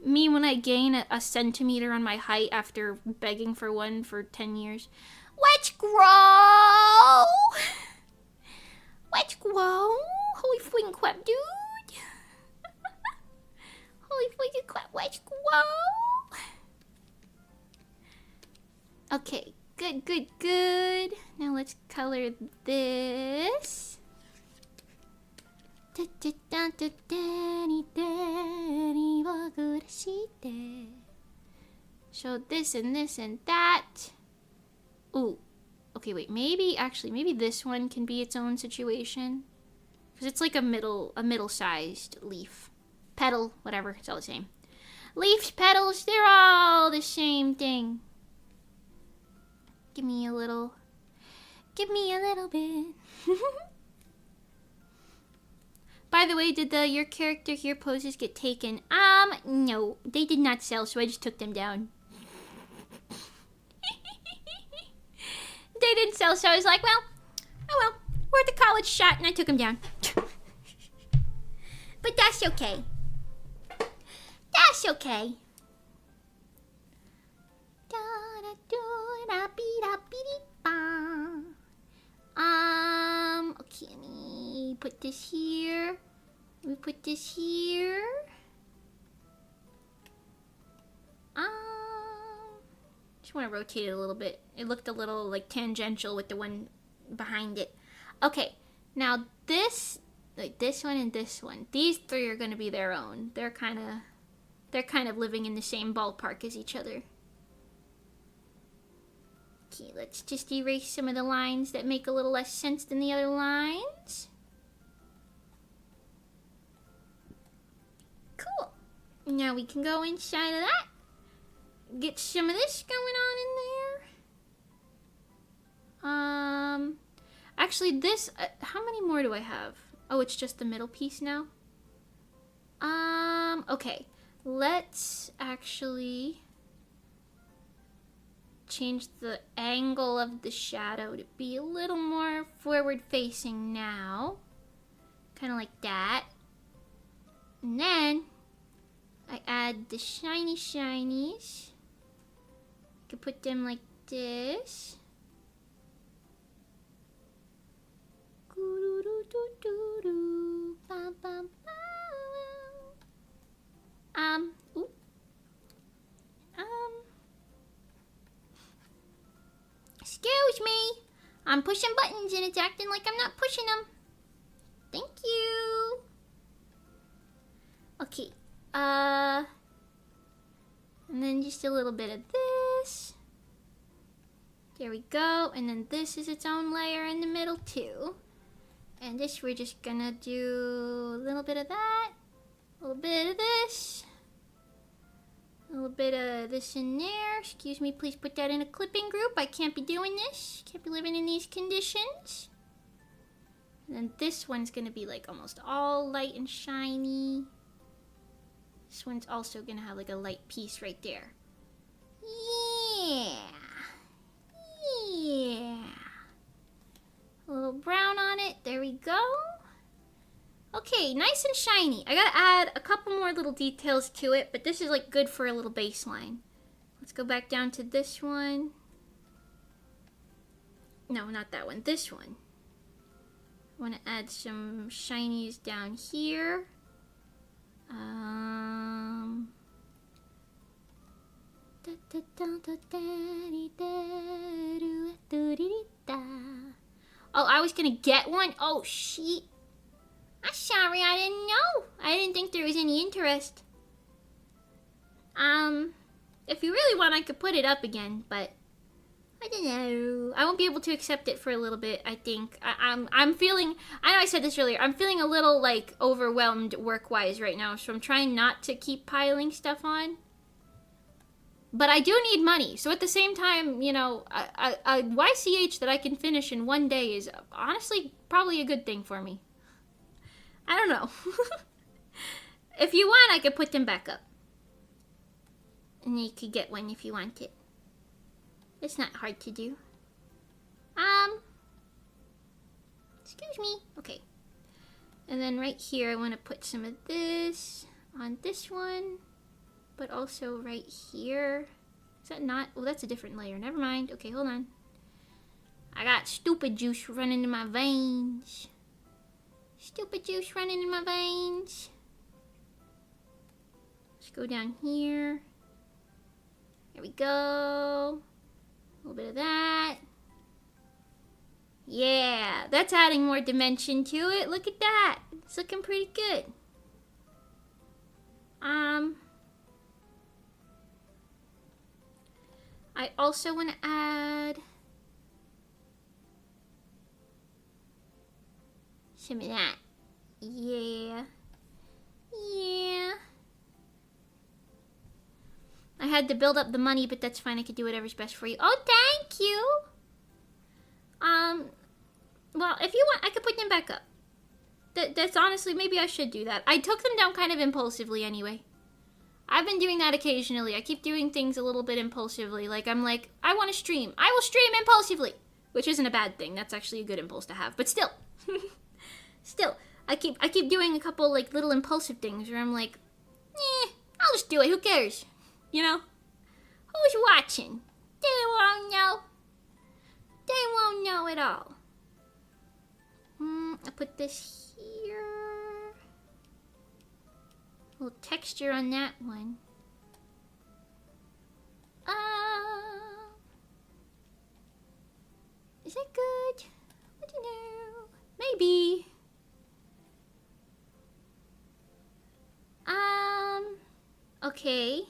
Me when I gain a centimeter on my height after begging for one for 10 years. Let's grow. Let's grow. Holy freaking crap, dude. Holy freaking crap, let's grow. Okay, good. Now let's color this. Show this and this and that. Ooh. Okay, wait. Maybe this one can be its own situation. Because it's like a middle-sized leaf. Petal, whatever, it's all the same. Leaves, petals, they're all the same thing. Give me a little bit. By the way, did your character here poses get taken? No, they did not sell, so I just took them down. They didn't sell, so I was like, well, oh well, worth a college shot, and I took them down. But that's okay. That's okay. Okay, let me put this here. Let me put this here. Just want to rotate it a little bit. It looked a little like tangential with the one behind it. Okay, now this, like this one and this one, these three are going to be their own. They're kind of living in the same ballpark as each other. Okay, let's just erase some of the lines that make a little less sense than the other lines. Cool. Now we can go inside of that. Get some of this going on in there. Actually this, how many more do I have? Oh, it's just the middle piece now? Okay. Let's actually change the angle of the shadow to be a little more forward facing now. Kind of like that. And then I add the shiny shinies. I could put them like this. Ooh. Excuse me. I'm pushing buttons and it's acting like I'm not pushing them. Thank you. Okay. And then just a little bit of this. There we go. And then this is its own layer in the middle too. And this we're just gonna do a little bit of that. A little bit of this. A little bit of this in there. Excuse me, please put that in a clipping group. I can't be doing this. Can't be living in these conditions. And then this one's gonna be like almost all light and shiny. This one's also gonna have like a light piece right there. Yeah. Yeah. A little brown on it. There we go. Okay, nice and shiny. I gotta add a couple more little details to it, but this is like good for a little baseline. Let's go back down to this one. No, not that one. This one. I want to add some shinies down here. Oh, I was gonna get one? Oh, shit. I'm sorry, I didn't know. I didn't think there was any interest. If you really want, I could put it up again, but I don't know. I won't be able to accept it for a little bit, I think. I'm feeling, I know I said this earlier, I'm feeling a little, like, overwhelmed work-wise right now, so I'm trying not to keep piling stuff on. But I do need money, so at the same time, you know, a YCH that I can finish in one day is honestly probably a good thing for me. I don't know. If you want, I could put them back up. And you could get one if you want it. It's not hard to do. Excuse me. Okay. And then right here, I want to put some of this on this one. But also right here. Is that not? Oh, that's a different layer. Never mind. Okay, hold on. I got stupid juice running in my veins. Stupid juice running in my veins. Let's go down here. There we go. A little bit of that. Yeah, that's adding more dimension to it. Look at that. It's looking pretty good. I also want to add some of that. Yeah. Yeah. I had to build up the money, but that's fine. I could do whatever's best for you. Oh, thank you. Well, if you want, I could put them back up. That's honestly, maybe I should do that. I took them down kind of impulsively anyway. I've been doing that occasionally. I keep doing things a little bit impulsively. Like, I'm like, I want to stream. I will stream impulsively. Which isn't a bad thing. That's actually a good impulse to have. But still. Still. I keep doing a couple, like, little impulsive things where I'm like, I'll just do it. Who cares? You know? Who's watching? They won't know. They won't know at all. I'll put this here. A little texture on that one. Is that good? I don't know. Maybe. Okay.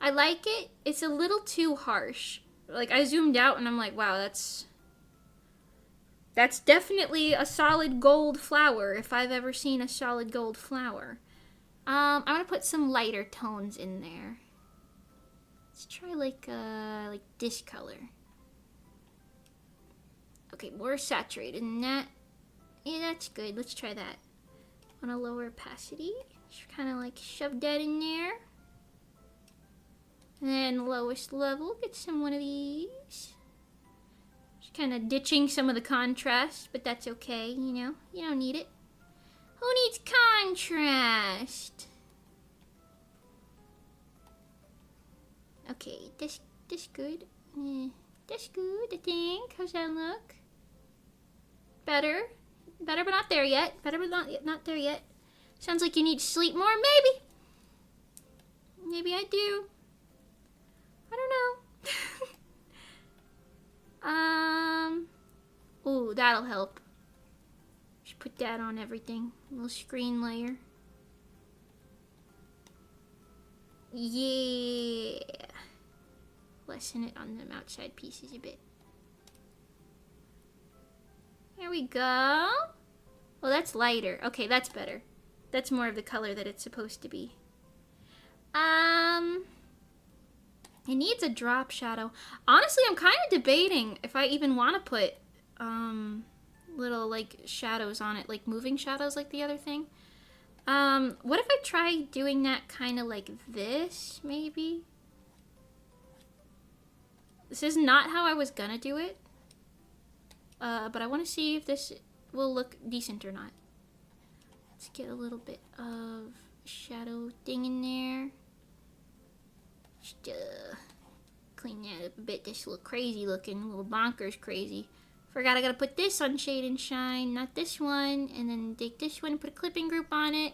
I like it. It's a little too harsh. Like, I zoomed out and I'm like, wow, that's definitely a solid gold flower if I've ever seen a solid gold flower. I'm gonna put some lighter tones in there. Let's try like this color. Okay, more saturated than that. Yeah, that's good. Let's try that. On a lower opacity. Just kind of like shove that in there. And then lowest level, get some one of these. Just kind of ditching some of the contrast, but that's okay, you know? You don't need it. Who needs contrast? Okay, this good. That's good, I think. How's that look? Better. Better, but not there yet. Better, but not there yet. Sounds like you need to sleep more. Maybe. Maybe I do. I don't know. Ooh, that'll help. Just put that on everything. A little screen layer. Yeah. Lessen it on them outside pieces a bit. There we go. Oh, that's lighter. Okay, that's better. That's more of the color that it's supposed to be. It needs a drop shadow. Honestly, I'm kind of debating if I even want to put little like shadows on it, like moving shadows like the other thing. What if I try doing that kind of like this, maybe? This is not how I was gonna do it. But I want to see if this will look decent or not. Let's get a little bit of shadow thing in there. Just clean that up a bit. This look crazy looking, a little bonkers crazy. Forgot I gotta put this on Shade and Shine, not this one. And then take this one, put a clipping group on it.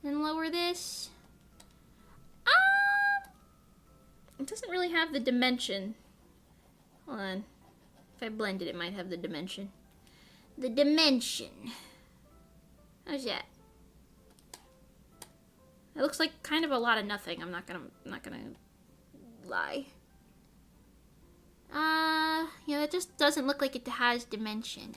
Then lower this. It doesn't really have the dimension. Hold on. If I blend it, it might have the dimension. The dimension. How's that? It looks like kind of a lot of nothing. I'm not gonna lie. Yeah, it just doesn't look like it has dimension.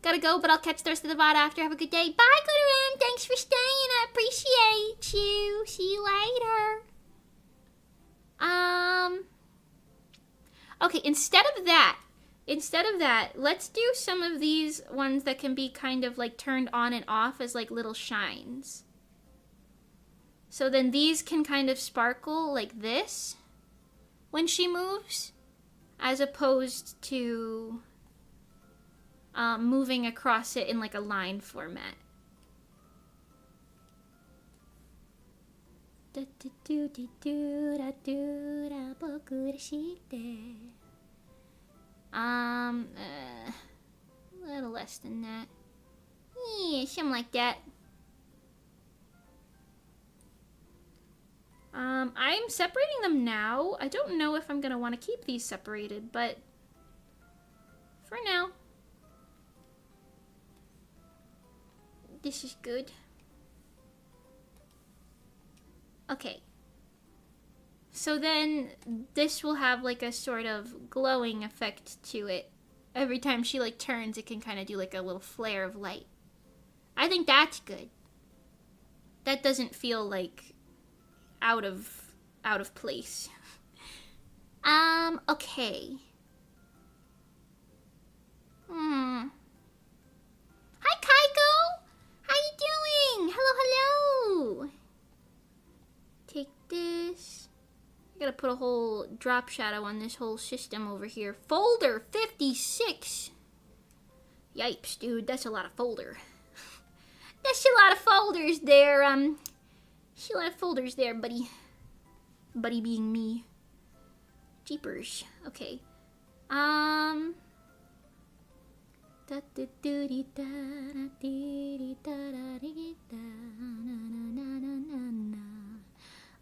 Gotta go, but I'll catch the rest of the VOD after. Have a good day. Bye, Glitteram. Thanks for staying. I appreciate you. See you later. Okay, instead of that, let's do some of these ones that can be kind of like turned on and off as like little shines. So then these can kind of sparkle like this when she moves, as opposed to moving across it in like a line format. A little less than that. Yeah, something like that. I'm separating them now. I don't know if I'm gonna want to keep these separated, but for now, this is good. Okay. So then this will have like a sort of glowing effect to it. Every time she like turns, it can kind of do like a little flare of light. I think that's good. That doesn't feel like out of place. Okay. Hi, Kaiko! How you doing? Hello. Take this. I gotta put a whole drop shadow on this whole system over here. Folder 56. Yipes, dude. That's a lot of folder. That's a lot of folders there. That's a lot of folders there, buddy. Buddy being me. Jeepers. Okay.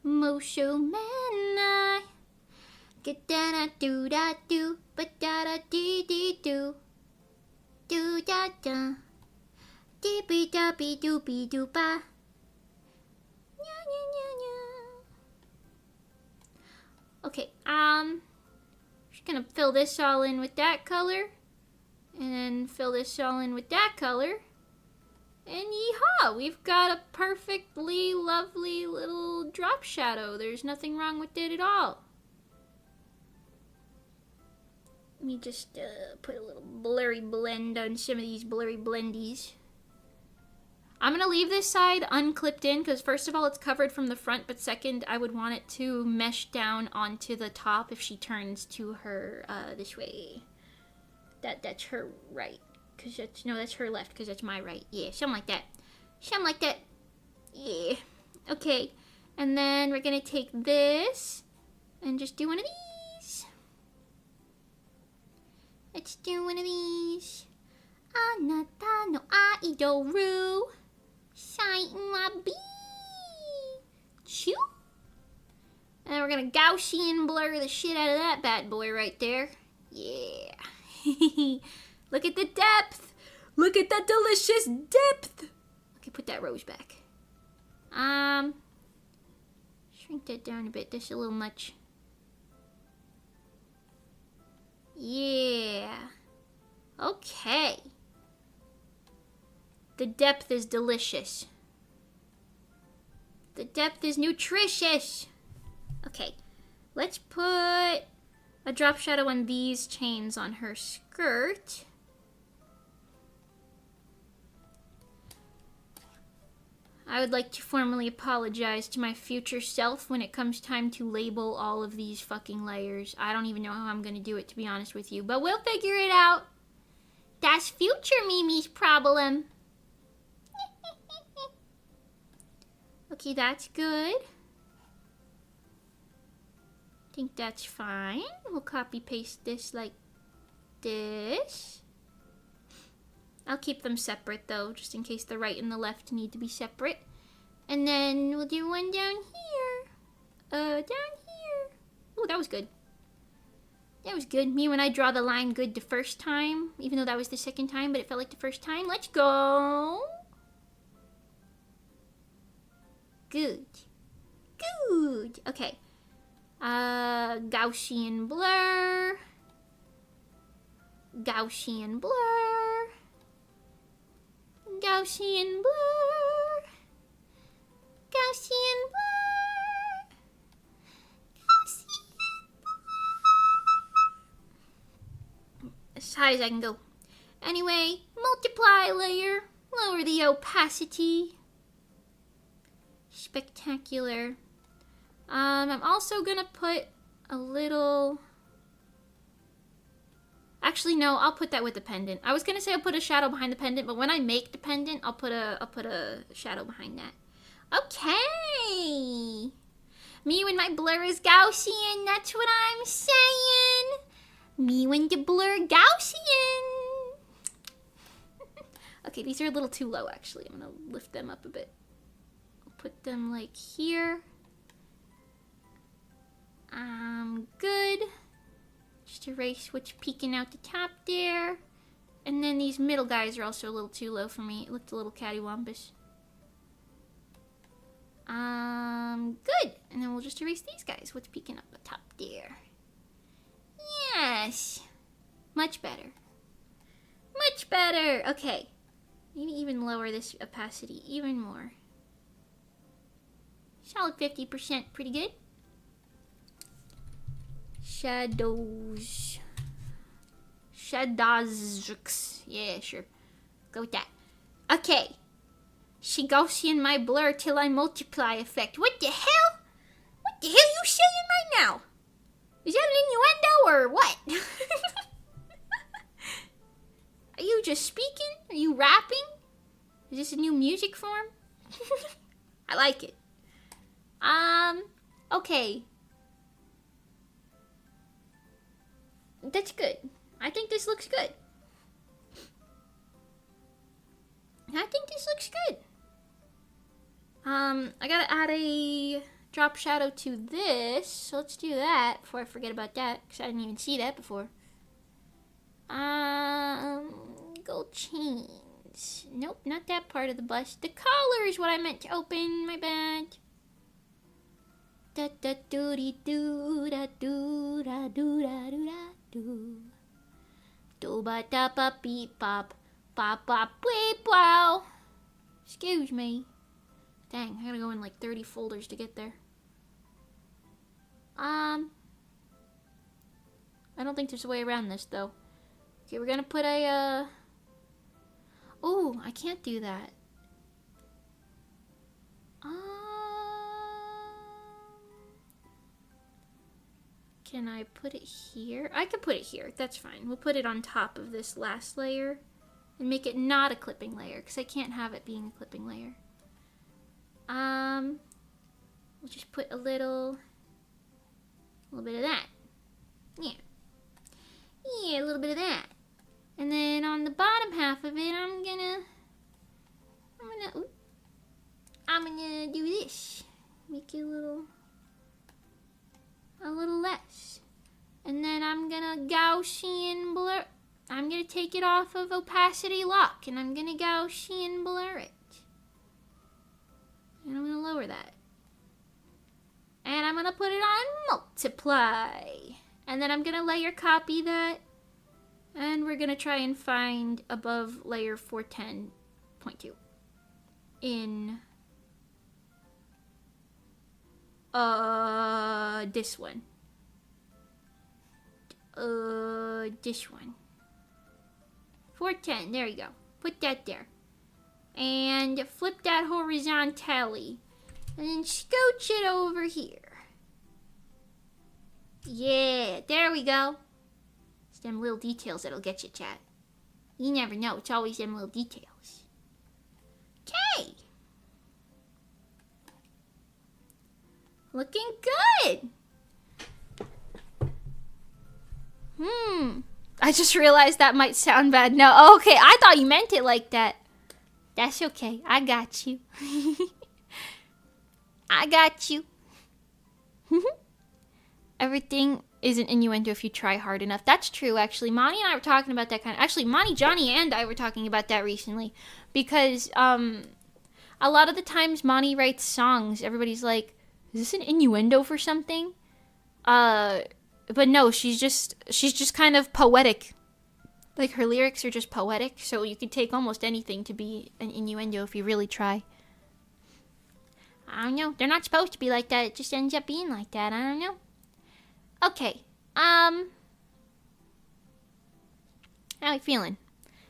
Mosho manai. Get da do da do, but da dee dee do. Do da da. Dee be da be do ba. Okay, just gonna fill this all in with that color. And then fill this all in with that color. And yeehaw! We've got a perfectly lovely little drop shadow. There's nothing wrong with it at all. Let me just put a little blurry blend on some of these blurry blendies. I'm going to leave this side unclipped in because first of all it's covered from the front, but second I would want it to mesh down onto the top if she turns to her this way. That's her right, cause that's her left, cause that's my right. Yeah, something like that. Yeah. Okay, and then we're gonna take this and just do one of these. Let's do one of these. Anata no aidoru saimabi. Choo. And we're gonna Gaussian blur the shit out of that bad boy right there. Yeah. Look at the depth. Look at that delicious depth. Okay, put that rose back. Shrink that down a bit. That's a little much. Yeah. Okay. The depth is delicious. The depth is nutritious. Okay. Let's put a drop shadow on these chains on her skirt. I would like to formally apologize to my future self when it comes time to label all of these fucking layers. I don't even know how I'm gonna do it, to be honest with you, but we'll figure it out. That's future Mimi's problem. Okay, that's good. I think that's fine. We'll copy paste this like this. I'll keep them separate though, just in case the right and the left need to be separate. And then we'll do one down here. Down here. Oh, that was good. That was good. Me when I draw the line good the first time, even though that was the second time, but it felt like the first time. Let's go. Good. Good. Okay. Gaussian blur. Gaussian blur. Gaussian blur. Gaussian blur. Gaussian blur. As high as I can go. Anyway, multiply layer. Lower the opacity. Spectacular. I'm also gonna put a little... Actually, no, I'll put that with the pendant. I was gonna say I'll put a shadow behind the pendant, but when I make the pendant, I'll put a shadow behind that. Okay. Me when my blur is Gaussian, that's what I'm saying. Me when the blur Gaussian. Okay, these are a little too low, actually. I'm gonna lift them up a bit. I'll put them like here. Good. Just erase what's peeking out the top there. And then these middle guys are also a little too low for me. It looked a little cattywampus. Good. And then we'll just erase these guys. What's peeking up the top there? Yes. Much better. Much better. Okay. Maybe even lower this opacity even more. Solid 50%. Pretty good. Shadows. Shadows. Yeah, sure. Go with that. Okay. She Gaussian my blur till I multiply effect. What the hell? What the hell are you saying right now? Is that an innuendo or what? Are you just speaking? Are you rapping? Is this a new music form? I like it. Okay. That's good. I think this looks good. I think this looks good. I gotta add a drop shadow to this, so let's do that before I forget about that, because I didn't even see that before. Gold chains. Nope, not that part of the bust. The collar is what I meant to open, my bad. Da da doo dee doo da doo da doo da doo da doo. Do ba da ba beep bop. Bop bop beep wow. Excuse me. Dang, I gotta go in like 30 folders to get there. I don't think there's a way around this though. Okay, we're gonna put a oh, I can't do that. Can I put it here? I can put it here. That's fine. We'll put it on top of this last layer and make it not a clipping layer because I can't have it being a clipping layer. We'll just put a little bit of that. Yeah. Yeah, a little bit of that. And then on the bottom half of it, I'm gonna do this. Make it a little less. And then I'm gonna Gaussian blur. I'm gonna take it off of opacity lock and I'm gonna Gaussian blur it. And I'm gonna lower that. And I'm gonna put it on multiply. And then I'm gonna layer copy that. And we're gonna try and find above layer 410.2 in this one. This one. 410, there you go. Put that there. And flip that horizontally. And then scooch it over here. Yeah, there we go. It's them little details that'll get you, chat. You never know, it's always them little details. Okay. Looking good. I just realized that might sound bad. No, okay, I thought you meant it like that. That's okay, I got you. I got you. Everything is an innuendo if you try hard enough. That's true, actually. Monty and I were talking about that Actually, Monty, Johnny, and I were talking about that recently. Because, a lot of the times Monty writes songs, everybody's like, is this an innuendo for something? But no, she's just kind of poetic. Like, her lyrics are just poetic, so you could take almost anything to be an innuendo if you really try. I don't know. They're not supposed to be like that. It just ends up being like that. I don't know. Okay. How we feeling?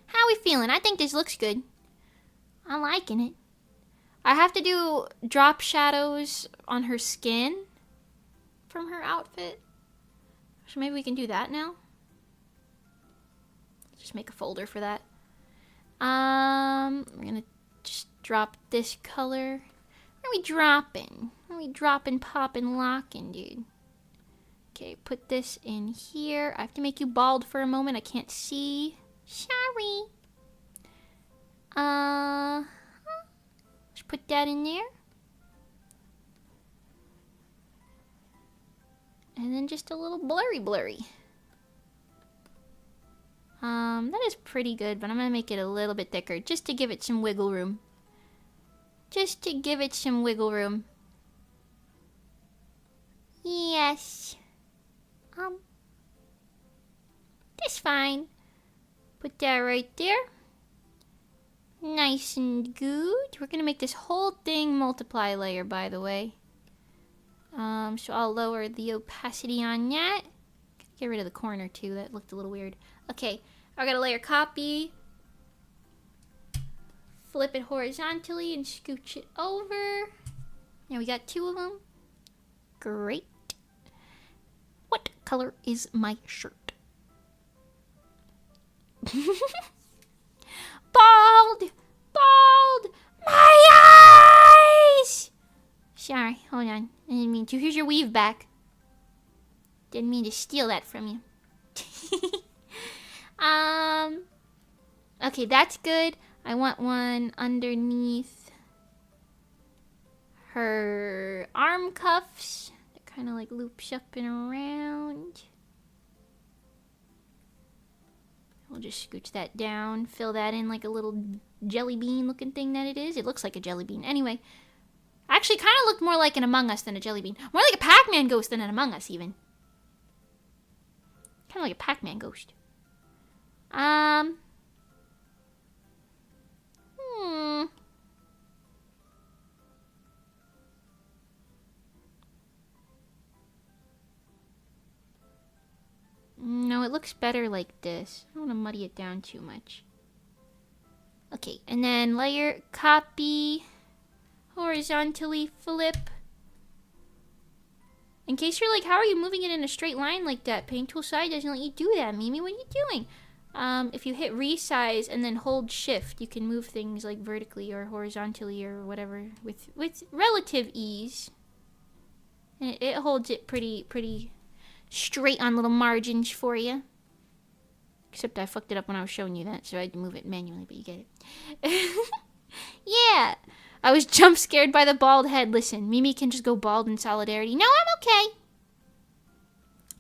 How we feeling? I think this looks good. I'm liking it. I have to do drop shadows on her skin from her outfit. So maybe we can do that now. Just make a folder for that. We're gonna just drop this color. Where are we dropping? Where are we dropping, popping, locking, dude? Okay, put this in here. I have to make you bald for a moment. I can't see. Sorry. Just put that in there. And then just a little blurry. That is pretty good, but I'm gonna make it a little bit thicker just to give it some wiggle room. Just to give it some wiggle room. Yes. That's fine. Put that right there. Nice and good. We're gonna make this whole thing multiply layer, by the way. So I'll lower the opacity on that. Get rid of the corner too, that looked a little weird. Okay, I got a layer copy. Flip it horizontally and scooch it over. Now we got 2 of them. Great. What color is my shirt? Bald! Bald! My eyes! Sorry, hold on. I didn't mean to. Here's your weave back. Didn't mean to steal that from you. Okay, that's good. I want one underneath her arm cuffs. That kind of like loops up and around. We'll just scooch that down, fill that in like a little jelly bean looking thing that it is. It looks like a jelly bean. Anyway, actually kind of looked more like an Among Us than a jelly bean. More like a Pac-Man ghost than an Among Us even. Kind of like a Pac-Man ghost. No, it looks better like this. I don't want to muddy it down too much. Okay, and then layer, copy, horizontally flip. In case you're like, how are you moving it in a straight line like that? Paint tool side doesn't let you do that, Mimi. What are you doing? If you hit resize and then hold shift, you can move things like vertically or horizontally or whatever with relative ease. And it holds it pretty straight on little margins for you. Except I fucked it up when I was showing you that, so I had to move it manually, but you get it. Yeah! I was jump scared by the bald head. Listen, Mimi can just go bald in solidarity. No, I'm okay.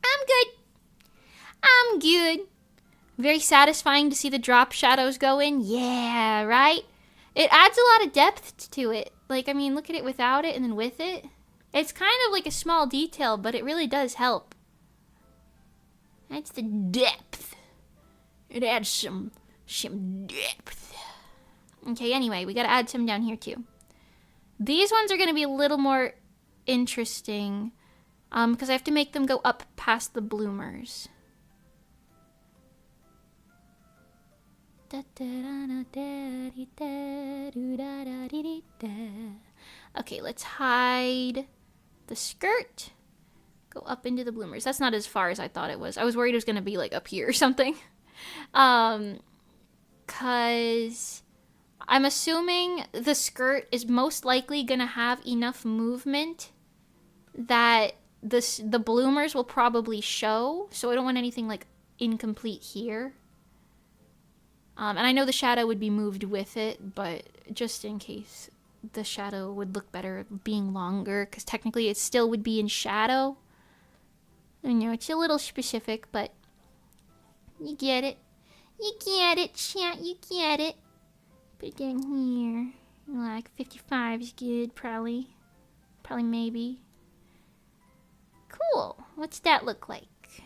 I'm good. I'm good. Very satisfying to see the drop shadows go in. Yeah, right? It adds a lot of depth to it. Like, I mean, look at it without it and then with it. It's kind of like a small detail, but it really does help. That's the depth. It adds some depth. Okay, anyway, we gotta add some down here too. These ones are gonna be a little more interesting because I have to make them go up past the bloomers. Okay, let's hide the skirt. Go up into the bloomers. That's not as far as I thought it was. I was worried it was gonna be like up here or something. Cause I'm assuming the skirt is most likely gonna have enough movement that the bloomers will probably show. So I don't want anything like incomplete here. And I know the shadow would be moved with it, but just in case, the shadow would look better being longer, because technically it still would be in shadow. I know it's a little specific, but you get it. You get it, chat. You get it. Put it down here. Like 55 is good, probably. Probably, maybe. Cool. What's that look like?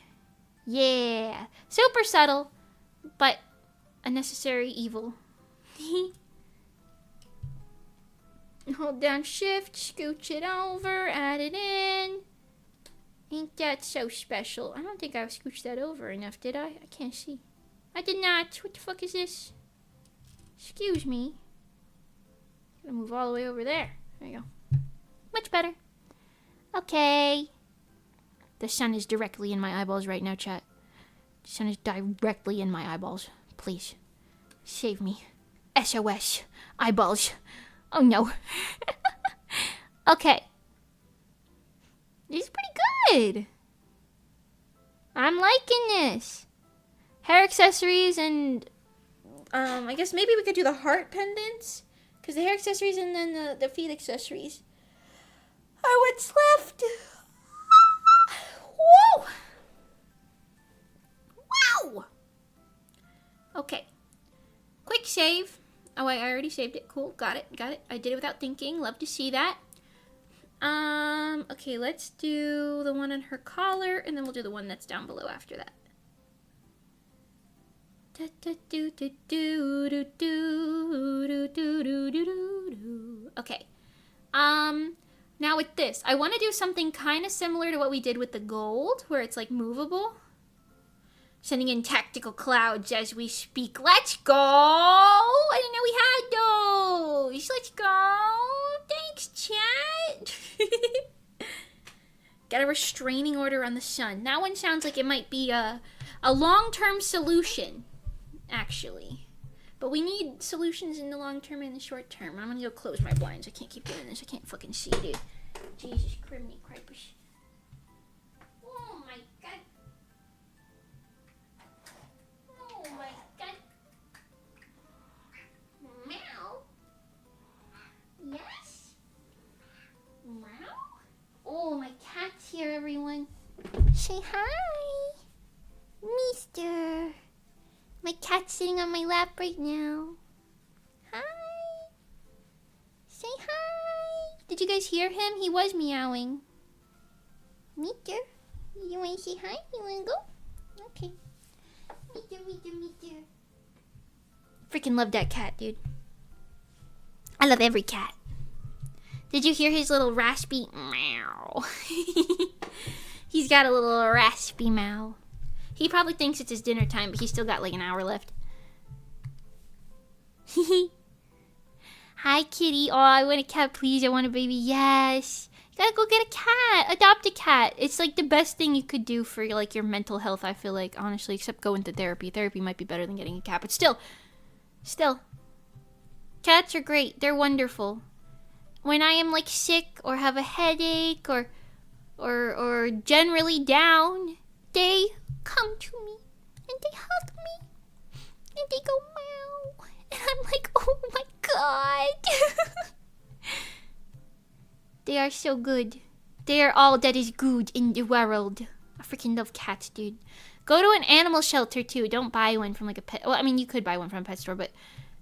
Yeah. Super subtle, but a necessary evil. Hold down shift, scooch it over, add it in. Ain't that so special? I don't think I scooched that over enough, did I? I can't see. I did not. What the fuck is this? Excuse me. Gonna move all the way over there. There you go. Much better. Okay. The sun is directly in my eyeballs right now, chat. The sun is directly in my eyeballs. Please. Save me. SOS. Eyeballs. Oh no. Okay. This is pretty good. I'm liking this. Hair accessories and I guess maybe we could do the heart pendants, because the hair accessories and then the feet accessories are what's left. Whoa! Wow! Okay. Quick save. Oh, I already saved it. Cool. Got it. Got it. I did it without thinking. Love to see that. Okay, let's do the one on her collar, and then we'll do the one that's down below after that. Okay. Now with this, I want to do something kind of similar to what we did with the gold, where it's like movable. Sending in tactical clouds as we speak. Let's go! I didn't know we had those. Let's go. Thanks, chat. Got a restraining order on the sun. That one sounds like it might be a long-term solution, actually. But we need solutions in the long term and the short term. I'm gonna go close my blinds. I can't keep doing this. I can't fucking see, dude. Jesus, criminy cripers. Oh my god. Oh my god. Meow. Yes? Meow? Oh, my cat's here, everyone. Say hi. Mister. My cat's sitting on my lap right now. Hi. Say hi. Did you guys hear him? He was meowing. Mister, you want to say hi? You want to go? Okay. Mister. Freaking love that cat, dude. I love every cat. Did you hear his little raspy meow? He's got a little raspy meow. He probably thinks it's his dinner time, but he's still got like an hour left. Hi, kitty. Oh, I want a cat, please. I want a baby. Yes. You gotta go get a cat. Adopt a cat. It's like the best thing you could do for like your mental health, I feel like, honestly, except going to therapy. Therapy might be better than getting a cat, but still. Cats are great. They're wonderful. When I am like sick or have a headache or generally down, they come to me and they hug me and they go meow and I'm like, oh my god. They are so good. They are all that is good in the world. I freaking love cats, dude. Go to an animal shelter too. Don't buy one from like a pet. Well, I mean, you could buy one from a pet store, but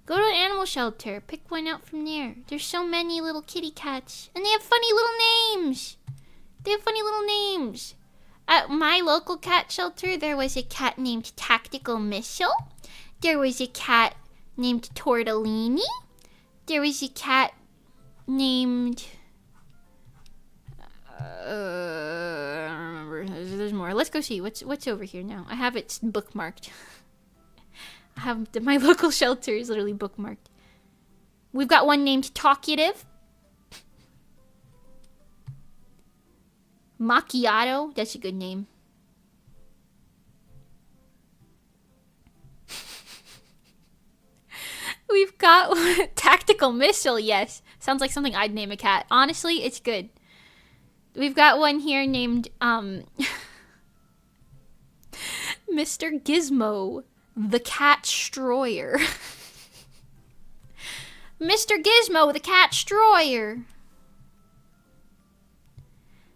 go to an animal shelter. Pick one out from there. There's so many little kitty cats. And they have funny little names. At my local cat shelter, there was a cat named Tactical Missile. There was a cat named Tortellini. There was a cat named... I don't remember. There's more. Let's go see. What's over here now? I have it bookmarked. I have my local shelter is literally bookmarked. We've got one named Talkative. Macchiato. That's a good name. We've got Tactical Missile. Yes. Sounds like something I'd name a cat. Honestly, it's good. We've got one here named Mr. Gizmo, the Cat Destroyer. Mr. Gizmo, the Cat Destroyer.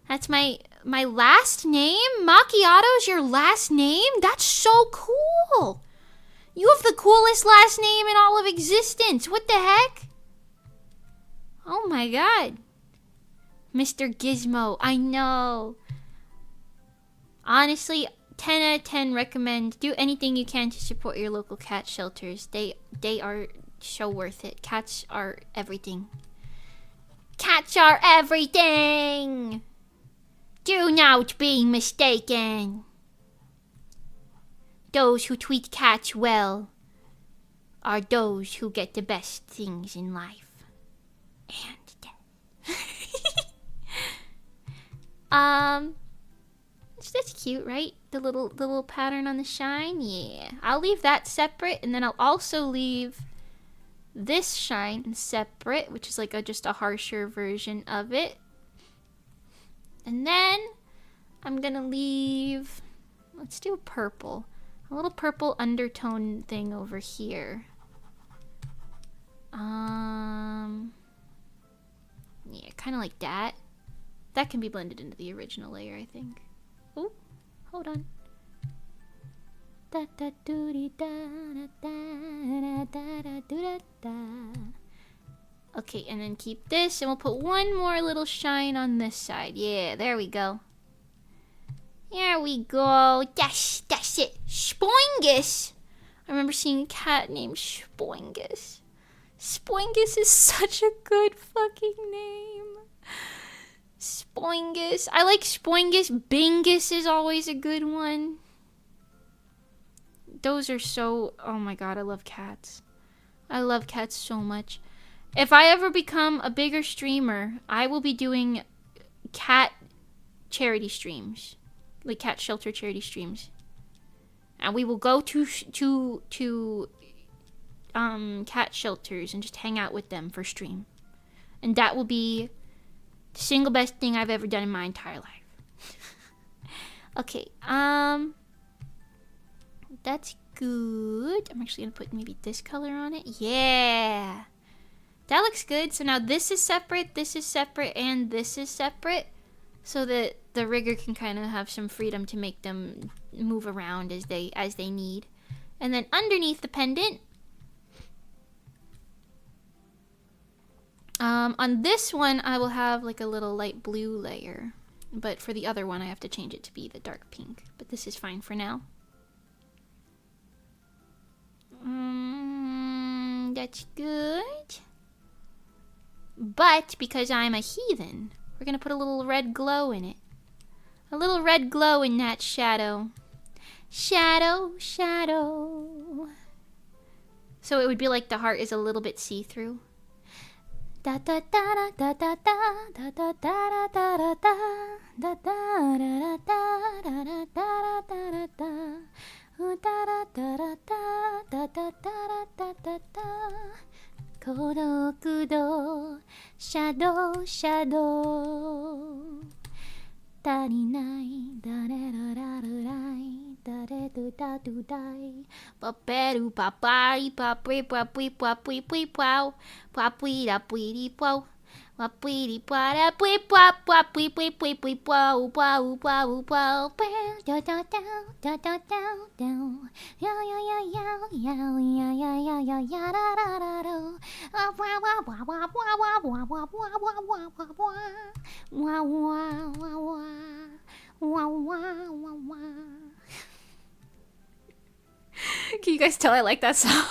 That's my last name? Macchiato's your last name? That's so cool. You have the coolest last name in all of existence. What the heck? Oh my god. Mr. Gizmo, I know. Honestly, 10 out of 10 recommend. Do anything you can to support your local cat shelters. They are so worth it. Cats are everything. Cats are everything! Do not be mistaken. Those who treat cats well are those who get the best things in life. And death. That's cute, right? The little pattern on the shine. Yeah, I'll leave that separate, and then I'll also leave this shine separate, which is like just a harsher version of it. And then I'm gonna leave. Let's do purple. A little purple undertone thing over here. Yeah, kind of like that. That can be blended into the original layer, I think. Oh, hold on. Da Okay, and then keep this, and we'll put one more little shine on this side. Yeah, there we go. There we go. That's it. Spoingus! I remember seeing a cat named Spoingus. Spoingus is such a good fucking name. Spoingus. I like Spoingus. Bingus is always a good one. Those are so... Oh my god, I love cats. I love cats so much. If I ever become a bigger streamer, I will be doing cat charity streams. Like cat shelter charity streams. And we will go to cat shelters and just hang out with them for stream. And that will be the single best thing I've ever done in my entire life. Okay, that's good. I'm actually gonna put maybe this color on it. Yeah, that looks good. So now this is separate, and this is separate, so that the rigger can kind of have some freedom to make them move around as they need. And then underneath the pendant, on this one I will have like a little light blue layer, but for the other one I have to change it to be the dark pink, but this is fine for now. That's good. But because I'm a heathen, we're gonna put a little red glow in it. A little red glow in that shadow. Shadow, shadow. So it would be like the heart is a little bit see-through. Da da da da da da da da da da da da da da da da da da. Kodokudo, shadow, shadow. Tarinai, darerarai, daredudadudai. Paperu, papai, papri, papri, papri, pui, pow. Papri, da pui, pow. Papri, para, pui, pop, papri, pui, pui, pui, pow, pow, pow, pow. Da da da da da da da. Ya ya ya ya ya ya ya ya ya ya da da da da. Wah wah wah wah wah wah wah wah wah wah wah wah wah. Wah wah wah wah. Wah wah wah wah. Can you guys tell I like that song?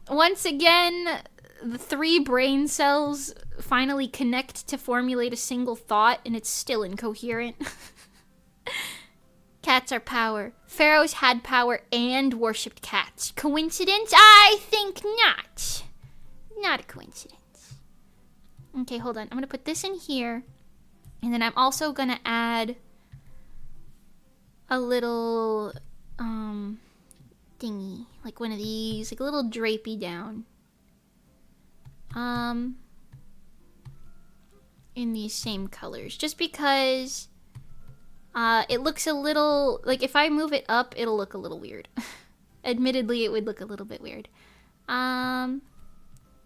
Once again, the 3 brain cells finally connect to formulate a single thought, and it's still incoherent. Cats are power. Pharaohs had power and worshipped cats. Coincidence? I think not. Not a coincidence. Okay, hold on. I'm gonna put this in here, and then I'm also gonna add a little thingy, like one of these, like a little drapey down. In these same colors, just because it looks a little, like if I move it up, it'll look a little weird. Admittedly, it would look a little bit weird. And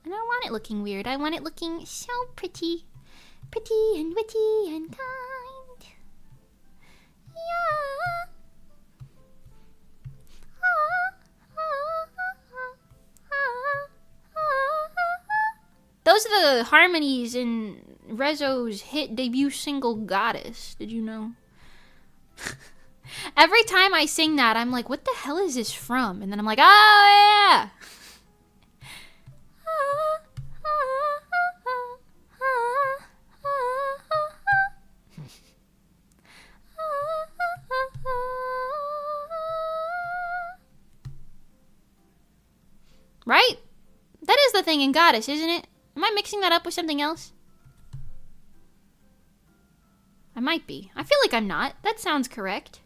I don't want it looking weird. I want it looking so pretty. Pretty and witty and kind. Yeah. Those are the harmonies in Rezzo's hit debut single, Goddess. Did you know? Every time I sing that, I'm like, what the hell is this from? And then I'm like, oh yeah! Right? That is the thing in Goddess, isn't it? Am I mixing that up with something else? I might be. I feel like I'm not. That sounds correct.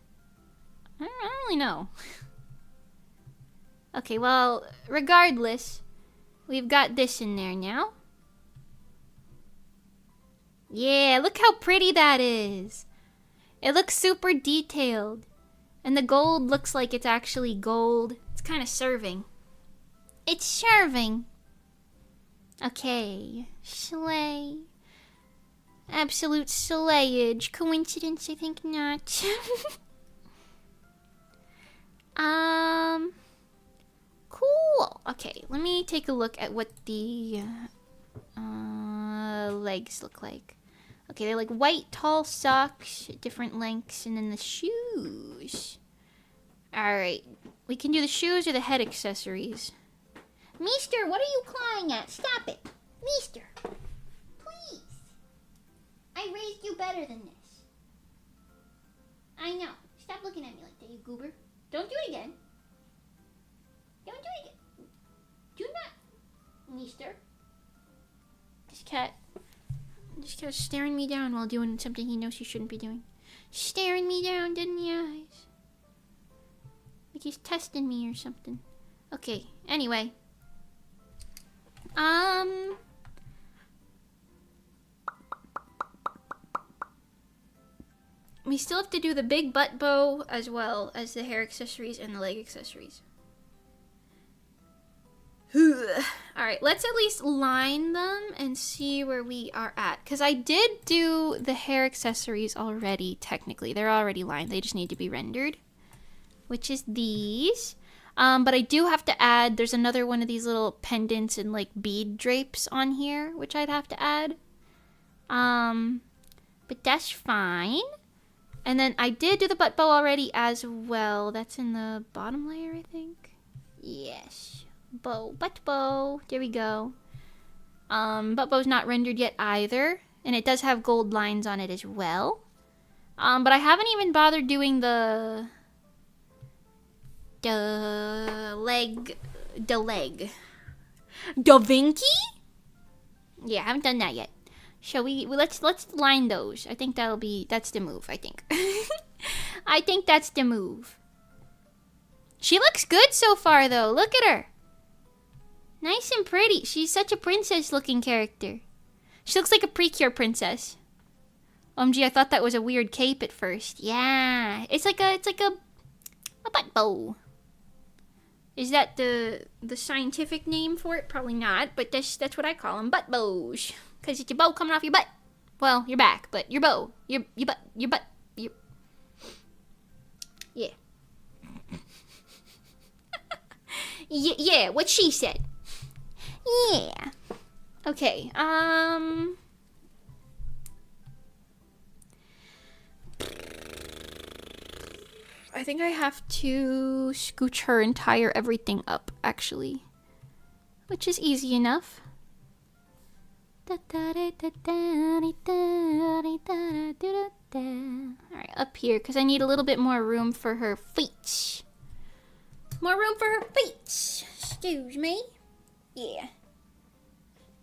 I don't really know. Okay, well, regardless, we've got this in there now. Yeah, look how pretty that is. It looks super detailed. And the gold looks like it's actually gold. It's kind of serving. It's serving. Okay, slay. Absolute slayage. Coincidence? I think not. Cool. Okay, let me take a look at what the legs look like. Okay, they're like white tall socks, different lengths, and then the shoes. Alright, we can do the shoes or the head accessories. Meester, what are you clawing at? Stop it. Meester, please. I raised you better than this. I know. Stop looking at me like that, you goober. Don't do it again. Don't do it again. Do not, Meester. This cat's staring me down while doing something he knows he shouldn't be doing. Staring me down dead in the eyes. Like he's testing me or something. Okay, anyway. We still have to do the big butt bow as well as the hair accessories and the leg accessories. Alright, let's at least line them and see where we are at. Because I did do the hair accessories already, technically. They're already lined. They just need to be rendered. Which is these. But I do have to add, there's another one of these little pendants and like bead drapes on here, which I'd have to add. But that's fine. And then I did do the butt bow already as well. That's in the bottom layer, I think. Yes. Bow, butt bow. There we go. Butt bow's not rendered yet either. And it does have gold lines on it as well. But I haven't even bothered doing the leg. Da Vinci? Yeah, I haven't done that yet. Shall we let's line those. I think that's the move, I think. I think that's the move. She looks good so far though. Look at her. Nice and pretty. She's such a princess looking character. She looks like a Precure princess. OMG, I thought that was a weird cape at first. Yeah. It's like a butt bow. Is that the scientific name for it? Probably not, but that's what I call them, butt bows. Cause it's your bow coming off your butt. Well, your back, but your bow. Your butt. Yeah. Yeah, what she said. Yeah. Okay, I think I have to scooch her entire everything up, actually. Which is easy enough. Alright, up here, because I need a little bit more room for her feet. More room for her feet. Excuse me. Yeah.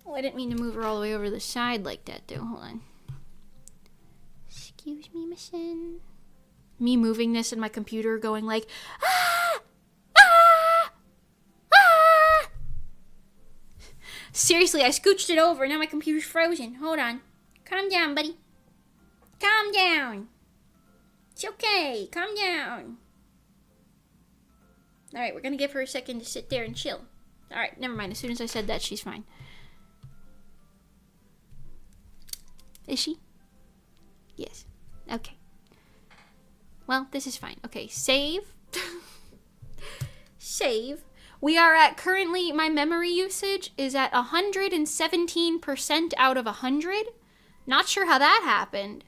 Oh, I didn't mean to move her all the way over the side like that, though. Hold on. Excuse me, missin'. Me moving this in my computer going like, ah! Ah! Ah! Seriously, I scooched it over. Now my computer's frozen. Hold on. Calm down, buddy. Calm down. It's okay. Calm down. Alright, we're gonna give her a second to sit there and chill. Alright, never mind. As soon as I said that, she's fine. Is she? Yes. Okay. Well, this is fine. Okay, save. Save. We are at currently, my memory usage is at 117% out of 100. Not sure how that happened.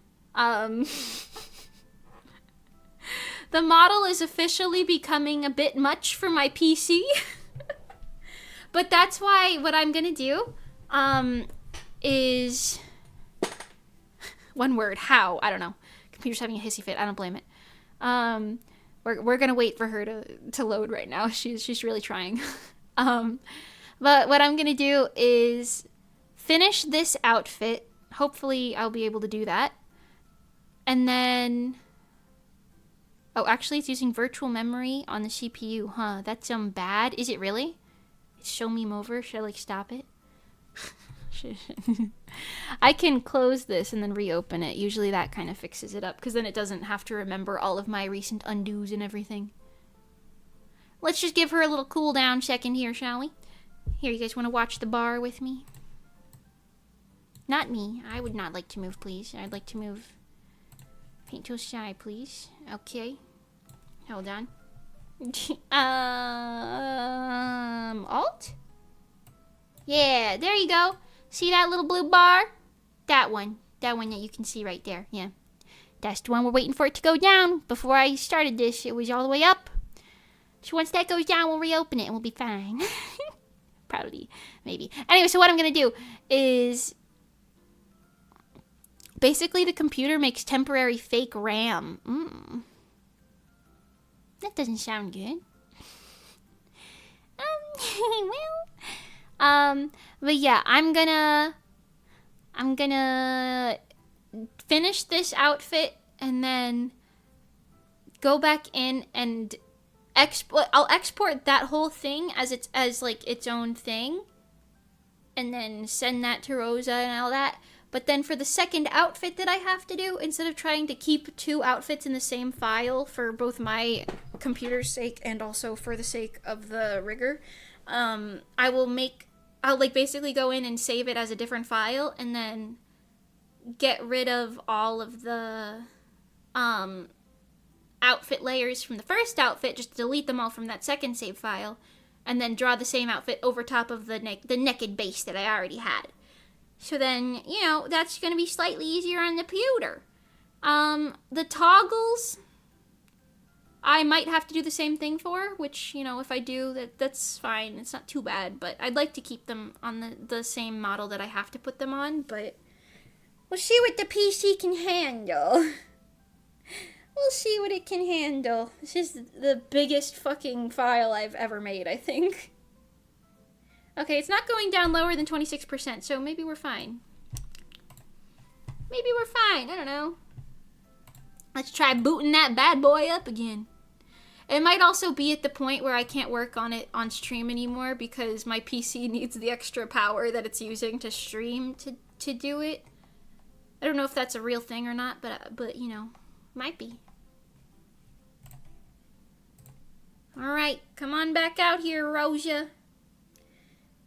The model is officially becoming a bit much for my PC. But that's why what I'm gonna do is one word, how, I don't know. Computer's having a hissy fit, I don't blame it. We're gonna wait for her to load right now. She's really trying. But what I'm gonna do is finish this outfit. Hopefully I'll be able to do that. And then, oh, actually it's using virtual memory on the CPU, huh? That's bad. Is it really? It's show meme over. Should I like stop it? I can close this and then reopen it. Usually that kind of fixes it up because then it doesn't have to remember all of my recent undos and everything. Let's just give her a little cool down second here, shall we? Here, you guys want to watch the bar with me? Not me. I would not like to move, please. I'd like to move. Paint to side, please. Okay. Hold on. Alt? Yeah, there you go. See that little blue bar? That one. That one that you can see right there. Yeah. That's the one we're waiting for it to go down. Before I started this, it was all the way up. So once that goes down, we'll reopen it and we'll be fine. Probably. Maybe. Anyway, so what I'm going to do is... basically, the computer makes temporary fake RAM. That doesn't sound good. But yeah, I'm gonna finish this outfit and then go back in and I'll export that whole thing as its own thing, and then send that to Rosa and all that. But then for the second outfit that I have to do, instead of trying to keep 2 outfits in the same file for both my computer's sake and also for the sake of the rigger, I'll basically go in and save it as a different file and then get rid of all of the outfit layers from the first outfit, just delete them all from that second save file, and then draw the same outfit over top of the naked base that I already had. So then, that's going to be slightly easier on the computer. The toggles, I might have to do the same thing for, which, if I do, that's fine. It's not too bad, but I'd like to keep them on the same model that I have to put them on, but we'll see what the PC can handle. We'll see what it can handle. This is the biggest fucking file I've ever made, I think. Okay, it's not going down lower than 26%, so maybe we're fine. Maybe we're fine, I don't know. Let's try booting that bad boy up again. It might also be at the point where I can't work on it on stream anymore because my PC needs the extra power that it's using to stream to do it. I don't know if that's a real thing or not, but might be. Alright, come on back out here, Rosa.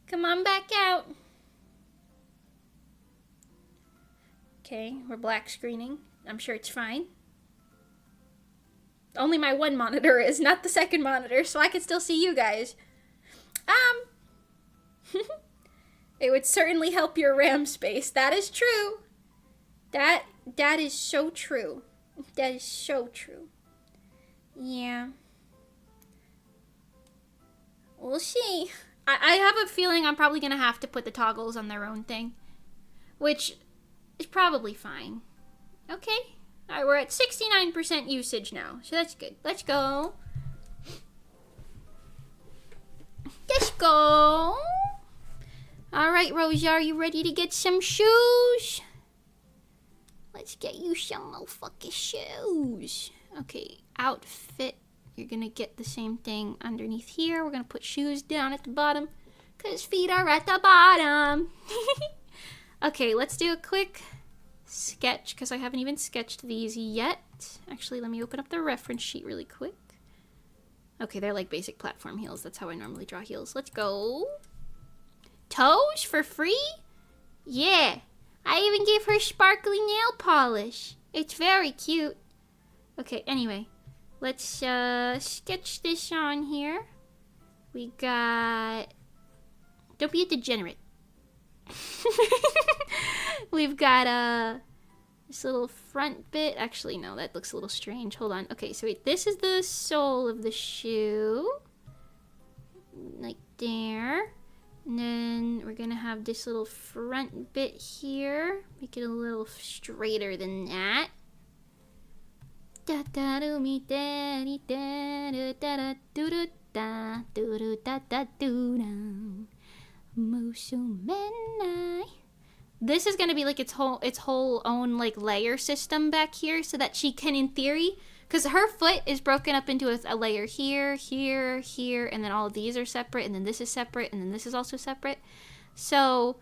Come on back out. Okay, we're black screening. I'm sure it's fine. Only my one monitor is, not the second monitor, so I can still see you guys. It would certainly help your RAM space. That is true. That is so true. That is so true. Yeah. We'll see. I have a feeling I'm probably going to have to put the toggles on their own thing, which is probably fine. Okay. All right, we're at 69% usage now, so that's good. Let's go. Let's go. All right, Rosa, are you ready to get some shoes? Let's get you some motherfucking shoes. Okay, outfit. You're going to get the same thing underneath here. We're going to put shoes down at the bottom because feet are at the bottom. Okay, let's do a quick sketch because I haven't even sketched these yet. Actually, let me open up the reference sheet really quick. Okay, they're like basic platform heels. That's how I normally draw heels. Let's go. Toes for free? Yeah. I even gave her sparkly nail polish. It's very cute. Okay, anyway. Let's sketch this on here. We got... Don't be a degenerate. We've got this little front bit. Actually, no, that looks a little strange. Hold on. Okay, so wait. This is the sole of the shoe. Like there. And then we're going to have this little front bit here. Make it a little straighter than that. This is gonna be like its whole own like layer system back here, so that she can, in theory, because her foot is broken up into a layer here, here, here, and then all of these are separate, and then this is separate, and then this is also separate. So,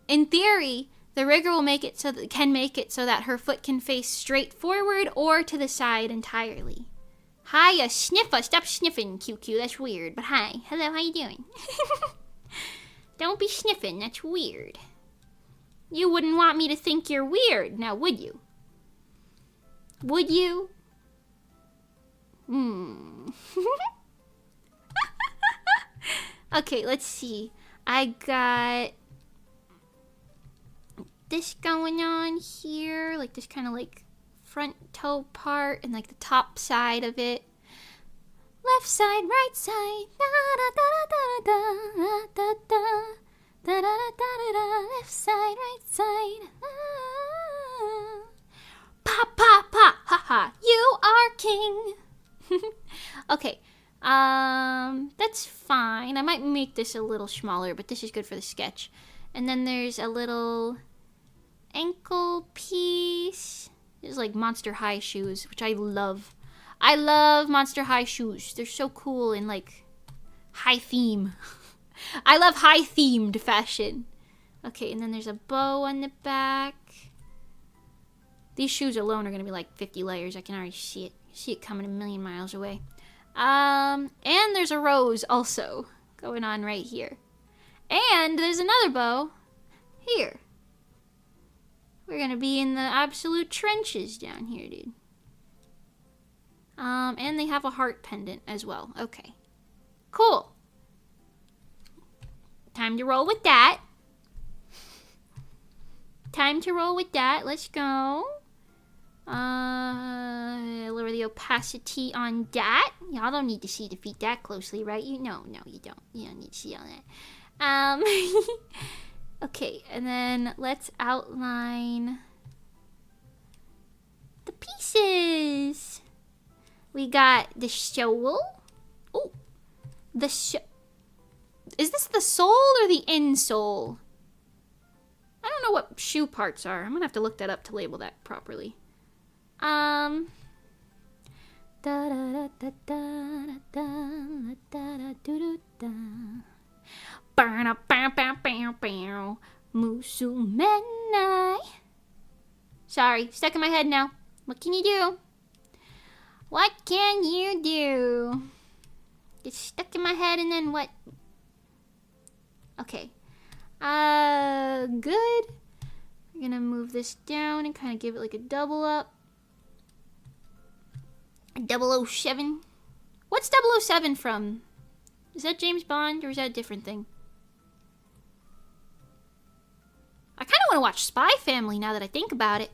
in theory, the rigger will make it so that her foot can face straight forward or to the side entirely. Hiya, sniffer, stop sniffing, QQ. That's weird. But hi, hello, how you doing? Don't be sniffing. That's weird. You wouldn't want me to think you're weird, now would you? Would you? Okay, let's see. I got this going on here, like this kind of like front toe part and like the top side of it. Left side, right side. Da da da da da da da da da da da da. Left side, right side. Pa pa pa ha ha. You are king. Okay. That's fine. I might make this a little smaller, but this is good for the sketch. And then there's a little ankle piece. There's like Monster High shoes, which I love. I love Monster High shoes. They're so cool and like high theme. I love high themed fashion. Okay, and then there's a bow on the back. These shoes alone are gonna be like 50 layers. I can already see it. See it coming a million miles away. And there's a rose also going on right here. And there's another bow here. We're gonna be in the absolute trenches down here, dude. And they have a heart pendant as well. Okay. Cool. Time to roll with that. Time to roll with that. Let's go. Lower the opacity on that. Y'all don't need to see the feet that closely, right? No, you don't. You don't need to see all that. Okay, and then let's outline the pieces. We got the sole. Oh, is this the sole or the insole? I don't know what shoe parts are. I'm gonna have to look that up to label that properly. Musumenai. Sorry, stuck in my head now. What can you do? What can you do? It's stuck in my head and then what? Okay. Good. We're gonna move this down and kind of give it like a double up. 007. What's 007 from? Is that James Bond or is that a different thing? I kind of want to watch Spy Family now that I think about it.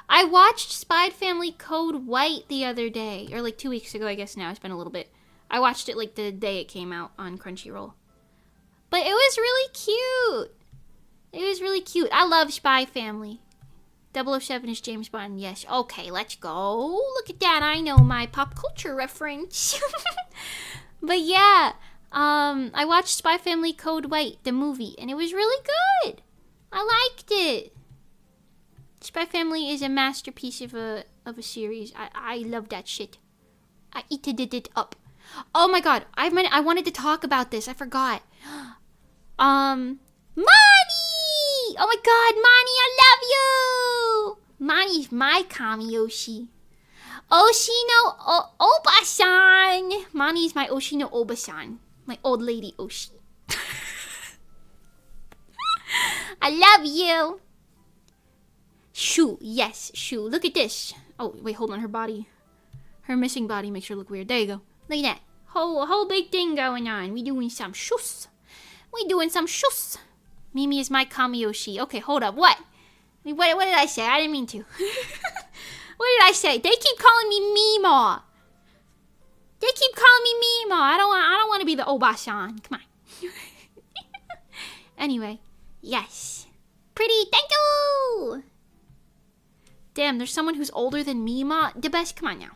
I watched Spy Family Code White the other day. Or like 2 weeks ago, I guess now. It's been a little bit. I watched it like the day it came out on Crunchyroll. But it was really cute. It was really cute. I love Spy Family. 007 is James Bond, yes. Okay, let's go. Look at that. I know my pop culture reference. But yeah, I watched Spy Family Code White, the movie, and it was really good. I liked it. Spy Family is a masterpiece of a series. I love that shit. I eated it up. Oh my god, I wanted to talk about this. I forgot. Mani! Oh my god, Mani, I love you! Mani's my Kamiyoshi. Oshino Oba-san! Mani's my Oshino Oba-san. My old lady Oshi. I love you! Shu, yes, Shu. Look at this. Oh, wait, hold on, her body. Her missing body makes her look weird. There you go. Look at that. Whole big thing going on. We doing some shus. Mimi is my Kamiyoshi. Okay, hold up. What did I say? I didn't mean to. What did I say? They keep calling me Mima. I don't want to be the Oba-san. Come on. Anyway, yes. Pretty, thank you. Damn, there's someone who's older than Mima. The best, come on now.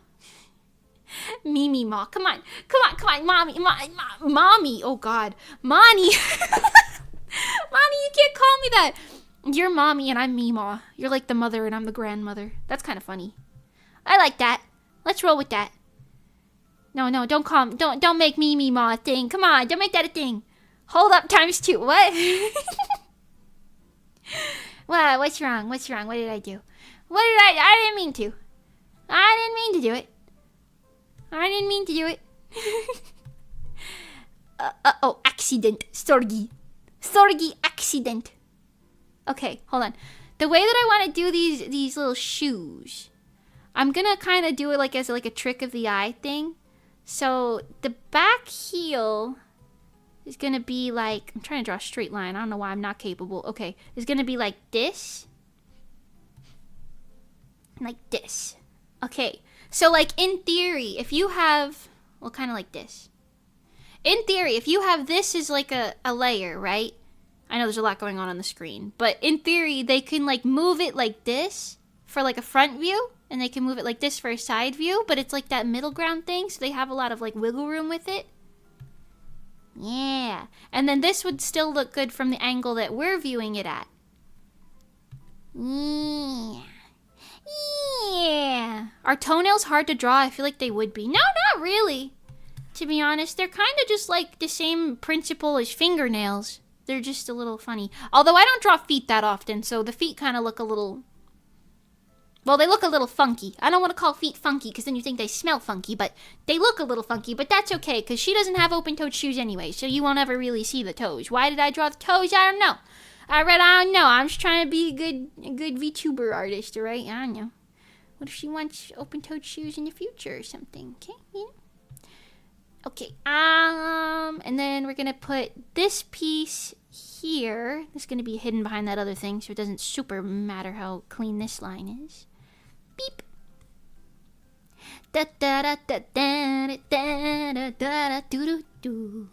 Mimi Ma, come on, mommy, mommy, oh god, Mani. Mani, you can't call me that. You're mommy and I'm Mima. You're like the mother and I'm the grandmother. That's kind of funny. I like that. Let's roll with that. No, don't make me Mima a thing. Come on, don't make that a thing. Hold up ×2. What? What? What's wrong? What did I do? I didn't mean to. I didn't mean to do it. Oh, accident. Sorry. Sorgi accident. Okay, hold on. The way that I want to do these little shoes, I'm gonna kind of do it like as like a trick of the eye thing. So the back heel is gonna be like, I'm trying to draw a straight line. I don't know why I'm not capable. Okay, it's gonna be like this. Like this. Okay, so like in theory, if you have, well, kind of like this. In theory, if you have this as like a layer, right? I know there's a lot going on the screen, but in theory, they can like move it like this for like a front view, and they can move it like this for a side view, but it's like that middle ground thing, so they have a lot of like wiggle room with it. Yeah. And then this would still look good from the angle that we're viewing it at. Yeah. Yeah. Are toenails hard to draw? I feel like they would be. No, not really. To be honest, they're kind of just like the same principle as fingernails. They're just a little funny. Although I don't draw feet that often, so the feet kind of look a little... Well, they look a little funky. I don't want to call feet funky because then you think they smell funky, but they look a little funky, but that's okay because she doesn't have open-toed shoes anyway, so you won't ever really see the toes. Why did I draw the toes? I don't know. I don't know. I'm just trying to be a good VTuber artist, all right? I don't know. What if she wants open-toed shoes in the future or something? Okay, yeah. Okay, and then we're gonna put this piece here. This is gonna be hidden behind that other thing, so it doesn't super matter how clean this line is. Beep. Da da da da da da da da do do do.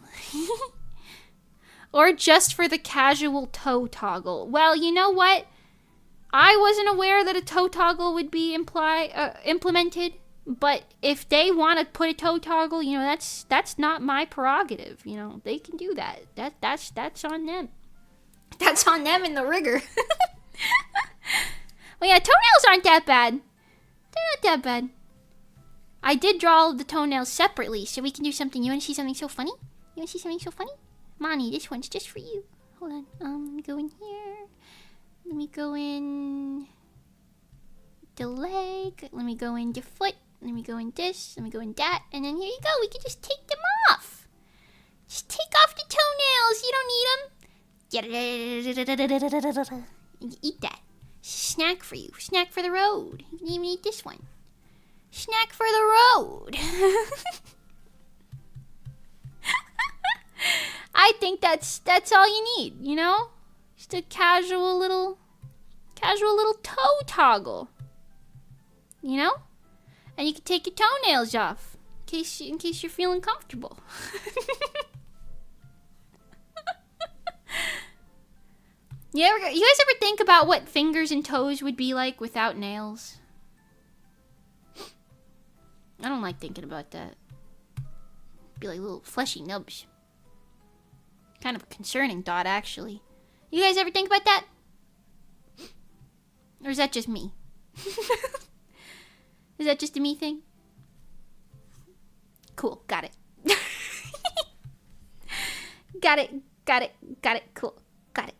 Or just for the casual toe toggle. Well, you know what? I wasn't aware that a toe toggle would be implemented. But if they want to put a toe toggle, you know, that's not my prerogative. You know, they can do that. That's on them. That's on them in the rigor. Well, yeah, toenails aren't that bad. They're not that bad. I did draw all of the toenails separately, so we can do something. You want to see something so funny? You want to see something so funny? Monty, this one's just for you. Hold on. Let me go in here. Let me go in the leg. Let me go in the foot. Let me go in this, let me go in that, and then here you go. We can just take them off. Just take off the toenails. You don't need them. Eat that. Snack for you. Snack for the road. You can even eat this one. Snack for the road. I think that's all you need, you know? Just a casual little toe toggle. You know? And you can take your toenails off in case you're feeling comfortable. You guys ever think about what fingers and toes would be like without nails? I don't like thinking about that. Be like little fleshy nubs. Kind of a concerning thought, actually. You guys ever think about that? Or is that just me? Is that just a me thing? Cool, got it. Got it, cool, got it.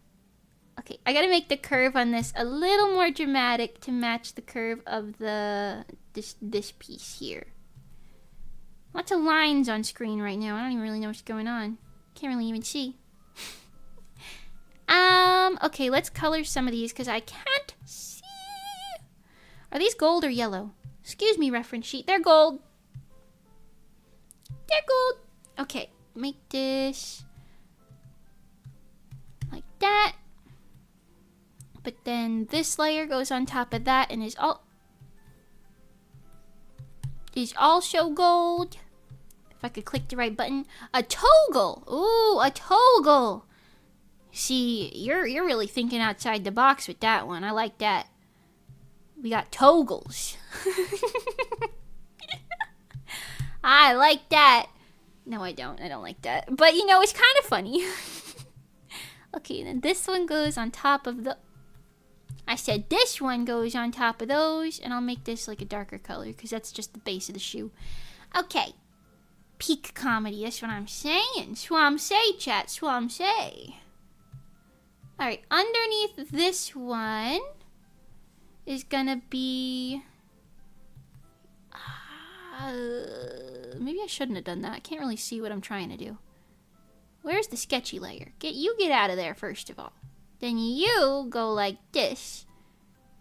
Okay, I gotta make the curve on this a little more dramatic to match the curve of this piece here. Lots of lines on screen right now. I don't even really know what's going on. Can't really even see. Okay, let's color some of these because I can't see. Are these gold or yellow? Excuse me, reference sheet. They're gold. They're gold. Okay, make this like that. But then this layer goes on top of that and is also gold. If I could click the right button. A toggle. Ooh, a toggle. See, you're really thinking outside the box with that one. I like that. We got toggles. I like that. No, I don't. I don't like that. But, you know, it's kind of funny. Okay, then this one goes on top of the... I said this one goes on top of those. And I'll make this like a darker color because that's just the base of the shoe. Okay. Peak comedy. That's what I'm saying. Swam say, chat. Swam say. Alright, underneath this one is gonna be... maybe I shouldn't have done that. I can't really see what I'm trying to do. Where's the sketchy layer? Get out of there, first of all. Then you go like this.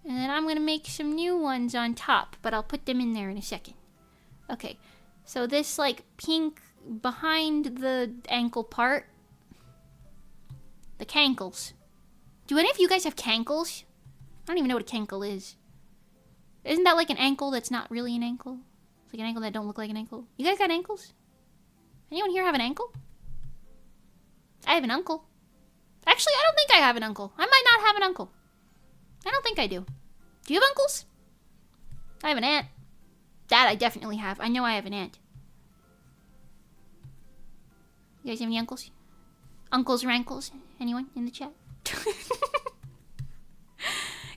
And then I'm gonna make some new ones on top, but I'll put them in there in a second. Okay, so this like pink behind the ankle part. The cankles. Do any of you guys have cankles? I don't even know what a cankle is. Isn't that like an ankle that's not really an ankle? It's like an ankle that don't look like an ankle. You guys got ankles? Anyone here have an ankle? I have an uncle. Actually, I don't think I have an uncle. I might not have an uncle. I don't think I do. Do you have uncles? I have an aunt. That I definitely have. I know I have an aunt. You guys have any uncles? Uncles or ankles? Anyone in the chat?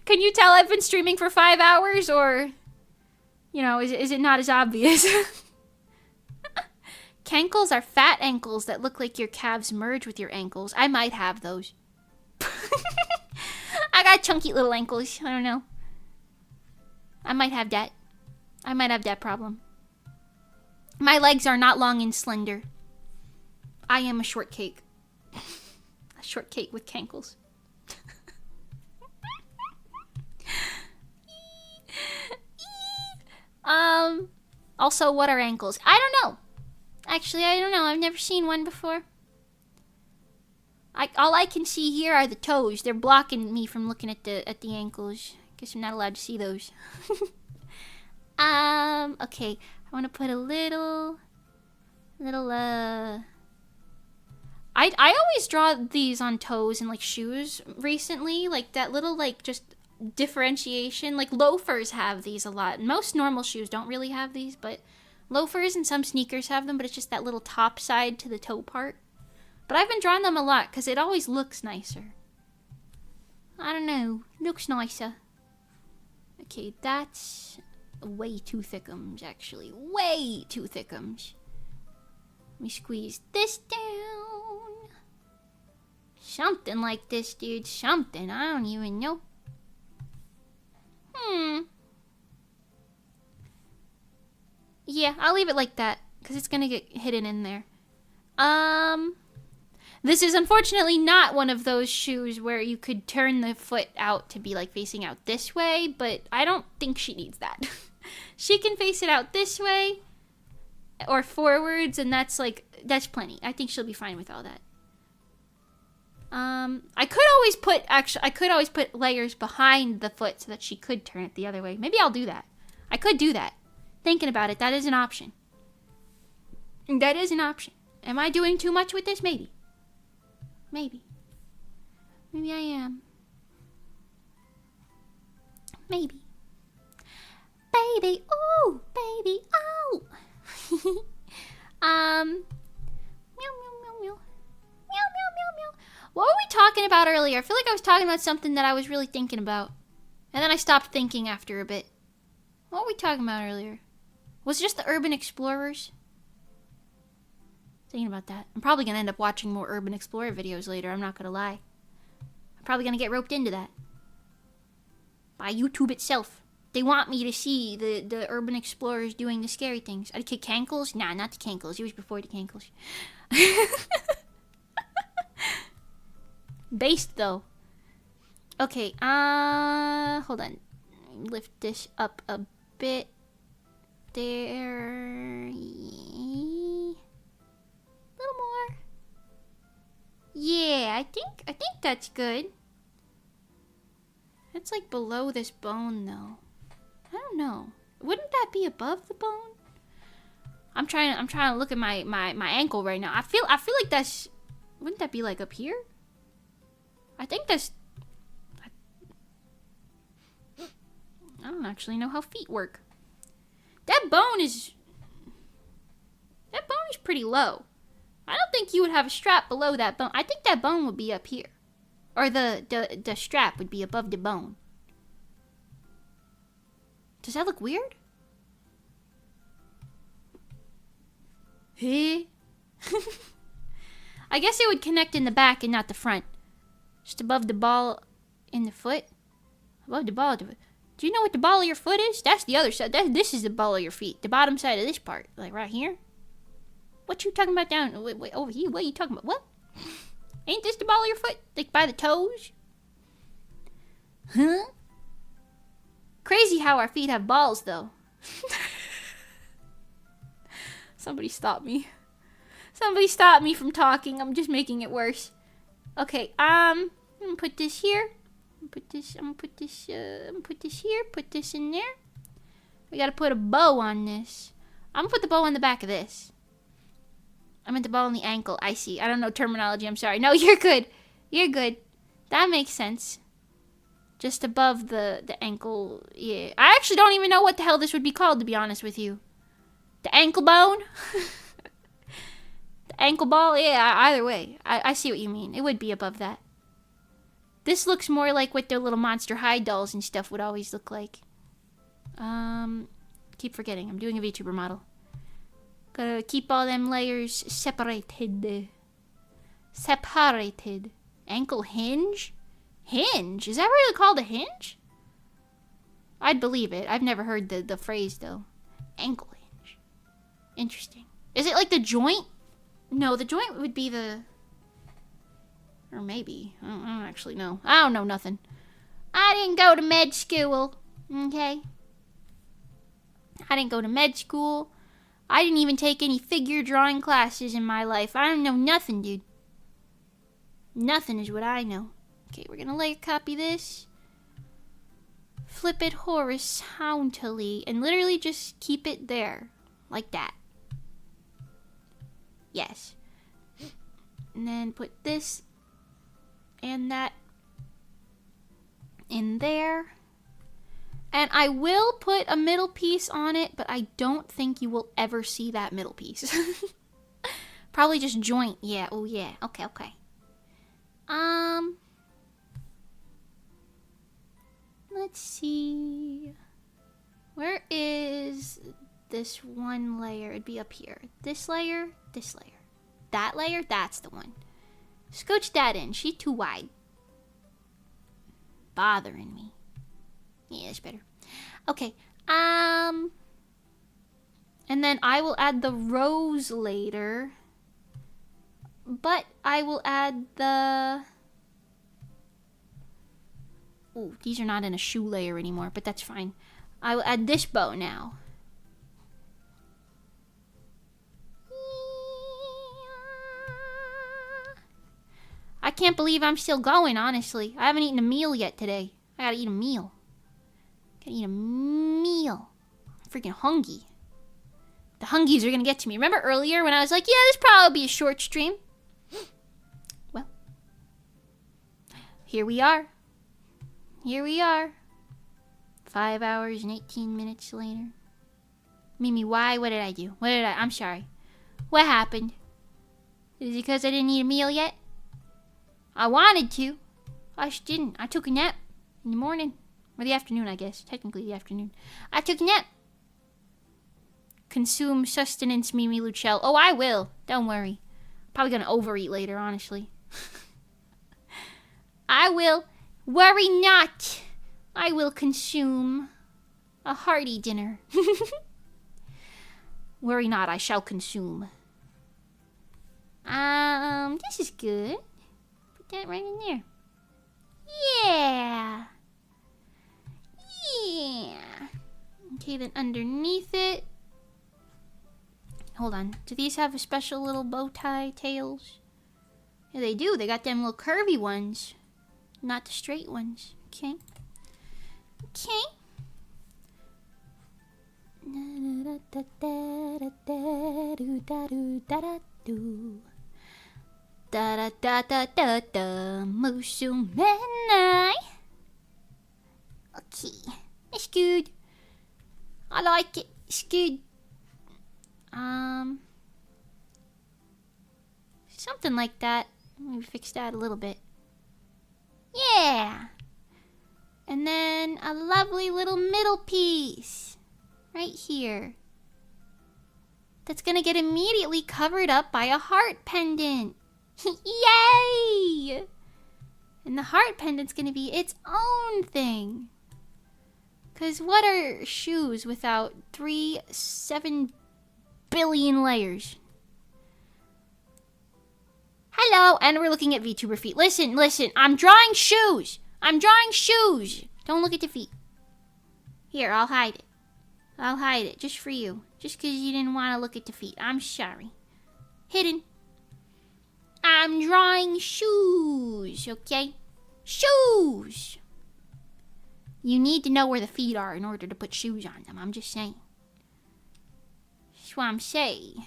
Can you tell I've been streaming for 5 hours, or, you know, is it not as obvious? Cankles are fat ankles that look like your calves merge with your ankles. I might have those. I got chunky little ankles. I don't know. I might have that. I might have that problem. My legs are not long and slender. I am a shortcake. A shortcake with cankles. Also, what are ankles? I don't know. Actually, I don't know. I've never seen one before. All I can see here are the toes. They're blocking me from looking at the ankles. Guess I'm not allowed to see those. Okay. I want to put a little I always draw these on toes and like shoes recently, like that little like just differentiation. Like loafers have these a lot. Most normal shoes don't really have these, but loafers and some sneakers have them, but it's just that little top side to the toe part. But I've been drawing them a lot because it always looks nicer. I don't know. Looks nicer. Okay, that's way too thickums, actually. Way too thickums. Let me squeeze this down. Something like this, dude. Something. I don't even know. Yeah, I'll leave it like that because it's gonna get hidden in there. This is unfortunately not one of those shoes where you could turn the foot out to be like facing out this way, but I don't think she needs that. She can face it out this way or forwards, and that's plenty. I think she'll be fine with all that. I could always put layers behind the foot so that she could turn it the other way. Maybe I'll do that. I could do that. Thinking about it, that is an option. That is an option. Am I doing too much with this? Maybe. Maybe. Maybe I am. Maybe. Baby, ooh, baby, oh. Meow, meow, meow, meow. Meow, meow, meow, meow. What were we talking about earlier? I feel like I was talking about something that I was really thinking about. And then I stopped thinking after a bit. What were we talking about earlier? Was it just the Urban Explorers? Thinking about that. I'm probably going to end up watching more Urban Explorer videos later, I'm not going to lie. I'm probably going to get roped into that. By YouTube itself. They want me to see the Urban Explorers doing the scary things. Are the cankles? Nah, not the cankles. It was before the cankles. Based, though. Okay, hold on. Lift this up a bit. There. A little more. Yeah, I think that's good. It's like below this bone, though. I don't know. Wouldn't that be above the bone? I'm trying to look at my ankle right now. I feel like that's. Wouldn't that be like up here? I think that's. I don't actually know how feet work. That bone is pretty low. I don't think you would have a strap below that bone. I think that bone would be up here. Or the strap would be above the bone. Does that look weird? Hey. I guess it would connect in the back and not the front. Just above the ball in the foot. Above the ball. Do you know what the ball of your foot is? That's the other side. This is the ball of your feet. The bottom side of this part. Like right here. What you talking about down? Wait, over here? What are you talking about? What? Ain't this the ball of your foot? Like by the toes? Huh? Crazy how our feet have balls, though. Somebody stop me. Somebody stop me from talking. I'm just making it worse. Okay, I'm gonna put this here. I'm gonna put this here. Put this in there. We gotta put a bow on this. I'm gonna put the bow on the back of this. I meant the bow on the ankle. I see. I don't know terminology. I'm sorry. No, you're good. You're good. That makes sense. Just above the ankle. Yeah. I actually don't even know what the hell this would be called, to be honest with you. The ankle bone? The ankle ball? Yeah, either way. I see what you mean. It would be above that. This looks more like what their little Monster High dolls and stuff would always look like. Keep forgetting. I'm doing a VTuber model. Gotta keep all them layers separated. Separated. Ankle hinge? Hinge? Is that really called a hinge? I'd believe it. I've never heard the phrase, though. Ankle hinge. Interesting. Is it like the joint? No, the joint would be the... Or maybe. I don't actually know. I don't know nothing. I didn't go to med school. Okay? I didn't go to med school. I didn't even take any figure drawing classes in my life. I don't know nothing, dude. Nothing is what I know. Okay, we're gonna layer copy this. Flip it horizontally. And literally just keep it there. Like that. Yes. And then put this and that in there. And I will put a middle piece on it, but I don't think you will ever see that middle piece. Probably just joint. Yeah, oh yeah. Okay, okay. Let's see. Where is this one layer? It'd be up here. This layer, this layer. That layer, that's the one. Scooch that in. She's too wide. Bothering me. Yeah, it's better. Okay. And then I will add the rose later. But I will add the... Ooh, these are not in a shoe layer anymore, but that's fine. I will add this bow now. I can't believe I'm still going, honestly. I haven't eaten a meal yet today. I gotta eat a meal. Gotta eat a meal. I'm freaking hungry. The hungies are gonna get to me. Remember earlier when I was like, yeah, this probably be a short stream? Well, here we are. Here we are. 5 hours and 18 minutes later. Mimi, why? What did I do? What did I... I'm sorry. What happened? Is it because I didn't eat a meal yet? I wanted to. I just didn't. I took a nap in the morning. Or the afternoon, I guess. Technically the afternoon. I took a nap. Consume sustenance, Mimi Luchel. Oh, I will. Don't worry. Probably gonna overeat later, honestly. I will. Worry not. I will consume a hearty dinner. Worry not, I shall consume. This is good. Put that right in there. Yeah. Yeah. Okay, then underneath it. Hold on. Do these have a special little bow tie tails? Yeah, they do. They got them little curvy ones. Not the straight ones. Okay. Okay. Musumenai. Okay. It's good. I like it. It's good. Something like that. Let me fix that a little bit. Yeah. And then a lovely little middle piece. Right here. That's gonna get immediately covered up by a heart pendant. Yay! And the heart pendant's gonna be its own thing. Cause what are shoes without 7 billion layers? Hello, and we're looking at VTuber feet. Listen, I'm drawing shoes. Don't look at the feet. Here, I'll hide it. Just for you. Just because you didn't want to look at the feet. I'm sorry. Hidden. I'm drawing shoes, okay? Shoes! You need to know where the feet are in order to put shoes on them. I'm just saying. That's what I'm saying.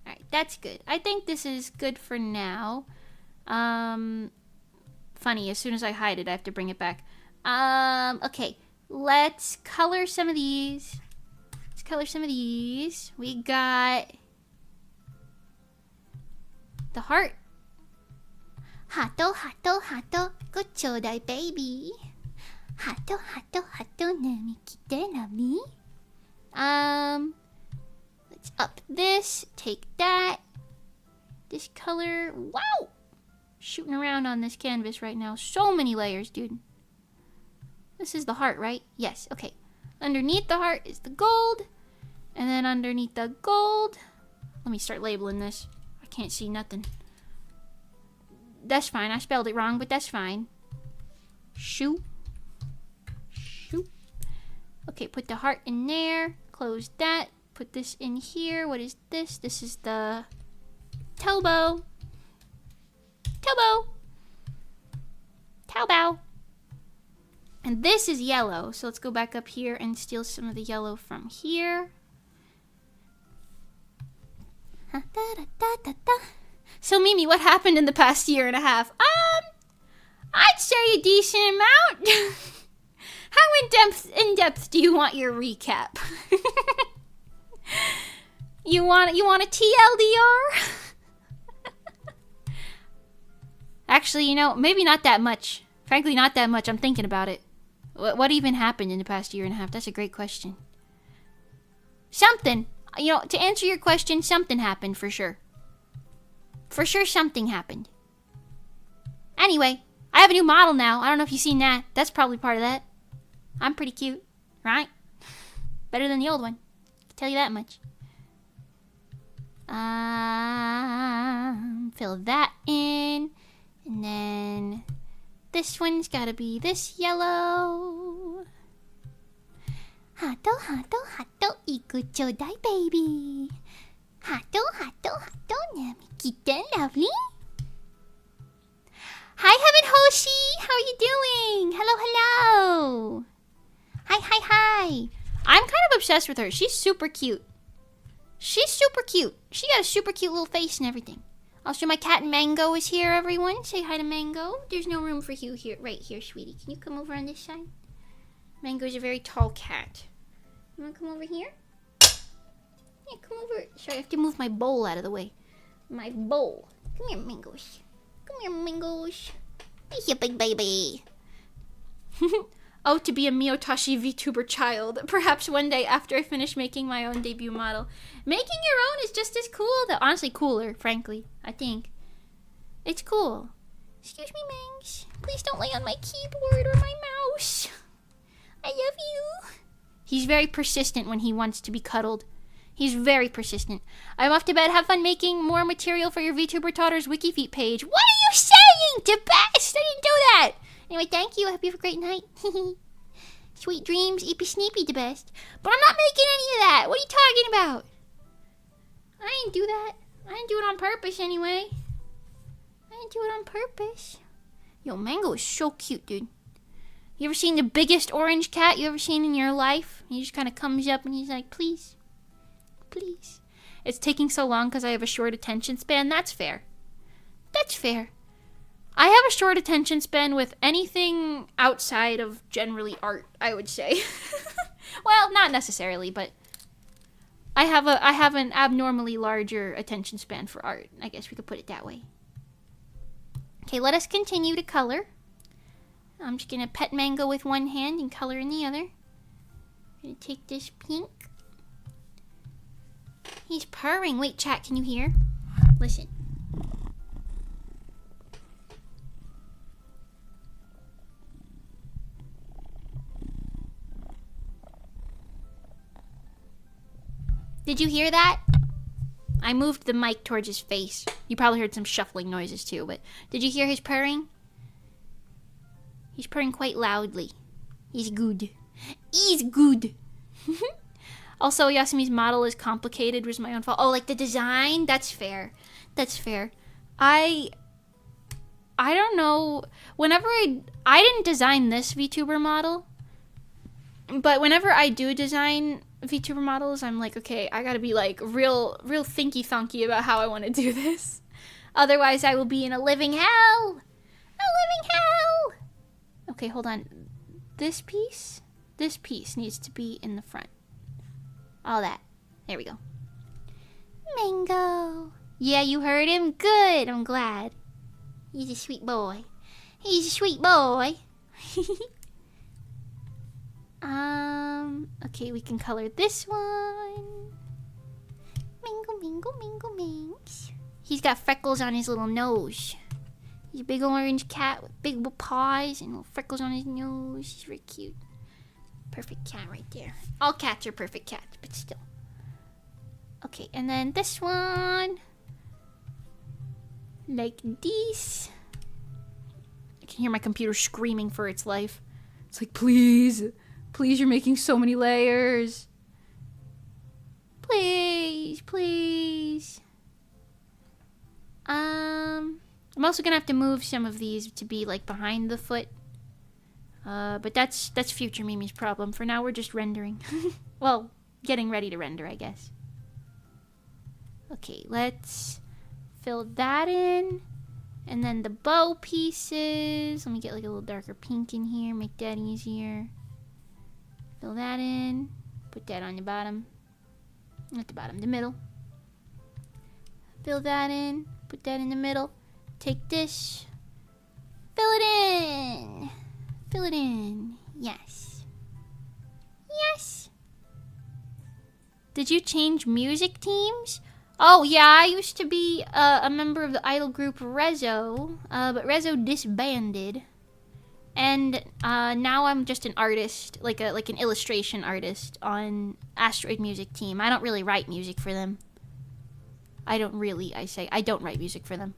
Alright, that's good. I think this is good for now. Funny, as soon as I hide it, I have to bring it back. Okay. Let's color some of these. We got the heart. Hato, go chodai, baby. Hato, nami kite nami. Let's up this. Take that. This color. Wow! Shooting around on this canvas right now. So many layers, dude. This is the heart, right? Yes, okay. Underneath the heart is the gold. And then underneath the gold... Let me start labeling this. I can't see nothing. That's fine. I spelled it wrong, but that's fine. Shoot. Okay, put the heart in there. Close that. Put this in here. What is this? This is the Tobo. Taobao. And this is yellow. So let's go back up here and steal some of the yellow from here. So Mimi, what happened in the past year and a half? I'd say a decent amount. How in depth do you want your recap? You want a TLDR? Actually, you know, maybe not that much. Frankly, not that much. I'm thinking about it. What even happened in the past year and a half? That's a great question. Something. You know, to answer your question, something happened for sure. For sure something happened. Anyway, I have a new model now. I don't know if you've seen that. That's probably part of that. I'm pretty cute, right? Better than the old one. I can tell you that much. Fill that in. And then this one's gotta be this yellow. Hato, iku chodai, baby. Hato, nami kite lovely. Hi, Heaven Hoshi! How are you doing? Hello. Hi. I'm kind of obsessed with her. She's super cute. She got a super cute little face and everything. Also, my cat Mango is here, everyone. Say hi to Mango. There's no room for you here, right here, sweetie. Can you come over on this side? Mango is a very tall cat. You want to come over here? Yeah, come over. Sorry, I have to move my bowl out of the way. My bowl. Come here, Mangos. Be here, big baby. Oh, to be a Miyotashi VTuber child. Perhaps one day after I finish making my own debut model. Making your own is just as cool. Honestly, cooler, frankly. I think. It's cool. Excuse me, Mangs. Please don't lay on my keyboard or my mouse. I love you. He's very persistent when he wants to be cuddled. He's very persistent. I'm off to bed. Have fun making more material for your VTuber Todders Wikifeet page. What are you saying? The best! I didn't do that! Anyway, thank you. I hope you have a great night. Sweet dreams. Eepy Sneepy the best. But I'm not making any of that. What are you talking about? I didn't do that. I didn't do it on purpose anyway. I didn't do it on purpose. Yo, Mango is so cute, dude. You ever seen the biggest orange cat you ever seen in your life? He just kind of comes up and he's like, please. Please. It's taking so long because I have a short attention span. That's fair. That's fair. I have a short attention span with anything outside of generally art, I would say. Well, not necessarily, but I have an abnormally larger attention span for art. I guess we could put it that way. Okay, let us continue to color. I'm just gonna pet Mango with one hand and color in the other. I'm gonna take this pink. He's purring. Wait, chat, can you hear? Listen. Did you hear that? I moved the mic towards his face. You probably heard some shuffling noises too, but did you hear his purring? He's purring quite loudly. He's good. He's good. Also, Yasumi's model is complicated, was my own fault. Oh, like the design? That's fair. That's fair. I don't know. Whenever I didn't design this VTuber model, but whenever I do design VTuber models, I'm like, okay, I gotta be like real thinky thunky about how I want to do this. Otherwise, I will be in a living hell. A living hell. Okay, hold on. This piece needs to be in the front. All that. There we go. Mango. Yeah, you heard him. Good. I'm glad. He's a sweet boy. He's a sweet boy. Okay, we can color this one. Mingle, mingle, mingle, mings. He's got freckles on his little nose. He's a big orange cat with big paws and little freckles on his nose. He's very cute. Perfect cat right there. All cats are perfect cats, but still. Okay, and then this one. Like this. I can hear my computer screaming for its life. It's like, please. Please, you're making so many layers. Please, please. I'm also gonna have to move some of these to be like behind the foot. But that's future Mimi's problem. For now, we're just rendering. Well, getting ready to render, I guess. Okay, let's fill that in. And then the bow pieces. Let me get like a little darker pink in here. Make that easier. Fill that in. Put that on the bottom. Not the bottom, the middle. Fill that in. Put that in the middle. Take this. Fill it in. Fill it in. Yes. Yes. Did you change music teams? Oh, yeah, I used to be a member of the idol group Rezo, but Rezo disbanded. And now I'm just an artist, like an illustration artist on Asteroid Music Team. I don't really write music for them. I don't write music for them.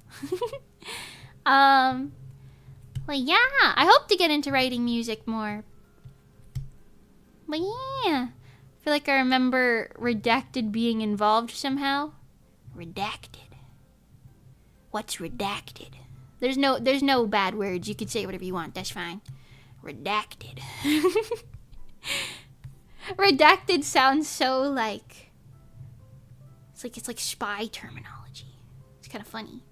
Well, yeah, I hope to get into writing music more. But yeah, I feel like I remember Redacted being involved somehow. Redacted. What's redacted? There's no bad words. You can say whatever you want. That's fine. Redacted. Redacted sounds so like it's like spy terminology. It's kind of funny.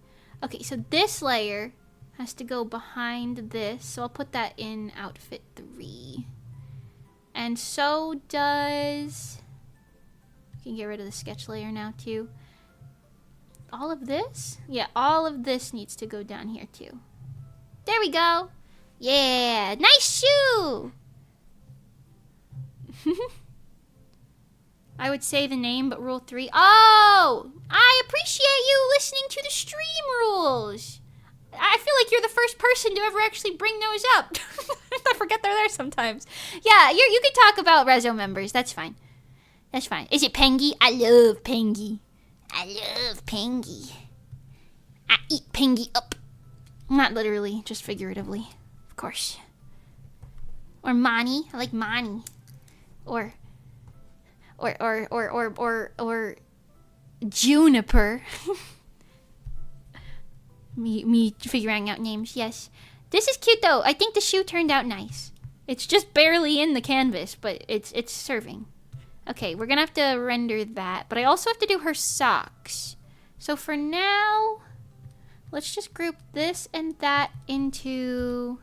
Okay, so this layer has to go behind this. So I'll put that in outfit 3. And so does... You can get rid of the sketch layer now too. All of this? Yeah, all of this needs to go down here too. There we go. Yeah, nice shoe. I would say the name, but rule 3. Oh, I appreciate you listening to the stream rules. I feel like you're the first person to ever actually bring those up. I forget they're there sometimes. Yeah, you can talk about Rezo members. That's fine. That's fine. Is it Pengy? I love Pengy. I love Pengy. I eat Pengy up. Not literally, just figuratively. Of course. Or Mani. I like Mani. Or Juniper. me figuring out names, yes. This is cute though. I think the shoe turned out nice. It's just barely in the canvas, but it's serving. Okay, we're gonna have to render that, but I also have to do her socks. So for now, let's just group this and that into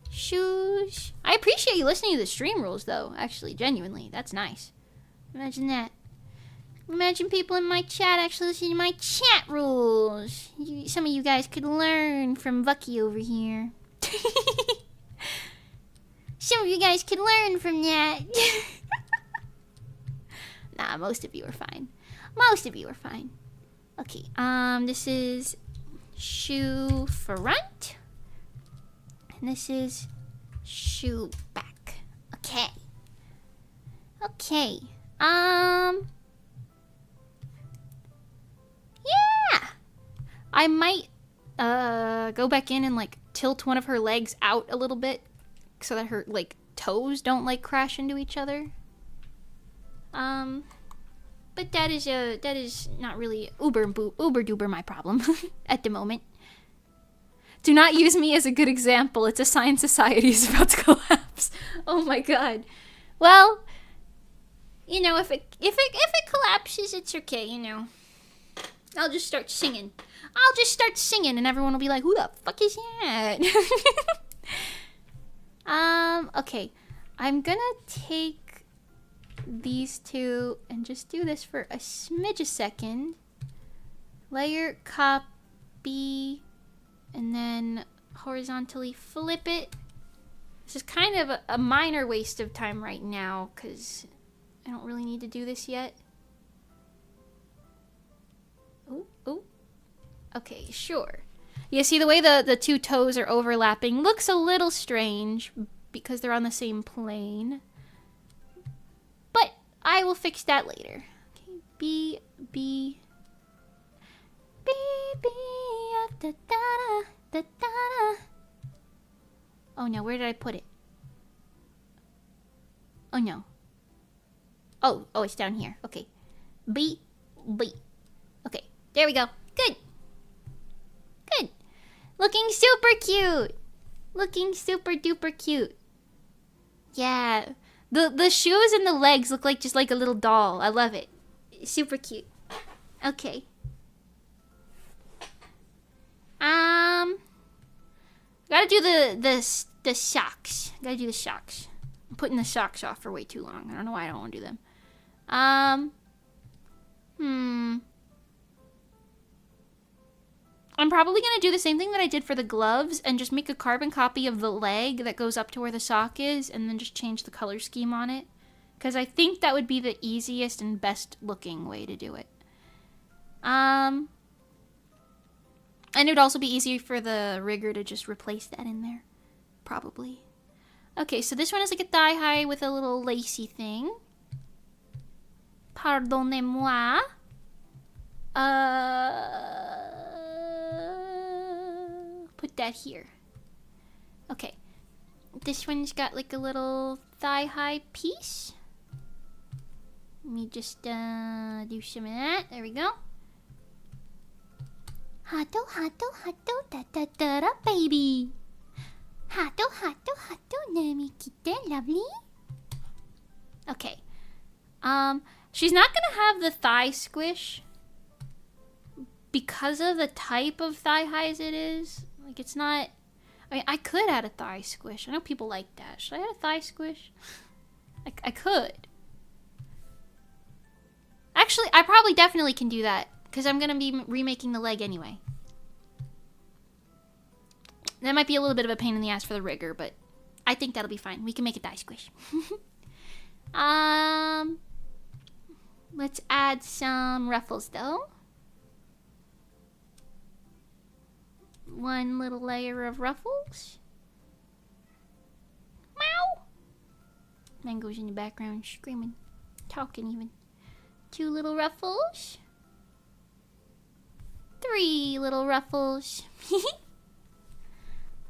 shoes. I appreciate you listening to the stream rules though, actually, genuinely. That's nice. Imagine that. Imagine people in my chat actually listening to my chat rules. Some of you guys could learn from Vucky over here. Some of you guys could learn from that. Nah, most of you are fine. Most of you are fine. Okay, this is shoe front. And this is shoe back. Okay. Okay. I might go back in and like tilt one of her legs out a little bit so that her like toes don't like crash into each other. But that is not really uber duper my problem at the moment. Do not use me as a good example. It's a science society is about to collapse. Oh my god. Well, you know, if it collapses, it's okay, you know. I'll just start singing. And everyone will be like, who the fuck is that? Okay. I'm gonna take these two and just do this for a smidge a second. Layer, copy, and then horizontally flip it. This is kind of a minor waste of time right now because I don't really need to do this yet. Oh. Okay, sure. Yeah, see the way the two toes are overlapping looks a little strange because they're on the same plane. But I will fix that later. Okay, B, da da da da. Oh no, where did I put it? Oh no. Oh, it's down here. Okay. B. Okay, there we go. Good. Looking super cute. Looking super duper cute. Yeah. The shoes and the legs look like just like a little doll. I love it. Super cute. Okay. Gotta do the socks. Gotta do the socks. I'm putting the socks off for way too long. I don't know why I don't want to do them. I'm probably gonna do the same thing that I did for the gloves and just make a carbon copy of the leg that goes up to where the sock is and then just change the color scheme on it. Because I think that would be the easiest and best looking way to do it. And it would also be easier for the rigger to just replace that in there. Probably. Okay, so this one is like a thigh high with a little lacy thing. Pardonnez-moi. Put that here. Okay. This one's got like a little thigh high piece. Let me just do some of that. There we go. Hato, da da da da, baby. Hato, nami kite, lovely. Okay. She's not gonna have the thigh squish because of the type of thigh highs it is. Like, it's not... I mean, I could add a thigh squish. I know people like that. Should I add a thigh squish? I could. Actually, I probably definitely can do that because I'm gonna be remaking the leg anyway. That might be a little bit of a pain in the ass for the rigger, but I think that'll be fine. We can make a thigh squish. Let's add some ruffles, though. One little layer of ruffles. Meow! Mango's in the background screaming, talking even. 2 little ruffles. 3 little ruffles.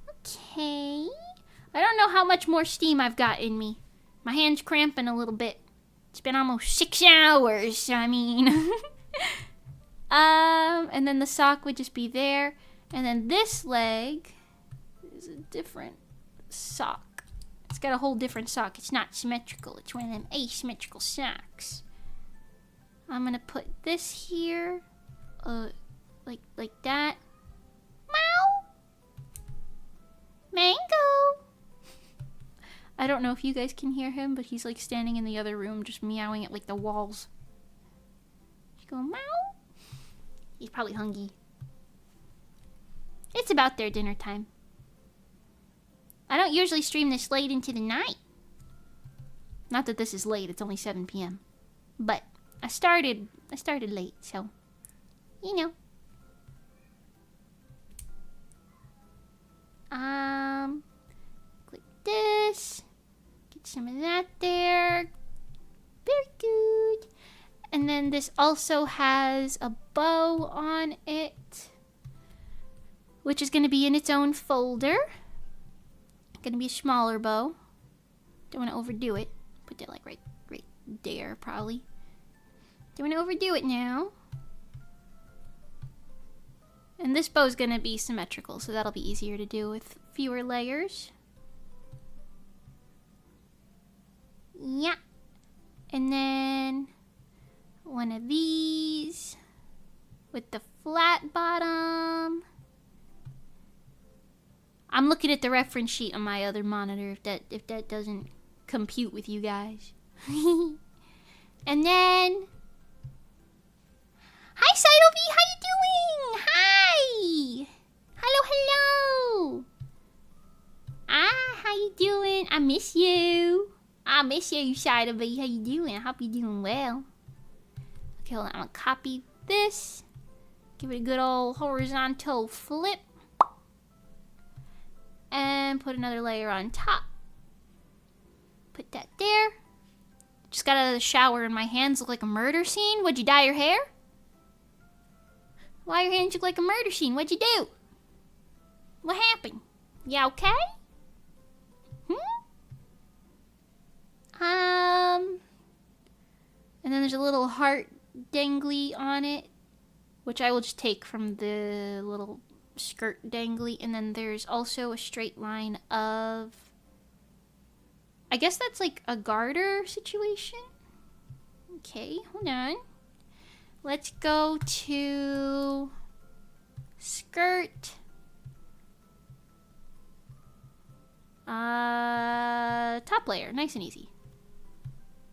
Okay. I don't know how much more steam I've got in me. My hand's cramping a little bit. It's been almost 6 hours, I mean. And then the sock would just be there. And then this leg is a different sock. It's got a whole different sock. It's not symmetrical. It's one of them asymmetrical socks. I'm gonna put this here, like that. Meow. Mango. I don't know if you guys can hear him, but he's like standing in the other room, just meowing at like the walls. He's going meow. He's probably hungry. It's about their dinner time. I don't usually stream this late into the night. Not that this is late, it's only 7 p.m. But I started late, so you know. Click this. Get some of that there. Very good. And then this also has a bow on it. which is going to be in its own folder. Going to be a smaller bow. Don't want to overdo it. Put that like right there, probably. Don't want to overdo it now. And this bow is going to be symmetrical, so that'll be easier to do with fewer layers. Yeah. And then one of these with the flat bottom. I'm looking at the reference sheet on my other monitor if that doesn't compute with you guys. And then hi Cytobi, how you doing? Hi. Hello. How you doing? I miss you. I miss you, Cytobi. How you doing? I hope you're doing well. Okay, hold on. I'm gonna copy this. Give it a good old horizontal flip. And put another layer on top. Put that there. Just got out of the shower and my hands look like a murder scene. What'd you dye your hair? Why your hands look like a murder scene? What'd you do? What happened? You okay? And then there's a little heart dangly on it, which I will just take from the little skirt dangly. And then there's also a straight line of, I guess that's like a garter situation. Okay, hold on. Let's go to skirt. Top layer, nice and easy.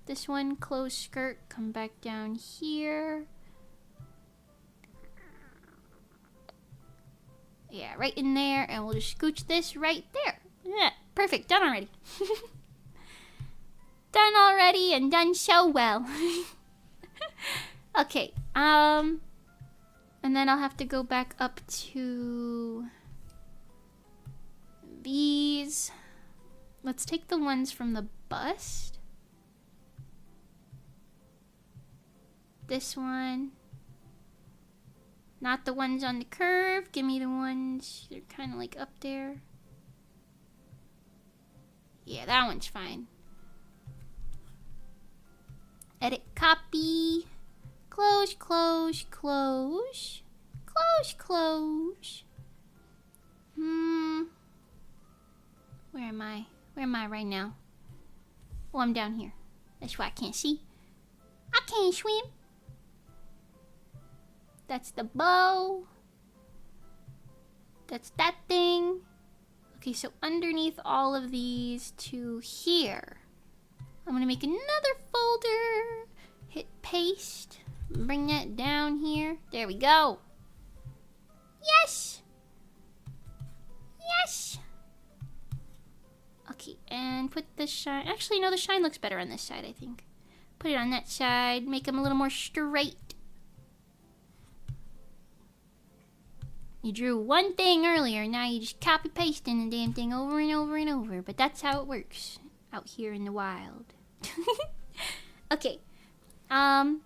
This one, close skirt, come back down here. Yeah, right in there, and we'll just scooch this right there. Yeah, perfect, done already. Done already, and done so well. Okay, and then I'll have to go back up to these. Let's take the ones from the bust. This one. Not the ones on the curve. Give me the ones that are kind of like up there. Yeah, that one's fine. Edit, copy. Close, close, close. Close, close. Where am I? Where am I right now? Oh, I'm down here. That's why I can't see. I can't swim. That's the bow. That's that thing. Okay, so underneath all of these to here, I'm gonna make another folder. Hit paste. Bring that down here. There we go. Yes! Yes! Okay, and put the shine. Actually, no, the shine looks better on this side, I think. Put it on that side. Make them a little more straight. You drew one thing earlier, now you just copy pasting the damn thing over and over and over. But that's how it works out here in the wild. Okay. My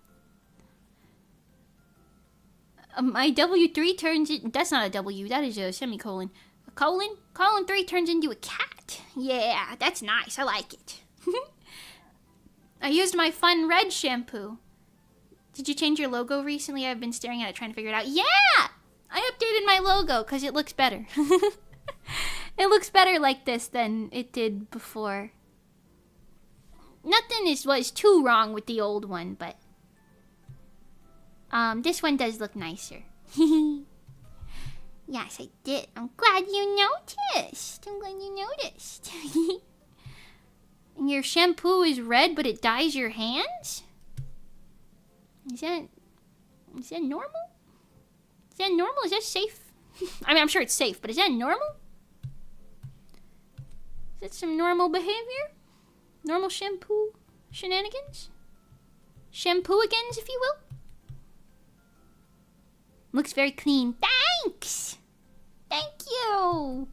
W3 turns it. That's not a W. That is a semicolon. A colon. Colon 3 turns into a cat. Yeah, that's nice. I like it. I used my Fun Red shampoo. Did you change your logo recently? I've been staring at it trying to figure it out. Yeah! I updated my logo because it looks better. It looks better like this than it did before. Nothing was too wrong with the old one, but this one does look nicer. Yes, I did. I'm glad you noticed. And your shampoo is red, but it dyes your hands? Is that normal? Is that normal? Is that safe? I mean, I'm sure it's safe, but is that normal? Is that some normal behavior? Normal shampoo shenanigans? Shampoo-igans, if you will? Looks very clean. Thanks! Thank you!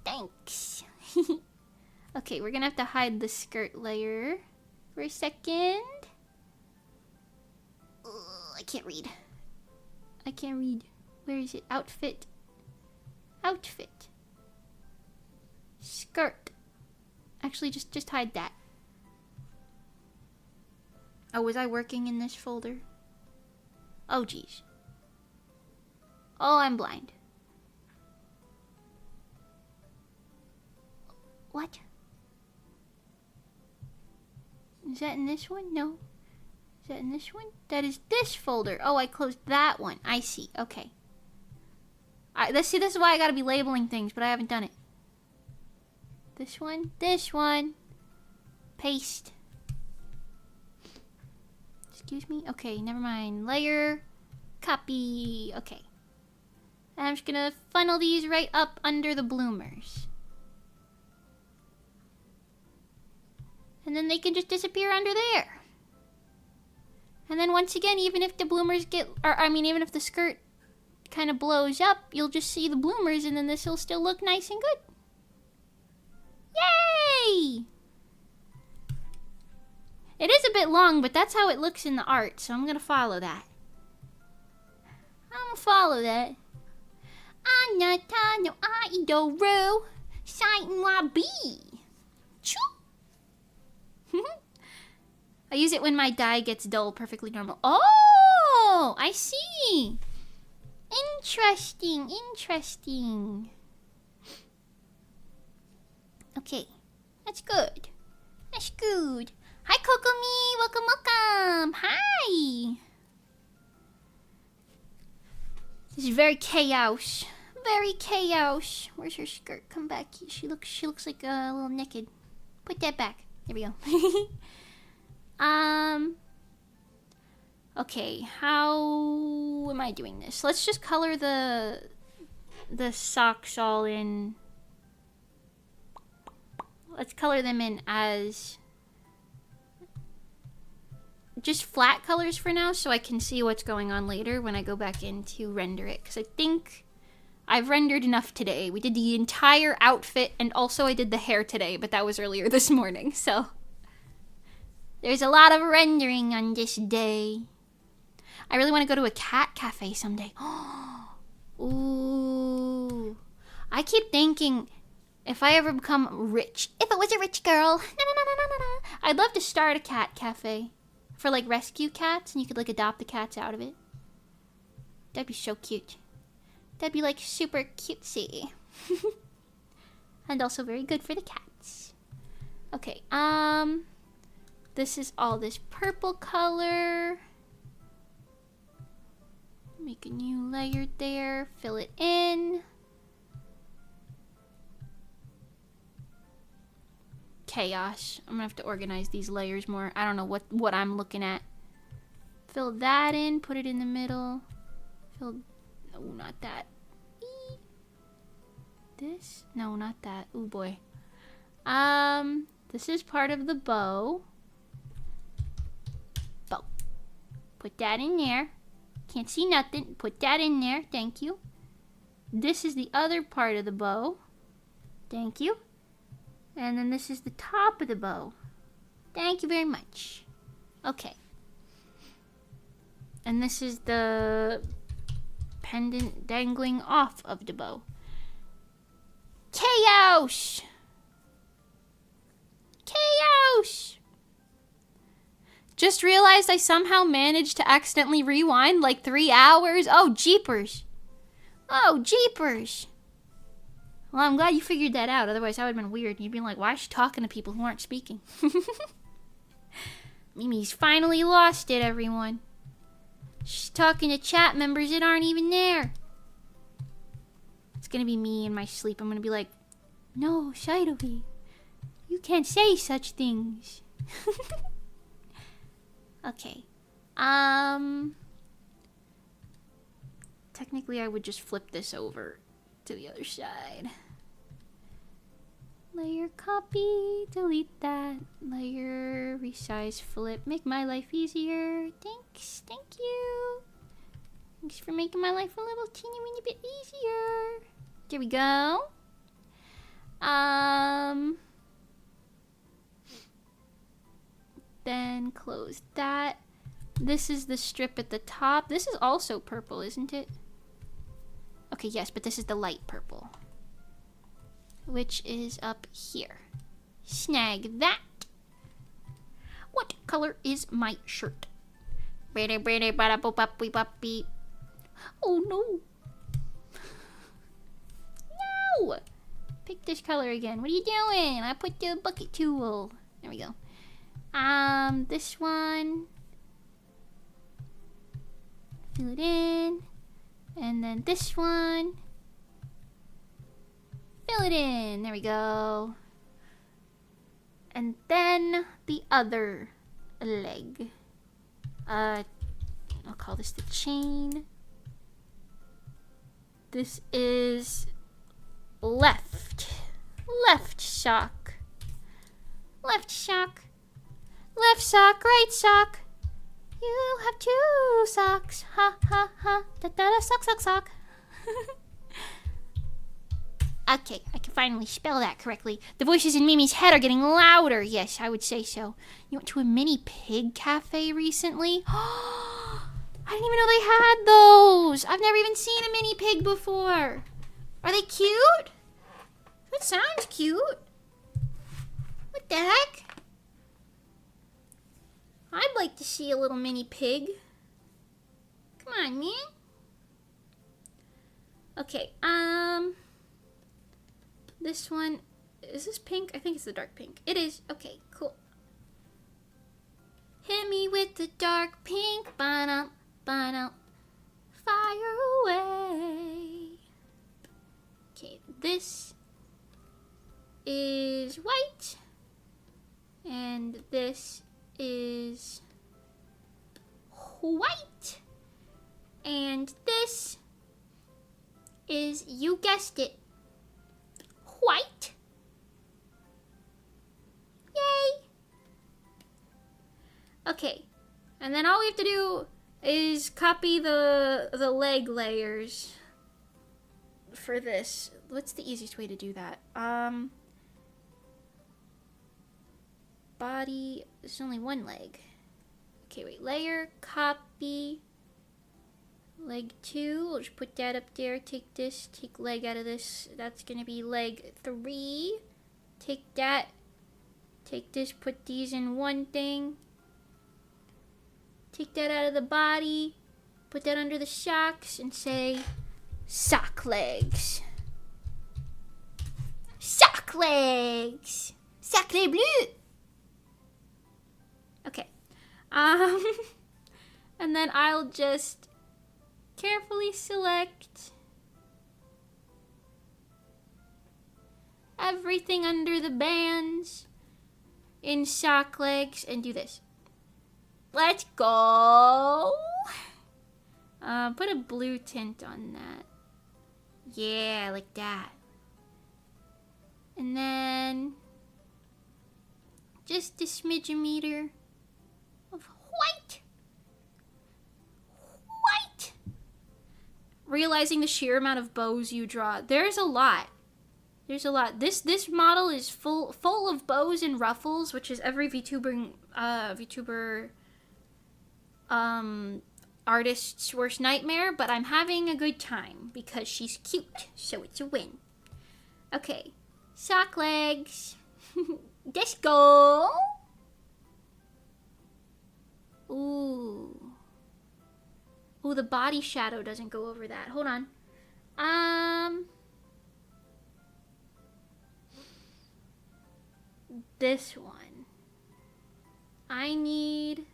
Thanks. Okay, we're gonna have to hide the skirt layer for a second. Ugh, I can't read. Where is it? Outfit. Outfit. Skirt. Actually, just hide that. Oh, was I working in this folder? Oh, geez. Oh, I'm blind. What? Is that in this one? No. Is that in this one? That is this folder. Oh, I closed that one. I see. Okay. This is why I gotta be labeling things, but I haven't done it. This one. This one. Paste. Excuse me? Okay, never mind. Layer. Copy. Okay. And I'm just gonna funnel these right up under the bloomers. And then they can just disappear under there. And then once again, even if the bloomers get, even if the skirt kind of blows up, you'll just see the bloomers and then this will still look nice and good. Yay! It is a bit long, but that's how it looks in the art, so I'm gonna follow that. I'm gonna follow that. Anata no aidoru, shine wa bi. Choo! I use it when my dye gets dull, perfectly normal. Oh, I see. Interesting, interesting. Okay, that's good. That's good. Hi, Kokomi. Welcome, welcome. Hi. This is very chaos. Very chaos. Where's her skirt? Come back. She looks like a little naked. Put that back. There we go. Okay, how am I doing this? Let's just color the socks all in. Let's color them in as just flat colors for now so I can see what's going on later when I go back in to render it. Because I think I've rendered enough today. We did the entire outfit and also I did the hair today, but that was earlier this morning, so there's a lot of rendering on this day. I really want to go to a cat cafe someday. Ooh. I keep thinking if I ever become rich, if I was a rich girl, I'd love to start a cat cafe for like rescue cats and you could like adopt the cats out of it. That'd be so cute. That'd be like super cutesy. And also very good for the cats. Okay, this is all this purple color. Make a new layer there, fill it in. Chaos. I'm gonna have to organize these layers more. I don't know what I'm looking at. Fill that in, put it in the middle. Fill, no, not that. This? No, not that. Oh boy. This is part of the bow. Bow. Put that in there. Can't see nothing. Put that in there. Thank you. This is the other part of the bow. Thank you. And then this is the top of the bow. Thank you very much. Okay. And this is the pendant dangling off of the bow. Chaos! Chaos! Just realized I somehow managed to accidentally rewind like 3 hours. Oh, jeepers. Oh, jeepers. Well, I'm glad you figured that out. Otherwise, that would have been weird. You'd be like, why is she talking to people who aren't speaking? Mimi's finally lost it, everyone. She's talking to chat members that aren't even there. It's gonna be me in my sleep. I'm gonna be like, no, Shaidobi. You can't say such things. Okay. Technically, I would just flip this over to the other side. Layer copy, delete that. Layer, resize, flip, make my life easier. Thanks, thank you. Thanks for making my life a little teeny weeny bit easier. There we go. Then close that. This is the strip at the top. This is also purple, isn't it? Okay, Okay, yes, but this is the light purple. Which is up here. Snag that. What color is my shirt? Oh no. No! Pick this color again. What are you doing? I put the bucket tool. There we go. This one. Fill it in. And then this one. Fill it in. There we go. And then the other leg. I'll call this the chain. This is left sock. Left sock. Left sock, right sock. You have two socks. Ha ha ha. Da da da sock sock sock. Okay, I can finally spell that correctly. The voices in Mimi's head are getting louder. Yes, I would say so. You went to a mini pig cafe recently? I didn't even know they had those. I've never even seen a mini pig before. Are they cute? That sounds cute. What the heck? I'd like to see a little mini pig. Come on, man. Okay, this one, is this pink? I think it's the dark pink. It is. Okay, cool. Hit me with the dark pink. Ba-dum, ba-dum. Fire away. Okay, this is white. And this is white. And this is, you guessed it, white. Yay! Okay, and then all we have to do is copy the leg layers for this. What's the easiest way to do that? Body, there's only one leg. Okay, wait, layer, copy, leg 2, we'll just put that up there, take this, take leg out of this, that's gonna be leg 3, take that, take this, put these in one thing, take that out of the body, put that under the socks, and say, sock legs. Sock legs! Sacré bleu! Okay, and then I'll just carefully select everything under the bands in sock legs and do this. Let's go. Put a blue tint on that. Yeah, like that. And then just a smidge-meter of white. White. Realizing the sheer amount of bows you draw. There's a lot. There's a lot. This model is full of bows and ruffles, which is every VTuber artist's worst nightmare, but I'm having a good time because she's cute, so it's a win. Okay. Sock legs. Let's go. Ooh. Ooh, the body shadow doesn't go over that. Hold on. This one. I need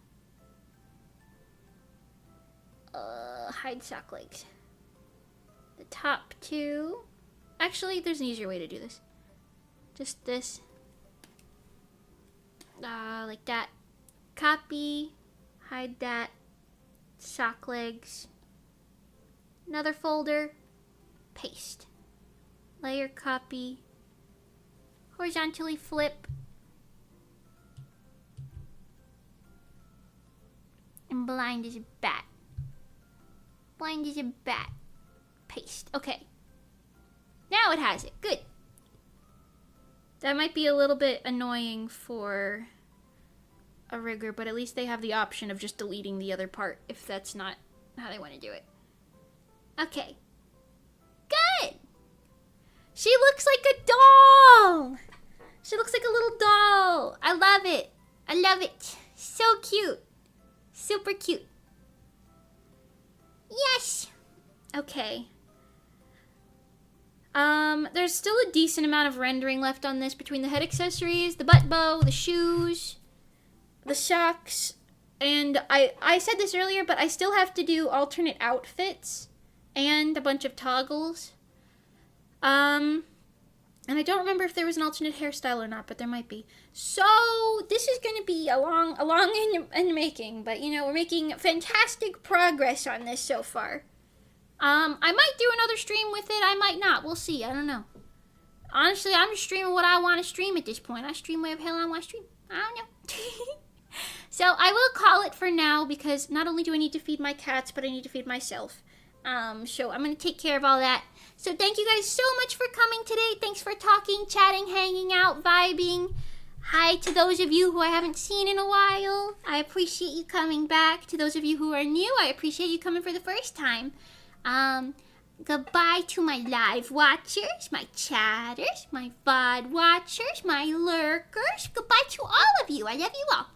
hide sock legs. The top two. Actually, there's an easier way to do this. Just this. Like that. Copy. Hide that. Sock legs. Another folder. Paste. Layer copy. Horizontally flip. And blind as a bat. Blind as a bat. Paste. Okay. Now it has it. Good. That might be a little bit annoying for a rigger, but at least they have the option of just deleting the other part if that's not how they want to do it. Okay. She looks like a doll. She looks like a little doll. I love it. I love it. So cute. Super cute. Yes. Okay. There's still a decent amount of rendering left on this between the head accessories, the butt bow, the shoes, the socks, and I said this earlier, but I still have to do alternate outfits and a bunch of toggles. And I don't remember if there was an alternate hairstyle or not, but there might be. So this is going to be a long in making, but you know, we're making fantastic progress on this so far. I might do another stream with it. I might not. We'll see. I don't know. Honestly, I'm just streaming what I want to stream at this point. I stream whatever hell I want to stream. I don't know. So I will call it for now because not only do I need to feed my cats, but I need to feed myself. So I'm going to take care of all that. So thank you guys so much for coming today. Thanks for talking, chatting, hanging out, vibing. Hi to those of you who I haven't seen in a while. I appreciate you coming back. To those of you who are new, I appreciate you coming for the first time. Goodbye to my live watchers, my chatters, my VOD watchers, my lurkers. Goodbye to all of you. I love you all.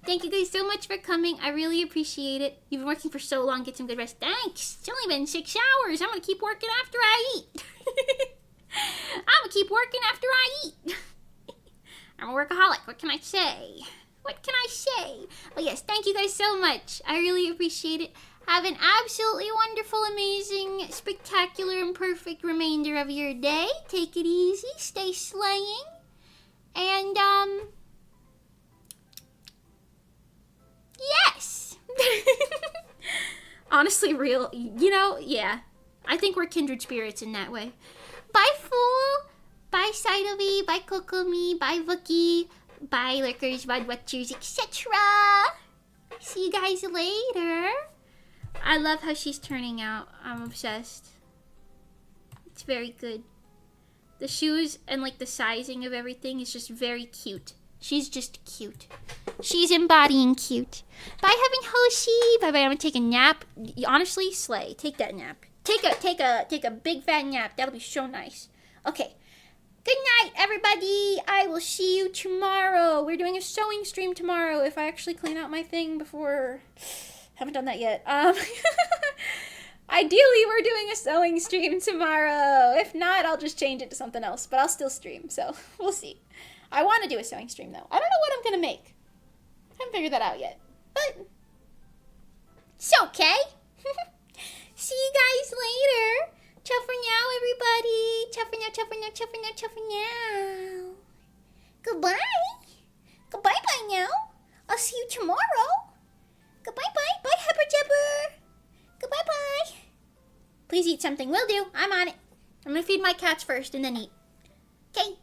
Thank you guys so much for coming. I really appreciate it. You've been working for so long. Get some good rest. Thanks. It's only been 6 hours. I'm going to keep working after I eat. I'm going to keep working after I eat. I'm a workaholic. What can I say? What can I say? But yes, thank you guys so much. I really appreciate it. Have an absolutely wonderful, amazing, spectacular, and perfect remainder of your day. Take it easy. Stay slaying. And, yes. Honestly, you know, yeah. I think we're kindred spirits in that way. Bye, Fool. Bye, Cytovi. Bye, Kokomi. Bye, Vookie. Bye, Lickers, Bud Watchers, etc. See you guys later. I love how she's turning out. I'm obsessed. It's very good. The shoes and like the sizing of everything is just very cute. She's just cute. She's embodying cute. Bye, Heaven Hoshi. Bye bye. I'm gonna take a nap. Honestly, slay. Take that nap. Take a big fat nap. That'll be so nice. Okay. Good night, everybody. I will see you tomorrow. We're doing a sewing stream tomorrow. If I actually clean out my thing before. Haven't done that yet. Ideally, we're doing a sewing stream tomorrow. If not, I'll just change it to something else. But I'll still stream, so we'll see. I want to do a sewing stream, though. I don't know what I'm going to make. I haven't figured that out yet. But it's okay. See you guys later. Ciao for now, everybody. Ciao for now, ciao for now, ciao for now, ciao for now. Goodbye. Goodbye-bye now. I'll see you tomorrow. Goodbye-bye. Bye, Hepper-Jepper. Goodbye-bye. Please eat something. Will do. I'm on it. I'm going to feed my cats first and then eat. Okay.